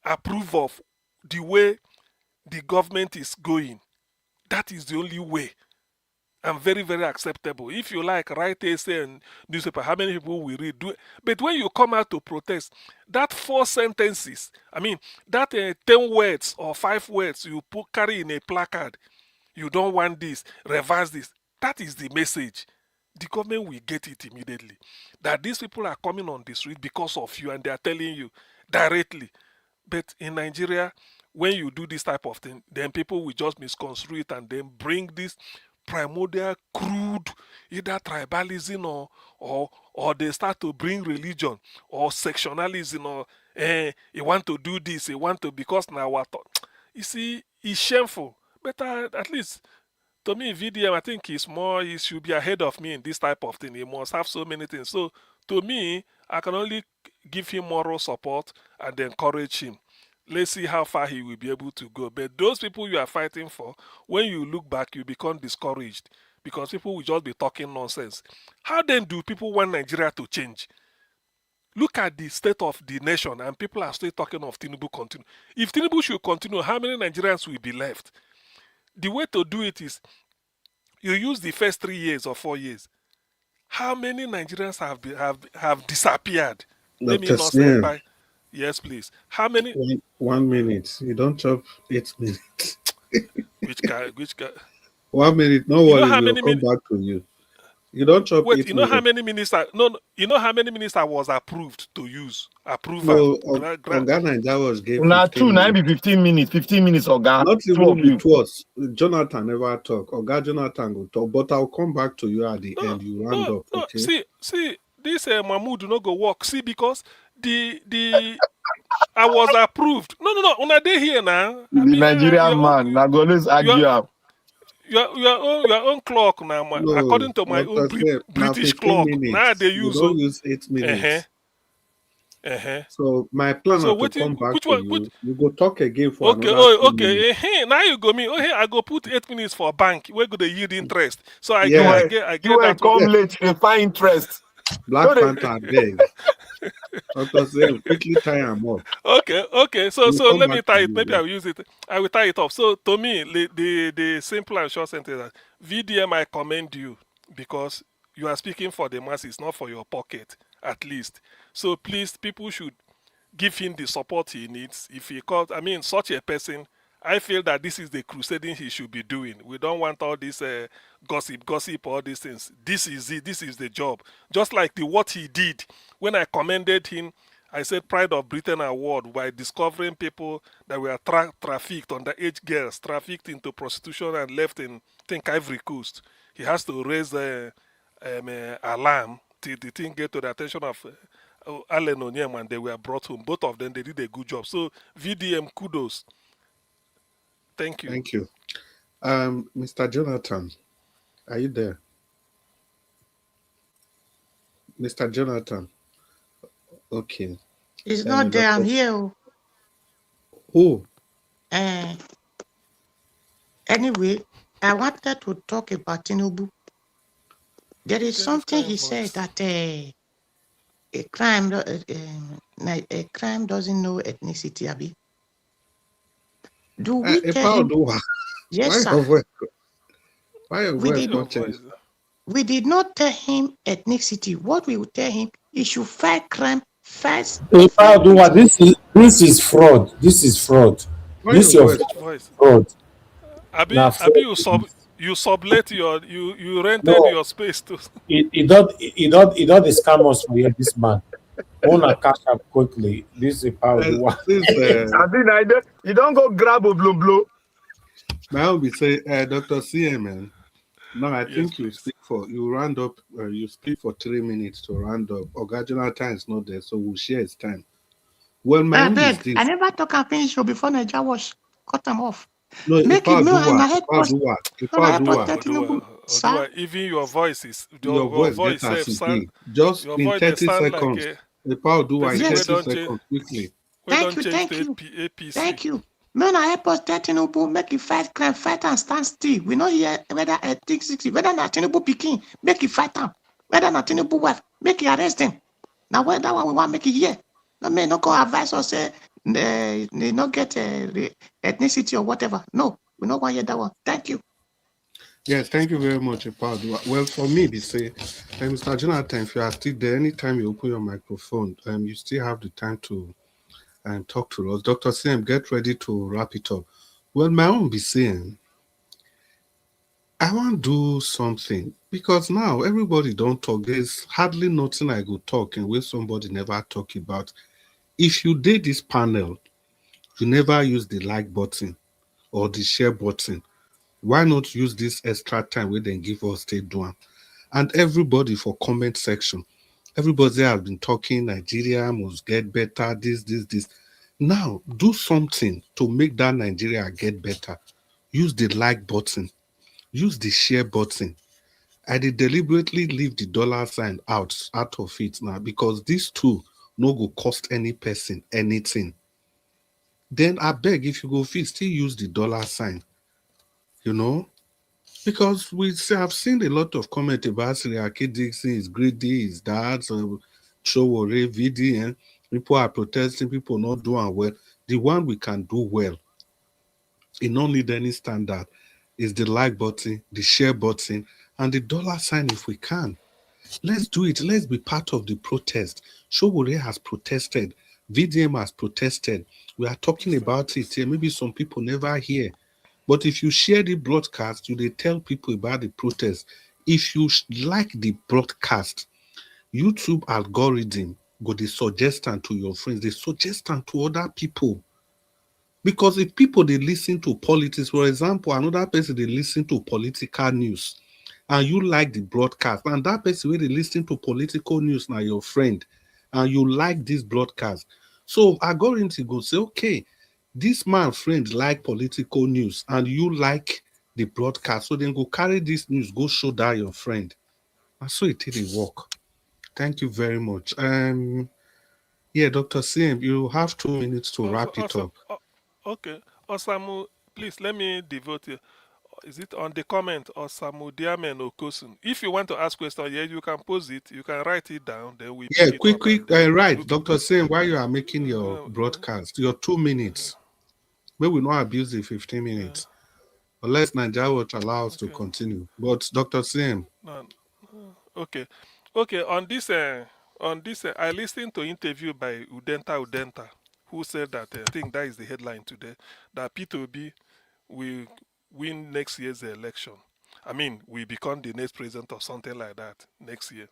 approve of the way the government is going. That is the only way. And very, very acceptable. If you like, write essay and newspaper, how many people will read? But when you come out to protest, that 4 sentences, that 10 words or 5 words you carry in a placard, you don't want this, reverse this. That is the message. The government will get it immediately. That these people are coming on the street because of you and they are telling you directly. But in Nigeria, when you do this type of thing, then people will just misconstrue it and then bring this primordial crude either tribalism or they start to bring religion or sectionalism or you want to do this, you want to because now what you see it's shameful. But at least to me, VDM, I think he should be ahead of me in this type of thing. He must have so many things. So to me, I can only give him moral support and encourage him. Let's see how far he will be able to go. But those people you are fighting for, when you look back, you become discouraged because people will just be talking nonsense. How then do people want Nigeria to change? Look at the state of the nation and people are still talking of Tinubu continue. If Tinubu should continue, how many Nigerians will be left? The way to do it is you use the first 3 years or 4 years. How many Nigerians have disappeared? Let me Dr. not say Sneer, by. Yes, please. How many? 1 minute. You don't chop 8 minutes. Which guy? Which guy? 1 minute. No You know worry, how we'll many come minutes? back to you. You don't chop Wait. 8 You know how minutes. many minutes? No. You know how many minutes I was approved to use? Approval. No, Ghana that was gave Now 15 two, now minutes. be 15 minutes, 15 minutes, Oga. Not Two even of you. it was. Jonathan never talk. Oga Jonathan will talk. But I'll come back to you at the end. You round up, No. okay? See. This Mahmoud no go work. See because the I was approved. No. Una dey here now. I The mean, Nigerian man, now go always argue. your own clock now, No, according to my own Dr. Sef, now British 15 clock. Now minutes. they You use don't use 8 uh-huh, minutes. uh-huh. So my plan So is to what come back which to one which you. You go talk again for okay, another oh 2 minutes. okay, now you go me. Oh hey, I go put 8 minutes for bank. Where go the yield interest? So I get Yeah. I You get will that one. come late, you find interest. Black Panther beg. Dr. Sef, quickly tie him up. Okay. So We'll come let back me to tie it. you. Maybe I will use it. I will tie it up. So to me, the simple and short sentence is that VDM, I commend you because you are speaking for the masses, not for your pocket, at least. So please, people should give him the support he needs. If he calls, I mean, such a person, I feel that this is the crusading he should be doing. We don't want all this gossip, all these things. This is it. This is the job. Just like what he did when I commended him. I said Pride of Britain Award by discovering people that were trafficked, underage girls, trafficked into prostitution and left in, I think, Ivory Coast. He has to raise alarm till the thing get to the attention of Allen Onyem and they were brought home. Both of them, they did a good job. So VDM, kudos. Thank you. Thank you. Mr. Jonathan, are you there? Mr. Jonathan. Okay. It's not there. I'm here. Who? Anyway, I wanted to talk about Tinubu. There is something he said that a crime doesn't know ethnicity, Abi. Do we tell him? Yes, sir. We did not tell him ethnicity. What we would tell him, he should fight crime first. This is fraud. This is fraud. This your voice. Fraud. Abi, you sublet you rented your space to. He don't scam us for here. This man. Wanna catch up quickly. This is how do one. You don't go grab a blow. Now we say, Dr. CMN. No, I think please. you round up. You speak for 3 minutes to round up. Oga Jonathan is not there, so we'll share his time. Well, I never talk and finish before Nigeria wash. Cut them off. No, make it no, and I had even your voice is your voice sound, just your in voice 30 seconds. Like the power do in 30 seconds quickly. Thank you. Man, I help us that Tinubu make it fight crime, fight and stand still. We know here whether I think 60, whether not Tinubu picking, make it fight them. Whether not Tinubu wife, make it arrest him. Now whether that one we want make it here. No man, no go advise us say they not get ethnicity or whatever. No, we don't want to hear that one. Thank you. Yes, thank you very much, Epadua. Well, for me, they say, Mr. Jonathan, if you are still there, anytime you open your microphone, you still have the time to talk to us. Dr. Sam, get ready to wrap it up. Well, my own be saying, I want to do something because now everybody don't talk. There's hardly nothing I go talk and where somebody never talk about. If you did this panel, you never use the like button or the share button. Why not use this extra time where they give us stay doing? And everybody for comment section, everybody has been talking. Nigeria must get better. This. Now do something to make that Nigeria get better. Use the like button. Use the share button. I did deliberately leave the dollar sign out of it now because these two no go cost any person anything. Then I beg if you go fit still use the dollar sign, you know, because have seen a lot of comment about Siriaki Dixon is greedy, is that Showore, VDN. People are protesting, people not doing well. The one we can do well, it don't need any standard, is the like button, the share button, and the dollar sign if we can. Let's do it. Let's be part of the protest. Showore has protested. VDM has protested. We are talking about it here. Maybe some people never hear. But if you share the broadcast, you they tell people about the protest. If you like the broadcast, YouTube algorithm go they suggest them to your friends. They suggest them to other people. Because if people they listen to politics, for example, another person they listen to political news, and you like the broadcast, and that person where they listen to political news now your friend, and you like this broadcast. So algorithm go say, okay, this man friend like political news, and you like the broadcast. So then go carry this news, go show that your friend. And so it did work. Thank you very much. Yeah, Dr. Sim, you have 2 minutes to Also, wrap it also, up. okay. Osamu, please let me devote you. Is it on the comment Osamu Diamen Okosun? If you want to ask question, yeah, you can pose it. You can write it down. Then we Yeah, pick it up and then we right. look. Dr. Sim, while you are making your broadcast, your 2 minutes, we will not abuse the 15 minutes. Unless Nigeria will allow us to Okay. continue. But Dr. Sim. No, okay. Okay, on this, I listened to interview by Udenta Udenta, who said that, I think that is the headline today, that P2B will win next year's election. I mean, we become the next president or something like that next year.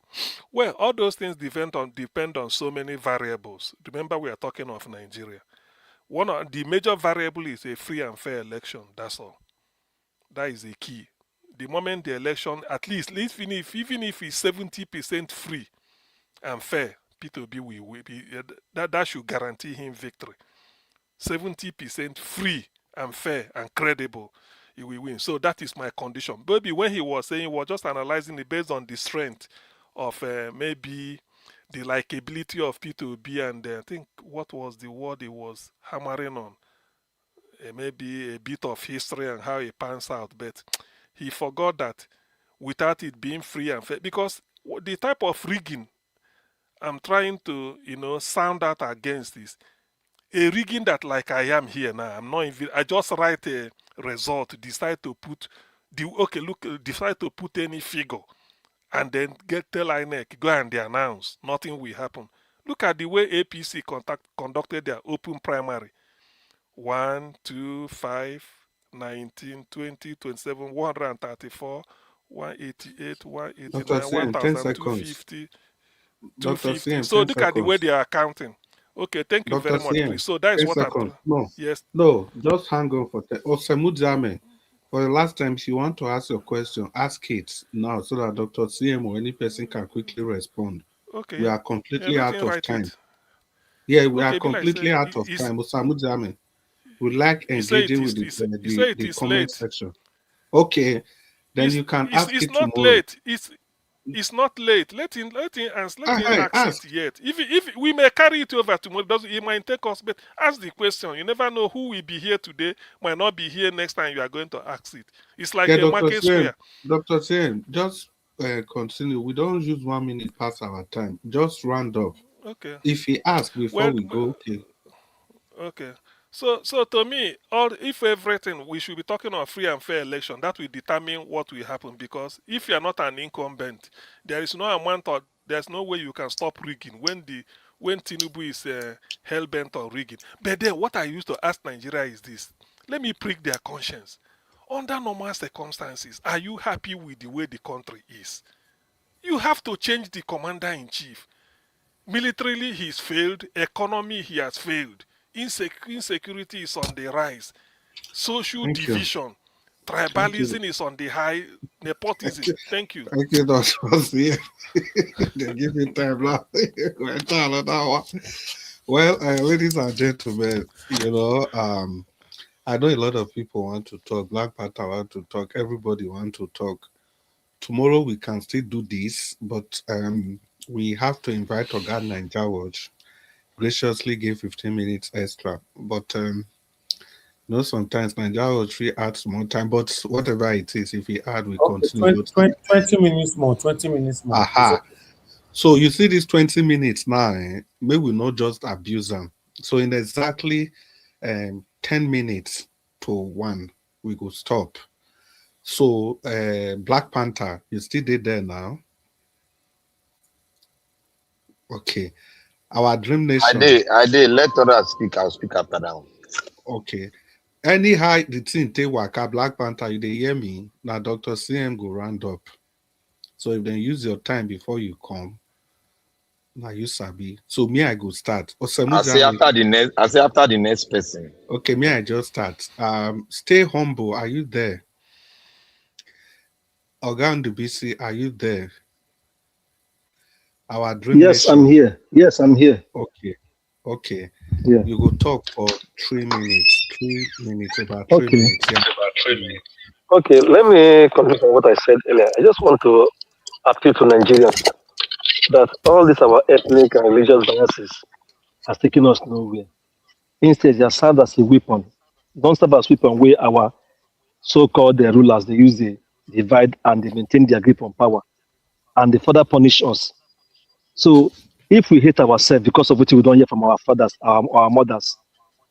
Well, all those things depend on so many variables. Remember, we are talking of Nigeria. One of the major variable is a free and fair election. That's all. That is the key. The moment the election, at least even if it's 70% free and fair, P2B will be that should guarantee him victory. 70% free and fair and credible, he will win. So that is my condition. Maybe when he was saying, he was just analyzing it based on the strength of maybe the likability of P2B, and I think what was the word he was hammering on? Maybe a bit of history and how it pans out, but he forgot that without it being free and fair, because the type of rigging I'm trying to, sound out against is a rigging that, like I am here now. I'm not even. I just write a result, decide to put decide to put any figure, and then tell INEC go and they announce. Nothing will happen. Look at the way APC conducted their open primary. 1, 2, 5, 19, 20, 27, 134, 188, Dr. 189, Sim, 10 seconds. 250, Dr. 250. Sim, So 10 look at the way seconds. they are counting. Okay, thank you Dr. very much, Sim, please. So that is 10 what I'm seconds. trying. No, Yes. no, just hang on for 10. Osemudjame, for the last time, if you want to ask your question, ask it now so that Dr. CM or any person can quickly respond. Okay, We yeah. are Yeah, completely let out him of write time. it. Yeah, we are Okay, be like completely say out of time. Osamudjame, we like you say it engaging is with you say it the is comment late. section. Okay, then you can ask It's it not tomorrow. late. It's not late. Let him ask Ask. it yet. If we may carry it over tomorrow, it might take us. But ask the question. You never know who will be here today. Might not be here next time. You are going to ask it. It's like Yeah, a market square. Dr. Sim, just continue. We don't use 1 minute past our time. Just round up. Okay. If he asks before Well, we go, okay. okay. So to me, if everything we should be talking of free and fair election, that will determine what will happen. Because if you are not an incumbent, there is no amount of there's no way you can stop rigging when Tinubu is hell bent on rigging. But then what I used to ask Nigeria is this: let me prick their conscience. Under normal circumstances, are you happy with the way the country is? You have to change the commander-in-chief. Militarily, he's failed. Economy, he has failed. Insecurity is on the rise. Social Thank you. division. Thank you. Tribalism is on the high. Nepotism. Thank you. Thank you, Dr. Yeah. They give me time now. Well, ladies and gentlemen, I know a lot of people want to talk. Black Panther want to talk. Everybody want to talk. Tomorrow we can still do this, but we have to invite Oga Ninja Watch. Graciously give 15 minutes extra. But sometimes Ninja Watch we add more time. But whatever it is, if we add, we continue. 20 minutes more. 20 minutes more. Aha. So you see these 20 minutes now, maybe we not just abuse them. So in exactly 10 minutes to 1, we go stop. So Black Panther, you still did there now? Okay. Our Dream Nation. I did. Let others speak. I'll speak after that one. Okay. Anyhow, the thing take waka Black Panther, you dey hear me? Now Dr. CM go round up. So if they use your time before you come, now you sabi. So me, I go start. I say after the next person. Okay, me, I just start. Stay humble. Are you there? Ogan BC, are you there? Our Dream Yes, Nation. I'm here. Yes, I'm here. Okay. Yeah. You go talk for 3 minutes. 3 minutes, about 3 minutes. Yeah. About 3 minutes. Okay, let me continue on what I said earlier. I just want to appeal to Nigerians that all these our ethnic and religious biases has taken us nowhere. Instead, they are served as a weapon. Don't serve as a weapon where our so-called rulers they use the divide and they maintain their grip on power, and they further punish us. So if we hate ourselves because of what we don't hear from our fathers, our mothers,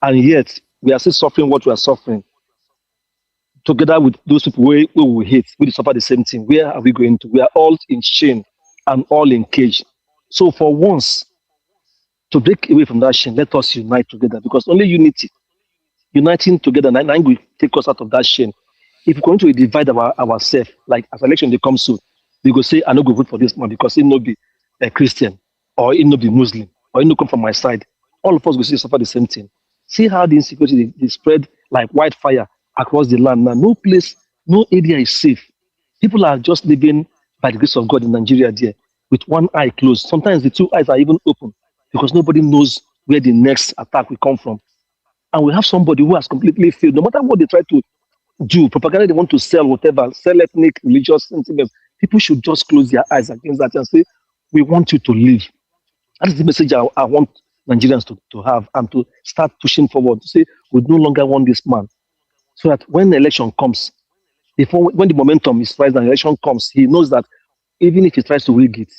and yet we are still suffering what we are suffering, together with those people who we hate, we suffer the same thing. Where are we going to? We are all in shame and all in cage. So for once, to break away from that shame, let us unite together, because only unity, uniting together, and will take us out of that shame. If we're going to divide ourselves, like as election they come soon, we go say, I no go vote for this man because he no be a Christian, or he no be Muslim, or he no come from my side. All of us go see suffer the same thing. See how the insecurity they spread like wildfire across the land. Now, no place, no area is safe. People are just living by the grace of God in Nigeria there, with one eye closed. Sometimes the two eyes are even open because nobody knows where the next attack will come from. And we have somebody who has completely failed. No matter what they try to do, propaganda they want to sell, whatever, sell ethnic, religious sentiments, people should just close their eyes against that and say, we want you to live. That is the message I want Nigerians to have, and to start pushing forward, to say, we no longer want this man. So that when the election comes, when the momentum is rising and the election comes, he knows that even if he tries to rig it,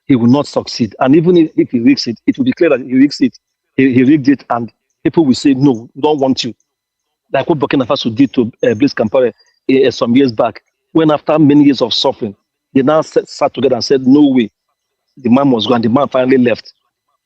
he will not succeed. And even if he rigs it, it will be clear that he rigs it. He rigged it, and people will say, no, we don't want you. Like what Burkina Faso did to Blaise Compaoré some years back, when after many years of suffering, they now sat together and said, no way, the man must go, and the man finally left.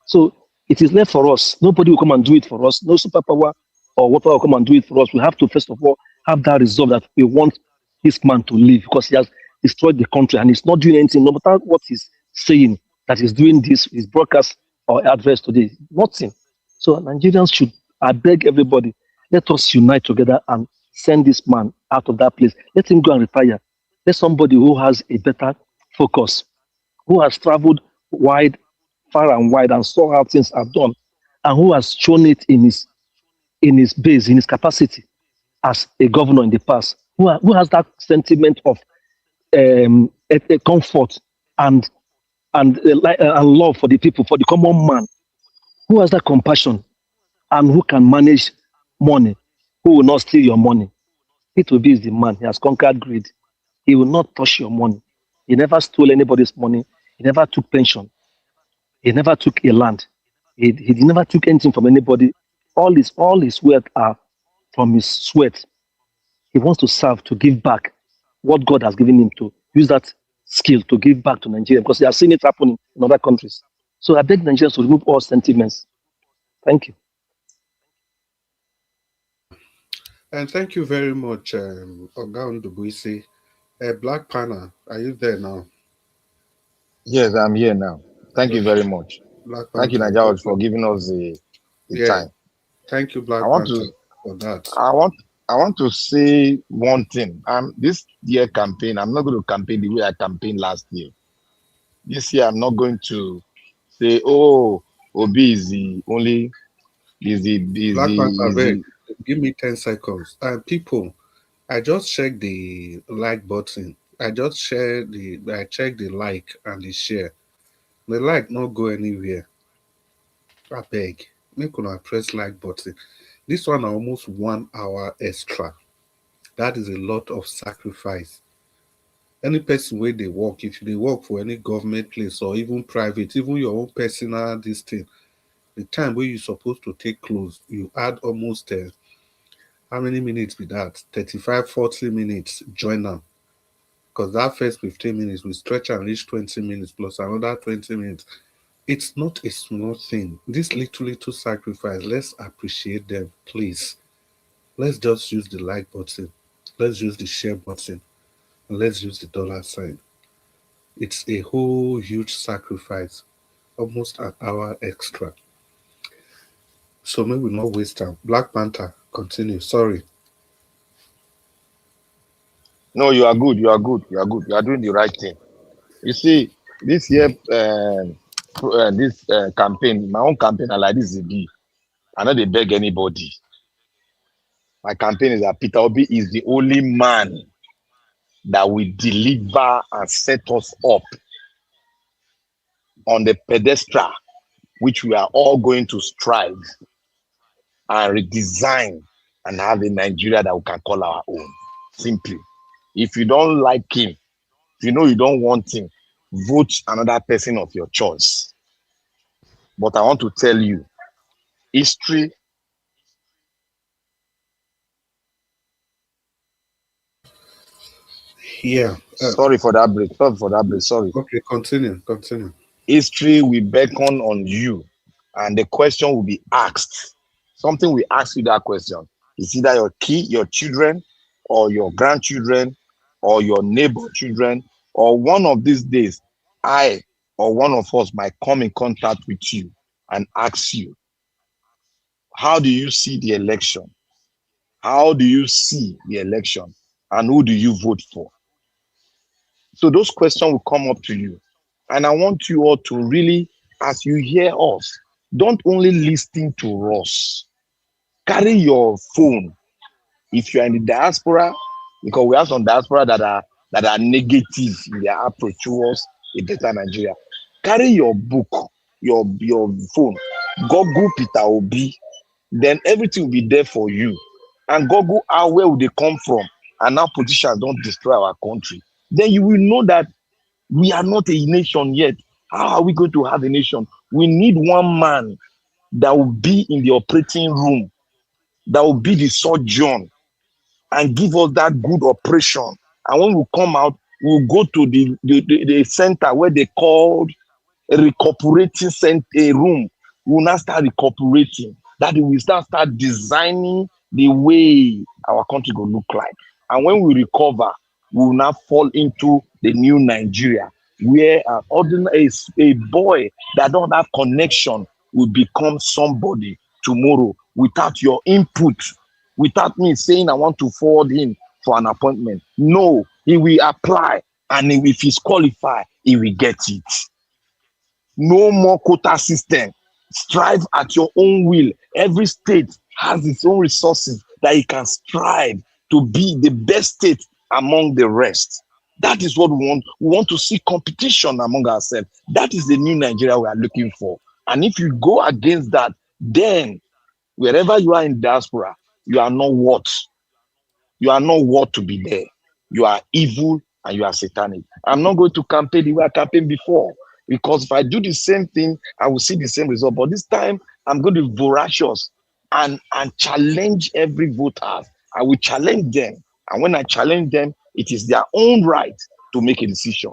So it is left for us. Nobody will come and do it for us. No superpower or whatever will come and do it for us. We have to, first of all, have that resolve that we want this man to leave, because he has destroyed the country and he's not doing anything, no matter what he's saying, that he's doing this, his broadcast or adverts today. Nothing. So Nigerians should, I beg everybody, let us unite together and send this man out of that place. Let him go and retire. Let somebody who has a better focus, who has traveled far and wide, and saw how things are done, and who has shown it in his base, in his capacity as a governor in the past, who has that sentiment of a comfort and love for the people, for the common man, who has that compassion, and who can manage money, who will not steal your money. It will be the man. He has conquered greed. He will not touch your money. He never stole anybody's money. He never took pension. He never took a land. He never took anything from anybody. All his wealth are from his sweat. He wants to serve, to give back what God has given him, to use that skill to give back to Nigeria, because they are seeing it happening in other countries. So I beg Nigerians to remove all sentiments. Thank you. And thank you very much, Oga Ndubuisi. Black Panel, are you there now? Yes, I'm here now. Thank you Okay. very much. Black Thank you, Panther, Nigeria, God for bless. giving us the Yeah, time. thank you, I Black want Panther, to for that. I want I want to say one thing. This year campaign, I'm not going to campaign the way I campaigned last year. This year, I'm not going to say, "Oh, Obi is the only Black Panther, is beg, the." give me 10 seconds. People, I just checked the like button. I checked the like and the share. The like not go anywhere. I beg. Make una press like button. This one almost 1 hour extra. That is a lot of sacrifice. Any person where they work, if they work for any government place or even private, even your own personal this thing, the time where you supposed to take close, you add almost how many minutes be that? 35, 40 minutes, join them. Because that first 15 minutes will stretch and reach 20 minutes plus another 20 minutes. It's not a small thing. This little sacrifice, let's appreciate them, please. Let's just use the like button. Let's use the share button. And let's use the dollar sign. It's a whole huge sacrifice, almost an hour extra. So maybe not waste time. Black Panther, continue. Sorry. No, you are good. You are good. You are good. You are doing the right thing. You see, this year, this campaign, my own campaign, I like this. I know they beg anybody. My campaign is that Peter Obi is the only man that will deliver and set us up on the pedestal which we are all going to strive and redesign and have a Nigeria that we can call our own. Simply. If you don't like him, if you know you don't want him, vote another person of your choice. But I want to tell you, history. Yeah. Sorry for that break. Sorry for that break. Sorry. Okay, continue. Continue. History will beckon on you, and the question will be asked. Something will ask you that question. It's either your children, or your grandchildren, or your neighbor children, or one of these days, I or one of us might come in contact with you and ask you, how do you see the election? How do you see the election? And who do you vote for? So those questions will come up to you. And I want you all to really, as you hear us, don't only listen to us. Carry your phone. If you're in the diaspora, because we have some diaspora that are negative in their approach towards a better Nigeria. Carry your book, your phone. Google Peter Obi. Then everything will be there for you. And Google out where will they come from? And now politicians don't destroy our country. Then you will know that we are not a nation yet. How are we going to have a nation? We need one man that will be in the operating room, that will be the surgeon and give us that good operation. And when we come out, we'll go to the center where they called a recuperating center, a room. We will now start recuperating. That we will start designing the way our country will look like. And when we recover, we will now fall into the new Nigeria, where an ordinary a boy that don't have connection will become somebody tomorrow without your input, without me saying I want to forward him for an appointment. No, he will apply, and if he's qualified, he will get it. No more quota system. Strive at your own will. Every state has its own resources that it can strive to be the best state among the rest. That is what we want. We want to see competition among ourselves. That is the new Nigeria we are looking for. And if you go against that, then wherever you are in diaspora, you are not what? You are not worth to be there. You are evil and you are satanic. I'm not going to campaign the way I campaigned before, because if I do the same thing, I will see the same result. But this time, I'm going to be voracious and challenge every voter. I will challenge them. And when I challenge them, it is their own right to make a decision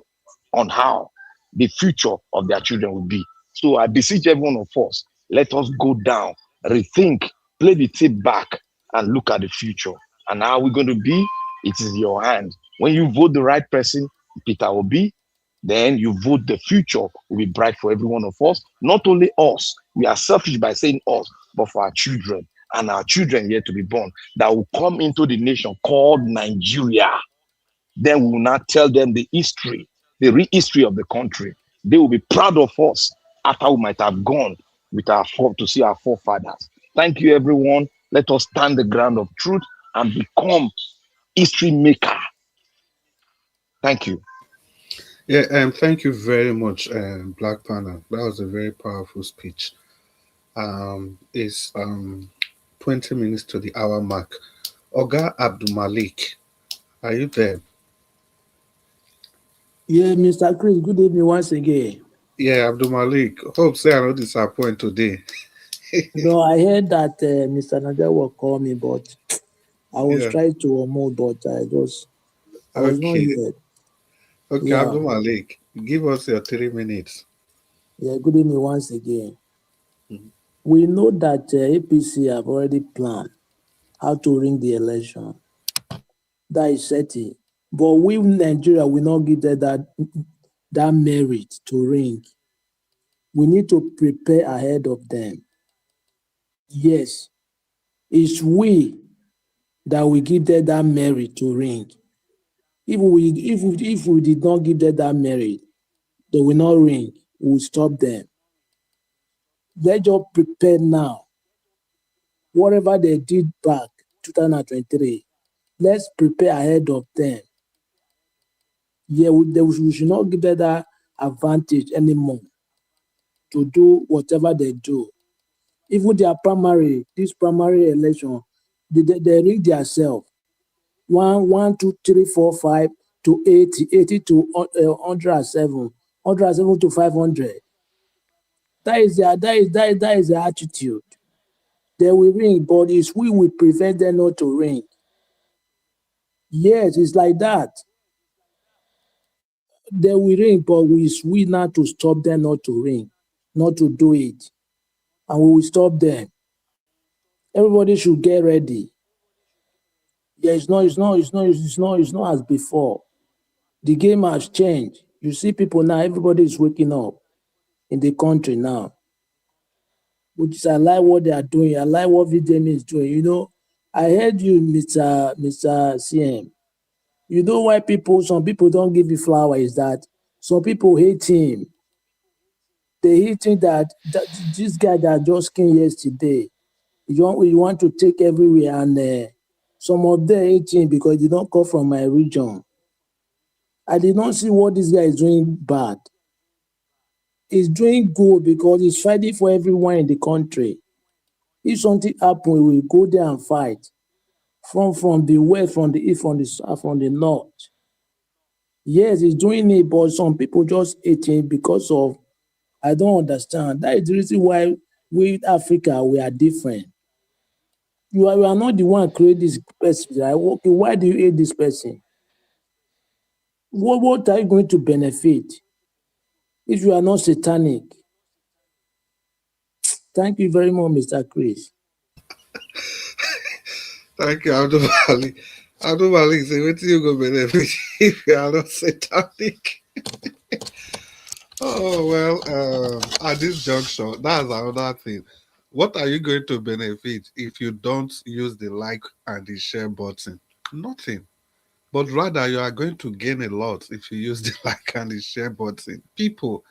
on how the future of their children will be. So I beseech every one of us, let us go down, rethink, play the tape back, and look at the future. And how we're going to be, it is your hand. When you vote the right person, Peter Obi, then you vote the future will be bright for every one of us. Not only us, we are selfish by saying us, but for our children and our children yet to be born that will come into the nation called Nigeria. Then we will not tell them the history, the real history of the country. They will be proud of us after we might have gone with our to see our forefathers. Thank you, everyone. Let us stand the ground of truth and become history maker. Thank you. Yeah, thank you very much, Black Panther. That was a very powerful speech. It's 20 minutes to the hour mark. Oga Abdul Malik, are you there? Yeah, Mr. Chris, good evening once again. Yeah, Abdul Malik. Hope say I don't disappoint today. No, I heard that Mr. Nader will call me, but I was Yeah. trying to unmute, but I was not Okay. here. Okay, Yeah, Abdul Malik, give us your 3 minutes. yeah, good evening once again. Mhm. We know that APC have already planned how to ring the election. That is certain. But we in Nigeria will not give them that merit to ring. We need to prepare ahead of them. Yes, it's we that will give them that merit to ring. If we did not give them that merit, they will not ring. We will stop them. Let's just prepare now. Whatever they did back 2023, let's prepare ahead of them. Yeah, we should not give them that advantage anymore to do whatever they do. Even this primary election, they rig themselves. 1, 2, 3, 4, 5 to 80, 80 to 107, 107 to 500. That is their attitude. They will ring, but it's we will prevent them not to ring. Yes, it's like that. They will ring, but we not to stop them not to ring, not to do it. And we will stop them. Everybody should get ready. Yeah, it's not as before. The game has changed. You see people now, everybody is waking up in the country now. Which is I like what they are doing. I like what VDM is doing. You know, I heard you, Mr. CM. You know why some people don't give you flower is that some people hate him. They hate him that this guy that just came yesterday, you want to take everywhere, and some of them hate him because they don't come from my region. I did not see what this guy is doing bad. He's doing good because he's fighting for everyone in the country. If something happens, we will go there and fight. From the west, from the east, from the south, from the north. Yes, he's doing it, but some people just hate him because of, I don't understand. That is the reason why we in Africa, we are different. You are not the one create this person, right? Okay, why do you hate this person? What are you going to benefit if you are not satanic? Thank you very much, Mr. Chris. Thank you, Abdul Malik. Abdul Malik, say, what do you go benefit if you are not satanic? Oh, well, at this juncture, that's another thing. What are you going to benefit if you don't use the like and the share button? Nothing. But rather, you are going to gain a lot if you use the like and the share button. People,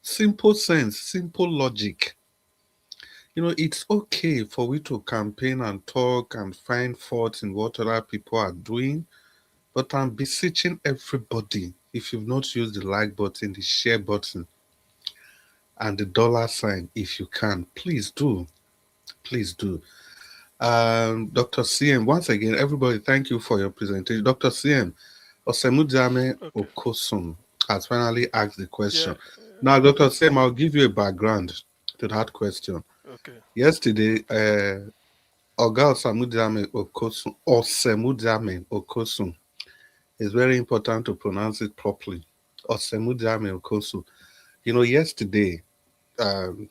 simple sense, simple logic. You know, it's okay for we to campaign and talk and find faults in what other people are doing, but I'm beseeching everybody, if you've not used the like button, the share button, and the dollar sign, if you can, please do. Please do. Dr. CM, once again, everybody, thank you for your presentation. Dr. CM, Osemudame Okosum has finally asked the question. Yeah. Now, Dr. CM, I'll give you a background to that question. Okay. Yesterday, Oga Osemudame Okosum, it's very important to pronounce it properly. Osemudame Okosum. You know, yesterday,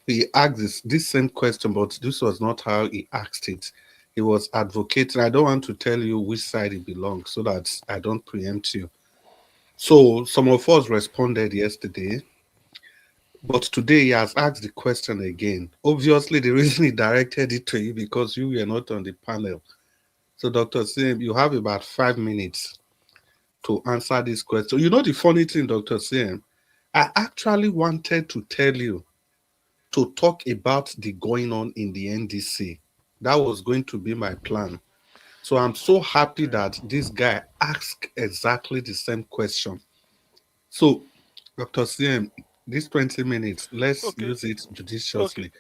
he asked this same question, but this was not how he asked it. he was advocating. I don't want to tell you which side he belongs so that I don't preempt you. So some of us responded yesterday, but today he has asked the question again. Obviously, the reason he directed it to you because you were not on the panel. So, Dr. Sim, you have about 5 minutes to answer this question. You know the funny thing, Dr. Sim, I actually wanted to tell you to talk about the going on in the NDC. That was going to be my plan. So I'm so happy that this guy asked exactly the same question. So, Dr. CM, this 20 minutes, let's Okay. use it Okay. judiciously.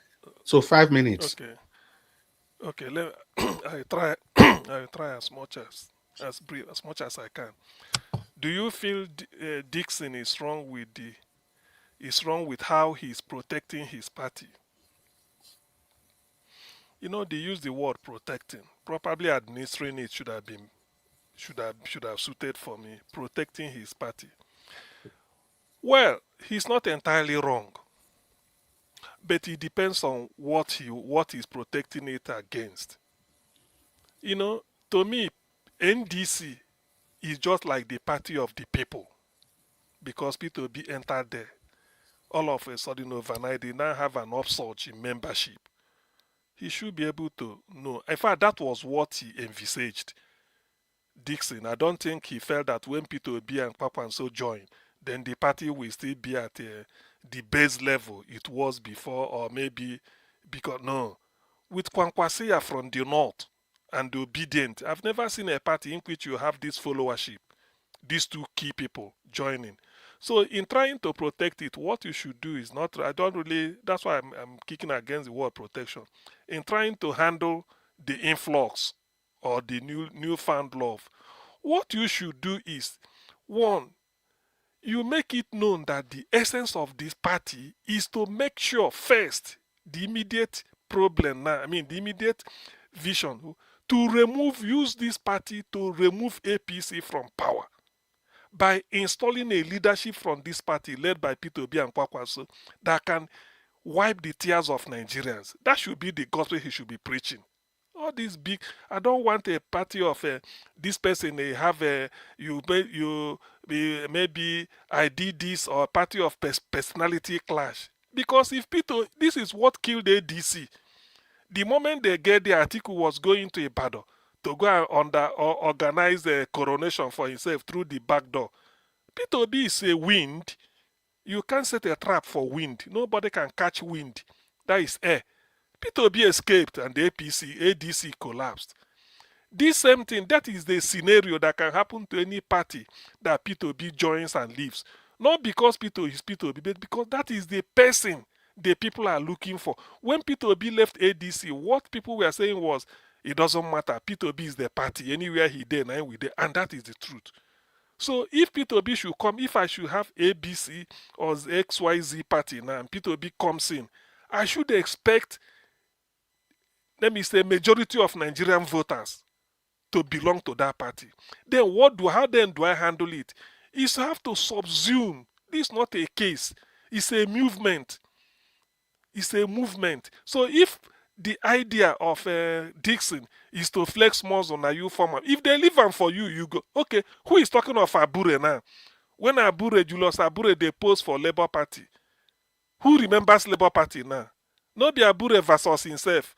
So 5 minutes. Okay. Okay. I try. I try as brief as much as I can. Do you feel Dixon is wrong with how he's protecting his party? You know, they use the word protecting. Probably administering it should have suited for me. Protecting his party. Well, he's not entirely wrong, but it depends on what he's protecting it against. You know, to me, NDC is just like the party of the people because P2B entered there. All of a sudden, overnight, they now have an upsurge in membership. He should be able to know. In fact, that was what he envisaged. Dixon, I don't think he felt that when P2B and Kwakwanso join, then the party will still be at the base level it was before, or maybe because no. With Kwankwasia from the north and the obedient, I've never seen a party in which you have this followership, these two key people joining. So in trying to protect it, what you should do is not, I don't really, that's why I'm kicking against the word protection. In trying to handle the influx or the newfound love, what you should do is, one, you make it known that the essence of this party is to make sure first the immediate problem now, I mean the immediate vision, to use this party to remove APC from power by installing a leadership from this party led by P2B and Kwakwaso that can wipe the tears of Nigerians. That should be the gospel he should be preaching. All these big, I don't want a party of this person. They have a maybe I did this, or a party of personality clash. Because if Peter, this is what killed ADC. The moment they get the article was going to Ibadan to go and organize a coronation for himself through the back door. Peter B is a wind. You can't set a trap for wind. Nobody can catch wind. That is air. P2B escaped and the ADC collapsed. This same thing, that is the scenario that can happen to any party that P2B joins and leaves. Not because P2 is P2B, but because that is the person the people are looking for. When P2B left ADC, what people were saying was, it doesn't matter, P2B is the party. Anywhere he there, now we there. And that is the truth. So if P2B should come, if I should have ABC or XYZ party now, and P2B comes in, I should expect, let me say, majority of Nigerian voters to belong to that party. Then how then do I handle it? Is I have to subsume. This is not a case. It's a movement. It's a movement. So if the idea of Dixon is to flex muscle on you former, if they leave them for you, you go, okay, who is talking of Abure now? When Julius Abure, they pose for Labour Party. Who remembers Labour Party now? Not be Abure versus himself.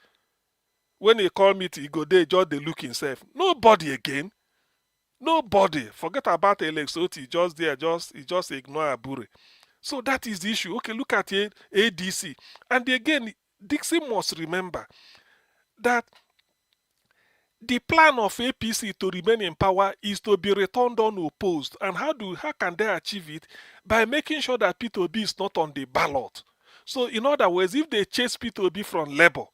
When he call me, he go there, just they look himself. Nobody again. Nobody. Forget about Alex Oti. Just there, he just ignore Abure. So that is the issue. Okay, look at ADC. And again, Dixon must remember that the plan of APC to remain in power is to be returned unopposed. And how can they achieve it? By making sure that P2B is not on the ballot. So in other words, if they chase P2B from Labour,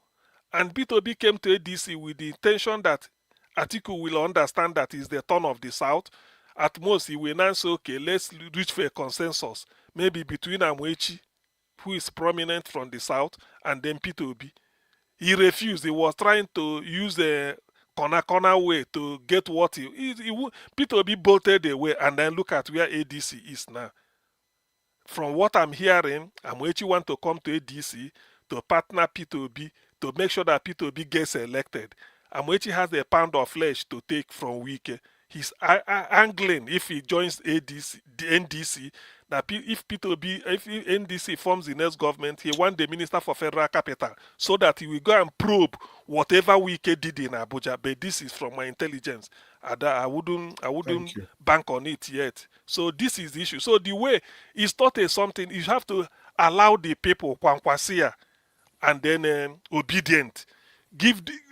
and P2B came to ADC with the intention that Atiku will understand that it's the turn of the South, at most he will now say, okay, let's reach for a consensus, maybe between Amwechi, who is prominent from the South, and then P2B. He refused. He was trying to use a corner way to get what P2B bolted away, and then look at where ADC is now. From what I'm hearing, Amwechi want to come to ADC to partner P2B to make sure that P2B gets elected. Amoechi has a pound of flesh to take from Wike. He's angling if he joins ADC, the NDC, that if P2B, if NDC forms the next government, he wants the Minister for Federal Capital so that he will go and probe whatever Wike did in Abuja. But this is from my intelligence. I wouldn't bank on it yet. So this is the issue. So the way it's not a something, you have to allow the people kwankwasia and then obedient.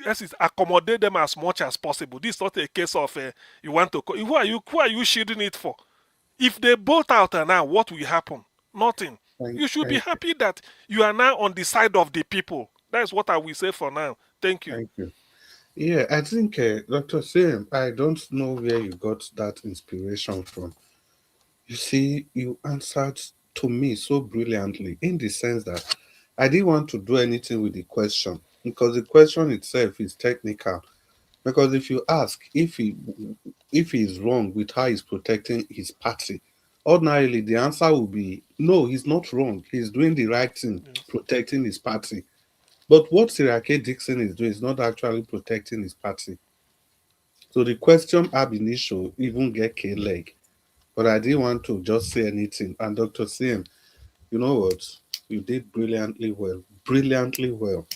Yes, accommodate them as much as possible. This is not a case of you want to. Who are you shielding it for? If they bolt out now, what will happen? Nothing. You should be happy that you are now on the side of the people. That's what I will say for now. Thank you. Thank you. Yeah, I think, Dr. Sim, I don't know where you got that inspiration from. You see, you answered to me so brilliantly in the sense that I didn't want to do anything with the question because the question itself is technical. Because if you ask if he is wrong with how he's protecting his party, ordinarily the answer will be no, he's not wrong. He's doing the right thing, protecting his party. But what Sirake Dixon is doing is not actually protecting his party. So the question ab initio even get K leg. But I didn't want to just say anything. And Dr. CM, you know what? You did brilliantly well. Brilliantly well.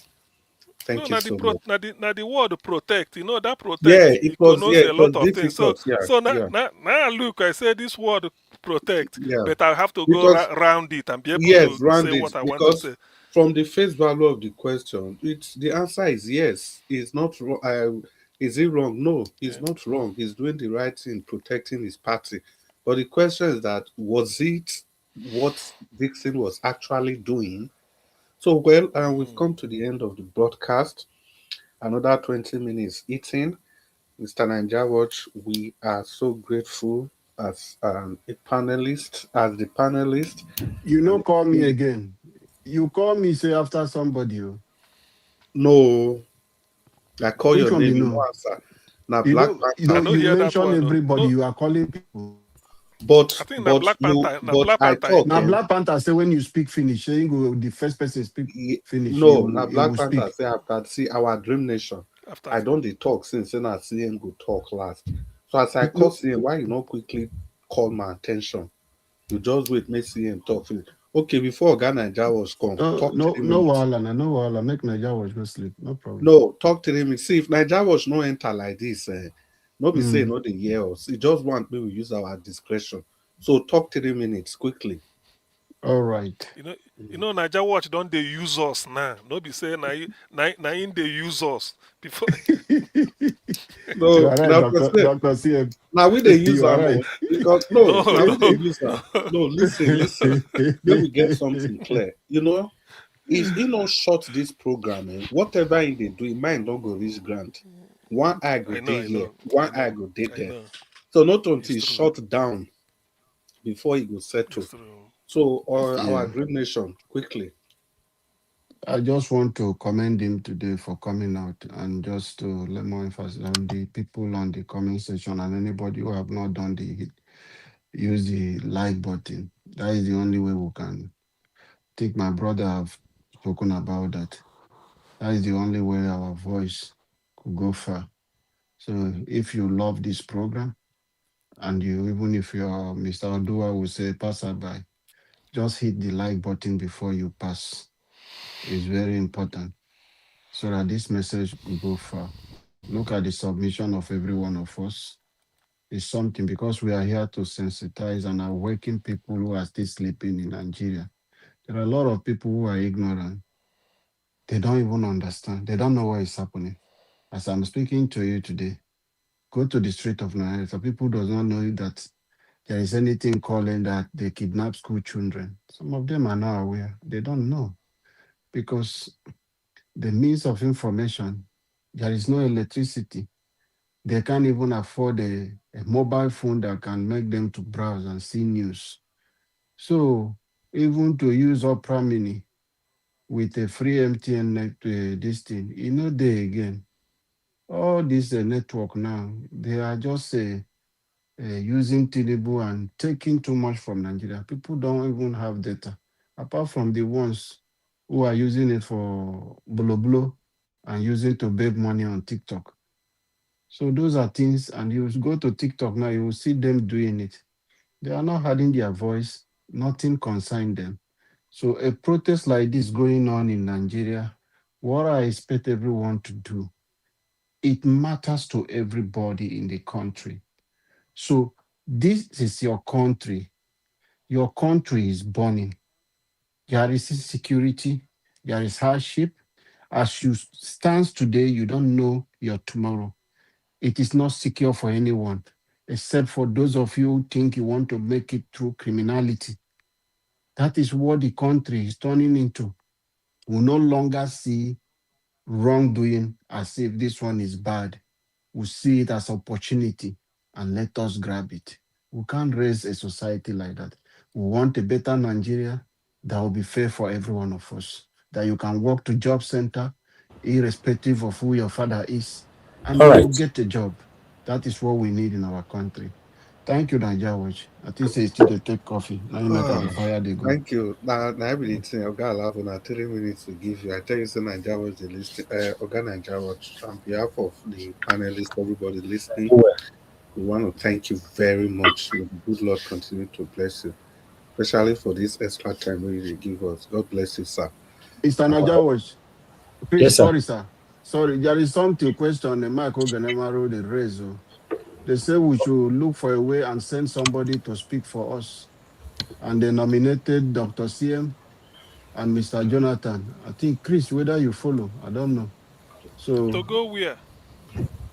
Thank you so much. Now the word protect, you know that protect. Yeah, it was a lot of things. So yeah. now look, I say this word protect, yeah. but I have to because, go around it and be able to say what I want to say. From the face value of the question, the answer is yes. It's not wrong. Is he wrong? No, he's not wrong. He's doing the right thing, protecting his party. But the question is that was it what Dixon was actually doing? So we've come to the end of the broadcast. Another 20 minutes eating. Mr. Ninja Watch, we are so grateful as a panelist, You know, call me again. You call me, say after somebody. No. I call your name, you know, answer. Now, you Black Panther. You mention everybody, you are calling people. But I think Black Panther. Black Panther say when you speak finish, saying the first person speak finish. No, now Black Panther say after see our Dream Nation. I don't talk since then I see him go talk last. So as I call CM, why you not quickly call my attention? You just wait, me see him talk. Okay, before Ghana Naija was come, talk to him. No wahala, make Naija was go sleep. No problem. No, talk to him. See if Naija was no enter like this, not be saying not the year us. He just want me we use our discretion. So talk 3 minutes quickly. All right. You know, Naija Watch don't they use us now? No be say na in they use us before. No, right, Dr. CM. Now we they use our right. Because now we they use our. No, listen. Let me get something clear. You know, if he not short this program, whatever they do, it might not go reach grant. One eye go day here, one eye go day there. So not until it's shut down before he go settle. So our Dream Nation, quickly. I just want to commend him today for coming out and just to let more emphasis on the people on the comment section and anybody who have not done use the like button. That is the only way we can. I think my brother have spoken about that. That is the only way our voice could go far. So if you love this program, and even if you're Mr. Odua will say passerby, just hit the like button before you pass. It's very important so that this message will go far. Look at the submission of every one of us. It's something because we are here to sensitize and awaken people who are still sleeping in Nigeria. There are a lot of people who are ignorant. They don't even understand. They don't know what is happening. As I'm speaking to you today, go to the street of Nigeria. So people do not know that there is anything calling that they kidnap school children. Some of them are not aware. They don't know because the means of information, there is no electricity. They can't even afford a mobile phone that can make them to browse and see news. So even to use Opera Mini with a free MTN net, this thing, they again. All this network now, they are just using Tinubu and taking too much from Nigeria. People don't even have data, apart from the ones who are using it for blo. and using to beg money on TikTok. So those are things, and you go to TikTok now, you will see them doing it. They are not adding their voice, nothing concern them. So a protest like this going on in Nigeria, what I expect everyone to do, it matters to everybody in the country. So this is your country. Your country is burning. There is insecurity, there is hardship. As you stand today, you don't know your tomorrow. It is not secure for anyone, except for those of you who think you want to make it through criminality. That is what the country is turning into. We no longer see wrongdoing as if this one is bad. We see it as opportunity and let us grab it. We can't raise a society like that. We want a better Nigeria that will be fair for every one of us. That you can walk to job center, irrespective of who your father is, and All you will right. get a job. That is what we need in our country. Thank you, Nigeria Watch. I think say still they take coffee. Now you make the fire they go. Thank you. Now I believe saying Oga allow una 3 minutes to give you. I tell you, say Nigeria was the list. Oga Nigeria Watch, on behalf of the panelists, everybody listening, we want to thank you very much. May the good Lord continue to bless you, especially for this extra time you give us. God bless you, sir. Mr. Nigeria Watch. Yes, sir. Sorry, sir. Sorry, there is something question the Michael Ganemaro they raise. They say we should look for a way and send somebody to speak for us. And they nominated Dr. CM and Mr. Jonathan. I think, Chris, whether you follow, I don't know. So, To go where?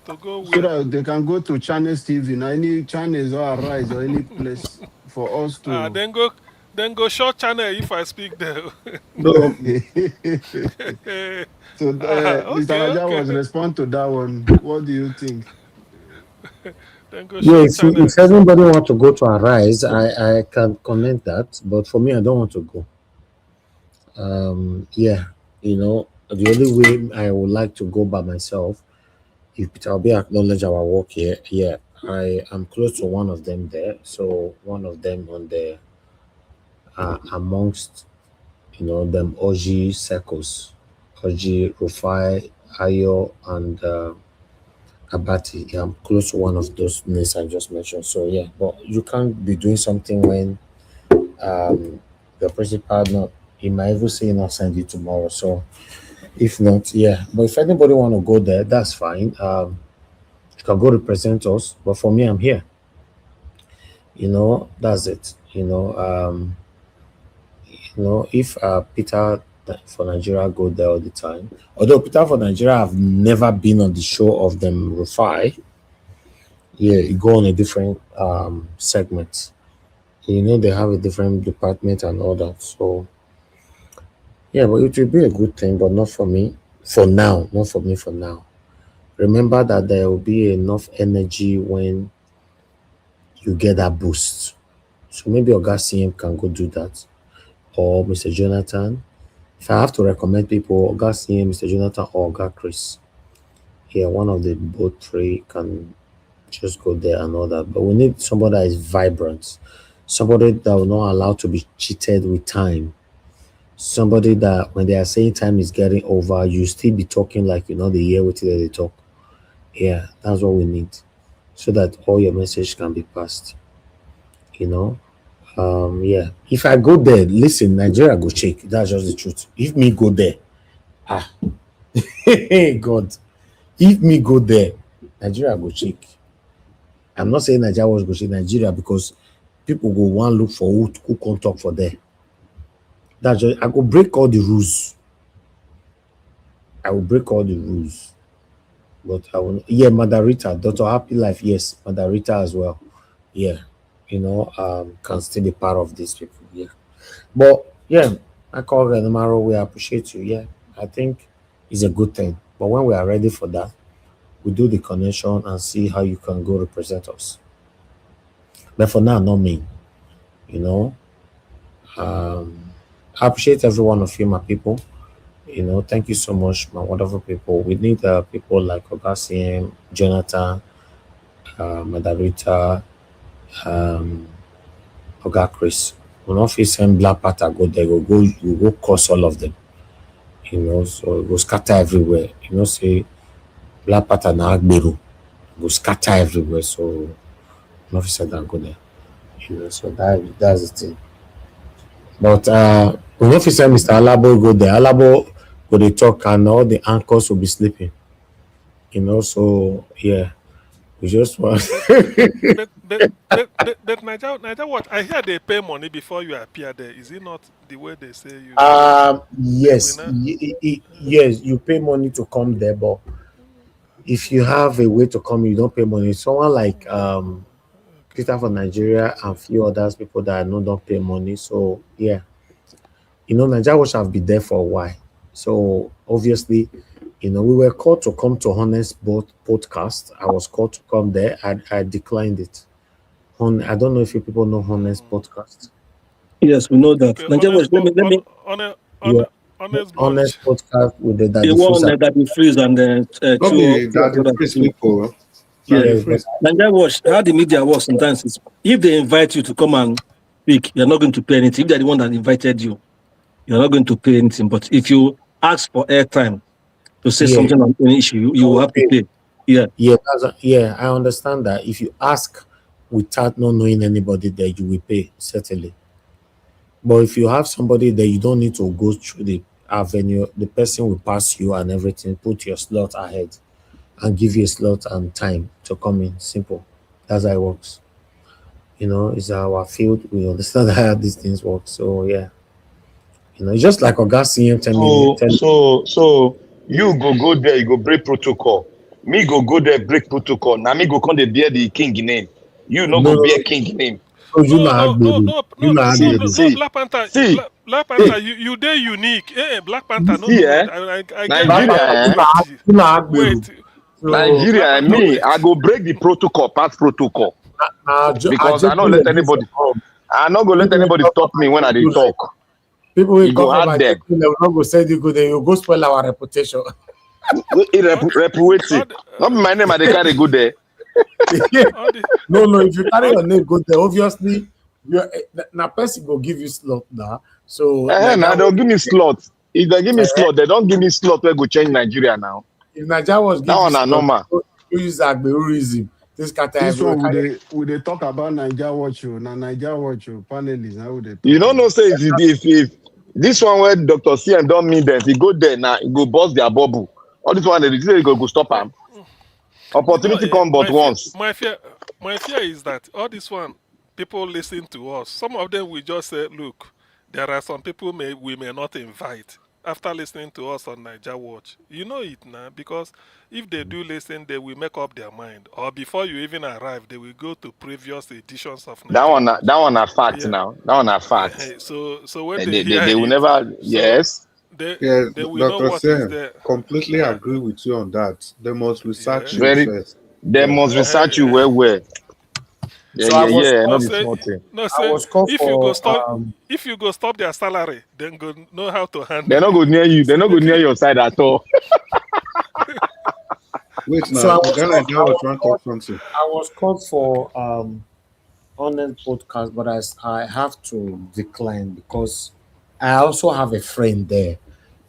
To go so where? that they can go to Channels TV, now any channels or Arise or any place for us to. Then go short channel if I speak there. No. So, Mr. Okay, Naja okay. was respond to that one. What do you think? Then go Yeah, short channel. if everybody want to go to Arise, I can comment that. But for me, I don't want to go. Yeah, the only way I would like to go by myself, if Peter Obi acknowledge our work here, yeah, I am close to one of them there. So one of them on the amongst them OG circles, OG Rufai, Ayo, and Abati. Yeah, I'm close to one of those names I just mentioned. So yeah, but you can't be doing something when the principal not. He might even say not send you tomorrow. So if not, yeah. But if anybody want to go there, that's fine. You can go represent us. But for me, I'm here. That's it. If Peter for Nigeria go there all the time, although Peter for Nigeria have never been on the show of them Rufai, yeah, you go on a different segment. They have a different department and all that. So yeah, but it will be a good thing, but not for me for now. Not for me for now. Remember that there will be enough energy when you get that boost. So maybe Oga CM can go do that, or Mr. Jonathan. If I have to recommend people, Oga CM, Mr. Jonathan, or Oga Chris, yeah, one of the both three can just go there and all that. But we need somebody that is vibrant, somebody that will not allow to be cheated with time, somebody that when they are saying time is getting over, you still be talking like the year with they talk. Yeah, that's what we need, so that all your message can be passed. Yeah. If I go there, listen, Nigeria go shake. That's just the truth. If me go there, God, if me go there, Nigeria go shake. I'm not saying Nigeria was go shake Nigeria because people go one look for who can talk for there. That's just I go break all the rules. I will break all the rules. But I will Madarita, Dr. Happy Life, yes, Madarita as well. Yeah. Can still be part of these people. Yeah. But yeah, I call Renamaro, we appreciate you. Yeah. I think it's a good thing. But when we are ready for that, we do the connection and see how you can go represent us. But for now, not me. I appreciate every one of you, my people. Thank you so much, my wonderful people. We need people like Ogasiem, Jonathan, Madarita, Oga Chris. When office and Black Pata go there, we go curse all of them. so it go scatter everywhere. Say black pattern na agbero go scatter everywhere. So no fit that go there. So that's the thing. But we no fit send Mr. Alabo go there. Alabo go dey talk and all the anchors will be sleeping. So yeah, we just want. But Niger what? I hear they pay money before you appear there. Is it not the way they say you? Yes, yes, you pay money to come there, but if you have a way to come, you don't pay money. Someone like Peter from Nigeria and few others people that I know don't pay money. So yeah, Nigeria Watch have been there for a while. So obviously, we were called to come to Honest podcast. I was called to come there. I declined it. I don't know if you people know Honest podcast. Yes, we know that. Nigeria Watch. Honest podcast with the Daddy Freeze. Daddy Freeze and Daddy Freeze people. Yes, Nigeria Watch. How the media works sometimes is if they invite you to come and speak, you're not going to pay anything. If they're the one that invited you, you're not going to pay anything. But if you ask for airtime to say something on any issue, you will have to pay. Yeah, I understand that. If you ask without not knowing anybody there, you will pay, certainly. But if you have somebody that you don't need to go through the avenue, the person will pass you and everything, put your slot ahead and give you a slot and time to come in. Simple. That's how it works. It's our field. We understand how these things work. So yeah. It's just like Oga CM So you go there, you go break protocol. Me go there, break protocol. Now me go come the bear the king name. You no go bear king name. So you no, Black Panther. Black Panther, you dey unique. Black Panther, no. I Nigeria, wait. Nigeria, me, I go break the protocol, pass protocol. Because I don't let anybody. I not go let anybody stop me when I dey talk. People will come from my they will not go send you go there. You go spoil our reputation. Reputation. Not my name. I dey carry go there. No. If you carry your name, go there. Obviously, now person go give you slot now. So now they'll give me slot. If they give me slot, they don't give me slot. We go change Nigeria now. If Nigeria was that one normal. We use Agberuism. This one we they talk about Nigeria Watch you. Now Nigeria Watch you panelists. Now they. You don't know say if this one where Dr. C and don't mean them, he go there now, he go bust their bubble. All this one they go stop him. Opportunity come but once. My fear is that all this one, people listen to us. Some of them will just say, look, there are some people we may not invite after listening to us on Niger Watch. You know it now, because if they do listen, they will make up their mind. Or before you even arrive, they will go to previous editions of Niger Watch. That one are fact now. That one are fact. So when they will never yes. They will know what is there. Completely agree with you on that. They must research you first. They must research you well. If you go stop their salary, then go know how to handle. They're not go near you. They're not go near your side at all. Wait now, I was called for Honest podcast, but I have to decline because I also have a friend there,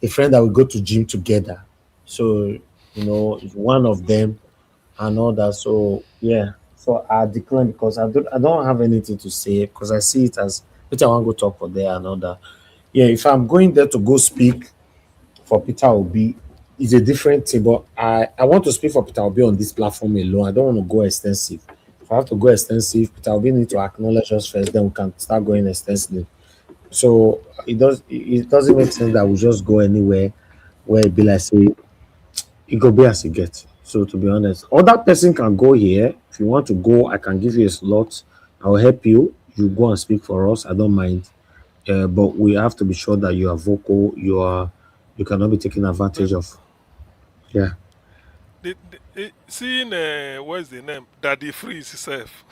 a friend that we go to gym together. So it's one of them and all that. So yeah. So I decline because I don't have anything to say because I see it as which I want to go talk for there and all that. Yeah, if I'm going there to go speak for Peter Obi, it's a different thing. But I want to speak for Peter Obi on this platform alone. I don't want to go extensive. If I have to go extensive, Peter Obi need to acknowledge us first, then we can start going extensively. So it doesn't make sense that we just go anywhere where it be like say it go be as it gets. So to be honest, other person can go here. If you want to go, I can give you a slot. I'll help you. You go and speak for us. I don't mind. But we have to be sure that you are vocal. You cannot be taken advantage of. Yeah. Seeing what's the name? Daddy Freeze self.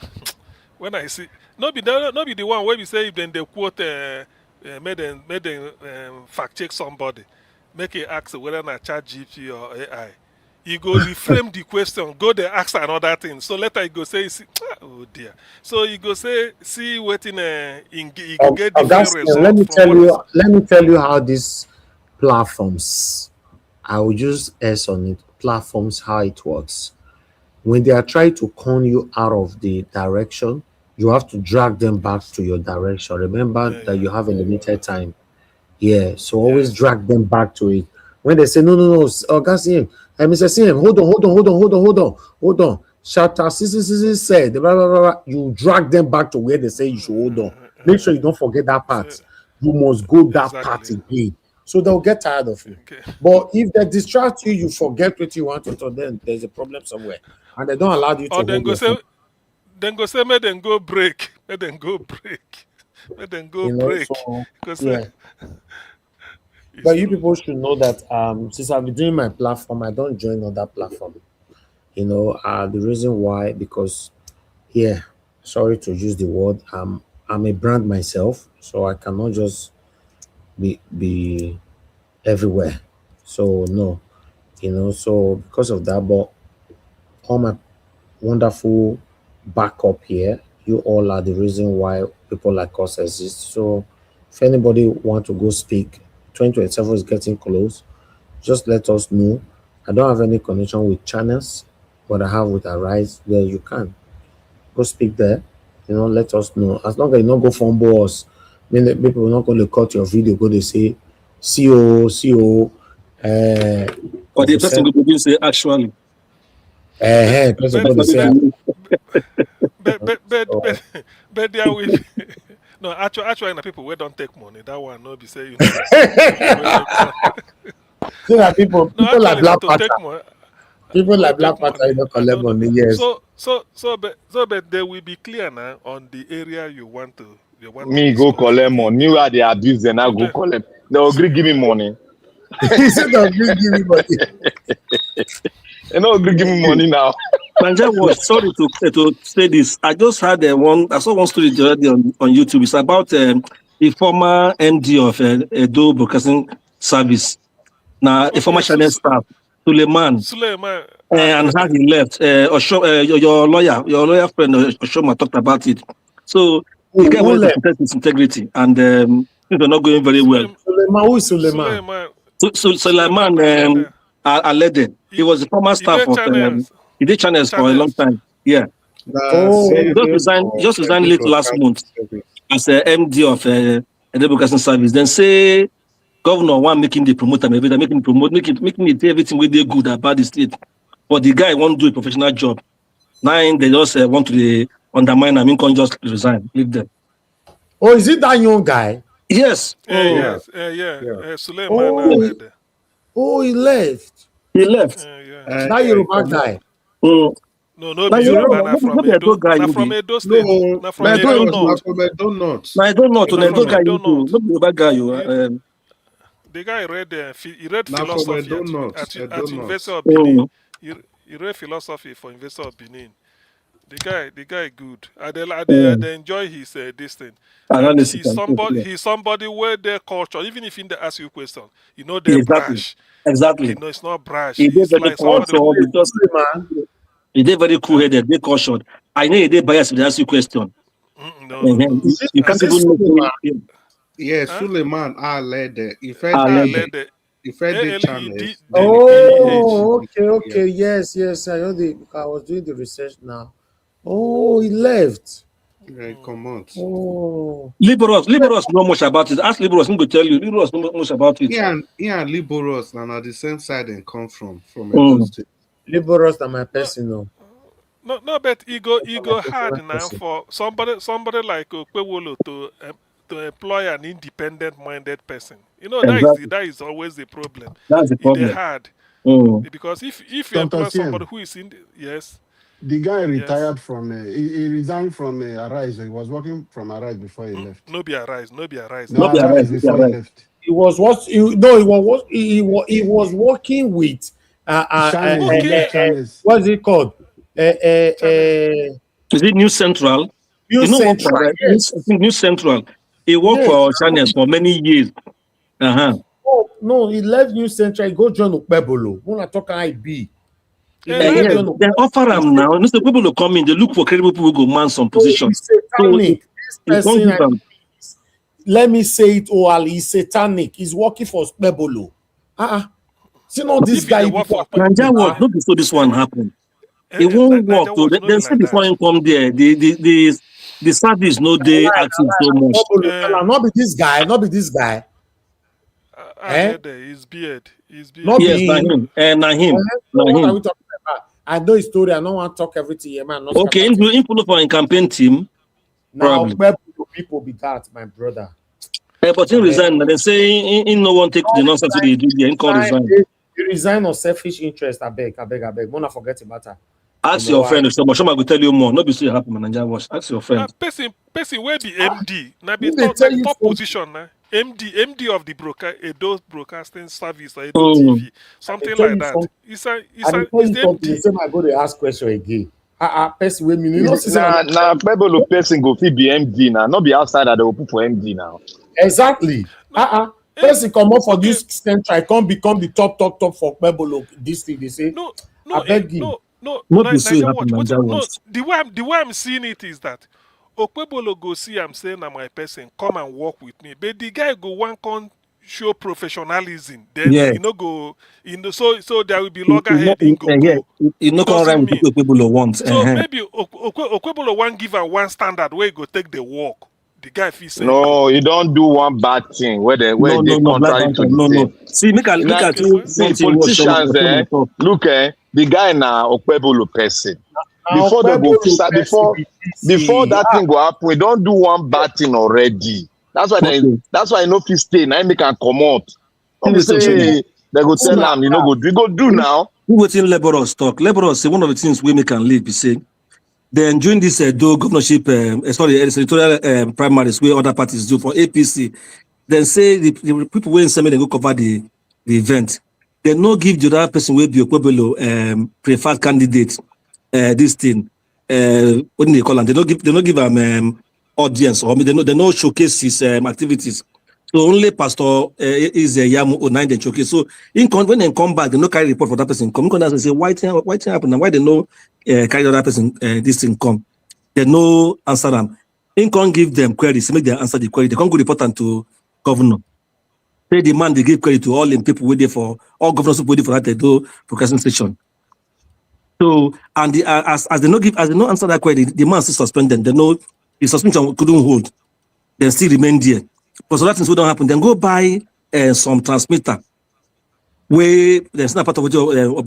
When I see not be the one where we say if then they quote made them fact check somebody, make it ask whether not chat GP or AI. You go reframe the question, go there ask another thing. So later you go say, oh dear. So you go say, waiting. Get different result. Let me tell you how this platforms. I will use S on it. Platforms, how it works. When they are trying to con you out of the direction, you have to drag them back to your direction. Remember that you have a limited time. Yeah, so always drag them back to it. When they say, no, CM, Mr. CM, hold on. Shatter CC said, blah, blah, blah, blah. You drag them back to where they say you should hold on. Make sure you don't forget that part. You must go that part again. So they'll get tired of you. But if they distract you, you forget what you want to do, then there's a problem somewhere. And they don't allow you to Or then hold go your say, phone. then go say, make them go break. Make them go break. Let them go You know, break. so, Because yeah. But you people should know that since I've been doing my platform, I don't join other platform. You know, the reason why, because yeah, sorry to use the word, I'm a brand myself, so I cannot just be everywhere. So no, you know, so because of that, but all my wonderful backup here, you all are the reason why people like us exist. So if anybody want to go speak, 2027 is getting close, just let us know. I don't have any connection with channels, but I have with Arise, where you can go speak there. You know, let us know. As long as you don't go fumble us, many people are not going to cut your video, go to say, CO, Or the person will produce it actually. person go to say, but there will be, no, actually, the people where don't take money. That one, no, be say, you know, people will take money. so that people No, like actually, Black to Panther, take money. people No like Black take Panther, money. you don't I collect don't know. money, yes. But they will be clear now on the area you want to Me go discuss. collect money. Me where they abuse, then I go Then, collect. They agree give me money. He said they'll give me money. They don't agree give me money now. Manja was sorry to say this. I just had I saw one story already on YouTube. It's about the former MD of Edo Broadcasting Service. Now, a former channel staff, Suleiman, and how he left. Your lawyer friend Oshoma talked about it. So the guy wanted to protect his integrity, and things are not going very well. Suleiman, who is Suleiman? Suleiman Alede. He was the former staff of he did channels for a long time. Yeah. He just resigned late last month as a MD of Edo Broadcasting Service. Then say governor one making the promoter, maybe they making it everything where they good about the state. But the guy won't do a professional job. Now they just want to undermine him, can just resign, leave them. Oh, is it that young guy? Yes. Suleiman. Oh, he left. He left. That Yoruba guy. No, be Yoruba, na from Edo. Na from Edo State. No, na from Edo North. I don't know. To Edo guy, no Yoruba guy. The guy he read philosophy at University of Benin. Benin. He read philosophy for University of Benin. The guy good. I enjoy his this thing. And he's somebody where their culture, even if he ask you a question, you know they're brash. Exactly. You know it's not brash. He did very cultured. He did very cool-headed, they cautioned. I know he did bias if they ask you a question. No. You can't even know. Yes, Suleiman Alede. If I did channels. Oh, okay. Yes. I was doing the research now. Oh, he left. Come on. Oh. Liberals know much about it. Ask Liberals, I'm going to tell you. Liberals know much about it. Yeah, Liberals and at the same side and come from Edo State. Liberals are my personal. No, but ego hard now for somebody like Okwewolo to employ an independent-minded person. You know, that is always the problem. That's the problem. It's hard. Because if you employ somebody who is in the guy retired from he resigned from Arise. He was working from Arise before he left. No be Arise. Arise before he left. He was working with what's it called? Is it New Central? New Central. He worked for channels for many years. Oh no, he left New Central. He go join Ukpebolo. When I talk IB. They offer him now. The people who come in, they look for credible people who go man some position. So let me say it, Ali, he's satanic. He's working for Spebolo. See, no, this guy. Nigeria Watch, not before this one happened. It won't work. So they say before him come there, the service no they active so much. Not be this guy, not be this guy. His beard. His beard. Not yes, be na him. Na him. What Na are him. we talking about? I know his story. I don't want to talk everything here, man. Okay, him follow for a campaign team. Now, Probably. where people be that, my brother? But he resign. They say he no one take the nonsense they do there. He can't resign. You resign on selfish interest. I beg. Wanna forget about that. Ask your friend. So Mashama will tell you more. Not be so happy, man. Nigeria Watch. Ask your friend. Person where be MD. Now be top position now. MD of the Edo Broadcasting Service or Edo TV, something like that. It's MD. I go to ask question again. Person with me. Nah, Pebble person go fit be MD now. Not be outside that they will put for MD now. Exactly. Person come up for this central, can't become the top for Pebble. This thing they say. No, I beg you. No. Nigeria Watch. The way I'm seeing it is that Okpebolo go see I'm saying that my person come and work with me, but the guy go one con show professionalism. Then yes. go so there will be loggerhead in go. You know what Okpebolo wants. So maybe Okpebolo one give her one standard where he go take the work. The guy feels no, you don't do one bad thing where they contrary to the thing. See, make see politicians there. Look, the guy now Okpebolo person. Before they go start, before that thing go happen, we don't do one bad thing already. That's why that's why I know if you stay now make can come out. Say they go tell them, go do now. We waiting laborers talk. Laborers say one of the things we make can live be say. Then during this governorship, senatorial primaries where other parties do for APC, then say the people who in Semi they go cover the event. They no give the other person will be Okpebolo preferred candidate. This thing, what do they call them? They don't give them audience or they no showcase his activities. So only Pastor is a Yamu Onine they showcase. So when they come back, they no carry report for that person. Come and say why thing happen and why they no carry that person this thing come. They no answer them. In can't give them queries, make them answer the query. They can't go report them to governor. They demand they give credit to all the people waiting for all governors who waiting for that they do broadcasting station. So and as they no answer that query, the man still suspended. They know the suspension couldn't hold. They still remain there. But so that things will don't happen. Then go buy some transmitter where there's not part of what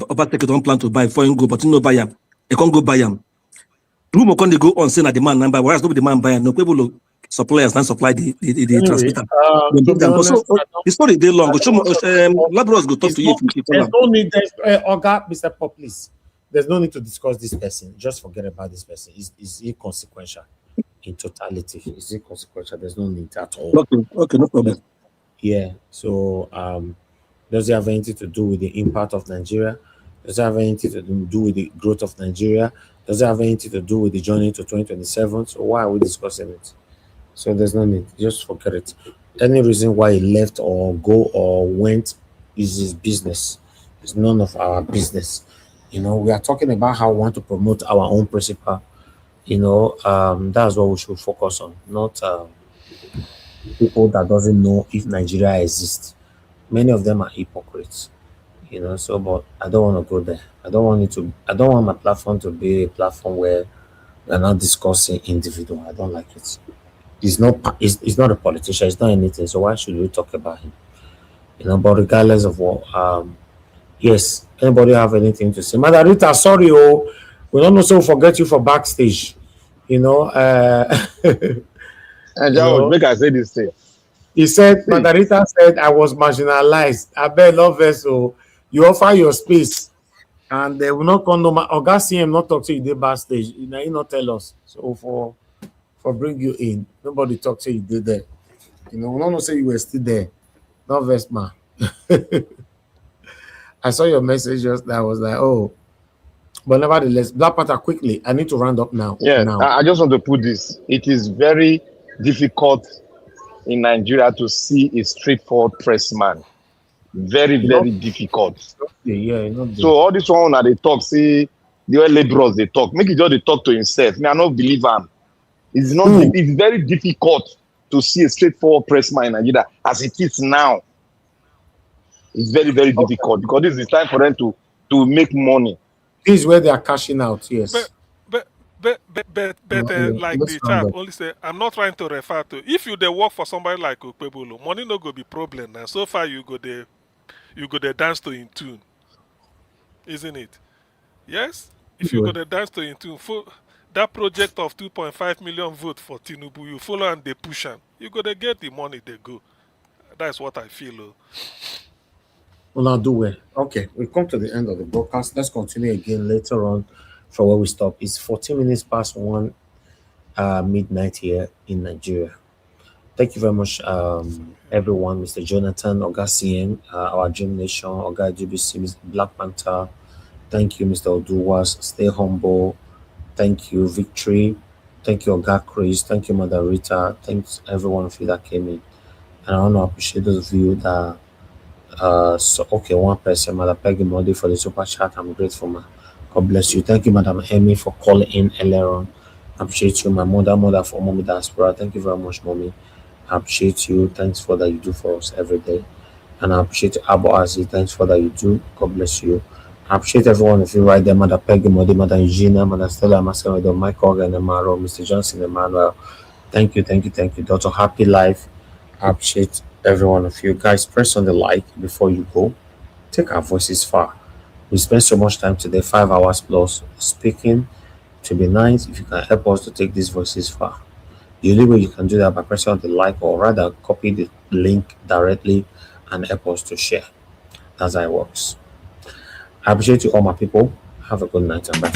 about take don't plan to buy before you go, but you know buy them. They can't go buy them. Rumor can they go on saying that the man number, whereas nobody demand buy no people suppliers not supply the transmitter. The story day long. Laborers go talk to you. There's no need. Oga, Mr. Pop, please. There's no need to discuss this person. Just forget about this person. Is inconsequential in totality. It's inconsequential. There's no need at all. Okay, no problem. Yeah. So, does it have anything to do with the impact of Nigeria? Does it have anything to do with the growth of Nigeria? Does it have anything to do with the journey to 2027? So why are we discussing it? So there's no need. Just forget it. Any reason why he left or go or went is his business. It's none of our business. We are talking about how we want to promote our own principle. That's what we should focus on, not people that doesn't know if Nigeria exists. Many of them are hypocrites, but I don't want to go there. I don't want my platform to be a platform where we're not discussing individual. I don't like it. He's not a politician, it's not anything. So why should we talk about him? But regardless of what yes, anybody have anything to say? Margarita, sorry, we don't also forget you for backstage. And make I say this thing. He said, Margarita said, I was marginalized. I bet love vessel. You offer your space, and they will not come. Oga CM not talk to you there backstage. He not tell us. So for bring you in, nobody talk to you did there. We don't say you were still there. No vest, man. I saw your message just now. I was like, oh. But nevertheless, Black Panther, quickly, I need to round up now. Yeah, I just want to put this. It is very difficult in Nigeria to see a straightforward press man. Very, very difficult. Yeah. So all this one that they talk, see, the way laborers they talk. Make it just they talk to himself. I don't believe him. It's not. It's very difficult to see a straightforward press man in Nigeria as it is now. It's very, very difficult because this is the time for them to make money. This is where they are cashing out, yes. But like the chat only say, I'm not trying to refer to. If you they work for somebody like Okpebolo, money no go be problem now. So far you go there dance to in tune, isn't it? Yes. If you go there dance to in tune, that project of 2.5 million votes for Tinubu, you follow and they push them. You go there get the money they go. That's what I feel. Well, now do well. Okay, we come to the end of the broadcast. Let's continue again later on from where we stop. It's 14 minutes past 1 midnight here in Nigeria. Thank you very much, everyone. Mr. Jonathan, Oga CN, our Dream Nation, Oga GBC, Mr. Black Panther. Thank you, Mr. Oduwas. Stay humble. Thank you, Victory. Thank you, Oga Chris. Thank you, Mother Rita. Thanks everyone of you that came in. And I want to appreciate those of you that one person, Mother Peggy Modi, for the super chat. I'm grateful, man. God bless you. Thank you, Madam Emmy, for calling in earlier on. I appreciate you. My mother for Mommy Diaspora. Thank you very much, Mommy. I appreciate you. Thanks for that you do for us every day. And I appreciate Abu Aziz. Thanks for that you do. God bless you. I appreciate everyone of you right there, Mother Peggy Modi, Mother Eugenia, Mother Stella Mascaro, Michael and Amaro, Mr. Johnson Emmanuel. Thank you. Dr. Happy Life. I appreciate every one of you guys. Press on the like before you go. Take our voices far. We spent so much time today, 5 hours plus speaking. To be nice if you can help us to take these voices far. The only way you can do that by pressing on the like, or rather copy the link directly and help us to share. That's how it works. I appreciate you all, my people. Have a good night and bye.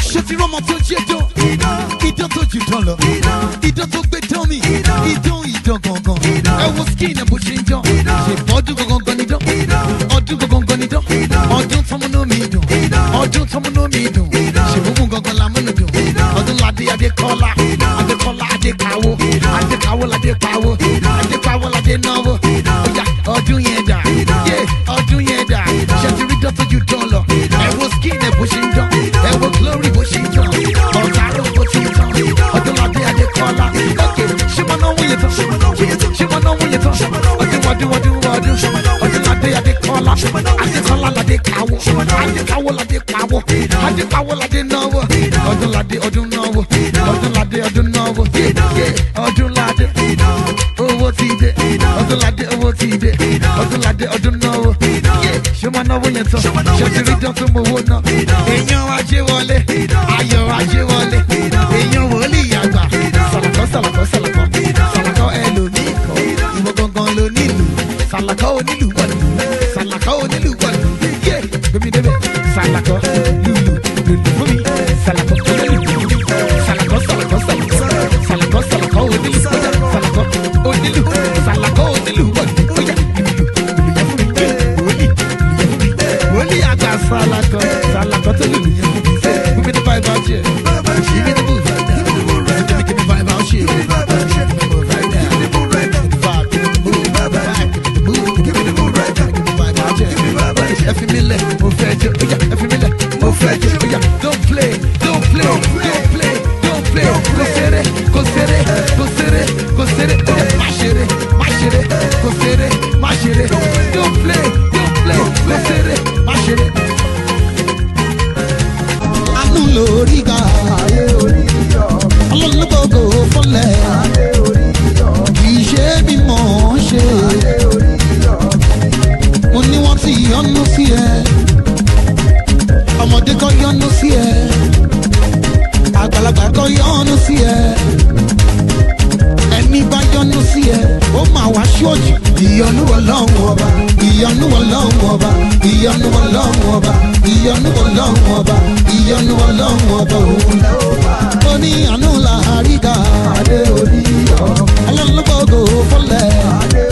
Glory, but she don't. She wanna know when you talk. She wanna know when you talk. I do. I dey call. I dey call la dey kawo. I dey kawo la dey kawo. I dey kawo la dey nawo. Odun la dey odun nawo. Odun la dey odun nawo. Odun la dey owo ti de. Odun la dey owo ti de. Odun la dey odun nawo. She wanna know when you talk. She ti rí jọ tó mo wo na. Èèyàn ajé wọlé. Ayọ̀ ajé wọlé. Èèyàn wòlíì àgbà. Sàlàkọ́ ẹlòmíì kan. Ìwọ gangan ló nílùú. Sàlàkọ́ onílùú wọ̀lú. Sàlàkọ́ onílùú wọ̀lú. Gbẹ̀mí débẹ̀. Sàlàkọ́ lùlù fún mi. Sàlàkọ́ onílùú fún mi. Sàlàkọ́ onílùú. Sàlàkọ́ onílùú wọ̀lú. Wòlíì àgbà sàlàkọ́ tó lùlù yẹn fún mi. Give me the vibe out here. Give me the move. Give me the vibe out here. Don't play. Anuloriga, ọlọ́lọ́gbọ̀gbọ̀ fọlẹ̀, kì í ṣe bí mo ṣe. Mo ní wọ́n ti yọ́nú sí ẹ, ọmọdé kan yọ́nú sí ẹ, àgbàlagbà kan yọ́nú sí ẹ. Ẹni bá yọ́nú sí ẹ, ó máa wá ṣọ́ọ̀ṣì. Ìyọ́nú Ọlọ́run ọba, ìyọ́nú Ọlọ́run ọba, ìyọ́nú Ọlọ́run ọba, ìyọ́nú Ọlọ́run ọba, ìyọ́nú Ọlọ́run ọba òun. Ó ní àánú làáríkà, adé orí ọ̀, ọlọ́run ló gbọ́dọ̀ fọlẹ̀.